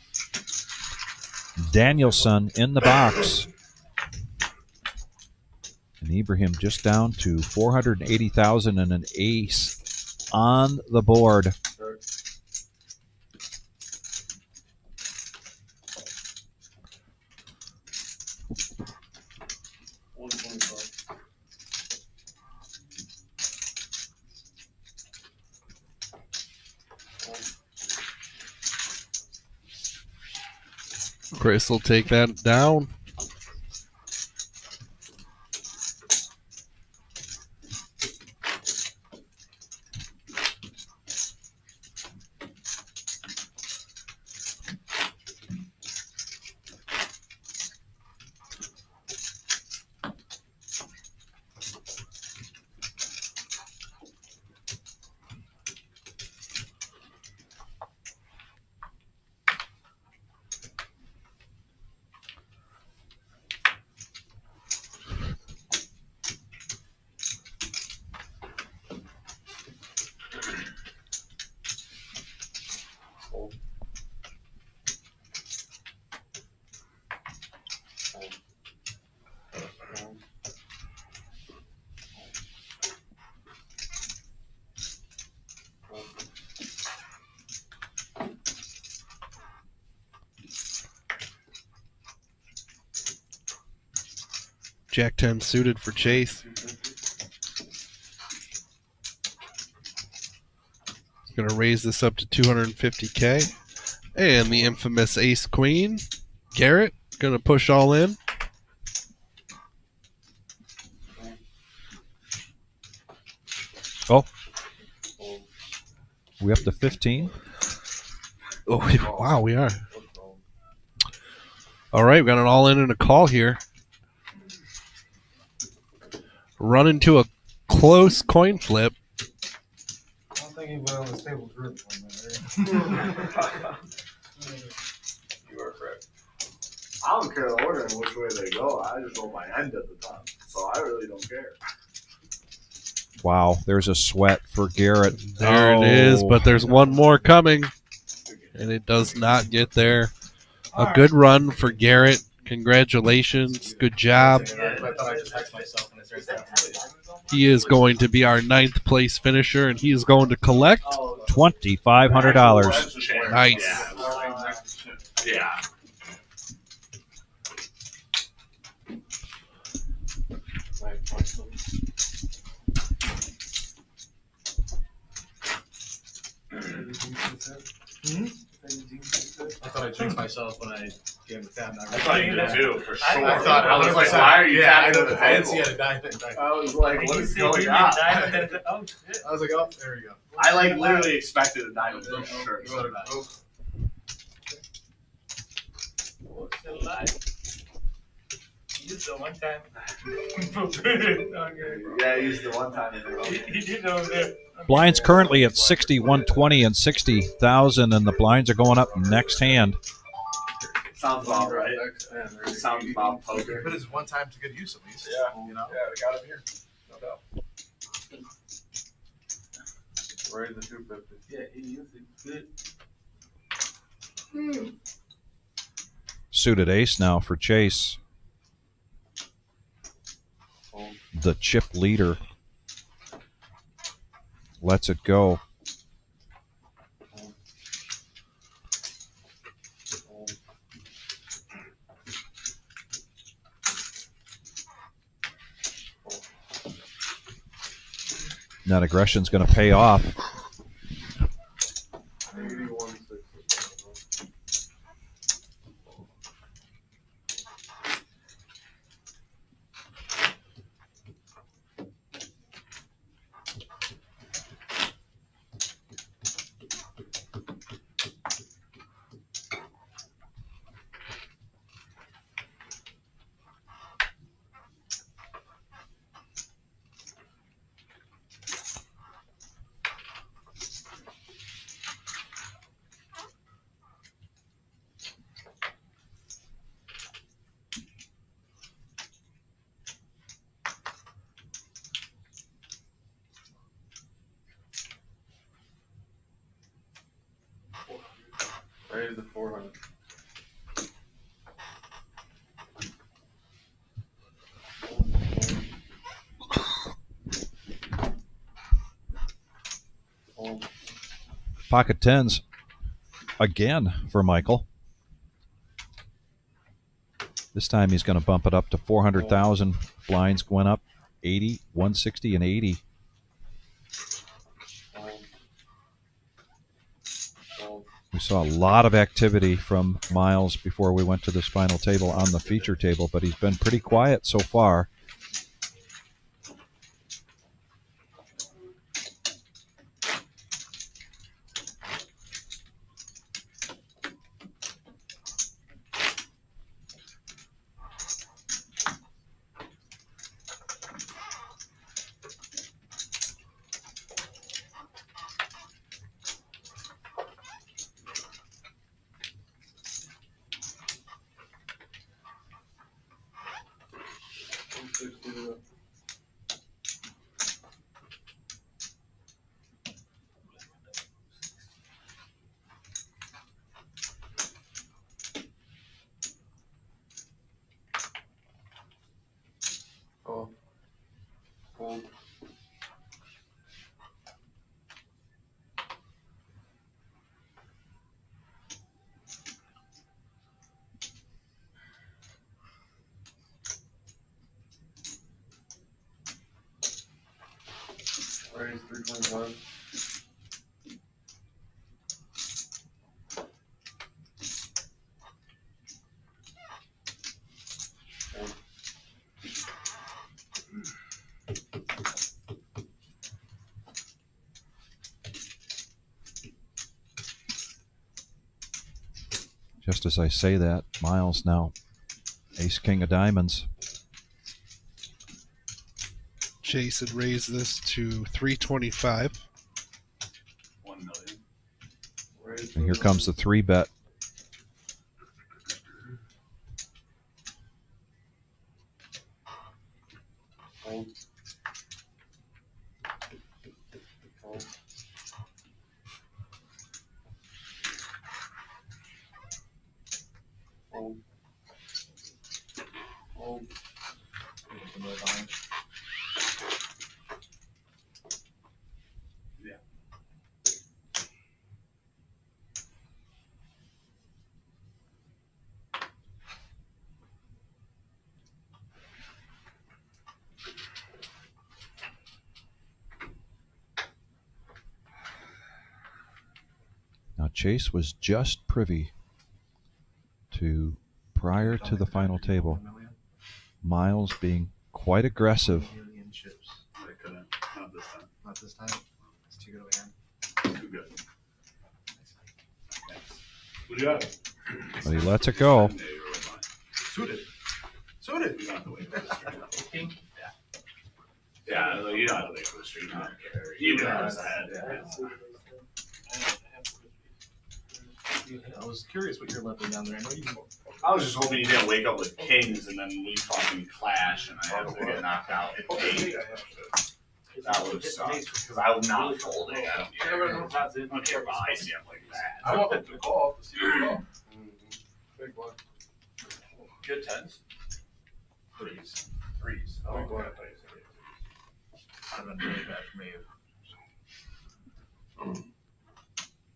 Danielson in the box. And Ibrahim just down to 480,000 and an ace on the board. Chris will take that down. Jack 10 suited for Chase. He's going to raise this up to 250K. And the infamous ace queen. Garrett going to push all in. Oh. We up to 15? Oh, wow, we are. All right, we got an all in and a call here. Run into a close coin flip. I don't think anybody on this table is rooting for me. You are correct. I don't care the order and which way they go. I just roll my end at the top, so I really don't care. Wow, there's a sweat for Garrett. There it is, but there's one more coming. And it does not get there. A good run for Garrett. Congratulations. Good job. He is going to be our 9th place finisher, and he is going to collect $2,500. Nice. Yeah. I thought I jinxed myself when I gave the tab. I thought you did too, for sure. I thought I was like, why are you tapping the I didn't see table? a diamond. I was like, what is going on? I was like, oh, there we go. I like literally expected a diamond for sure. Still alive. Used the one time. Yeah, I used the one time. He did know there. Blinds currently at 60, 120, and 60,000, and the blinds are going up next hand. Sounds about right. Sounds about poker. But it's one time to good use at least. Yeah. You know? Yeah, we got him here. No doubt. Raise the 250. Yeah, he used it good. Suited ace now for Chase. The chip leader lets it go. That aggression's going to pay off. Raise the 400. Pocket tens again for Michael. This time he's going to bump it up to 400,000. Blinds went up 80, 160, and 80. We saw a lot of activity from Miles before we went to this final table on the feature table, but he's been pretty quiet so far. Raise 325. Just as I say that, Miles now ace king of diamonds. Chase had raised this to 325. 1 million. And here comes the 3-bet. Fold. Fold. Fold. Fold. Yeah. Now Chase was just privy to, prior to the final table, Miles being quite aggressive. I couldn't. Not this time. Not this time. It's too good of a hand. Too good. What do you have? But he lets it go. Suited. Suited. You don't have to wait for the street. Yeah, you don't have to wait for the street. I don't care. You know how to head. I was curious what you're left down there. I know you. I was just hoping you didn't wake up with kings and then we fucking clash and I have to get knocked out at 8. That would have sucked because I would not fold it. I don't care about ICM like that. I want them to call to see you call. Big one. Good tens. Threes. Oh, Big one. I've been really bad for me.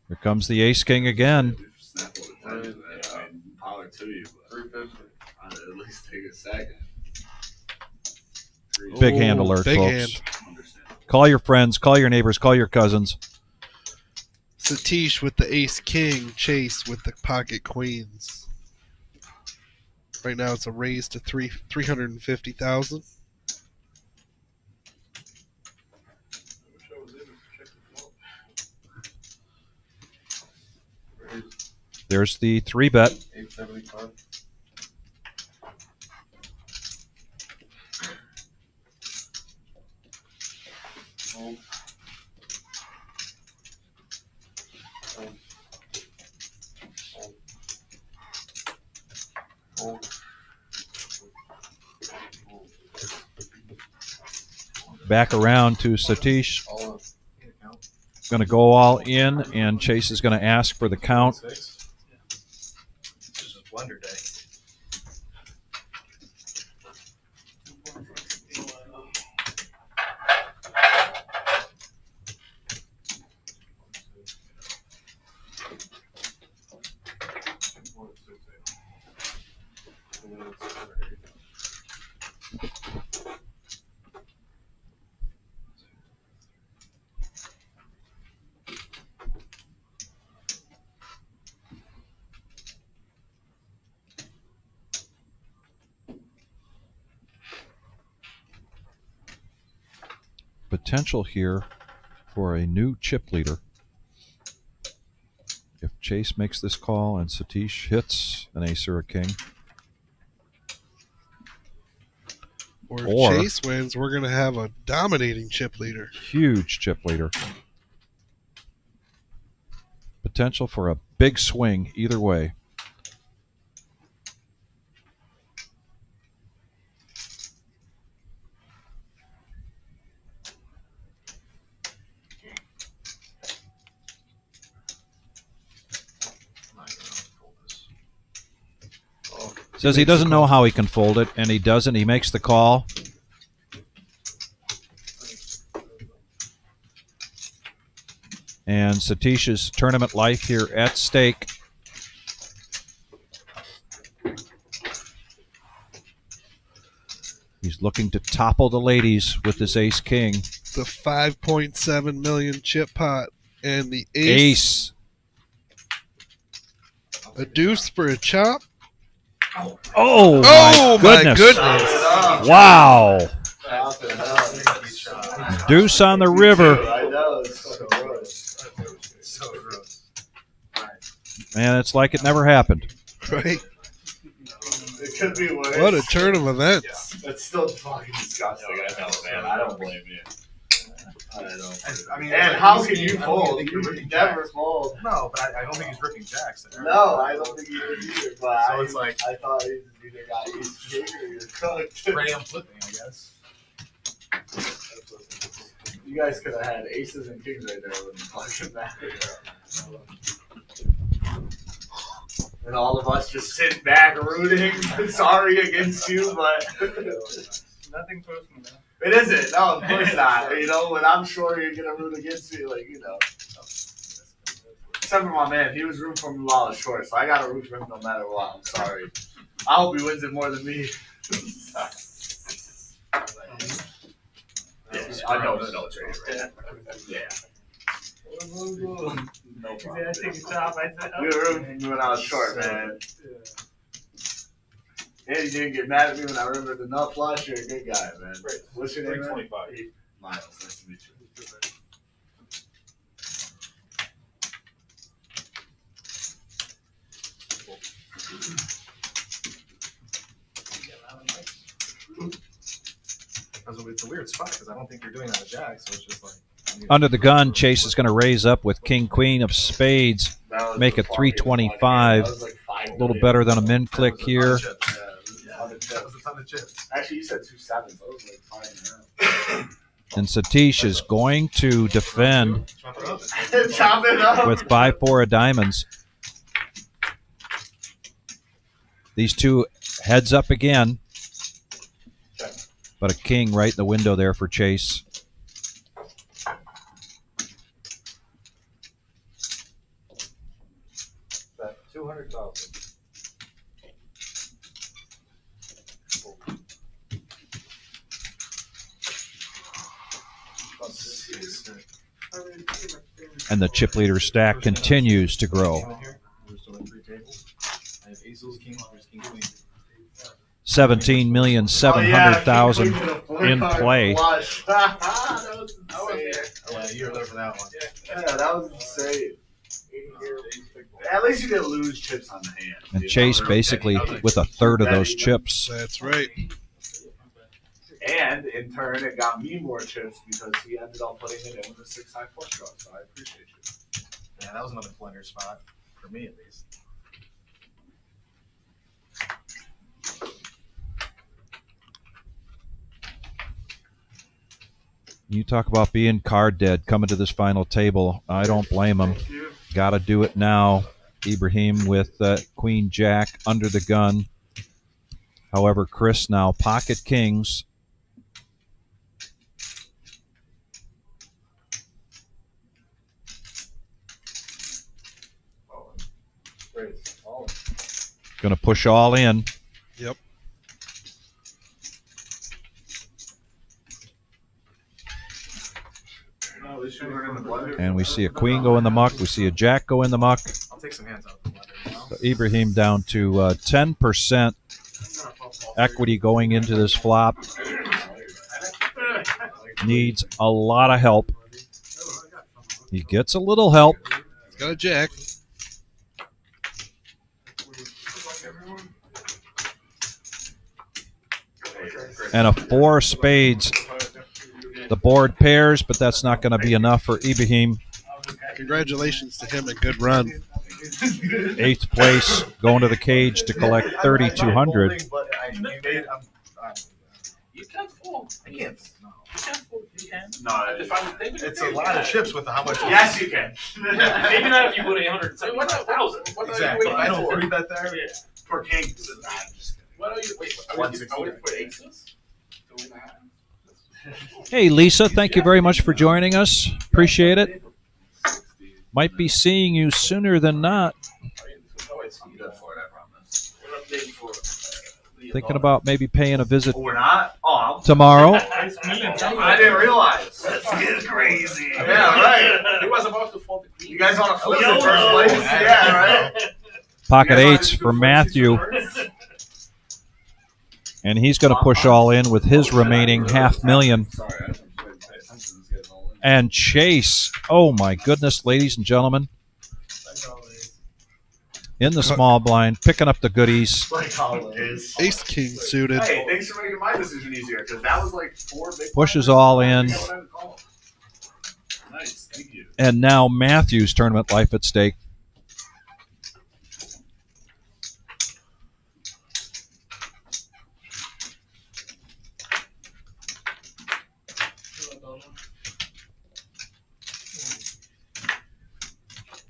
Here comes the ace king again. Snap over the tens. I mean, power to you, but 350. I'd at least take a second. Big hand alert, big folks. hand. Call your friends, call your neighbors, call your cousins. Satish with the ace king, Chase with the pocket queens. Right now it's a raise to 350,000. There's the 3-bet. 875. Fold. Fold. Fold. Fold. Back around to Satish. All in. Going to go all in, and Chase is going to ask for the count. 6. This is a blender day. Potential here for a new chip leader. If Chase makes this call and Satish hits an ace or a king. Or if Chase wins, we're going to have a dominating chip leader. Huge chip leader. Potential for a big swing either way. Says he doesn't know how he can fold it, and he doesn't. He makes the call. And Satish's tournament life here at stake. He's looking to topple the ladies with this ace-king. The 5.7 million chip pot and the Ace. A deuce for a chop. Oh, my goodness. Wow. Deuce on the river. I know, it's so gross. So gross. Man, it's like it never happened. Right. It could be worse. What a turn of events. Yeah. It's still fucking disgusting. I know, man. I don't blame you. I don't. I mean, and how can you fold? You never fold. No, but I don't think he's ripping jacks there. No, I don't think he is either. But So it's like I thought he either got ace king or you're cooked. Ray, I'm flipping, I guess. You guys could have had aces and kings right there. Wouldn't fucking matter. And all of us just sit back rooting, sorry against you, but Nothing personal, man. it isn't. No, of course not. You know, when I'm sure you're gonna root against me, like you know. Except for my man, he was rooting for me while I was short, so I gotta root for him no matter what. I'm sorry. I hope he wins it more than me. Yeah, I know it's no trade, right? Yeah. No problem. You were rooting for me when I was short, man. And you didn't get mad at me when I remembered the nut flush. You're a good guy, man. What's your name, man? 25. Miles, nice to meet you. It's a weird spot because I don't think you're doing that with jack, so it's just like. Under the gun, Chase is going to raise up with king, queen of spades. Make it 325. A little better than a min click here. Actually, you said 2 sevens. I was like 5 And Satish is going to defend Chop it up. with 5-4 of diamonds. These two heads up again. But a king right in the window there for Chase. That 200,000. And the chip leader stack continues to grow. We're still in 3 tables. I have aces, kings, king, queen. 17,700,000 in play. That was insane. Yeah, you were there for that one. Yeah, that was insane. At least you didn't lose chips on the hand. And Chase basically with a third of those chips. That's right. And in turn, it got me more chips because he ended up putting it in with a 6-high flush draw. So I appreciate you. Yeah, that was another plunder spot for me at least. You talk about being card dead coming to this final table. I don't blame him. Got to do it now. Ibrahim with Queen Jack under the gun. However, Chris now pocket kings. Going to push all in. Yep. And we see a queen go in the muck. We see a jack go in the muck. I'll take some hands out of the letter. So Ibrahim down to 10% equity going into this flop. Needs a lot of help. He gets a little help. He's got a jack. And a 4 of spades. The board pairs, but that's not going to be enough for Ibrahim. Congratulations to him. A good run. 8th place, going to the cage to collect 3,200. You can't fold. I can't. You can't fold. You can. No, It's a lot of chips with how much. Yes, you can. Maybe not if you put 875,000. Exactly. I don't agree that there. Yeah. For kings. What are you? Wait, are we for aces? Hey, Lisa, thank you very much for joining us. Appreciate it. Might be seeing you sooner than not. Thinking about maybe paying a visit Oh, we're not? Oh, tomorrow. I didn't realize. That's crazy. Yeah, right. He was about to fold the queen. You guys want to flip in first place? Yeah, right. Pocket 8s for Matthew. And he's going to push all in with his remaining $500,000. And Chase, oh my goodness, ladies and gentlemen, in the small blind, picking up the goodies. Like always. Ace king suited. Hey, thanks for making my decision easier, because that was like 4 big Pushes all in. Nice, thank you. And now Matthew's tournament life at stake.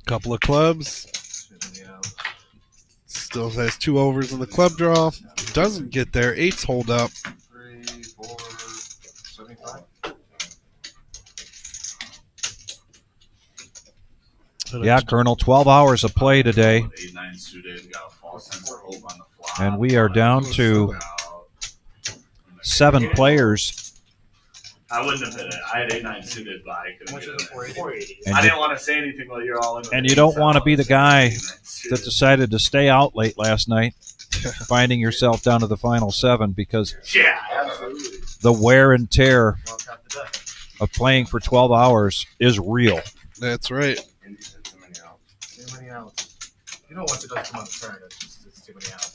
Couple of clubs. Still has 2 overs in the club draw. Doesn't get there. 8s hold up. 3, 4, 75. Yeah, Colonel, 12 hours of play today. 8-9 suited, got a false sense of hope on the flop. And we are down to 7 players. I wouldn't have hit it. I had 8-9 suited, but I couldn't get it. 480. And I you- didn't want to say anything while you're all in. And you don't want to be the guy that decided to stay out late last night, finding yourself down to the final 7, because Yeah, absolutely. the wear and tear of playing for 12 hours is real. That's right. Too many outs. You know, once it does come on the turn, it's too many outs.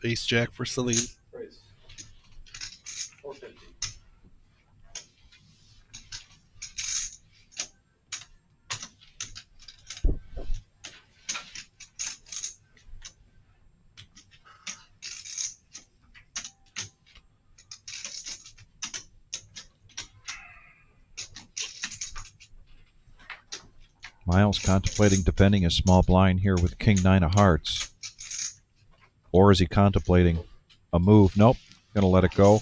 Ace jack for Celine. Raise. 450. Miles contemplating defending his small blind here with King 9 of hearts. Or is he contemplating a move? Nope. Going to let it go.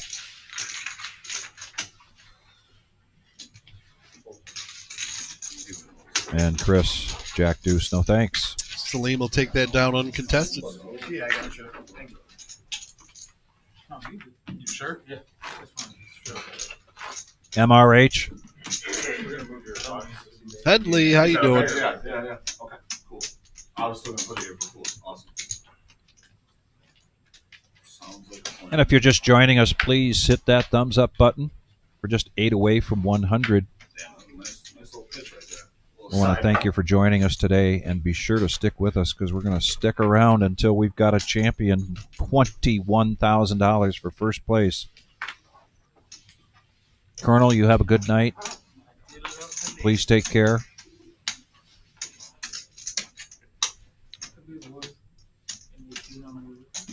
And Chris, Jack Deuce, no thanks. Salim will take that down uncontested. Yeah, I got you. Thank you. You sure? Yeah. MRH. Headley, how you doing? Yeah. Okay, cool. I was still going to put it here for cool. Awesome. Sounds like a plan. And if you're just joining us, please hit that thumbs up button. We're just 8 away from 100. Damn, nice little pitch right there. I want to thank you for joining us today, and be sure to stick with us because we're going to stick around until we've got a champion. $21,000 for first place. Colonel, you have a good night. Please take care.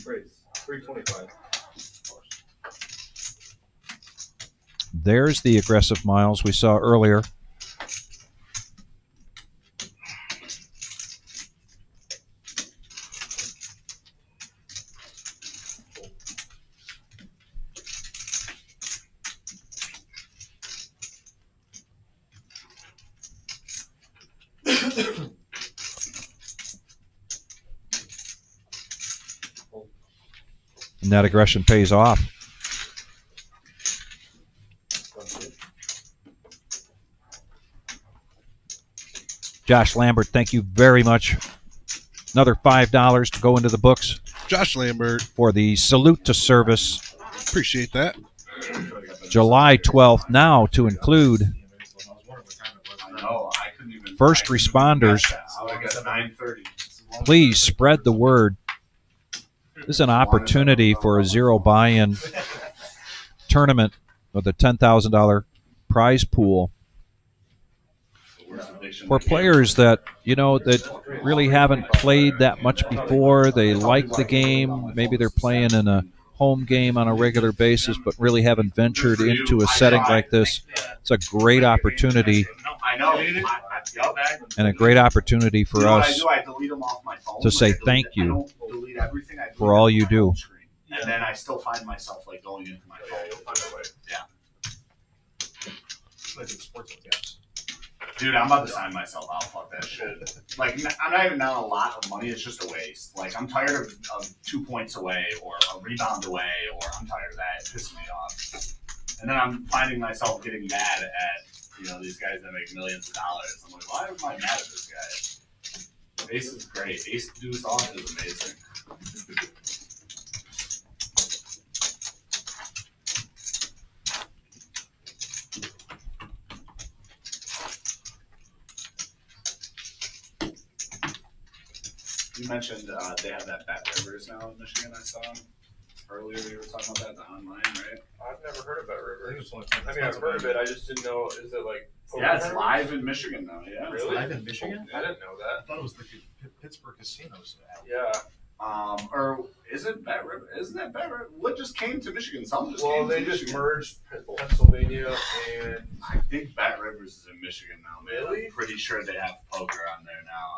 Raise. 325. There's the aggressive Miles we saw earlier. And that aggression pays off. Josh Lambert, thank you very much. Another $5 to go into the books. Josh Lambert. For the salute to service. Appreciate that. July 12th now to include first responders. Please spread the word. This is an opportunity for a zero buy-in tournament with a $10,000 prize pool for players that, you know, that really haven't played that much before. They like the game. Maybe they're playing in a home game on a regular basis, but really haven't ventured into a setting like this. It's a great opportunity and a great opportunity for us to say thank you for all you do. And then I still find myself like going into my phone. Like it's sports games. Dude, I'm about to sign myself out. Fuck that shit. Like, I'm not even down a lot of money. It's just a waste. Like, I'm tired of 2 points away or a rebound away, or I'm tired of that. It pisses me off. And then I'm finding myself getting mad at, you know, these guys that make millions of dollars. I'm like, why am I mad at this guy? Ace is great. Ace deuce off is amazing. You mentioned they have that Bet Rivers now in Michigan. I saw earlier. We were talking about that online, right? I've never heard of Bet Rivers. I mean, I've heard of it. I just didn't know. Is it like? Yeah, it's live in Michigan now. Yeah, really? Live in Michigan? I didn't know that. I thought it was the Pittsburgh Casinos. Yeah. Or is it Bet Rivers? Isn't that Bet Rivers? What just came to Michigan? Something just Well, came they to just Michigan. merged Pennsylvania and. I think Bet Rivers is in Michigan now. Man. Really? I'm pretty sure they have poker on there now.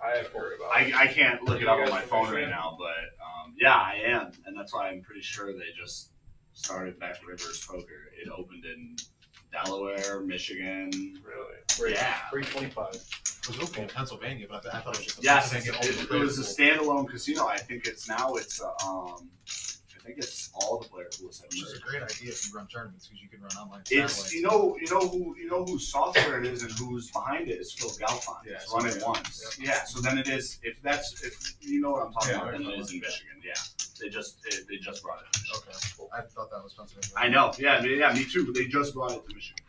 I have heard about it. I can't look it up on You my guys phone from right Michigan? now, but yeah, I am, and that's why I'm pretty sure they just started Bet Rivers Poker. It opened in Delaware, Michigan. Really? Yeah. 325. It was open in Pennsylvania, but I thought it was just Yes, Pennsylvania. it was a standalone casino. I think it's now. I think it's all the players who have Which is a great idea if you run tournaments because you can run online. It's satellites. whose software it is and who's behind it is Phil Galfond. Yeah, It's run it once. Yep. Yeah, so then it is if you know what I'm talking Yeah, about, then I it know. is in Michigan. Yeah, they just brought it. To Michigan. Okay, I thought that was Pennsylvania. I know. Yeah, me too. They just brought it to Michigan.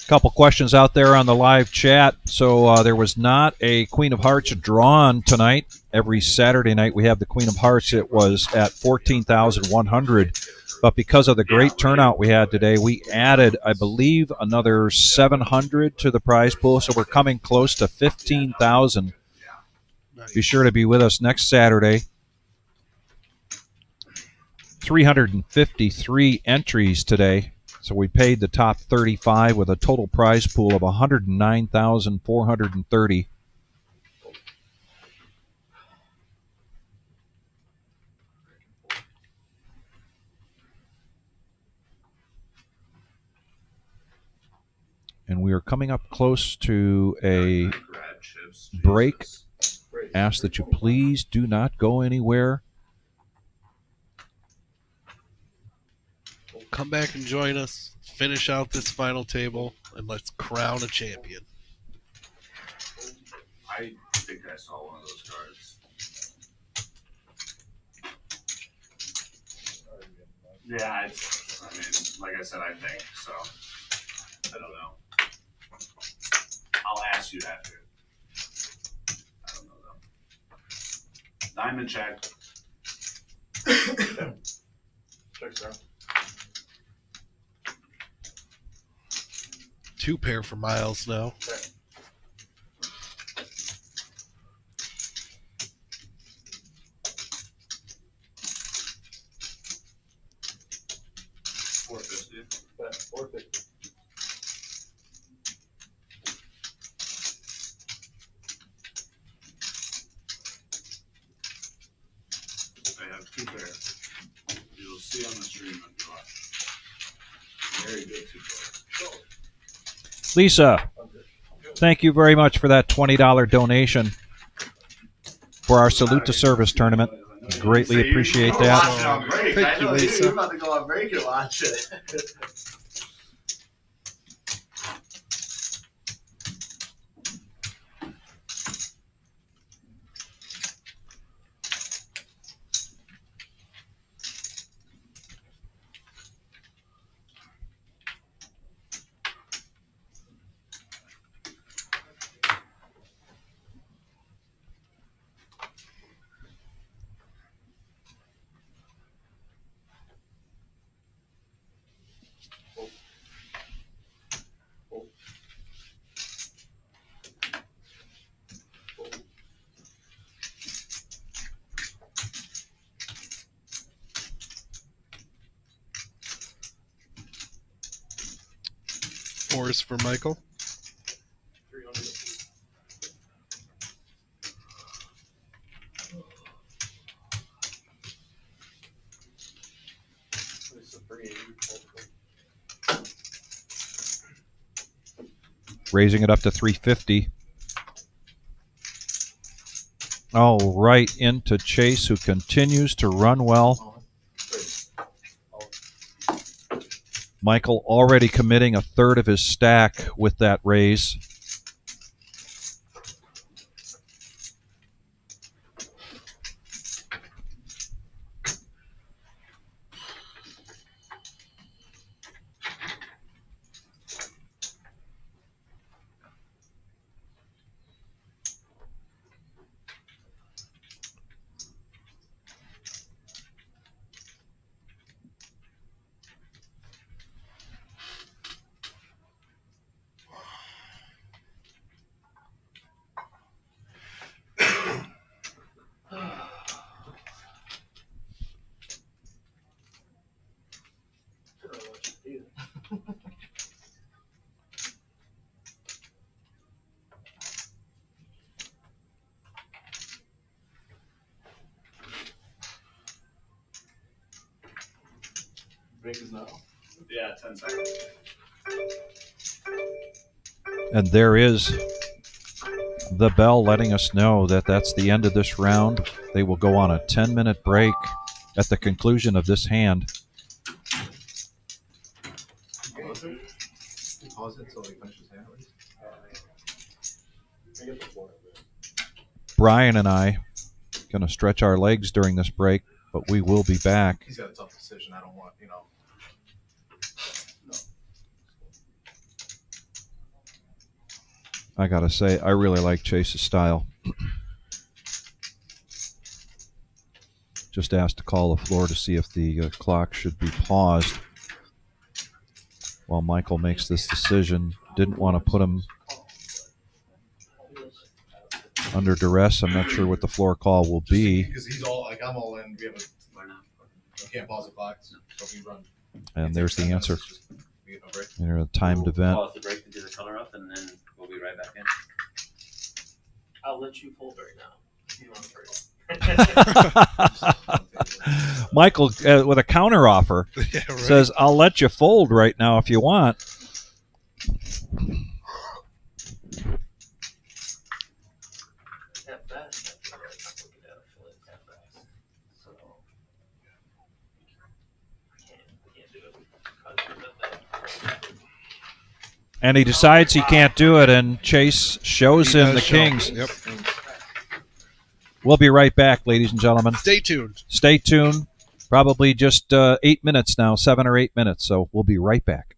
Couple questions out there on the live chat. So there was not a Queen of Hearts drawn tonight. Every Saturday night we have the Queen of Hearts. It was at 14,100. But because of the great turnout we had today, we added, I believe, another 700 to the prize pool. So we're coming close to 15,000. Be sure to be with us next Saturday. 353 entries today. So we paid the top 35 with a total prize pool of 109,430. And we are coming up close to a break. Ask that you please do not go anywhere. Come back and join us. Finish out this final table, and let's crown a champion. I think I saw one of those cards. Yeah, I mean, like I said, I think so. I don't know. I'll ask you after. I don't know though. Diamond check. Checks out. 2 pair for Miles now. Bet 450. I have two pairs. You'll see on the stream if you watch. Very good two pairs. Lisa, thank you very much for that $20 donation for our Salute to Service tournament. Greatly appreciate that. Watch it on break. Thank I you, know Lisa. you're about to go on break and watch it. Fours for Michael. 300. This is 380. Raising it up to 350. Oh, right into Chase, who continues to run well. Michael already committing a third of his stack with that raise. Break is now. Yeah, 10 seconds. And there is the bell letting us know that that's the end of this round. They will go on a 10-minute break at the conclusion of this hand. Pause it until he finishes hand raise. I get the floor. Brian and I going to stretch our legs during this break, but we will be back. He's got a tough decision. I don't want, you know. I got to say, I really like Chase's style. Just asked to call the floor to see if the clock should be paused while Michael makes this decision. Didn't want to put him under duress. I'm not sure what the floor call will be. Because he's all, like, I'm all in. We have a, you can't pause the clock, so we run. And there's the answer. We get no break. In a timed event. Pause the break to do the color up, and then we'll be right back in. I'll let you fold right now. You want to break. Michael, with a counter offer, Yeah, right. says, I'll let you fold right now if you want. At best, I feel like I'm looking at a flip at best. So, I can't do it. And he decides he can't do it, and Chase shows He him does the show. kings. Yep. We'll be right back, ladies and gentlemen. Stay tuned. Stay tuned. Probably just 8 minutes now, 7 or 8 minutes. So we'll be right back.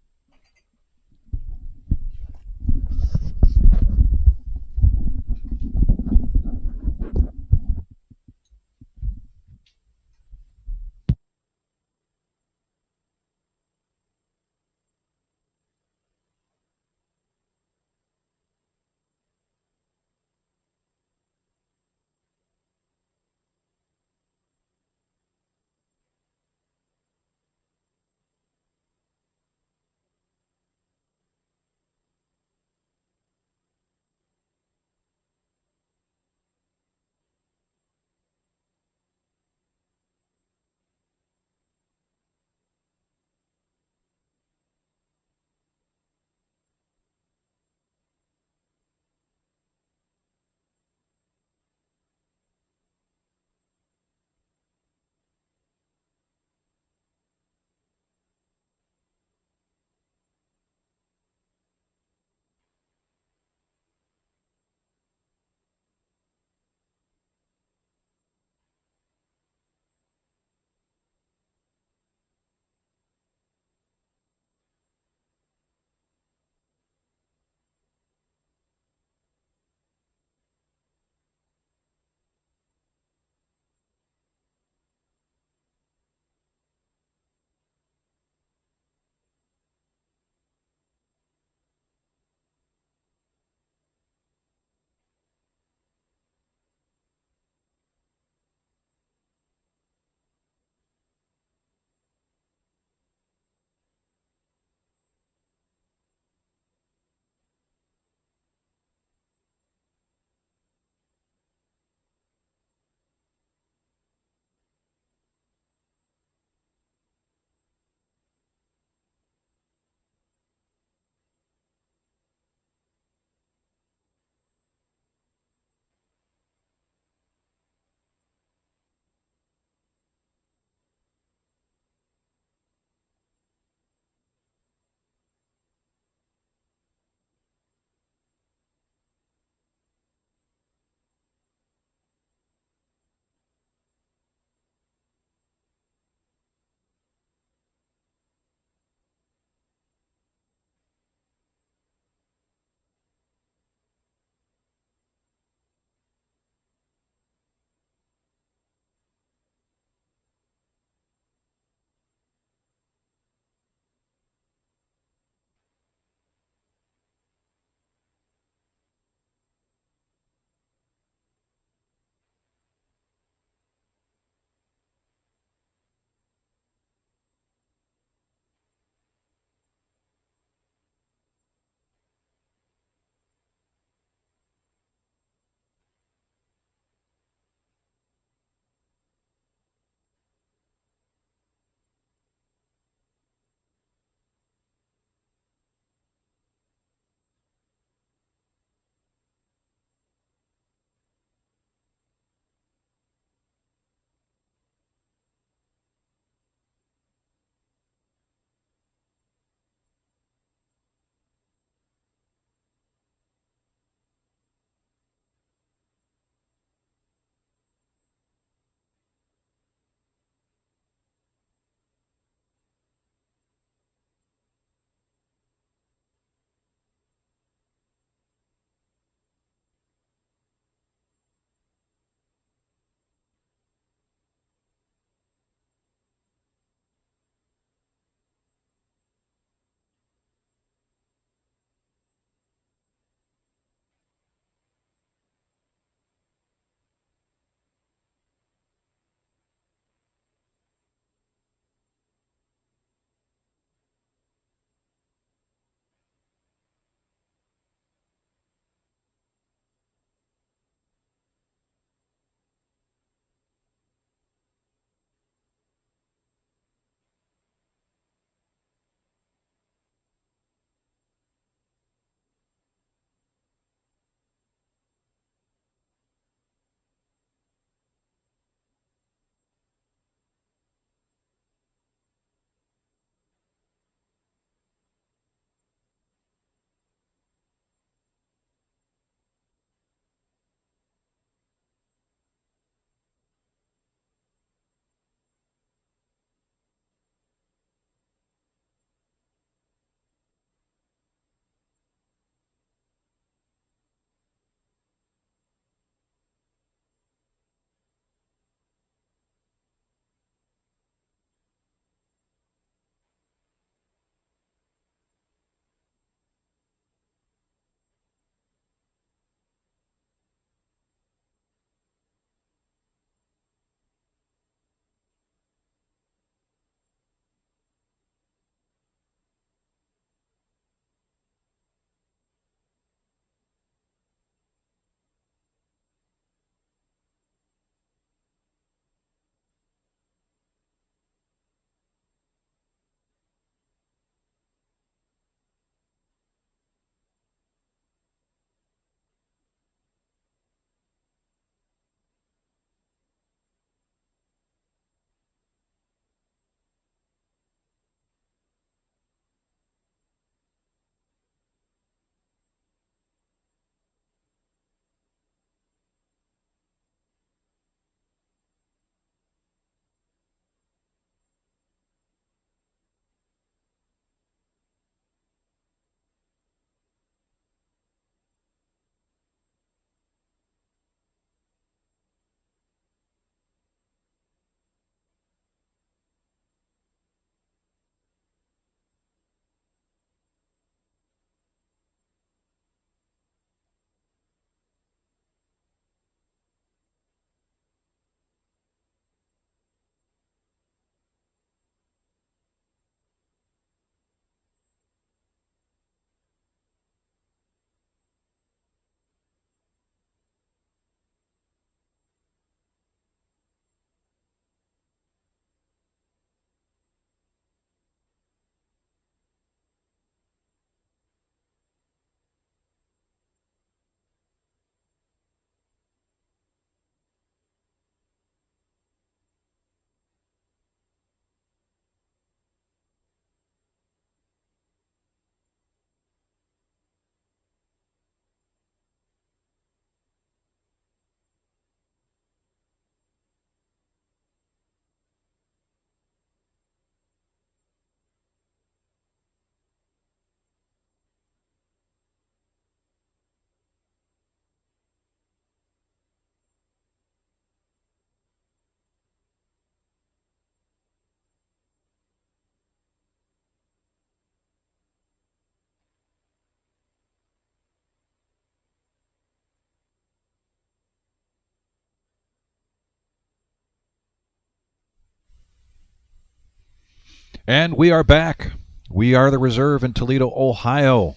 And we are back. We are the Reserve in Toledo, Ohio.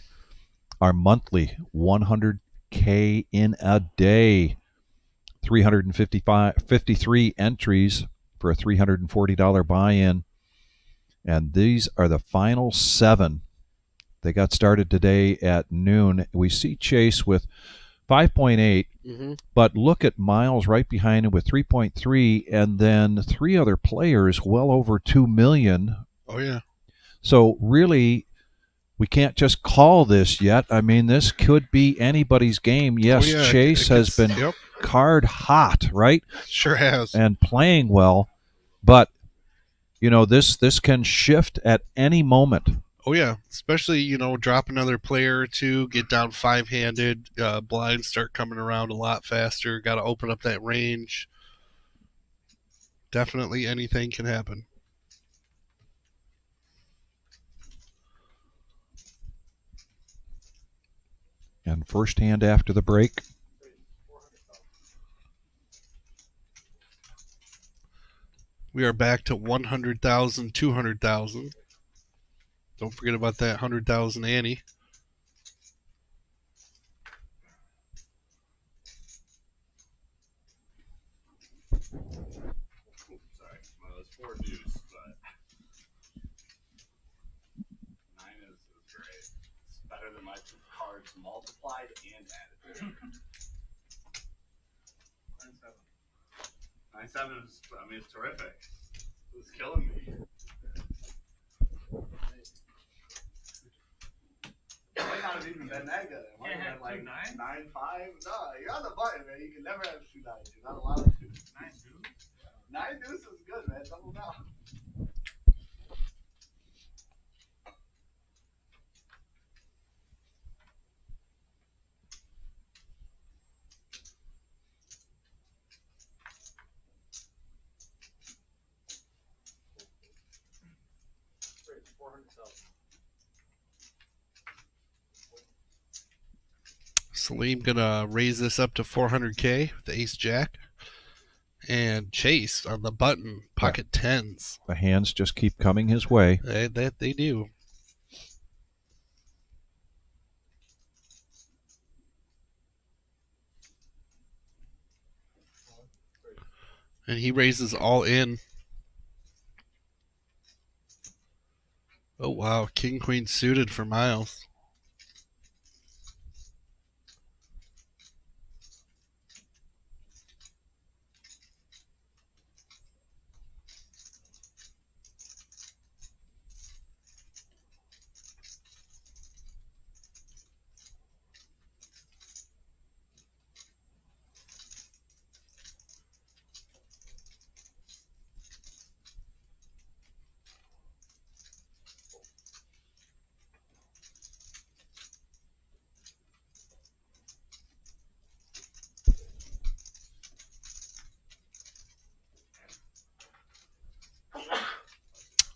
Our monthly 100K in a day. 353 entries for a $340 buy-in. And these are the final 7. They got started today at noon. We see Chase with 5.8, but look at Miles right behind him with 3.3, and then 3 other players well over 2 million. Oh, yeah. So really, we can't just call this yet. I mean, this could be anybody's game. Yes, Chase has been card hot, right? Sure has. And playing well, but you know, this can shift at any moment. Oh, yeah. Especially, you know, drop another player or two, get down 5-handed, blinds start coming around a lot faster, got to open up that range. Definitely anything can happen. And first hand after the break. We are back to 100,000, 200,000. Don't forget about that 100,000 Annie. Sorry, well, it's 4 deuce, but 9 is great. It's better than my 2 cards multiplied and added. 9-7 is, I mean, it's terrific. It's killing me. It might not have even been that good. It might have been like 9-5. No, you're on the button, man. You can never have 2 9s. You're not allowed to. 9 deuce? 9 deuce is good, man. Double down. Salim gonna raise this up to 400K with the ace jack. And Chase on the button, pocket 10s. The hands just keep coming his way. They do. And he raises all in. Oh, wow. King, queen suited for Miles.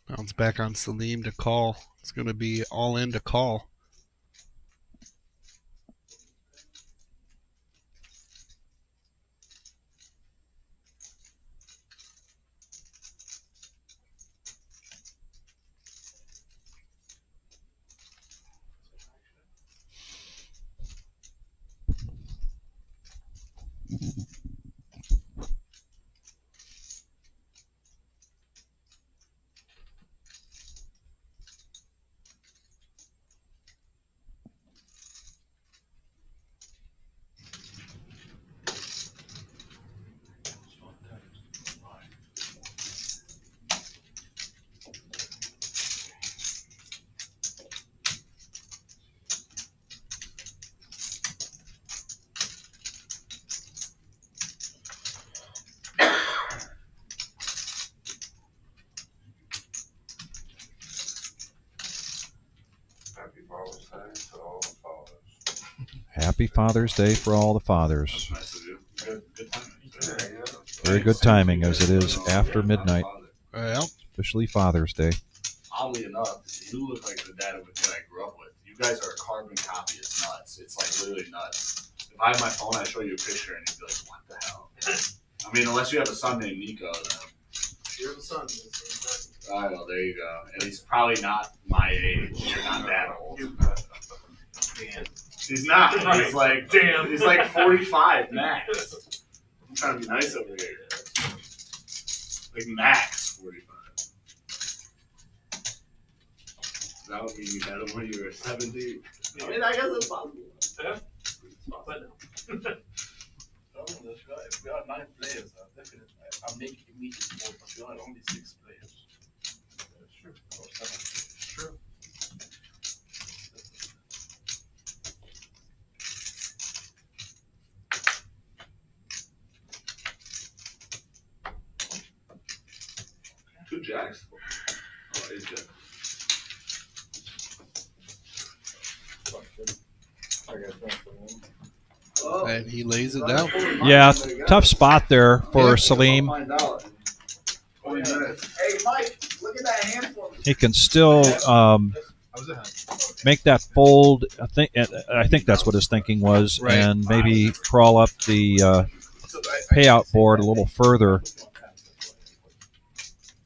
Now it's back on Salim to call. It's going to be all in to call. Happy Father's Day for all the fathers. Nice of you. Good timing. Very good timing, as it is after midnight. Well, Officially Father's Day. Oddly enough, you look like the dad of a kid I grew up with. You guys are a carbon copy. It's nuts. It's like literally nuts. If I had my phone, I'd show you a picture and you'd be like, what the hell? I mean, unless you have a son named Nico, then. You have a son. I know, there you go. And he's probably not my age. You're not that old. He's not. He's like, damn, he's like 45 max. I'm trying to be nice over here. Like max 45. That would mean you had him when you were 17. I mean, I guess it's possible. Yeah. But no. If we are 9 players, definitely I'll make immediate more, but we are only 6 players. Sure. Or 7. Sure. Two jacks? Oh, he's good. Oh, And he lays it down. Yeah, tough spot there for Salim. Hey, Mike, look at that hand for me. He can still make that fold. I think that's what his thinking was, Right. and maybe crawl up the payout board a little further.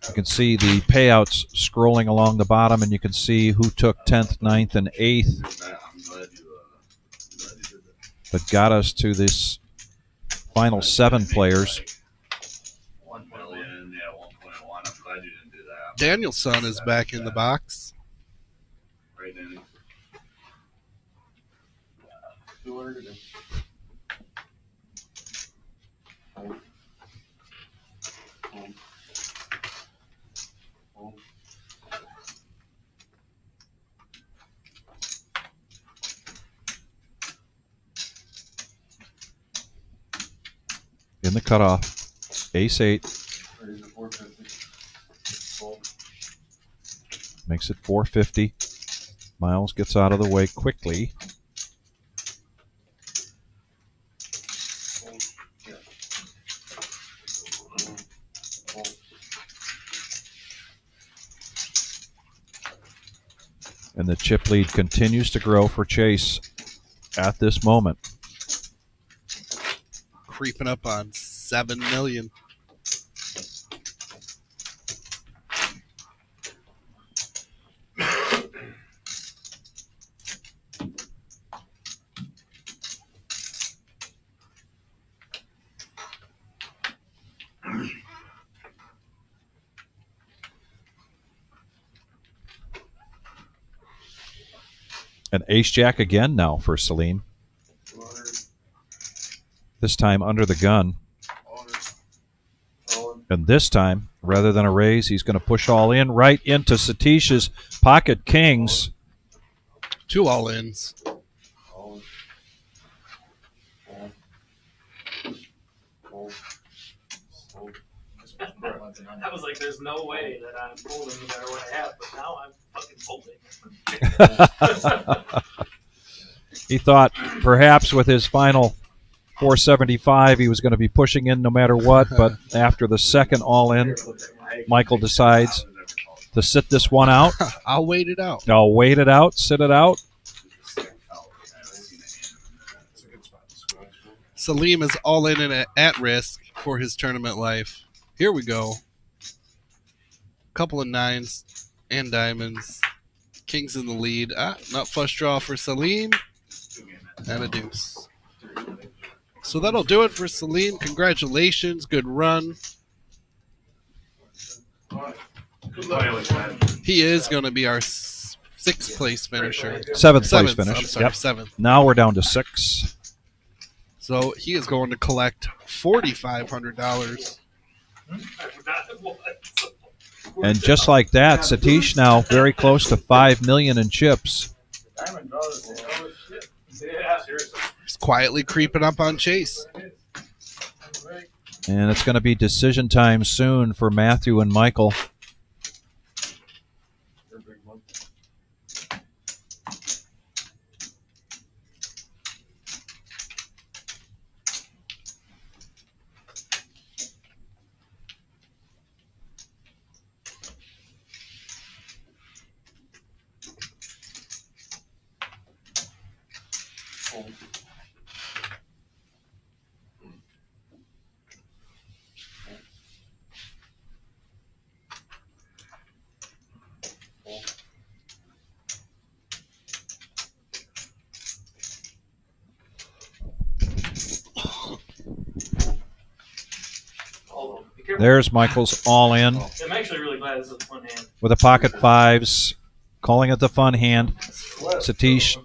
You can see the payouts scrolling along the bottom, and you can see who took 10th, 9th, and 8th. But got us to this final 7 players. 1 million, yeah, 1.1. I'm glad you didn't do that. Daniel's son is back in the box. Right, Danny? In the cutoff, ace 8. Makes it 450. Miles gets out of the way quickly. And the chip lead continues to grow for Chase at this moment. Creeping up on 7 million. An ace-jack again now for Salim. This time under the gun. And this time, rather than a raise, he's going to push all in right into Satish's pocket kings. 2 all-ins. I was like, there's no way that I'm folding no matter what I have, but now I'm fucking folding. He thought perhaps with his final 475 he was going to be pushing in no matter what, but after the second all-in, Michael decides to sit this one out. I'll wait it out. I'll wait it out, sit it out. Salim is all in and at risk for his tournament life. Here we go. Couple of 9s and diamonds. Kings in the lead. Not flush draw for Salim. And a deuce. So that'll do it for Salim. Congratulations. Good run. He is going to be our 6th place finisher. 7th place finish. I'm sorry, Yep. 7th. Now we're down to 6. So he is going to collect $4,500. And just like that, Satish now very close to 5 million in chips. Yeah, seriously. He's quietly creeping up on Chase. And it's going to be decision time soon for Matthew and Michael. There's Michael's all in I'm actually really glad this is a fun hand. with a pocket fives, calling it the fun hand. Satish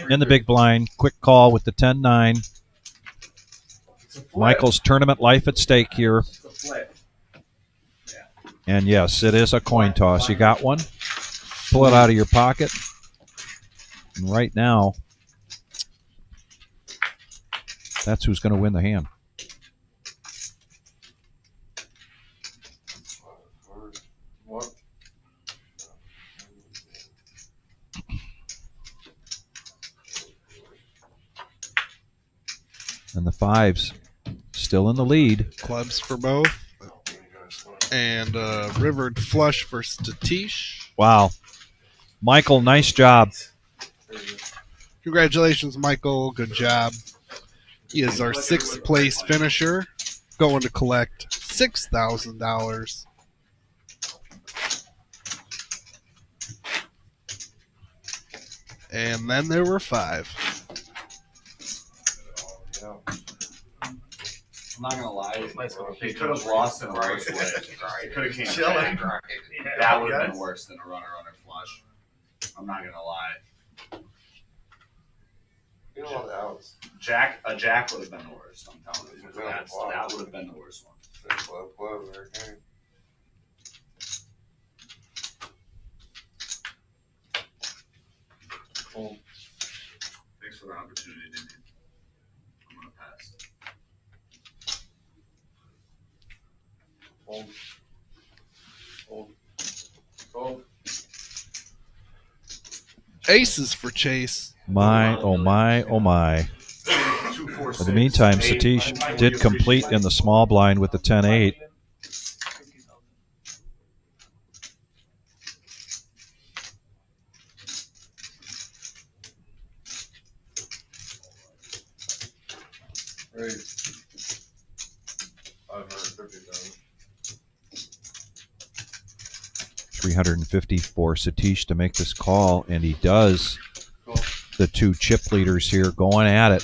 in the big blind. Quick call with the 10-9. Michael's tournament life at stake here. And yes, it is a coin toss. You got one? Pull it out of your pocket. And right now, that's who's going to win the hand. And the fives still in the lead. Clubs for both. And rivered flush for Satish. Wow. Michael, nice job. Congratulations, Michael. Good job. He is our 6th place finisher, going to collect $6,000. And then there were 5. I'm not gonna lie, he could have lost in a worse way. He could have came chilling. That would have been worse than a runner flush. I'm not gonna lie. You know what else? A jack would have been the worst. I'm telling you, that would have been the worst one. Well, thanks for the opportunity, Damien. I'm gonna pass. Hold. Aces for Chase. My, oh my, oh my. In the meantime, Satish did complete in the small blind with the 10-8. $350 for Satish to make this call, and he does. The 2 chip leaders here going at it.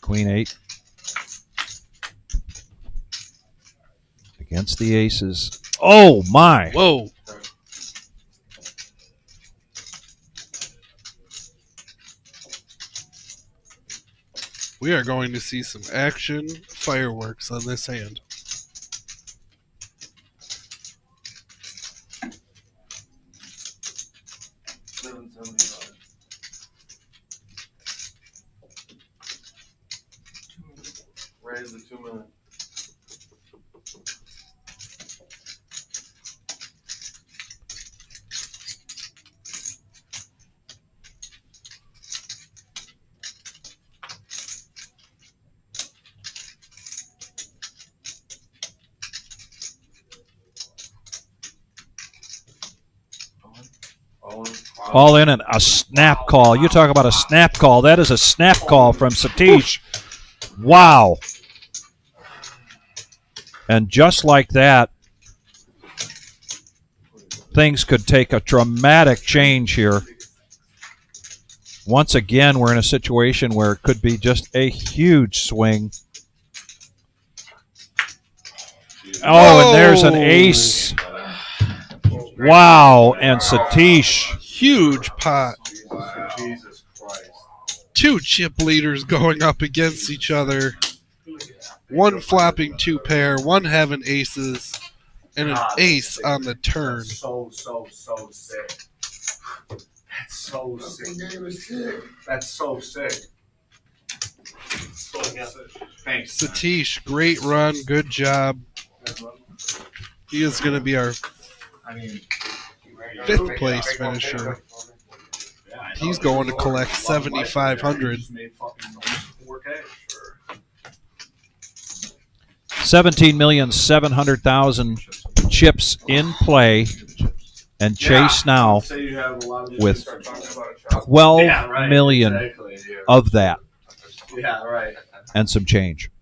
Queen 8 against the aces. Oh my! Whoa! We are going to see some action fireworks on this hand. Raise the 2 minute. All in and a snap call. You talk about a snap call. That is a snap call from Satish. Wow. And just like that, things could take a dramatic change here. Once again, we're in a situation where it could be just a huge swing. Oh, and there's an ace. Wow, and Satish. Huge pot. Jesus Christ. 2 chip leaders going up against each other. 1 flopping 2 pair, 1 having aces, and an ace on the turn. That's so sick. That's so sick. That's so sick. Thanks. Satish, great run, good job. He is going to be our 5th place finisher. He's going to collect 7,500. 17,700,000 chips in play, and Chase now with 12 million of that. Yeah, right. And some change.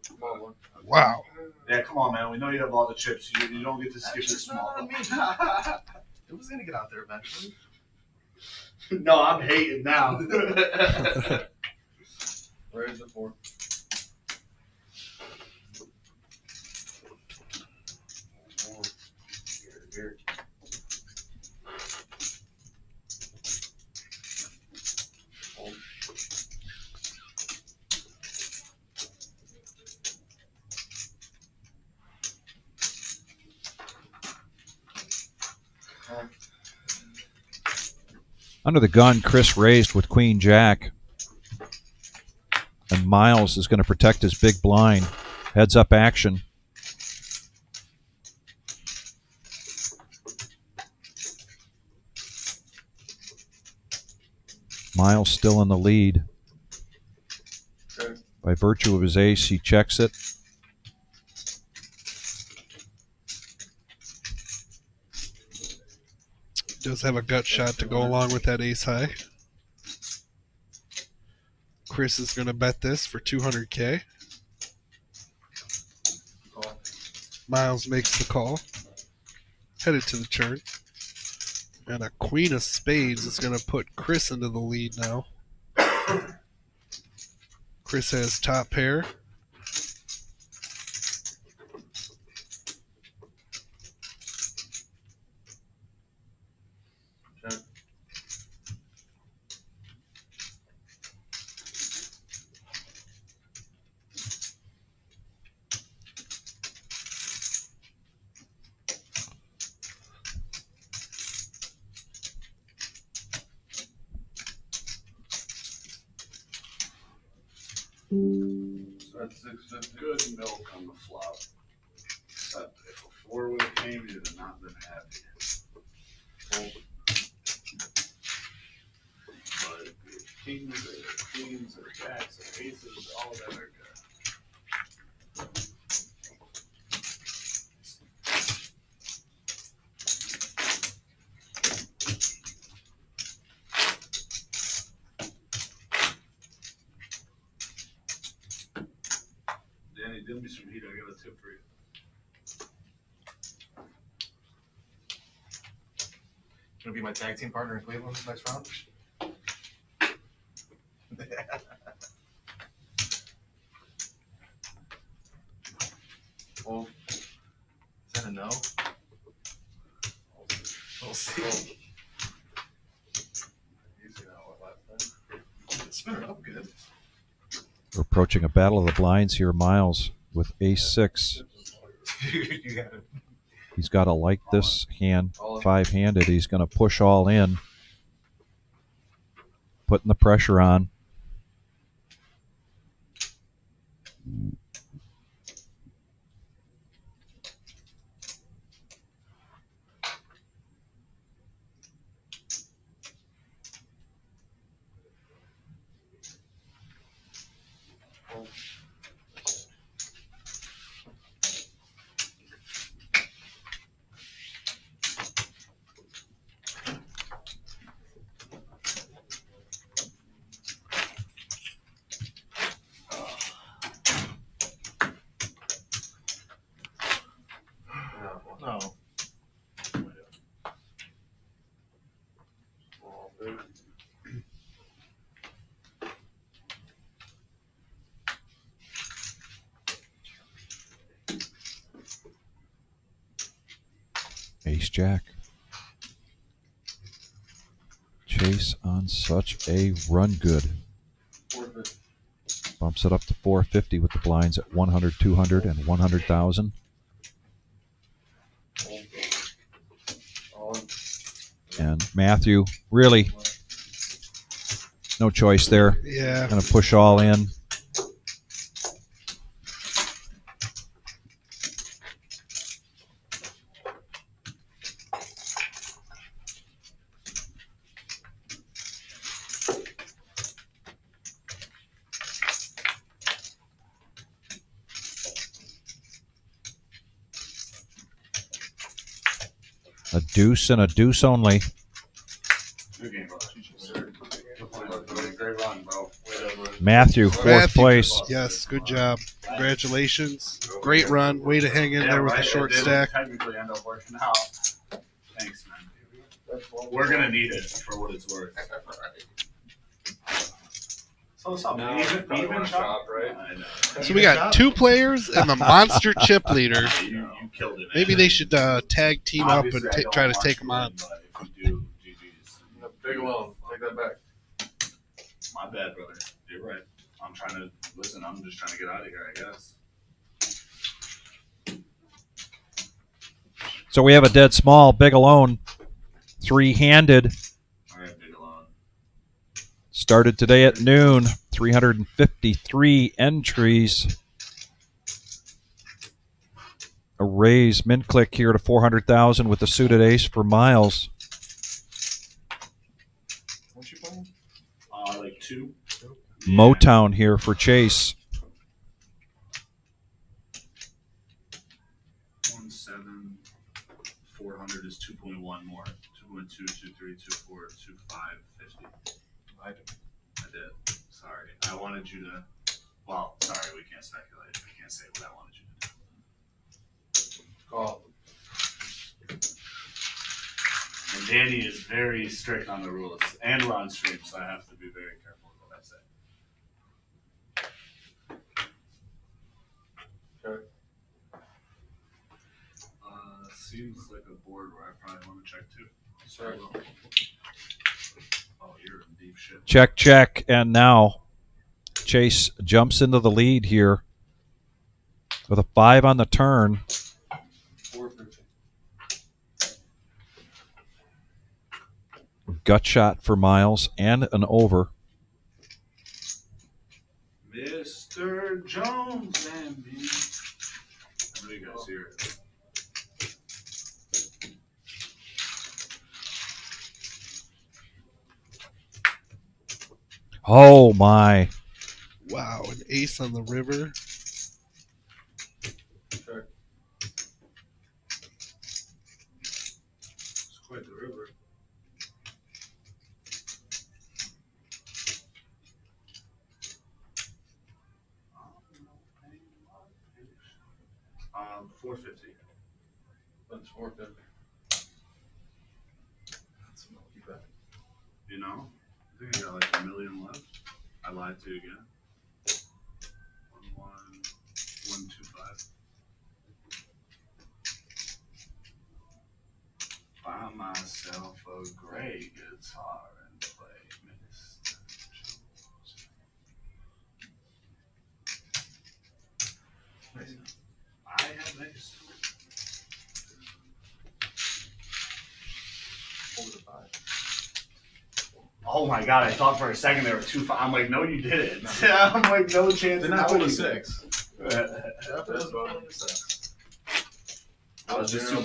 Wow. Yeah, come on, man. We know you have all the chips. You don't get to skip this small. It was gonna get out there eventually. No, I'm hating now. Raise the 4. Here. Under the gun, Chris raised with Queen Jack. And Miles is going to protect his big blind. Heads up action. Miles still in the lead. Okay. By virtue of his ace, he checks it. Does have a gut shot to go along with that ace high. Chris is going to bet this for 200K. Miles makes the call. Headed to the turn. And a queen of spades is going to put Chris into the lead now. Chris has top pair. Check. So that's 650. Good milk on the flop. But if a 4 would have came, you'd have not been happy. But kings or queens or jacks or aces, all of them are good. Danny, do me some heat. I got a tip for you. Gonna be my tag team partner in Cleveland next round. Well, is that a no? We'll see. Easy now, what last time? Spin it up good. We're approaching a battle of the blinds here. Miles with ace-6. You got it. He's got to like this hand, 5-handed. He's going to push all in, putting the pressure on. No. Ace-Jack. Chase on such a run good. Bumps it up to 450 with the blinds at 100, 200, and 100,000. And Matthew, really, no choice there. Yeah. Going to push all in. A deuce and a deuce only. Good game, bro. Great run, bro. Matthew, fourth place. Yes, good job. Congratulations. Great run. Way to hang in there with the short stack. Technically end up working out. Thanks, man. We're gonna need it for what it's worth. So what's up? Now, Even probably wanna shot? shop, right? I know. So we got 2 players and the monster chip leader. You killed it. Man. Maybe they should tag team up Obviously, and I don't try to want take you them on. to win, but if you do, GG's. No, big alone. Take that back. My bad, brother. You're right. I'm trying to listen. I'm just trying to get out of here, I guess. So we have a dead small, big alone, 3-handed. All right, big alone. Started today at noon. 353 entries. A raise min click here to 400,000 with the suited ace for Miles. What you playing? Like 2. Motown here for Chase. 1,700. 400 is 2.1 more. 2.2, 2.3, 2.4, 2.5, 50. I did. Sorry. I wanted you to. Well, sorry, we can't speculate. I can't say what I wanted you to do. Call. And Danny is very strict on the rules. And we're on stream, so I have to be very careful with what I say. Okay. Seems like a board where I probably want to check too. Sorry. Oh, you're in deep shit. Check, check, and now Chase jumps into the lead here with a 5 on the turn. 450. Gut shot for Miles and an over. Mr. Jones and me. How many guys here? Oh my. Wow, an ace on the river. Check. It's quite the river. $450. That's 450. That's a lucky bet. You know? I think I got like $1 million left. I lied to you again. 125. Buy myself a gray guitar and play Mr. Jones. Nice. I have nice. Hold it at 5. Oh my god, I thought for a second there were 2. I'm like, no, you didn't. I'm like, no chance. Didn't I hold a 6? Definitely hold a 6. I was just too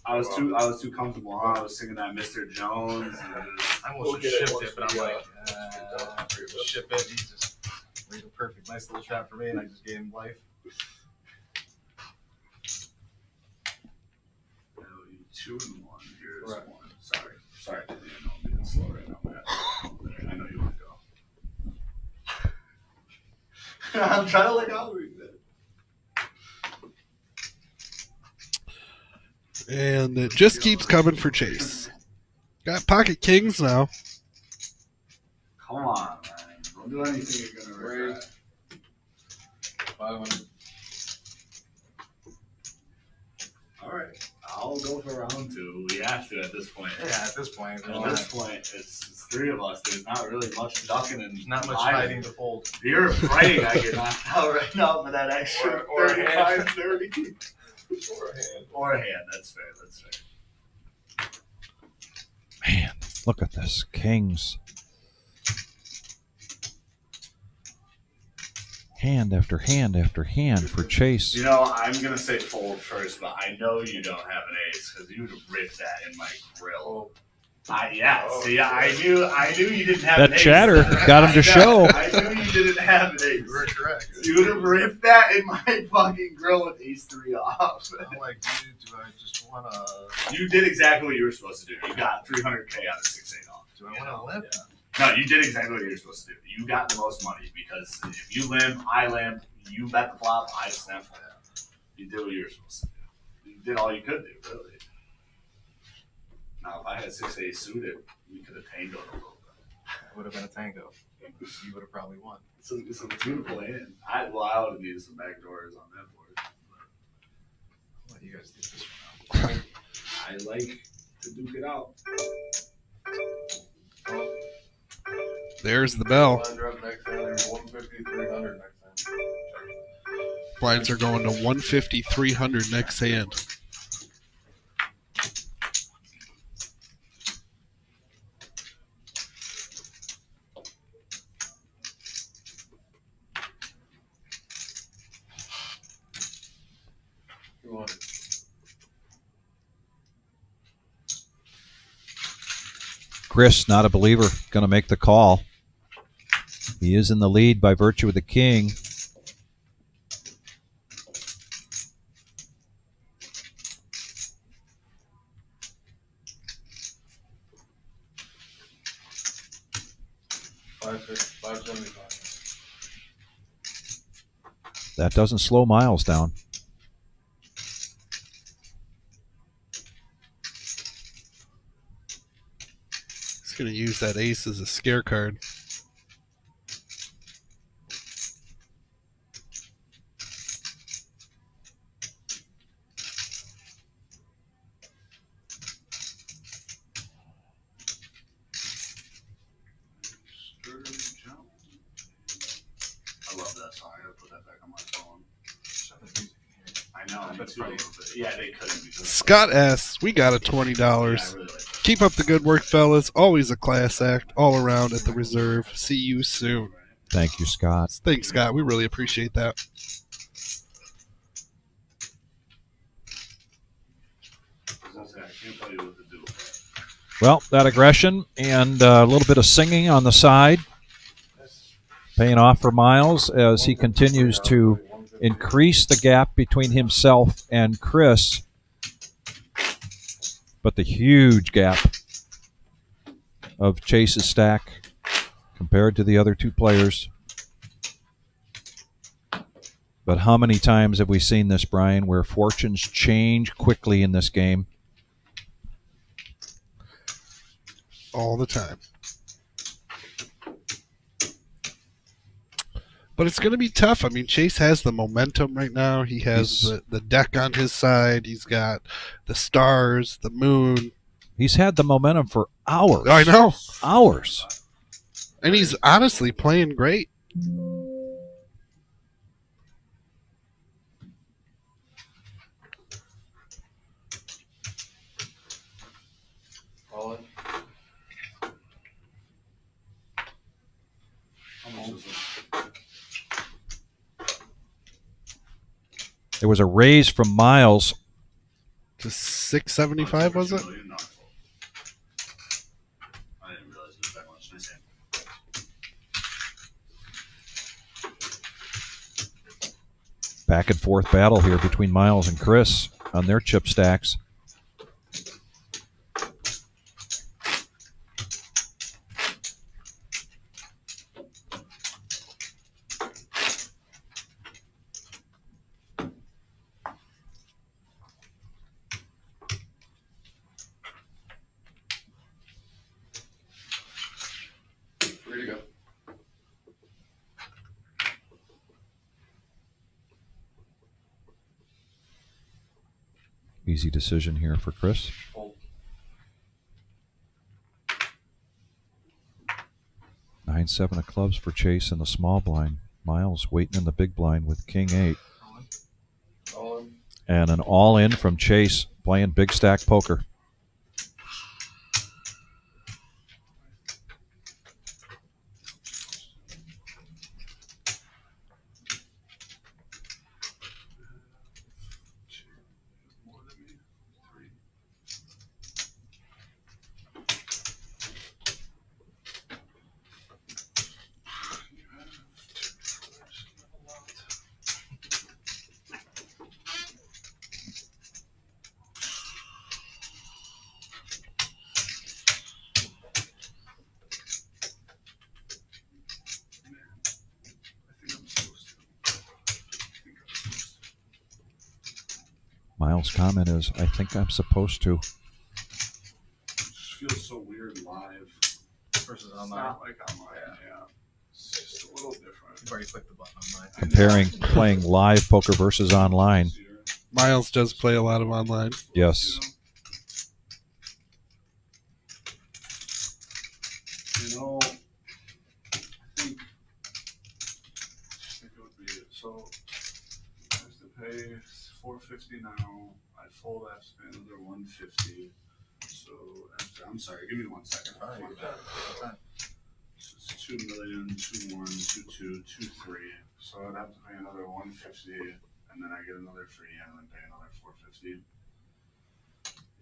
I was too comfortable, huh? I was singing that Mr. Jones. I almost just shipped it, but I'm like, ship it. He just made a perfect, nice little shot for me, and I just gave him life. 2 and 1. Here's Right. 1. Sorry, I know I'm being slow right now, man. I know you want to go. I'm trying to let go. And it just keeps coming for Chase. Got pocket kings now. Come on, man. Don't do anything you're gonna regret. 500. All right, I'll go for round 2. We have to at this point. Yeah, at this point, It's 3 of us. There's not really much ducking and not much fighting to fold. You're praying I get knocked out right now for that extra Or 35, 30. Or a hand. Or a hand. That's fair. That's fair. Man, look at this. Kings. Hand after hand after hand for Chase. You know, I'm going to say fold first, but I know you don't have an ace because you would have ripped that in my grill. See, I knew you didn't have an ace. That chatter got him to show. I knew you didn't have an ace. You were correct. You would have ripped that in my fucking grill with ace 3 off. I'm like, dude, do I just want to... You did exactly what you were supposed to do. You got 300K out of 6-8 off. Do I want to limp? No, you did exactly what you were supposed to do. You got the most money because if you limp, I limp, you bet the flop, I snap flop. You did what you were supposed to do. You did all you could do, really. Now, if I had 6-8 suited, we could have tangled a little bit. would have been a tango. You would have probably won. It's a beautiful hand. I would have needed some backdoors on that board. I'll let you guys do this one out. I like to duke it out. There's the bell. Blinds are up next hand. They're 150, 300 next hand. Blinds are going to 150, 300 next hand. Chris, not a believer, going to make the call. He is in the lead by virtue of the king. That doesn't slow Miles down. He's going to use that ace as a scare card. I love that song. I gotta put that back on my phone. I know, me too. But yeah, they couldn't because Scott S., we got a $20. Yeah, I really like that. Keep up the good work, fellas. Always a class act all around at the reserve. See you soon. Thank you, Scott. Thanks, Scott. We really appreciate that. I was gonna say, I can't tell you what to do. Well, that aggression and a little bit of singing on the side paying off for Miles as he continues to increase the gap between himself and Chris. But the huge gap of Chase's stack compared to the other two players. But how many times have we seen this, Brian, where fortunes change quickly in this game? All the time. But it's going to be tough. I mean, Chase has the momentum right now. He has the deck on his side. He's got the stars, the moon. He's had the momentum for hours. I know. Hours. And he's honestly playing great. All in. How much is it? There was a raise from Miles. To 675, was it? I didn't realize it was that much. Nice hand. Back and forth battle here between Miles and Chris on their chip stacks. Ready to go. Easy decision here for Chris. Hold. 9-7 of clubs for Chase in the small blind. Miles waiting in the big blind with King 8. All in. And an all-in from Chase playing big stack poker. Miles' comment is, I think I'm supposed to. It just feels so weird live. Versus online. Like online, yeah. It's just a little different. You've already clicked the button on mine. Comparing playing live poker versus online. Miles does play a lot of online. Yes. You know, I think it would be so. I have to pay $450 now. I fold. I have to pay another $150. So after, I'm sorry. Give me 1 second. All right. So it's 2 million, 2 1, 2 2, 2 3. So I'd have to pay another $150, and then I get another free hand, and then pay another $450.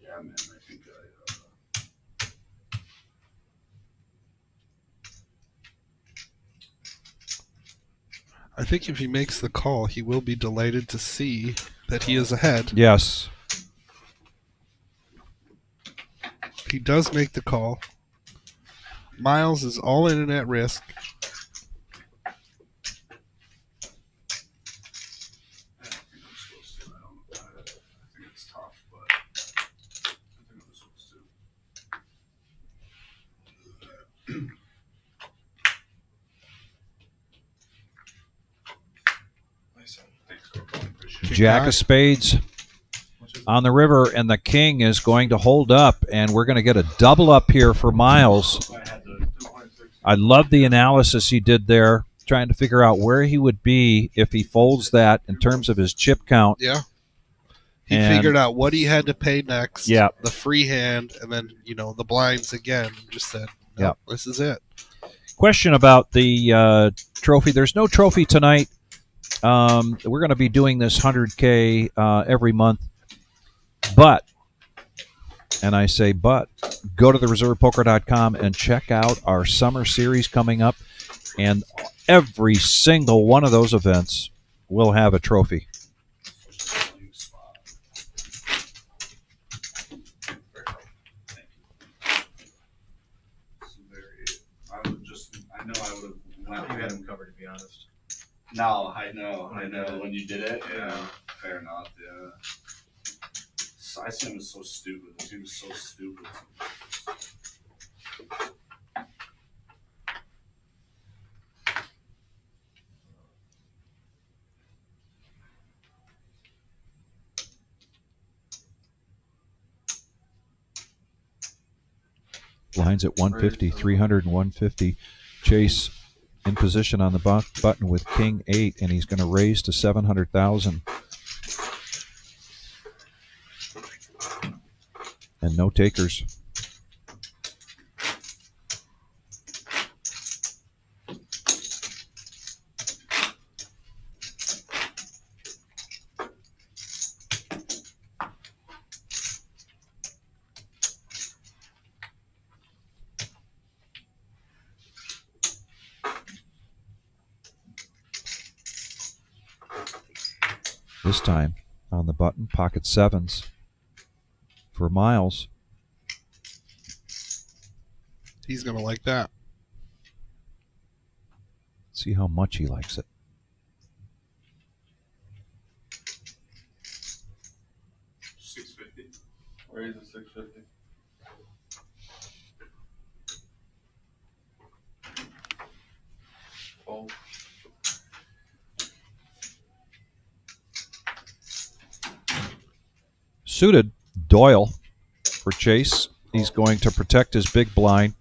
Yeah, man. I think I think if he makes the call, he will be delighted to see that he is ahead. Yes. He does make the call. Miles is all in and at risk. Jack of spades on the river, and the king is going to hold up, and we're going to get a double up here for Miles. I love the analysis he did there, trying to figure out where he would be if he folds that in terms of his chip count. Yeah. He figured out what he had to pay next, yeah, the free hand, and then, the blinds again. Just said, nope, this is it. Question about the trophy. There's no trophy tonight. We're going to be doing this 100K every month. But, and I say but, go to thereservepoker.com and check out our summer series coming up. And every single one of those events will have a trophy. I know I would have. You had him covered, to be honest. No, I know. When you did it, yeah. Fair enough, yeah. I see him as so stupid. The team is so stupid. Lines at 150, 300 and 150. Chase in position on the button with King 8, and he's going to raise to 700,000. And no takers. This time on the button, pocket sevens for Miles. He's going to like that. See how much he likes it. $650. Raise it $650. Fold. Suited Doyle for Chase. He's going to protect his big blind.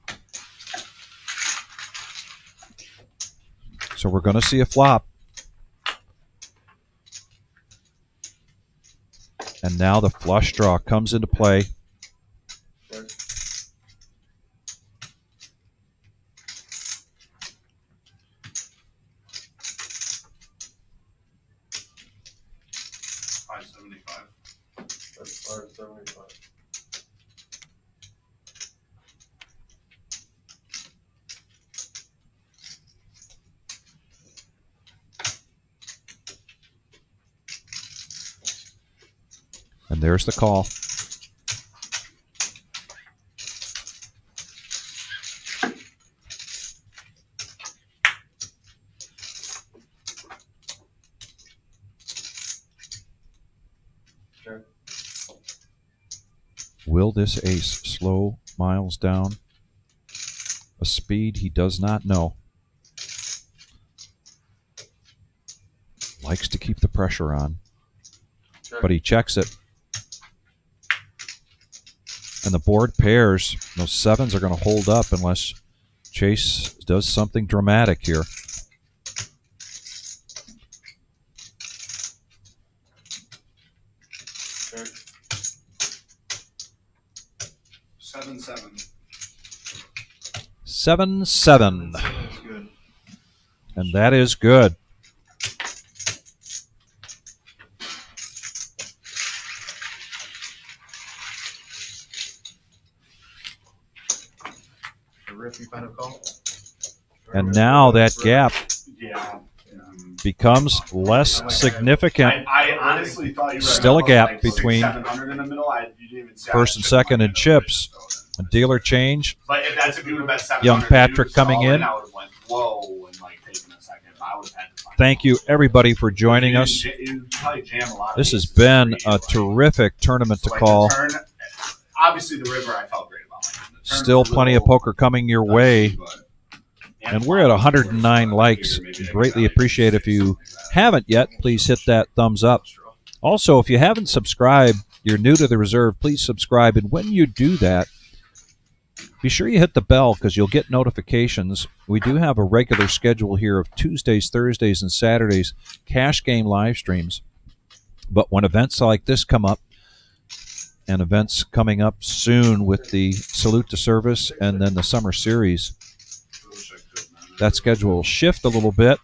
So we're going to see a flop. And now the flush draw comes into play. $575. That's $575. And there's the call. Sure. Will this ace slow Miles down a speed he does not know. Likes to keep the pressure on, but he checks it. And the board pairs. Those sevens are going to hold up unless Chase does something dramatic here. Seven, seven. 7-7. That's good. And that is good. Rippy kind of call. And now that gap Yeah. becomes less significant. I honestly thought you were Still a gap between 700 in the middle. You didn't even see first and second in chips. A dealer change. But if that's if you would have bet 700, Young Patrick coming in. I would have went whoa and like taken a second. I would have had to find Thank you, everybody, for joining us. This has been a terrific tournament to call. Obviously, the river I felt great about. Still plenty of poker coming your way. And we're at 109 likes. Greatly appreciate if you haven't yet, please hit that thumbs up. Also, if you haven't subscribed, you're new to the reserve, please subscribe. And when you do that, be sure you hit the bell because you'll get notifications. We do have a regular schedule here of Tuesdays, Thursdays, and Saturdays cash game live streams. But when events like this come up, and events coming up soon with the Salute to Service and then the Summer Series, that schedule will shift a little bit.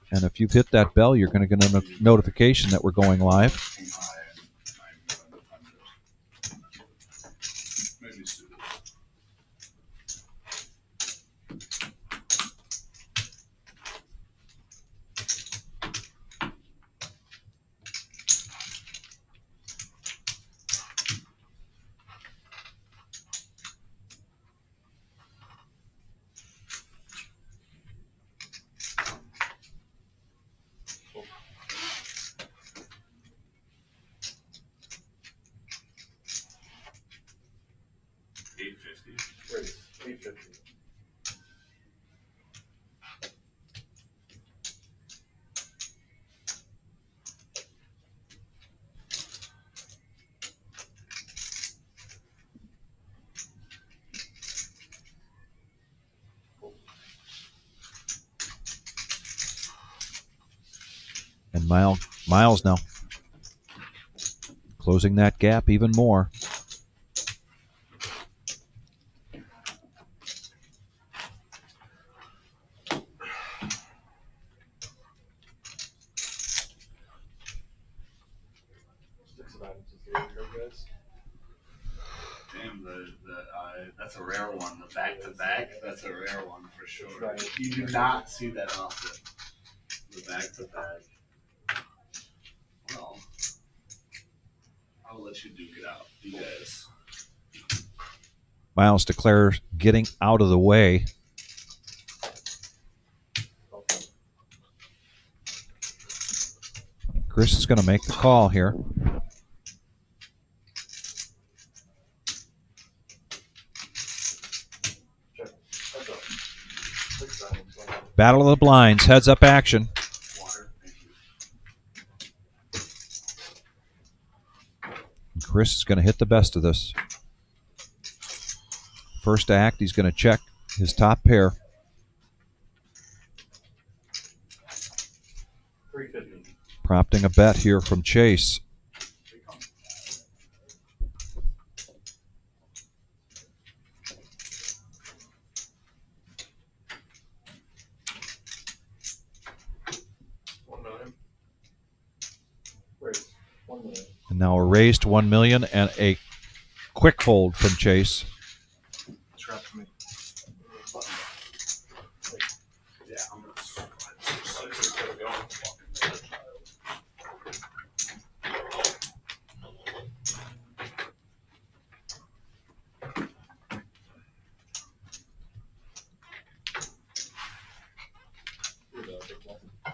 And if you've hit that bell, you're going to get a notification that we're going live. And Miles now closing that gap even more. Damn, that's a rare one. The back-to-back, that's a rare one for sure. You do not see that often. The back-to-back. Well, I'll let you duke it out, you guys. Miles declares getting out of the way. Chris is going to make the call here. Battle of the blinds, heads up action. Chris is going to hit the best of this. First act, he's going to check his top pair. Prompting a bet here from Chase. And now a raise to 1 million and a quick fold from Chase.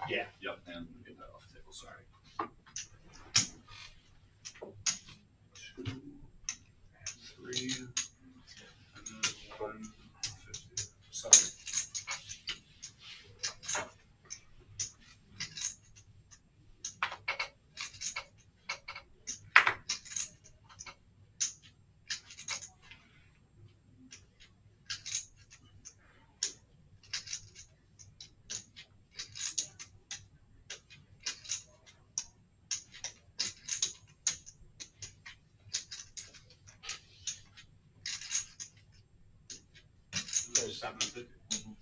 Yeah, yep, and get that off the table, sorry. 2, 3, and then 1. 750.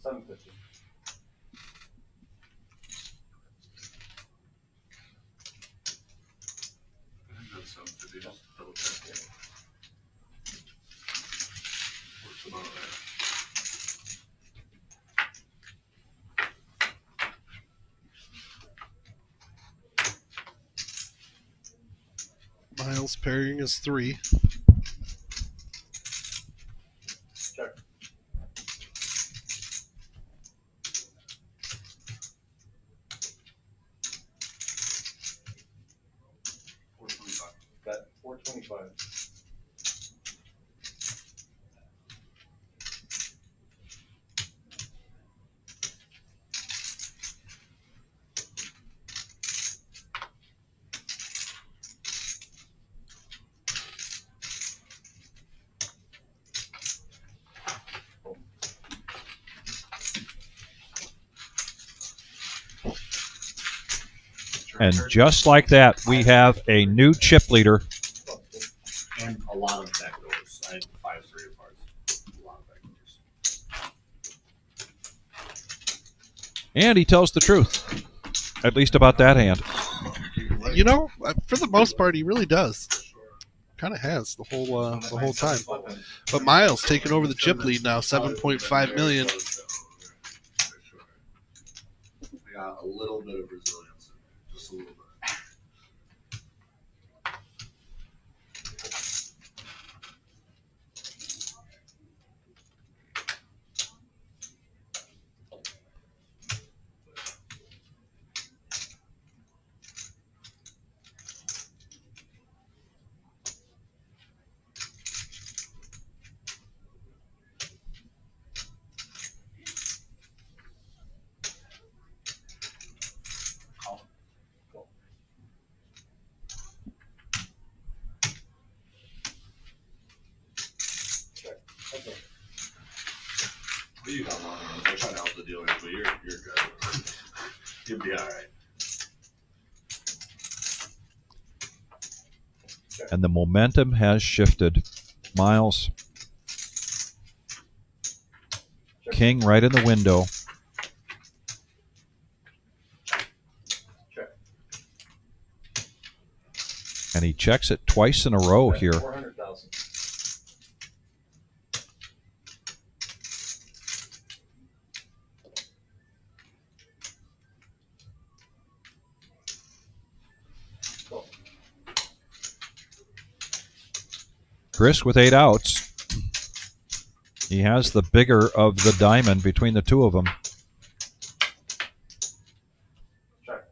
750. I think that's 750. Just double check. Works about right. Miles parrying is 3. Check. Bet 425. And just like that, we have a new chip leader. And a lot of backdoors. I had 5 3 parts. A lot of backdoors. And he tells the truth, at least about that hand. You know, for the most part, he really does. Kind of has the whole time. But Miles taking over the chip lead now, 7.5 million. I got a little bit of resilience in there, just a little bit. Well, you got money. I try to help the dealers, but you're good. You'll be all right. And the momentum has shifted. Miles, king right in the window. And he checks it twice in a row here. 400,000. Chris with 8 outs. He has the bigger of the diamond between the two of them. Check.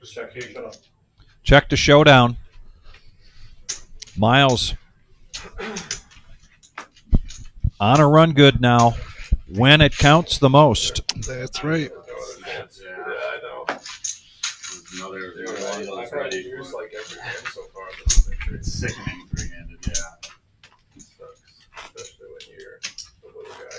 Just check here. Shut up. Check to showdown. Miles on a run good now when it counts the most. That's right. Yeah, I know. Another one of those I've had ready. years like every hand so far. It's sickening 3-handed, yeah. It sucks, especially when you're the little guy.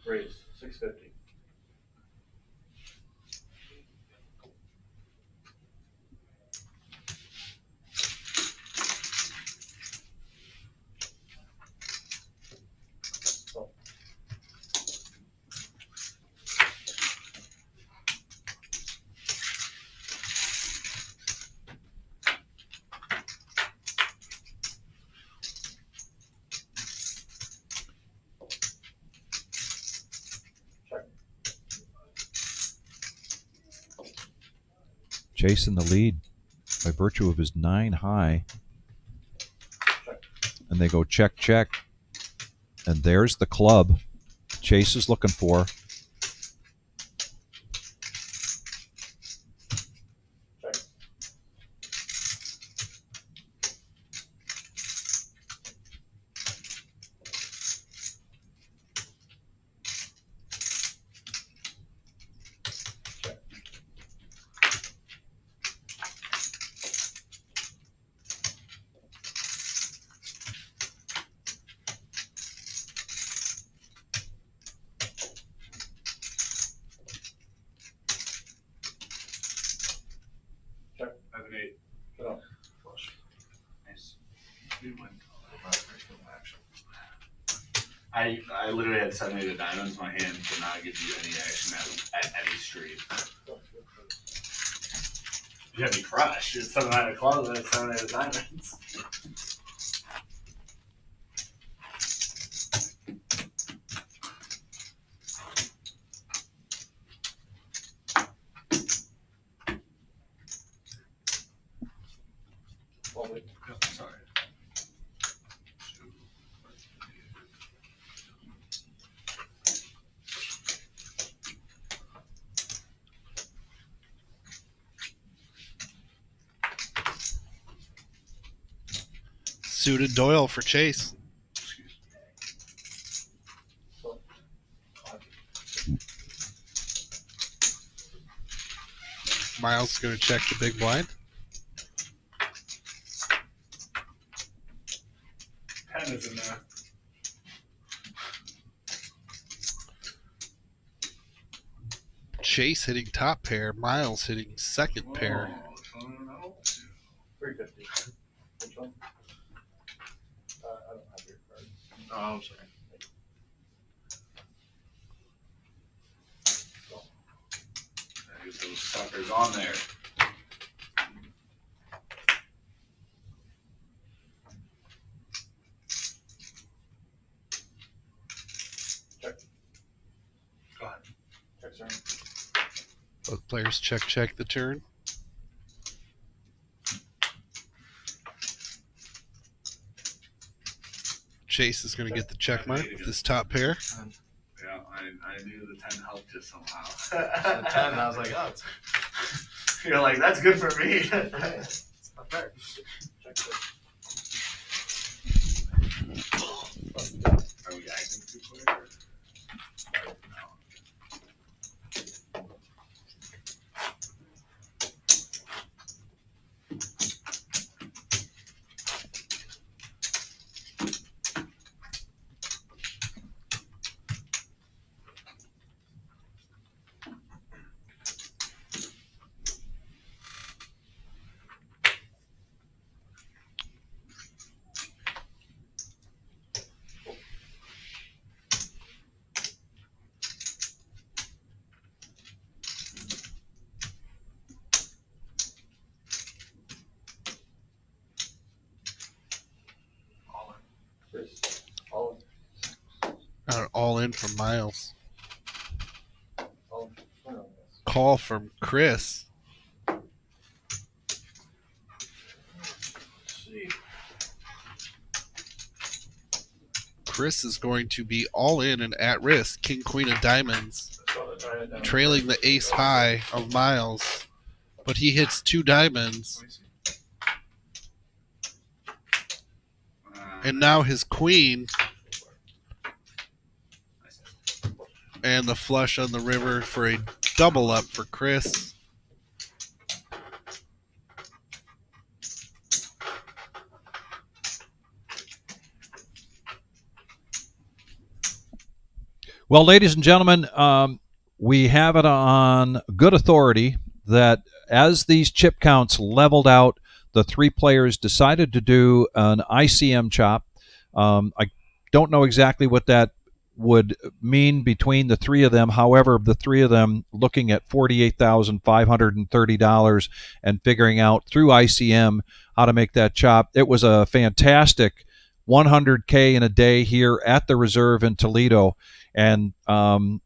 Raise 650. Chasing the lead by virtue of his 9 high. And they go check, check. And there's the club Chase is looking for. I literally had 7-8 diamonds. My hand could not give you any action at any street. You had me crushed. It's 7-9 of clubs and 7-8 of diamonds. Sorry. Suited Doyle for Chase. Miles is going to check the big blind. 10 is in there. Chase hitting top pair. Miles hitting second pair. 350. Which one? I don't have your card. Oh, I'm sorry. Get those suckers on there. Check. Go ahead. Check turn. Both players check the turn. Chase is going to get the check mark with his top pair. Yeah, I knew the 10 helped you somehow. The 10, I was like, oh, it's You're like, that's good for me. it's not fair. Check this. Are we acting too quick? Or? Chris, all All in from Miles. all in. Call from Chris. See. Chris is going to be all in and at risk. King, queen of diamonds. Trailing the ace high of Miles. But he hits 2 diamonds. And now his queen and the flush on the river for a double up for Chris. Well, ladies and gentlemen, we have it on good authority that as these chip counts leveled out, the 3 players decided to do an ICM chop. I don't know exactly what that would mean between the 3 of them. However, the 3 of them looking at $48,530 and figuring out through ICM how to make that chop. It was a fantastic 100K in a day here at the Reserve in Toledo. And that'll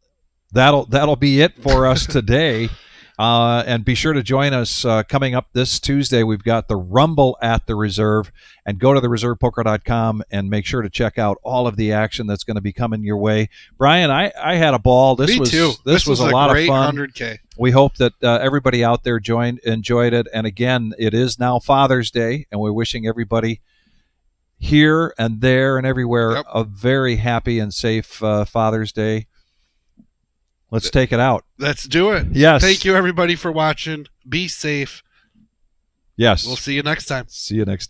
be it for us today. And be sure to join us coming up this Tuesday. We've got the Rumble at the Reserve. And go to thereservepoker.com and make sure to check out all of the action that's going to be coming your way. Brian, I had a ball. This was a lot of fun. 100K. We hope that everybody out there enjoyed it. And again, it is now Father's Day, and we're wishing everybody here and there and everywhere a very happy and safe Father's Day. Let's take it out. Let's do it. Yes. Thank you, everybody, for watching. Be safe. Yes. We'll see you next time. See you next time.